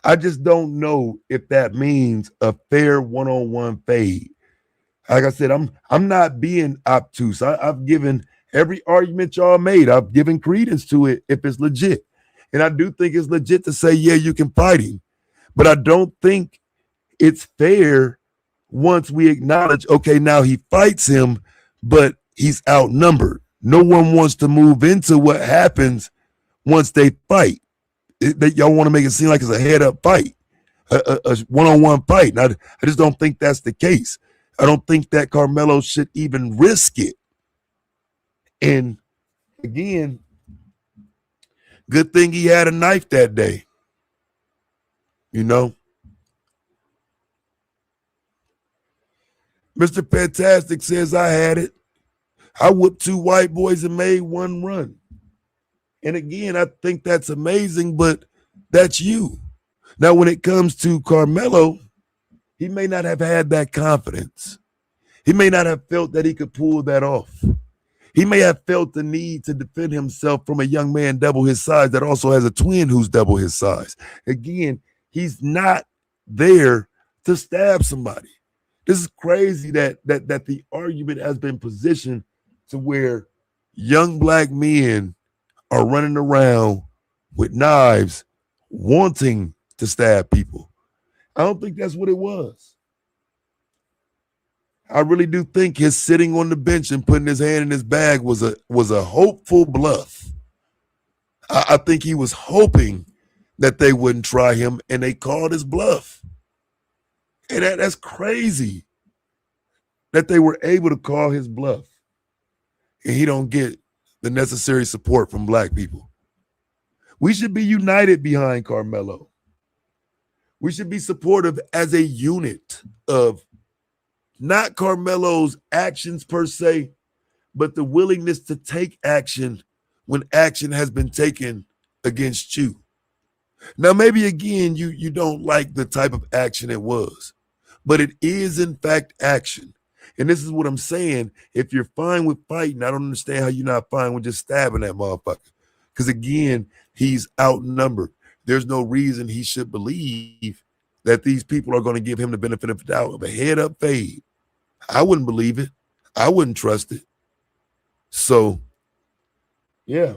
I just don't know if that means a fair one-on-one fade. Like I said, I'm not being obtuse. I've given every argument y'all made. I've given credence to it if it's legit. And I do think it's legit to say, yeah, you can fight him. But I don't think it's fair once we acknowledge, okay, now he fights him, but he's outnumbered. No one wants to move into what happens once they fight. Y'all want to make it seem like it's a head-up fight, a one-on-one fight. And I just don't think that's the case. I don't think that Carmelo should even risk it. And again, good thing he had a knife that day. Mr. Fantastic says, I had it. I whooped 2 white boys and made 1 run. And again, I think that's amazing, but that's you. Now, when it comes to Carmelo, he may not have had that confidence. He may not have felt that he could pull that off. He may have felt the need to defend himself from a young man double his size that also has a twin who's double his size. Again, he's not there to stab somebody. This is crazy that the argument has been positioned to where young black men are running around with knives wanting to stab people. I don't think that's what it was. I really do think his sitting on the bench and putting his hand in his bag was a hopeful bluff. I think he was hoping that they wouldn't try him, and they called his bluff. And that's crazy that they were able to call his bluff, and he don't get the necessary support from black people. We should be united behind Carmelo. We should be supportive as a unit of not Carmelo's actions per se, but the willingness to take action when action has been taken against you. Now, maybe again, you don't like the type of action it was, but it is in fact action. And this is what I'm saying. If you're fine with fighting, I don't understand how you're not fine with just stabbing that motherfucker. Because again, he's outnumbered. There's no reason he should believe that these people are going to give him the benefit of the doubt of a head-up fade. I wouldn't believe it. I wouldn't trust it. So, yeah.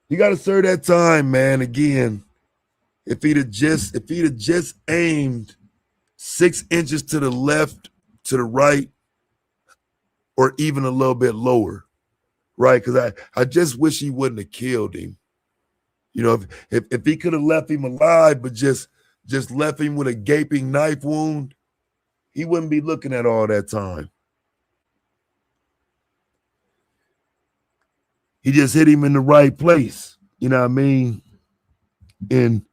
You got to serve that time, man. Again, if he'd have just aimed 6 inches to the left, to the right, or even a little bit lower, right? Because I just wish he wouldn't have killed him. If he could have left him alive, but just left him with a gaping knife wound, he wouldn't be looking at all that time. He just hit him in the right place. You know what I mean? And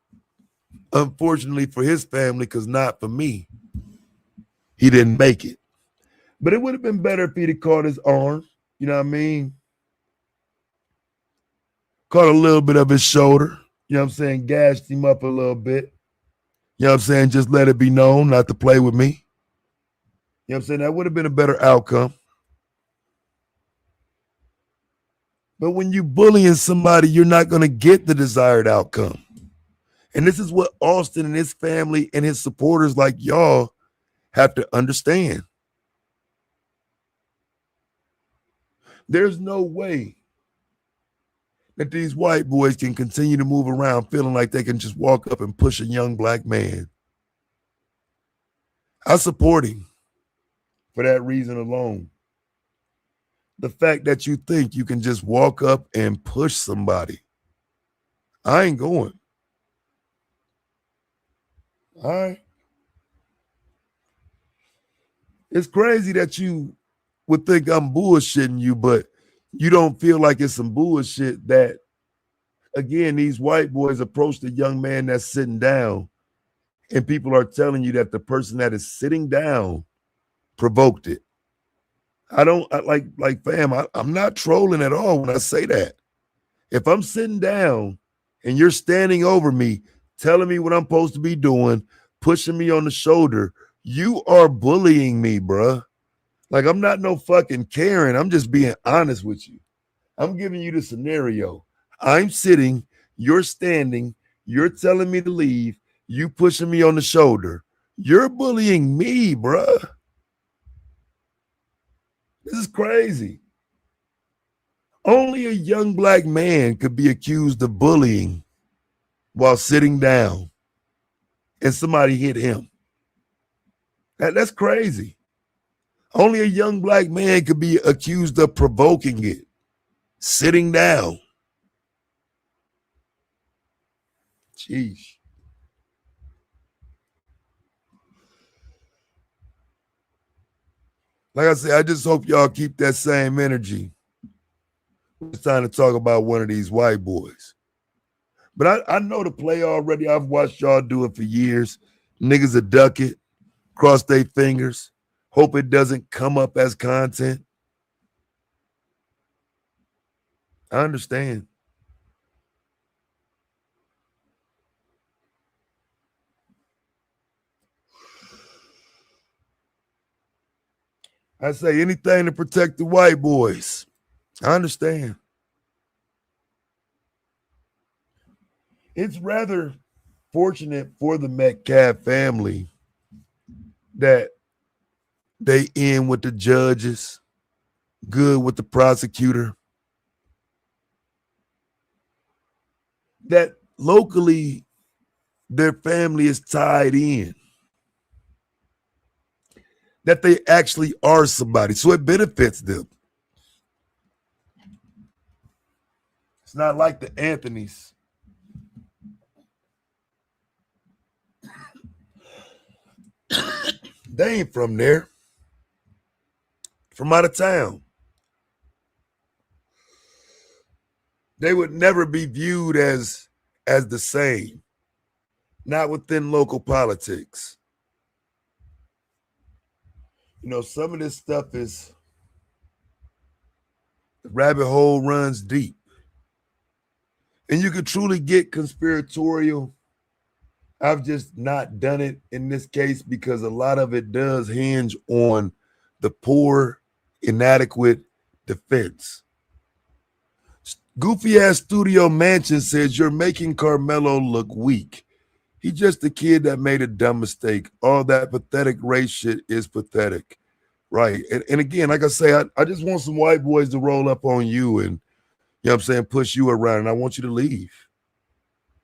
unfortunately for his family, because not for me, he didn't make it. But it would have been better if he'd have caught his arm. You know what I mean? Caught a little bit of his shoulder. You know what I'm saying? Gashed him up a little bit. You know what I'm saying? Just let it be known not to play with me. You know what I'm saying? That would have been a better outcome. But when you bullying somebody, you're not going to get the desired outcome. And this is what Austin and his family and his supporters like y'all have to understand. There's no way that these white boys can continue to move around feeling like they can just walk up and push a young black man. I support him for that reason alone. The fact that you think you can just walk up and push somebody. I ain't going. All right. It's crazy that you would think I'm bullshitting you, but you don't feel like it's some bullshit that, again, these white boys approach the young man that's sitting down and people are telling you that the person that is sitting down provoked it. Fam, I'm not trolling at all when I say that. If I'm sitting down and you're standing over me, telling me what I'm supposed to be doing, pushing me on the shoulder, you are bullying me, bruh. Like, I'm not no fucking Karen. I'm just being honest with you. I'm giving you the scenario. I'm sitting, you're standing, you're telling me to leave, you pushing me on the shoulder. You're bullying me, bruh. This is crazy. Only a young black man could be accused of bullying while sitting down and somebody hit him. That's crazy. Only a young black man could be accused of provoking it, sitting down. Jeez. Like I said, I just hope y'all keep that same energy. It's time to talk about one of these white boys. But I know the play already. I've watched y'all do it for years. Niggas will duck it, cross their fingers, hope it doesn't come up as content. I understand. I say anything to protect the white boys. I understand. It's rather fortunate for the Metcalf family that they end with the judges, good with the prosecutor, that locally their family is tied in, that they actually are somebody, so it benefits them. It's not like the Anthonys. They ain't from there. From out of town. They would never be viewed as the same. Not within local politics. You know, some of this stuff is, the rabbit hole runs deep. And you could truly get conspiratorial. I've just not done it in this case because a lot of it does hinge on the poor, inadequate defense. Goofy ass Studio Mansion says you're making Carmelo look weak. He's just a kid that made a dumb mistake. All that pathetic race shit is pathetic. Right. And again, like I say, I just want some white boys to roll up on you and, you know what I'm saying, push you around. And I want you to leave.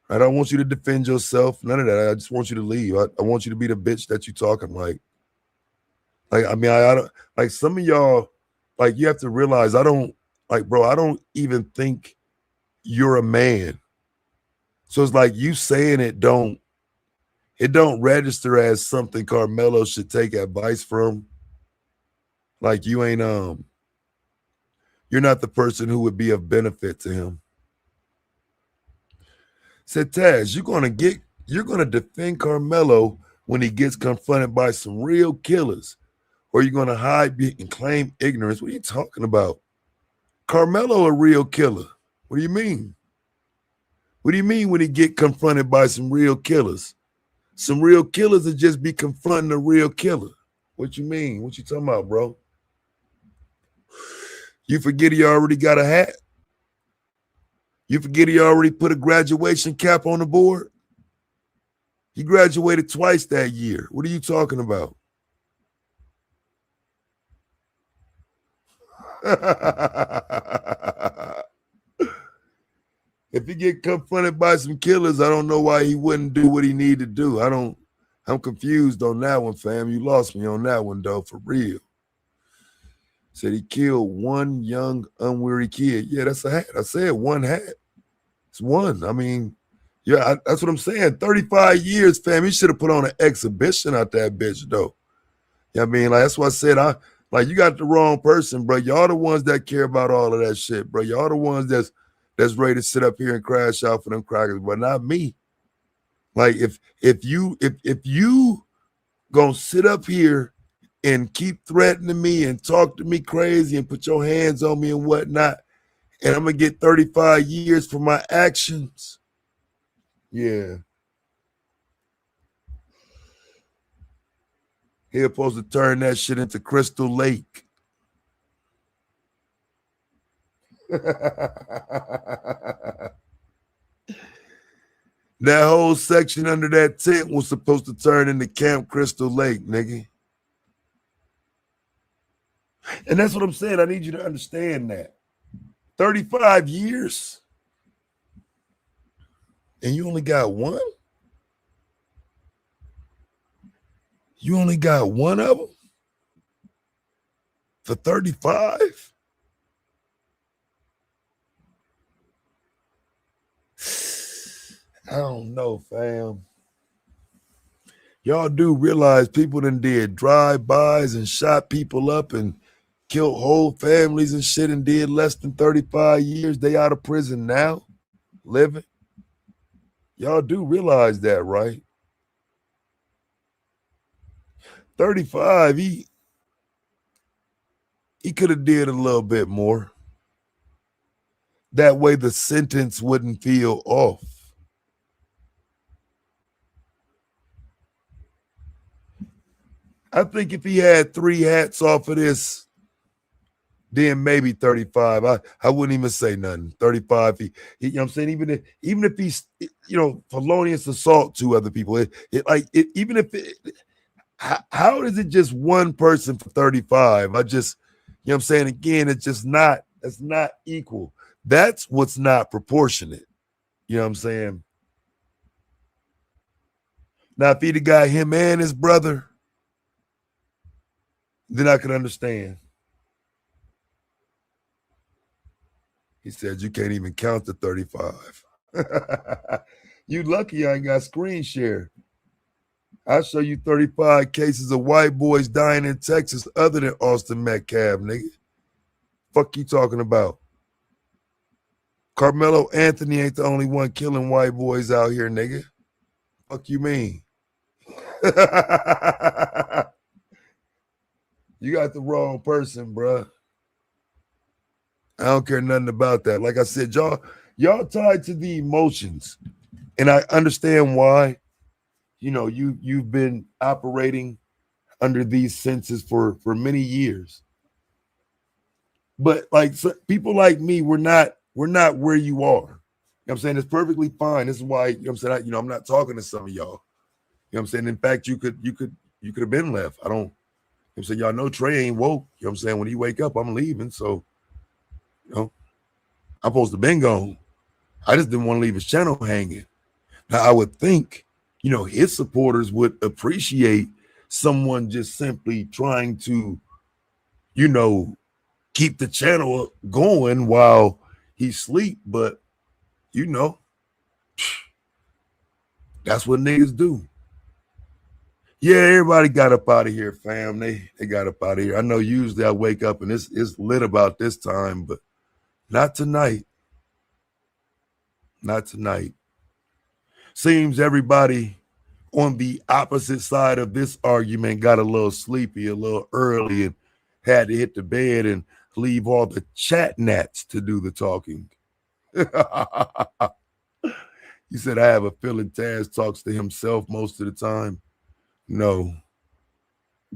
I don't want you to defend yourself. None of that. I just want you to leave. I want you to be the bitch that you're talking like. Like, I mean, I don't, like some of y'all, like you have to realize I don't even think you're a man. So it's like you saying it don't register as something Carmelo should take advice from. Like you ain't, you're not the person who would be of benefit to him. Said Taz, you're gonna defend Carmelo when he gets confronted by some real killers, or you're gonna hide and claim ignorance. What are you talking about? Carmelo a real killer. What do you mean? What do you mean when he get confronted by some real killers? Some real killers would just be confronting a real killer. What you mean? What you talking about, bro? You forget he already got a hat? You forget he already put a graduation cap on the board? He graduated twice that year. What are you talking about? If he get confronted by some killers, I don't know why he wouldn't do what he need to do. I'm confused on that one, fam. You lost me on that one, though, for real. Said he killed one young, unweary kid. Yeah, that's a hat. I said one hat. It's one. I mean, yeah, that's what I'm saying. 35 years, fam. He should have put on an exhibition out that bitch, though. You know what I mean? Like, that's what I said. Like, you got the wrong person, bro. Y'all the ones that care about all of that shit, bro. Y'all the ones that's ready to sit up here and crash out for them crackers, but not me. Like if you gonna sit up here and keep threatening me and talk to me crazy and put your hands on me and whatnot, and I'm gonna get 35 years for my actions. Yeah. He's supposed to turn that shit into Crystal Lake. That whole section under that tent was supposed to turn into Camp Crystal Lake, nigga. And that's what I'm saying. I need you to understand that. 35 years. And you only got one? You only got one of them? For 35? I don't know, fam. Y'all do realize people done did drive-bys and shot people up and killed whole families and shit and did less than 35 years. They out of prison now, living. Y'all do realize that, right? 35, he could have did a little bit more. That way the sentence wouldn't feel off. I think if he had 3 hats off of this, then maybe 35. I wouldn't even say nothing. 35. He you know what I'm saying? Even if he's, you know, felonious assault to other people, how is it just one person for 35? You know what I'm saying? Again, that's not equal. That's what's not proportionate. You know what I'm saying? Now, if he'd have got him and his brother, then I could understand. He said, you can't even count to 35. You lucky I ain't got screen share. I'll show you 35 cases of white boys dying in Texas other than Austin Metcalf, nigga. Fuck you talking about? Carmelo Anthony ain't the only one killing white boys out here, nigga. Fuck you mean? You got the wrong person, bruh. I don't care nothing about that. Like I said, y'all tied to the emotions. And I understand why. You know, you've been operating under these senses for many years. But like people like me, we're not where you are. You know what I'm saying? It's perfectly fine. This is why, you know what I'm saying, I'm not talking to some of y'all. You know what I'm saying? In fact, you could have been left. I don't, you know what I'm saying, y'all know Trey ain't woke. You know what I'm saying? When he wake up, I'm leaving. So, you know, I'm supposed to been gone. I just didn't want to leave his channel hanging. Now I would think, you know, his supporters would appreciate someone just simply trying to, you know, keep the channel going while he sleep. But, you know, that's what niggas do. Yeah, everybody got up out of here, fam. They got up out of here. I know usually I wake up and it's lit about this time, but not tonight. Not tonight. Seems everybody on the opposite side of this argument got a little sleepy, a little early, and had to hit the bed and leave all the chat nats to do the talking. He said, I have a feeling Taz talks to himself most of the time. No,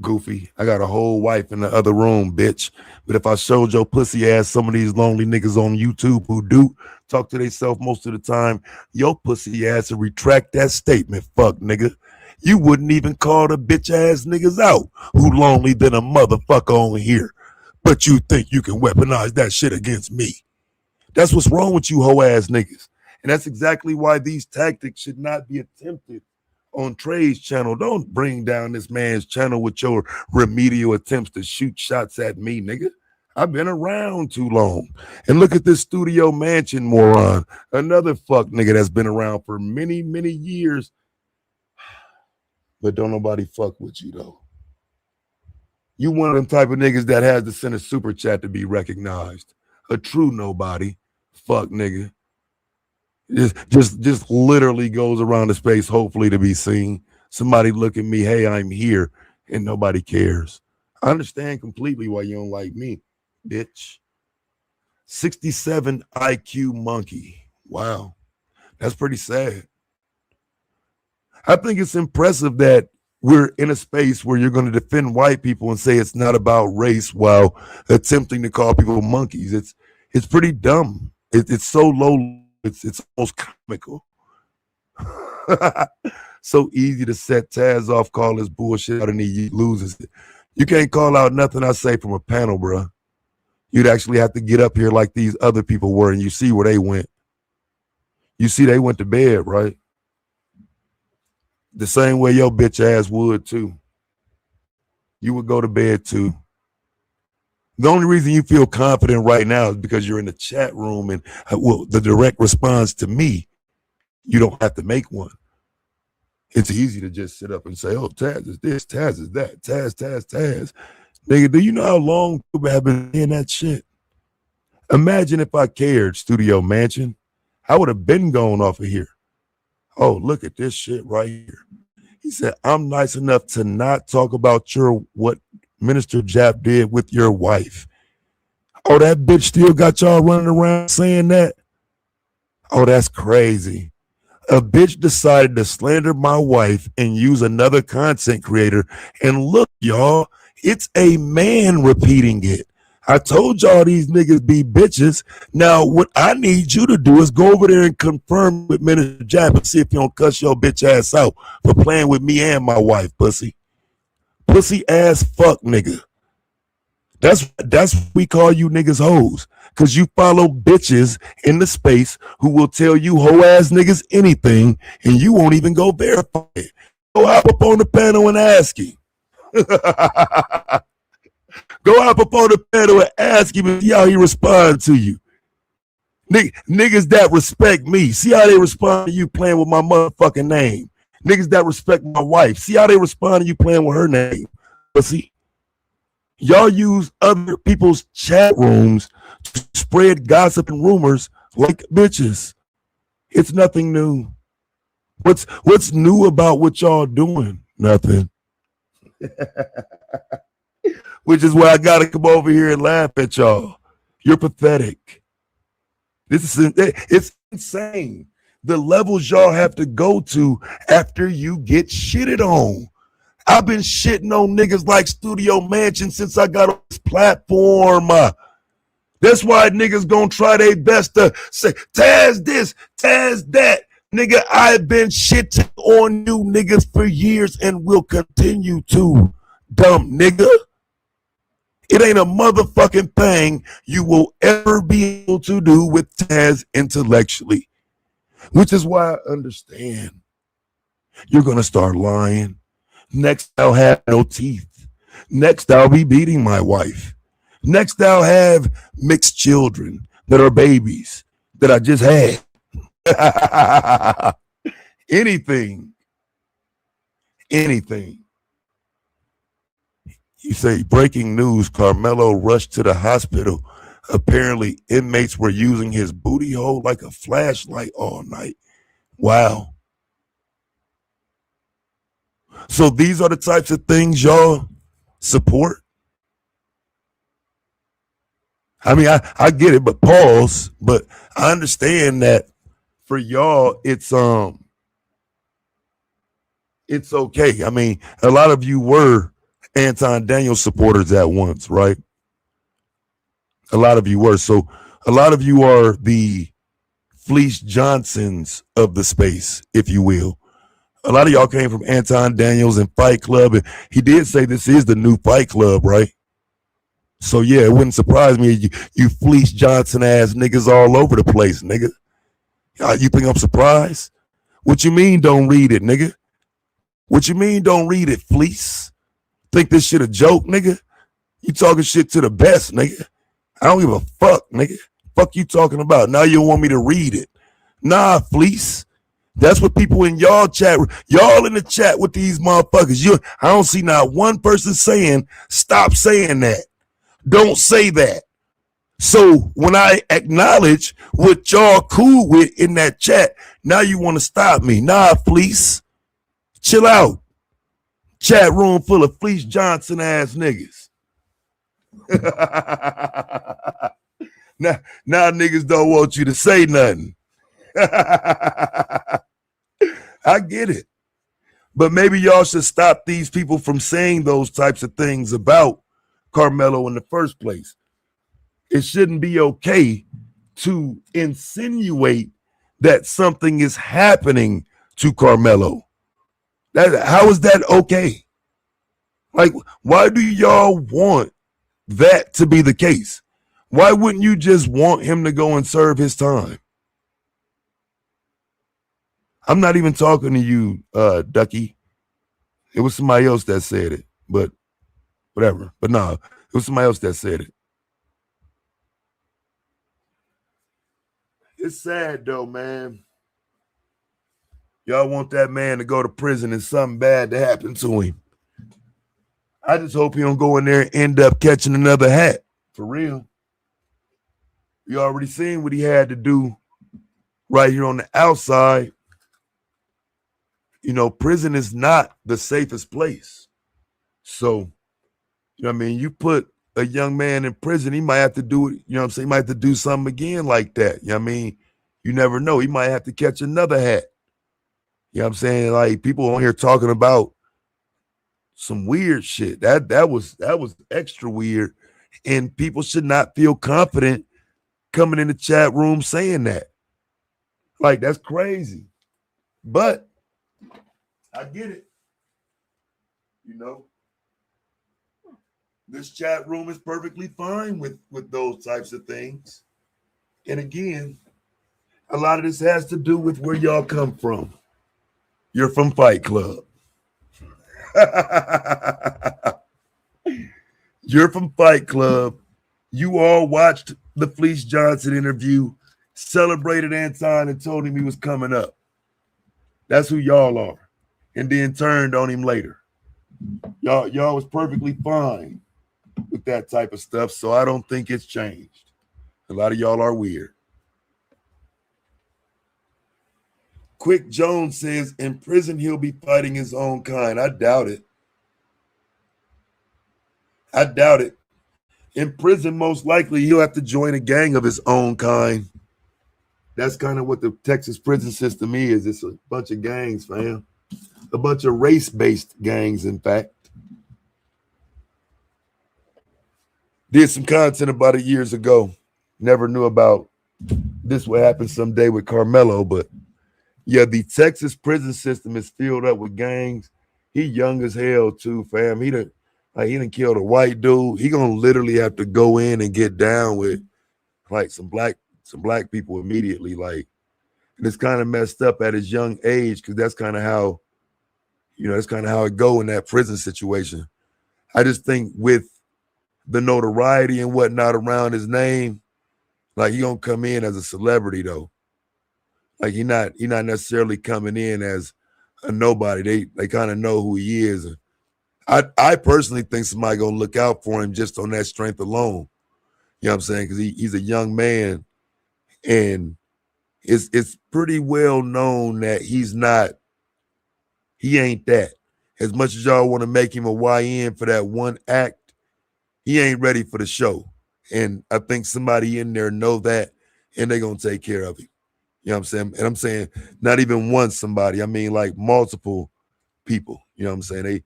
Goofy, I got a whole wife in the other room, bitch. But if I showed your pussy ass some of these lonely niggas on YouTube who do talk to themselves most of the time, your pussy ass would retract that statement, fuck nigga. You wouldn't even call the bitch ass niggas out who lonely than a motherfucker on here. But you think you can weaponize that shit against me. That's what's wrong with you hoe ass niggas. And that's exactly why these tactics should not be attempted on Trey's channel. Don't bring down this man's channel with your remedial attempts to shoot shots at me, nigga. I've been around too long. And look at this studio mansion moron. Another fuck nigga that's been around for many, many years. But don't nobody fuck with you, though. You one of them type of niggas that has to send a super chat to be recognized. A true nobody. Fuck nigga. You know Just literally goes around the space, hopefully to be seen. Somebody look at me, hey, I'm here, and nobody cares. I understand completely why you don't like me, bitch. 67 IQ monkey. Wow. That's pretty sad. I think it's impressive that we're in a space where you're going to defend white people and say it's not about race while attempting to call people monkeys. It's pretty dumb. It's so low. It's almost comical. So easy to set Taz off, call this bullshit out, and he loses it. You can't call out nothing I say from a panel, bro. You'd actually have to get up here like these other people were, and you see where they went. You see they went to bed, right? The same way your bitch ass would too. You would go to bed too. The only reason you feel confident right now is because you're in the chat room and the direct response to me, you don't have to make one. It's easy to just sit up and say, oh, Taz is this, Taz is that, Taz. Nigga, do you know how long people have been in that shit? Imagine if I cared, Studio Mansion. I would have been going off of here. Oh, look at this shit right here. He said, I'm nice enough to not talk about what Minister Jap did with your wife. Oh, that bitch still got y'all running around saying that? Oh, that's crazy. A bitch decided to slander my wife and use another content creator. And look, y'all, it's a man repeating it. I told y'all these niggas be bitches. Now, what I need you to do is go over there and confirm with Minister Jap and see if you don't cuss your bitch ass out for playing with me and my wife, pussy. Pussy ass fuck nigga. That's we call you niggas hoes. Cause you follow bitches in the space who will tell you hoe ass niggas anything and you won't even go verify it. Go hop up on the panel and ask him. Go hop up on the panel and ask him and see how he responds to you. Niggas that respect me, see how they respond to you playing with my motherfucking name. Niggas that respect my wife, see how they respond to you playing with her name. But see, y'all use other people's chat rooms to spread gossip and rumors like bitches. It's nothing new. What's new about what y'all doing? Nothing. Which is why I gotta come over here and laugh at y'all. You're pathetic. It's insane. The levels y'all have to go to after you get shitted on. I've been shitting on niggas like Studio Mansion since I got on this platform. That's why niggas gonna try their best to say, Taz this, Taz that. Nigga, I've been shitting on you niggas for years and will continue to. Dumb nigga. It ain't a motherfucking thing you will ever be able to do with Taz intellectually. Which is why I understand. You're gonna start lying. Next, I'll have no teeth. Next, I'll be beating my wife. Next, I'll have mixed children that are babies that I just had. Anything. You say, breaking news, Carmelo rushed to the hospital. Apparently, inmates were using his booty hole like a flashlight all night. Wow. So these are the types of things y'all support? I mean, I get it, but pause. But I understand that for y'all, it's okay. I mean, a lot of you were Anton Daniels supporters at once, right? A lot of you were. So a lot of you are the Fleece Johnsons of the space, if you will. A lot of y'all came from Anton Daniels and Fight Club, and he did say this is the new Fight Club, right? So yeah, it wouldn't surprise me you Fleece Johnson ass niggas all over the place, nigga. You think I'm surprised? What you mean don't read it, nigga? What you mean don't read it, Fleece? Think this shit a joke, nigga? You talking shit to the best, nigga. I don't give a fuck, nigga. Fuck you talking about? Now you want me to read it. Nah, Fleece. That's what people in y'all chat, y'all in the chat with these motherfuckers. I don't see not one person saying, stop saying that. Don't say that. So when I acknowledge what y'all cool with in that chat, now you want to stop me. Nah, Fleece. Chill out. Chat room full of Fleece Johnson ass niggas. now niggas don't want you to say nothing. I get it. But maybe y'all should stop these people from saying those types of things about Carmelo in the first place. It shouldn't be okay to insinuate that something is happening to Carmelo. How is that okay? Like, why do y'all want that to be the case? Why wouldn't you just want him to go and serve his time? I'm not even talking to you, Ducky. It was somebody else that said it, but whatever. But no, it was somebody else that said it. It's sad though, man. Y'all want that man to go to prison and something bad to happen to him. I just hope he don't go in there and end up catching another hat. For real. You already seen what he had to do right here on the outside. You know, prison is not the safest place. So, you know what I mean? You put a young man in prison, he might have to do it, you know what I'm saying? He might have to do something again like that. You know what I mean? You never know. He might have to catch another hat. You know what I'm saying? Like, people on here talking about some weird shit. That was extra weird. And people should not feel confident coming in the chat room saying that. Like, that's crazy. But I get it. You know, this chat room is perfectly fine with those types of things. And again, a lot of this has to do with where y'all come from. You're from Fight Club. You're from Fight Club. You all watched the Fleece Johnson interview, celebrated Anton and told him he was coming up. That's who y'all are. And then turned on him later. Y'all was perfectly fine with that type of stuff, so I don't think it's changed. A lot of y'all are weird. Quick Jones says, in prison, he'll be fighting his own kind. I doubt it. I doubt it. In prison, most likely, he'll have to join a gang of his own kind. That's kind of what the Texas prison system is. It's a bunch of gangs, fam. A bunch of race-based gangs, in fact. Did some content about it years ago. Never knew about this would happen someday with Carmelo, but yeah, the Texas prison system is filled up with gangs. He young as hell too, fam. He done killed a white dude. He gonna literally have to go in and get down with like some black people immediately. Like, and it's kind of messed up at his young age because that's kind of how, you know, that's kind of how it go in that prison situation. I just think with the notoriety and whatnot around his name, like, he gonna come in as a celebrity though. Like, he not necessarily coming in as a nobody. They kind of know who he is. I personally think somebody gonna look out for him just on that strength alone. You know what I'm saying? Because he's a young man, and it's pretty well known that he ain't that. As much as y'all want to make him a YN for that one act, he ain't ready for the show. And I think somebody in there know that, and they're gonna take care of him. You know what I'm saying? And I'm saying not even one somebody. I mean, like, multiple people. You know what I'm saying?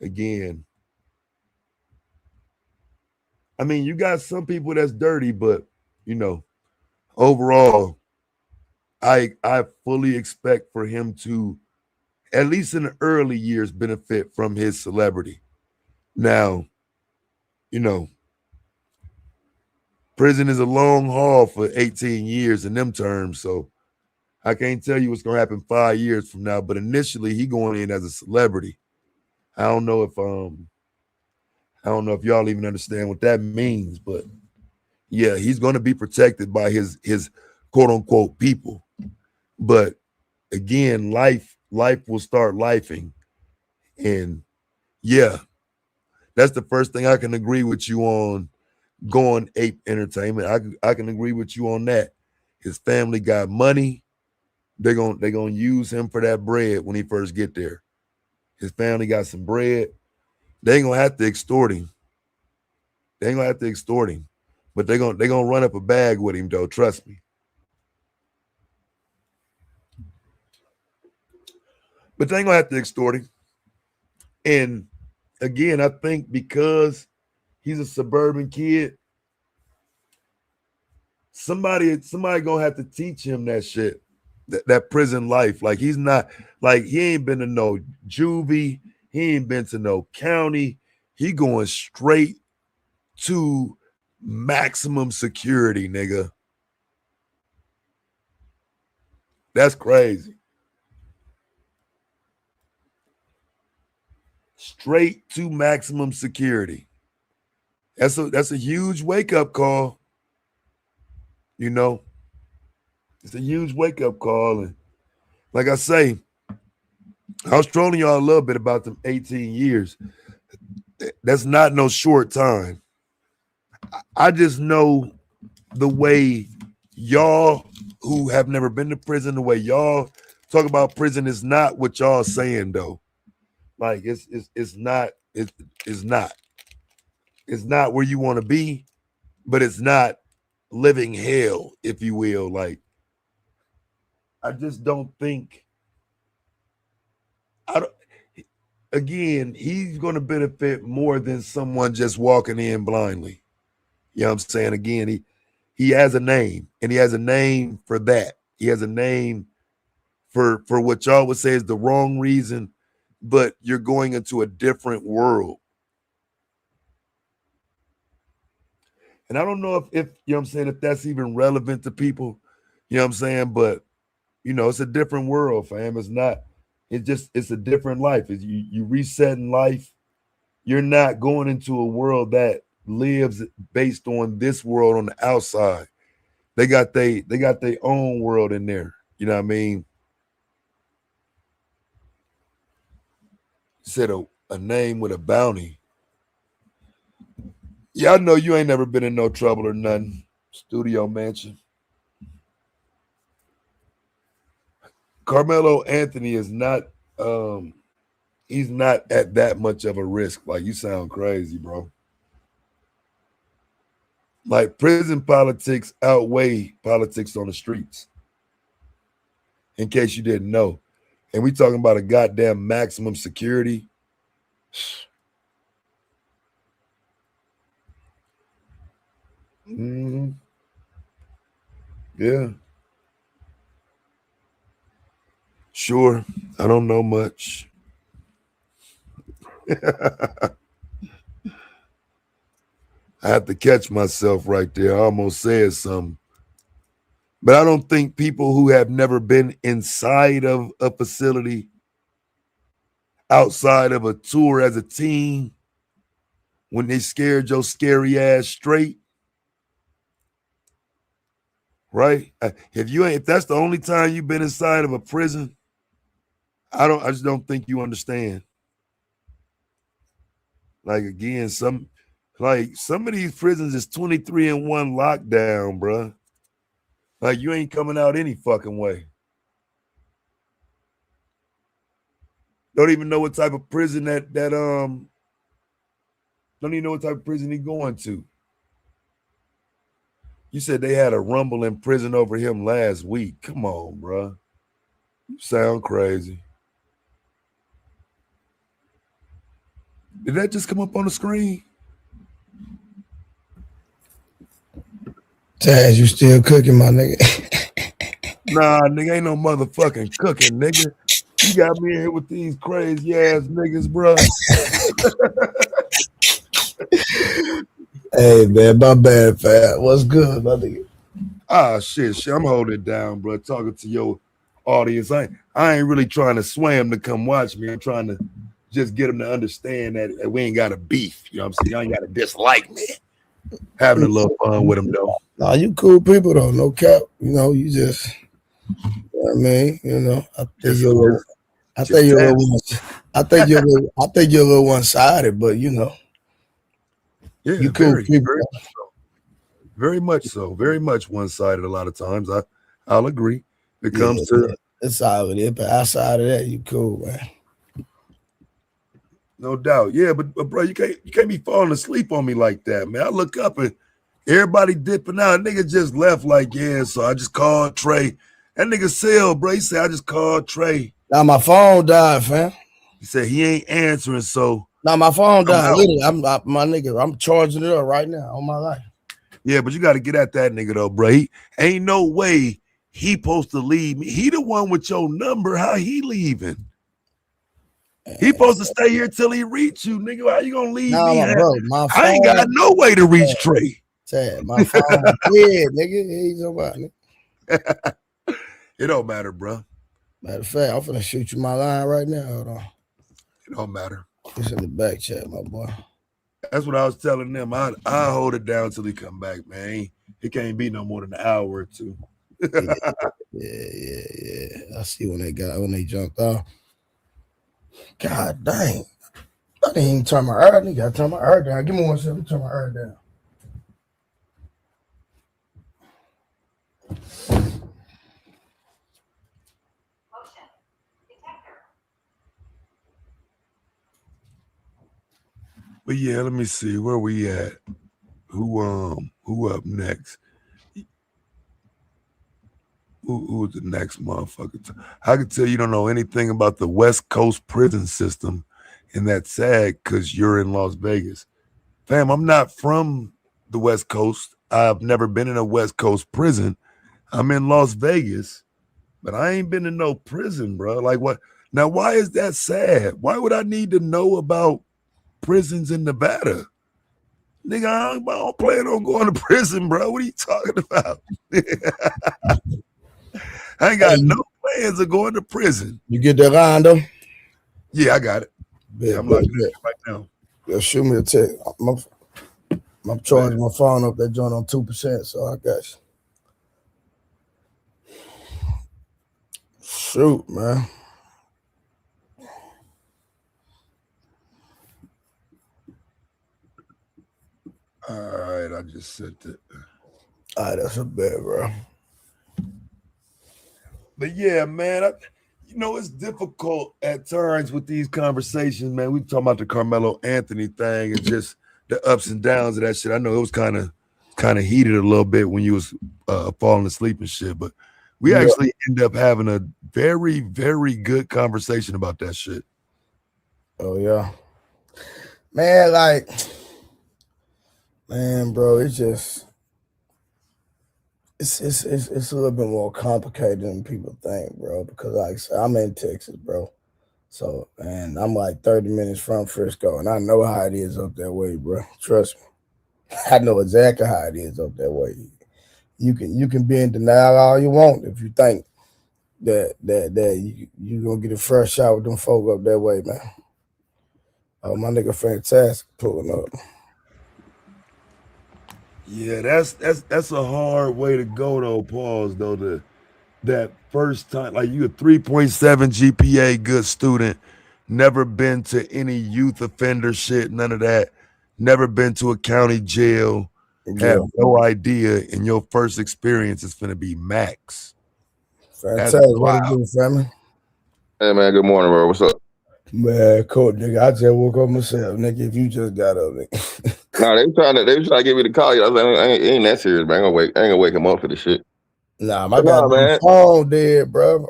Again, I mean, you got some people that's dirty, but, you know, overall, I fully expect for him to, at least in the early years, benefit from his celebrity. Now, you know, prison is a long haul for 18 years in them terms, so I can't tell you what's going to happen 5 years from now, but initially he going in as a celebrity. I don't know if y'all even understand what that means, but yeah, he's going to be protected by his quote unquote people. But again, life will start lifing. And yeah, that's the first thing I can agree with you on. going ape entertainment. I can agree with you on that. His family got money. They're gonna use him for that bread when he first get there. His family got some bread. They ain't gonna have to extort him. But they're gonna run up a bag with him though. Trust me. But they ain't gonna have to extort him. And again, I think because he's a suburban kid, somebody gonna have to teach him that shit, that prison life. Like he's not, like he ain't been to no juvie, he ain't been to no county. He going straight to maximum security, nigga. That's crazy. Straight to maximum security. That's a huge wake-up call. You know, it's a huge wake-up call. And like I say, I was trolling y'all a little bit about them 18 years. That's not no short time. I just know the way y'all who have never been to prison, the way y'all talk about prison is not what y'all saying though. Like it's not where you want to be, but it's not living hell, if you will. Like I just don't think again, he's going to benefit more than someone just walking in blindly. You know what I'm saying? Again, he has a name, and he has a name for that. He has a name for what y'all would say is the wrong reason, but you're going into a different world. And I don't know if you know what I'm saying, if that's even relevant to people, you know what I'm saying? But, you know, it's a different world, fam. It's not, it's a different life. You resetting life. You're not going into a world that lives based on this world on the outside. They got their own world in there. You know what I mean? Said a name with a bounty. Yeah, I know you ain't never been in no trouble or nothing. Studio Mansion. Carmelo Anthony is not he's not at that much of a risk. Like, you sound crazy, bro. Like, prison politics outweigh politics on the streets. In case you didn't know. And we talking about a goddamn maximum security. Mm-hmm. Yeah. Sure. I don't know much. I have to catch myself right there. I almost said something. But I don't think people who have never been inside of a facility, outside of a tour as a team, when they scared your scary ass straight, right? If that's the only time you've been inside of a prison, I just don't think you understand. Like, again, some of these prisons is 23-1 lockdown, bruh. Like, you ain't coming out any fucking way. Don't even know what type of prison don't even know what type of prison he going to. You said they had a rumble in prison over him last week. Come on, bruh. You sound crazy. Did that just come up on the screen? Taz, you still cooking, my nigga? Nah, nigga, ain't no motherfucking cooking, nigga. You got me in here with these crazy ass niggas, bro. Hey, man, my bad, fat. What's good, my nigga? Ah, shit. I'm holding it down, bro. Talking to your audience. I ain't really trying to sway them to come watch me. I'm trying to just get them to understand that we ain't got a beef. You know what I'm saying? Y'all ain't got to dislike me. Having a little fun with them, though. Nah, you cool people, though. No cap. You know, you just, you know what I mean? You know, I think you're a little one-sided, but, you know. Yeah, you cool people. Very much so. Very much one-sided a lot of times. I'll agree. It comes to it's all of it, but outside of that, you cool, man. No doubt. Yeah, but bro, you can't be falling asleep on me like that, man. I look up and everybody dipping out. Nigga just left like, yeah, so I just called Trey. That nigga Sell, bro, he said, I just called Trey. Now my phone died, fam. He said he ain't answering, so. Now my phone died. Literally, my nigga, I'm charging it up right now on my life. Yeah, but you got to get at that nigga, though, bro. He ain't no way he supposed to leave me. He the one with your number. How he leaving? He supposed to stay here till he reach you, nigga. How you gonna leave me? Bro, my phone, I ain't got no way to reach Trey. My phone dead, nigga. He's about it. It don't matter, bro. Matter of fact, I'm finna shoot you my line right now. Hold on. It don't matter. It's in the back chat, my boy. That's what I was telling them. I hold it down till he come back, man. It can't be no more than an hour or two. Yeah. I see when they jumped off. God dang. I didn't even turn my air. I gotta turn my air down. Give me 1 second. Turn my air down. But yeah, let me see where we at. Who up next? Who's the next motherfucker? I can tell you don't know anything about the West Coast prison system, and that's sad because you're in Las Vegas. Fam, I'm not from the West Coast. I've never been in a West Coast prison. I'm in Las Vegas, but I ain't been in no prison, bro. Like what? Now, why is that sad? Why would I need to know about prisons in Nevada? Nigga, I don't plan on going to prison, bro. What are you talking about? I ain't got no plans of going to prison. You get that line though? Yeah, I got it. Yeah, I'm locking it right now. Yeah, shoot me a text. I'm charging my phone up that joint on 2%, so I got you. Shoot, man. All right, I just sent it. All right, that's a bet, bro. But yeah, man, it's difficult at times with these conversations, man. We talking about the Carmelo Anthony thing and just the ups and downs of that shit. I know it was kind of heated a little bit when you was falling asleep and shit, but we actually end up having a very, very good conversation about that shit. Oh yeah, man. Man, bro, it's just it's a little bit more complicated than people think, bro. Because like I said, I'm in Texas, bro. So, and I'm like 30 minutes from Frisco, and I know how it is up that way, bro. Trust me, I know exactly how it is up that way. You can be in denial all you want if you think that you gonna get a fresh shot with them folk up that way, man. Oh, my nigga, fantastic pulling up. Yeah, that's a hard way to go though. Pause though. That first time, like you a 3.7 GPA, good student, never been to any youth offender shit, none of that. Never been to a county jail. Have no idea, and your first experience is gonna be max. Fantastic. What you do, family? Hey man, good morning, bro. What's up? Man, cool, nigga. I just woke up myself, nigga. If you just got up, nigga. No, they was trying to get me to call you. I was like, it ain't that serious, man. I ain't gonna wake him up for this shit. Nah, my goddamn phone dead, bro.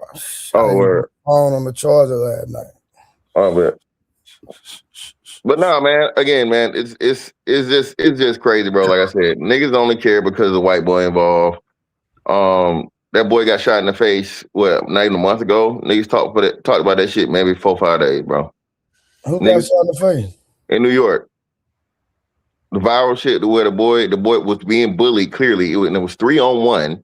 Oh, word. Phone on the charger last night. Oh, man. But no, man. Again, man, it's just crazy, bro. Like I said, niggas only care because of the white boy involved. That boy got shot in the face. What? Not even a month ago. Niggas talked about that shit maybe 4 or 5 days, bro. Who got shot in the face? In New York. The viral shit where the boy was being bullied. Clearly, it was 3-on-1.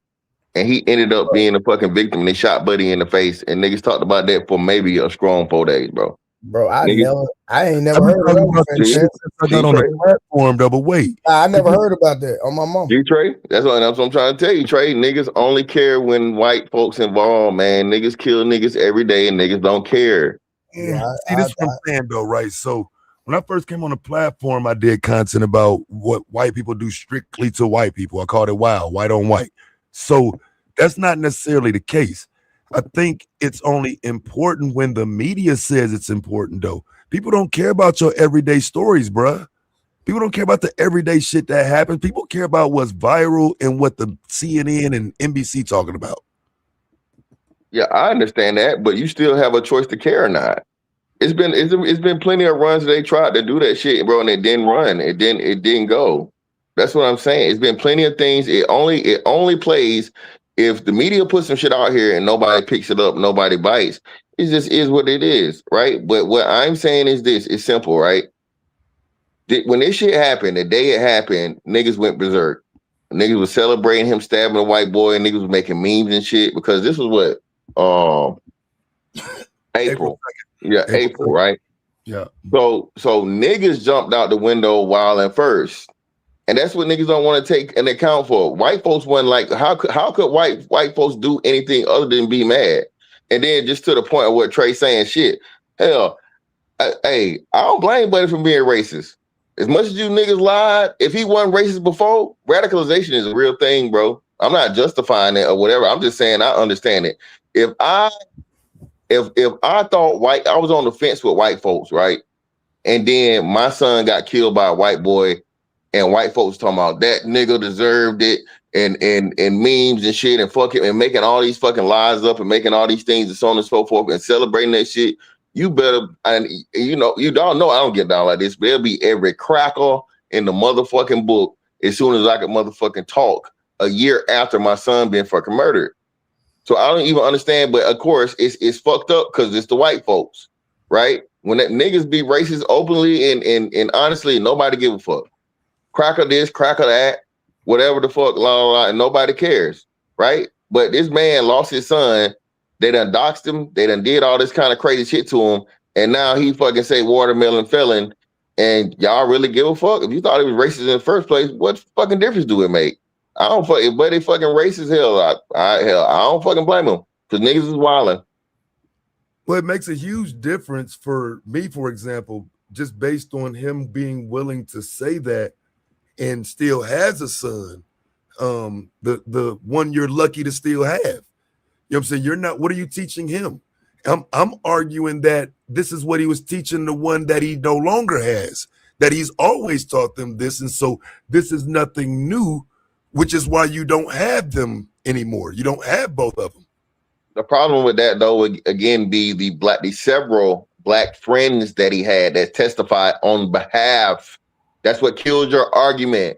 And he ended up being a fucking victim. And they shot Buddy in the face. And niggas talked about that for maybe a strong 4 days, bro. Bro, I ain't never heard of that. I got on the platform, though, but wait. I never heard about that on my mom. You, Trey? That's what I'm trying to tell you, Trey. Niggas only care when white folks involved, man. Niggas kill niggas every day and niggas don't care. Yeah. See, this is what I'm saying, though, right? So when I first came on the platform, I did content about what white people do strictly to white people. I called it wild, white on white. So that's not necessarily the case. I think it's only important when the media says it's important, though. People don't care about your everyday stories, bruh. People don't care about the everyday shit that happens. People care about what's viral and what the CNN and NBC talking about. Yeah, I understand that, but you still have a choice to care or not. It's been plenty of runs they tried to do that shit, bro, and it didn't run. It didn't go. That's what I'm saying. It's been plenty of things. It only plays if the media puts some shit out here and nobody picks it up, nobody bites. It just is what it is, right? But what I'm saying is this: it's simple, right? When this shit happened, the day it happened, niggas went berserk. Niggas was celebrating him stabbing a white boy, and niggas was making memes and shit because this was what April. Yeah, April, right? Yeah. So niggas jumped out the window wilding first. And that's what niggas don't want to take an account for. White folks wasn't like, how could white folks do anything other than be mad? And then just to the point of what Trey saying, shit, hell, I don't blame Buddy for being racist. As much as you niggas lied, if he wasn't racist before, radicalization is a real thing, bro. I'm not justifying it or whatever. I'm just saying I understand it. If I thought I was on the fence with white folks, right? And then my son got killed by a white boy, and white folks talking about that nigga deserved it, and memes and shit, and fucking and making all these fucking lies up and making all these things and so on and so forth and celebrating that shit. You better, and you don't know I don't get down like this, but there'll be every cracker in the motherfucking book as soon as I can motherfucking talk a year after my son been fucking murdered. So I don't even understand, but of course it's fucked up because it's the white folks, right? When that niggas be racist openly and honestly, nobody give a fuck. Cracker this, cracker that, whatever the fuck, and nobody cares, right? But this man lost his son. They done doxed him. They done did all this kind of crazy shit to him. And now he fucking say watermelon felon. And y'all really give a fuck? If you thought he was racist in the first place, what fucking difference do it make? I don't fucking, but they fucking racist hell. I don't fucking blame them because niggas is wilding. Well, it makes a huge difference for me, for example, just based on him being willing to say that and still has a son, the one you're lucky to still have. You know what I'm saying? What are you teaching him? I'm arguing that this is what he was teaching the one that he no longer has, that he's always taught them this. And so this is nothing new, which is why you don't have them anymore. You don't have both of them. The problem with that, though, would again be the several black friends that he had that testified on behalf. That's what killed your argument.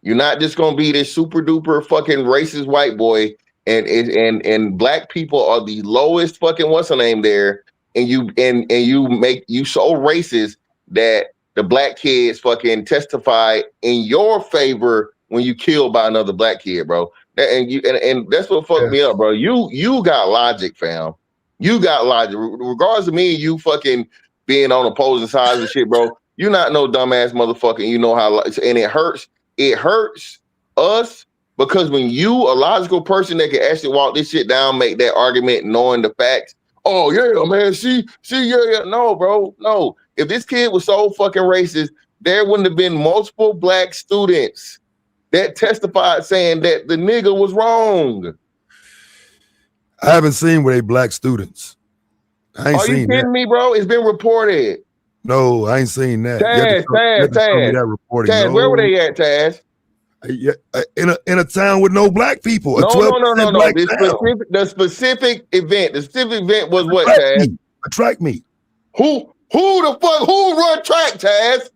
You're not just gonna be this super duper fucking racist white boy, and black people are the lowest fucking what's her name there, and you make you so racist that the black kids fucking testify in your favor when you killed by another black kid, bro. And that's what fucked me up, bro. You got logic, fam. You got logic. Regardless of me and you fucking being on opposing sides of shit, bro. You're not no dumbass motherfucker. And you know how, and it hurts. It hurts us because when you, a logical person that can actually walk this shit down, make that argument, knowing the facts. Oh yeah, man. Yeah. No, bro. No. If this kid was so fucking racist, there wouldn't have been multiple black students that testified saying that the nigga was wrong. I haven't seen where they black students. I ain't Are seen you kidding me, bro? It's been reported. No, I ain't seen that. Taz, where were they at, Taz? In a town with no black people. No. The specific event was what, Taz? A track meet. Who the fuck? Who run track, Taz?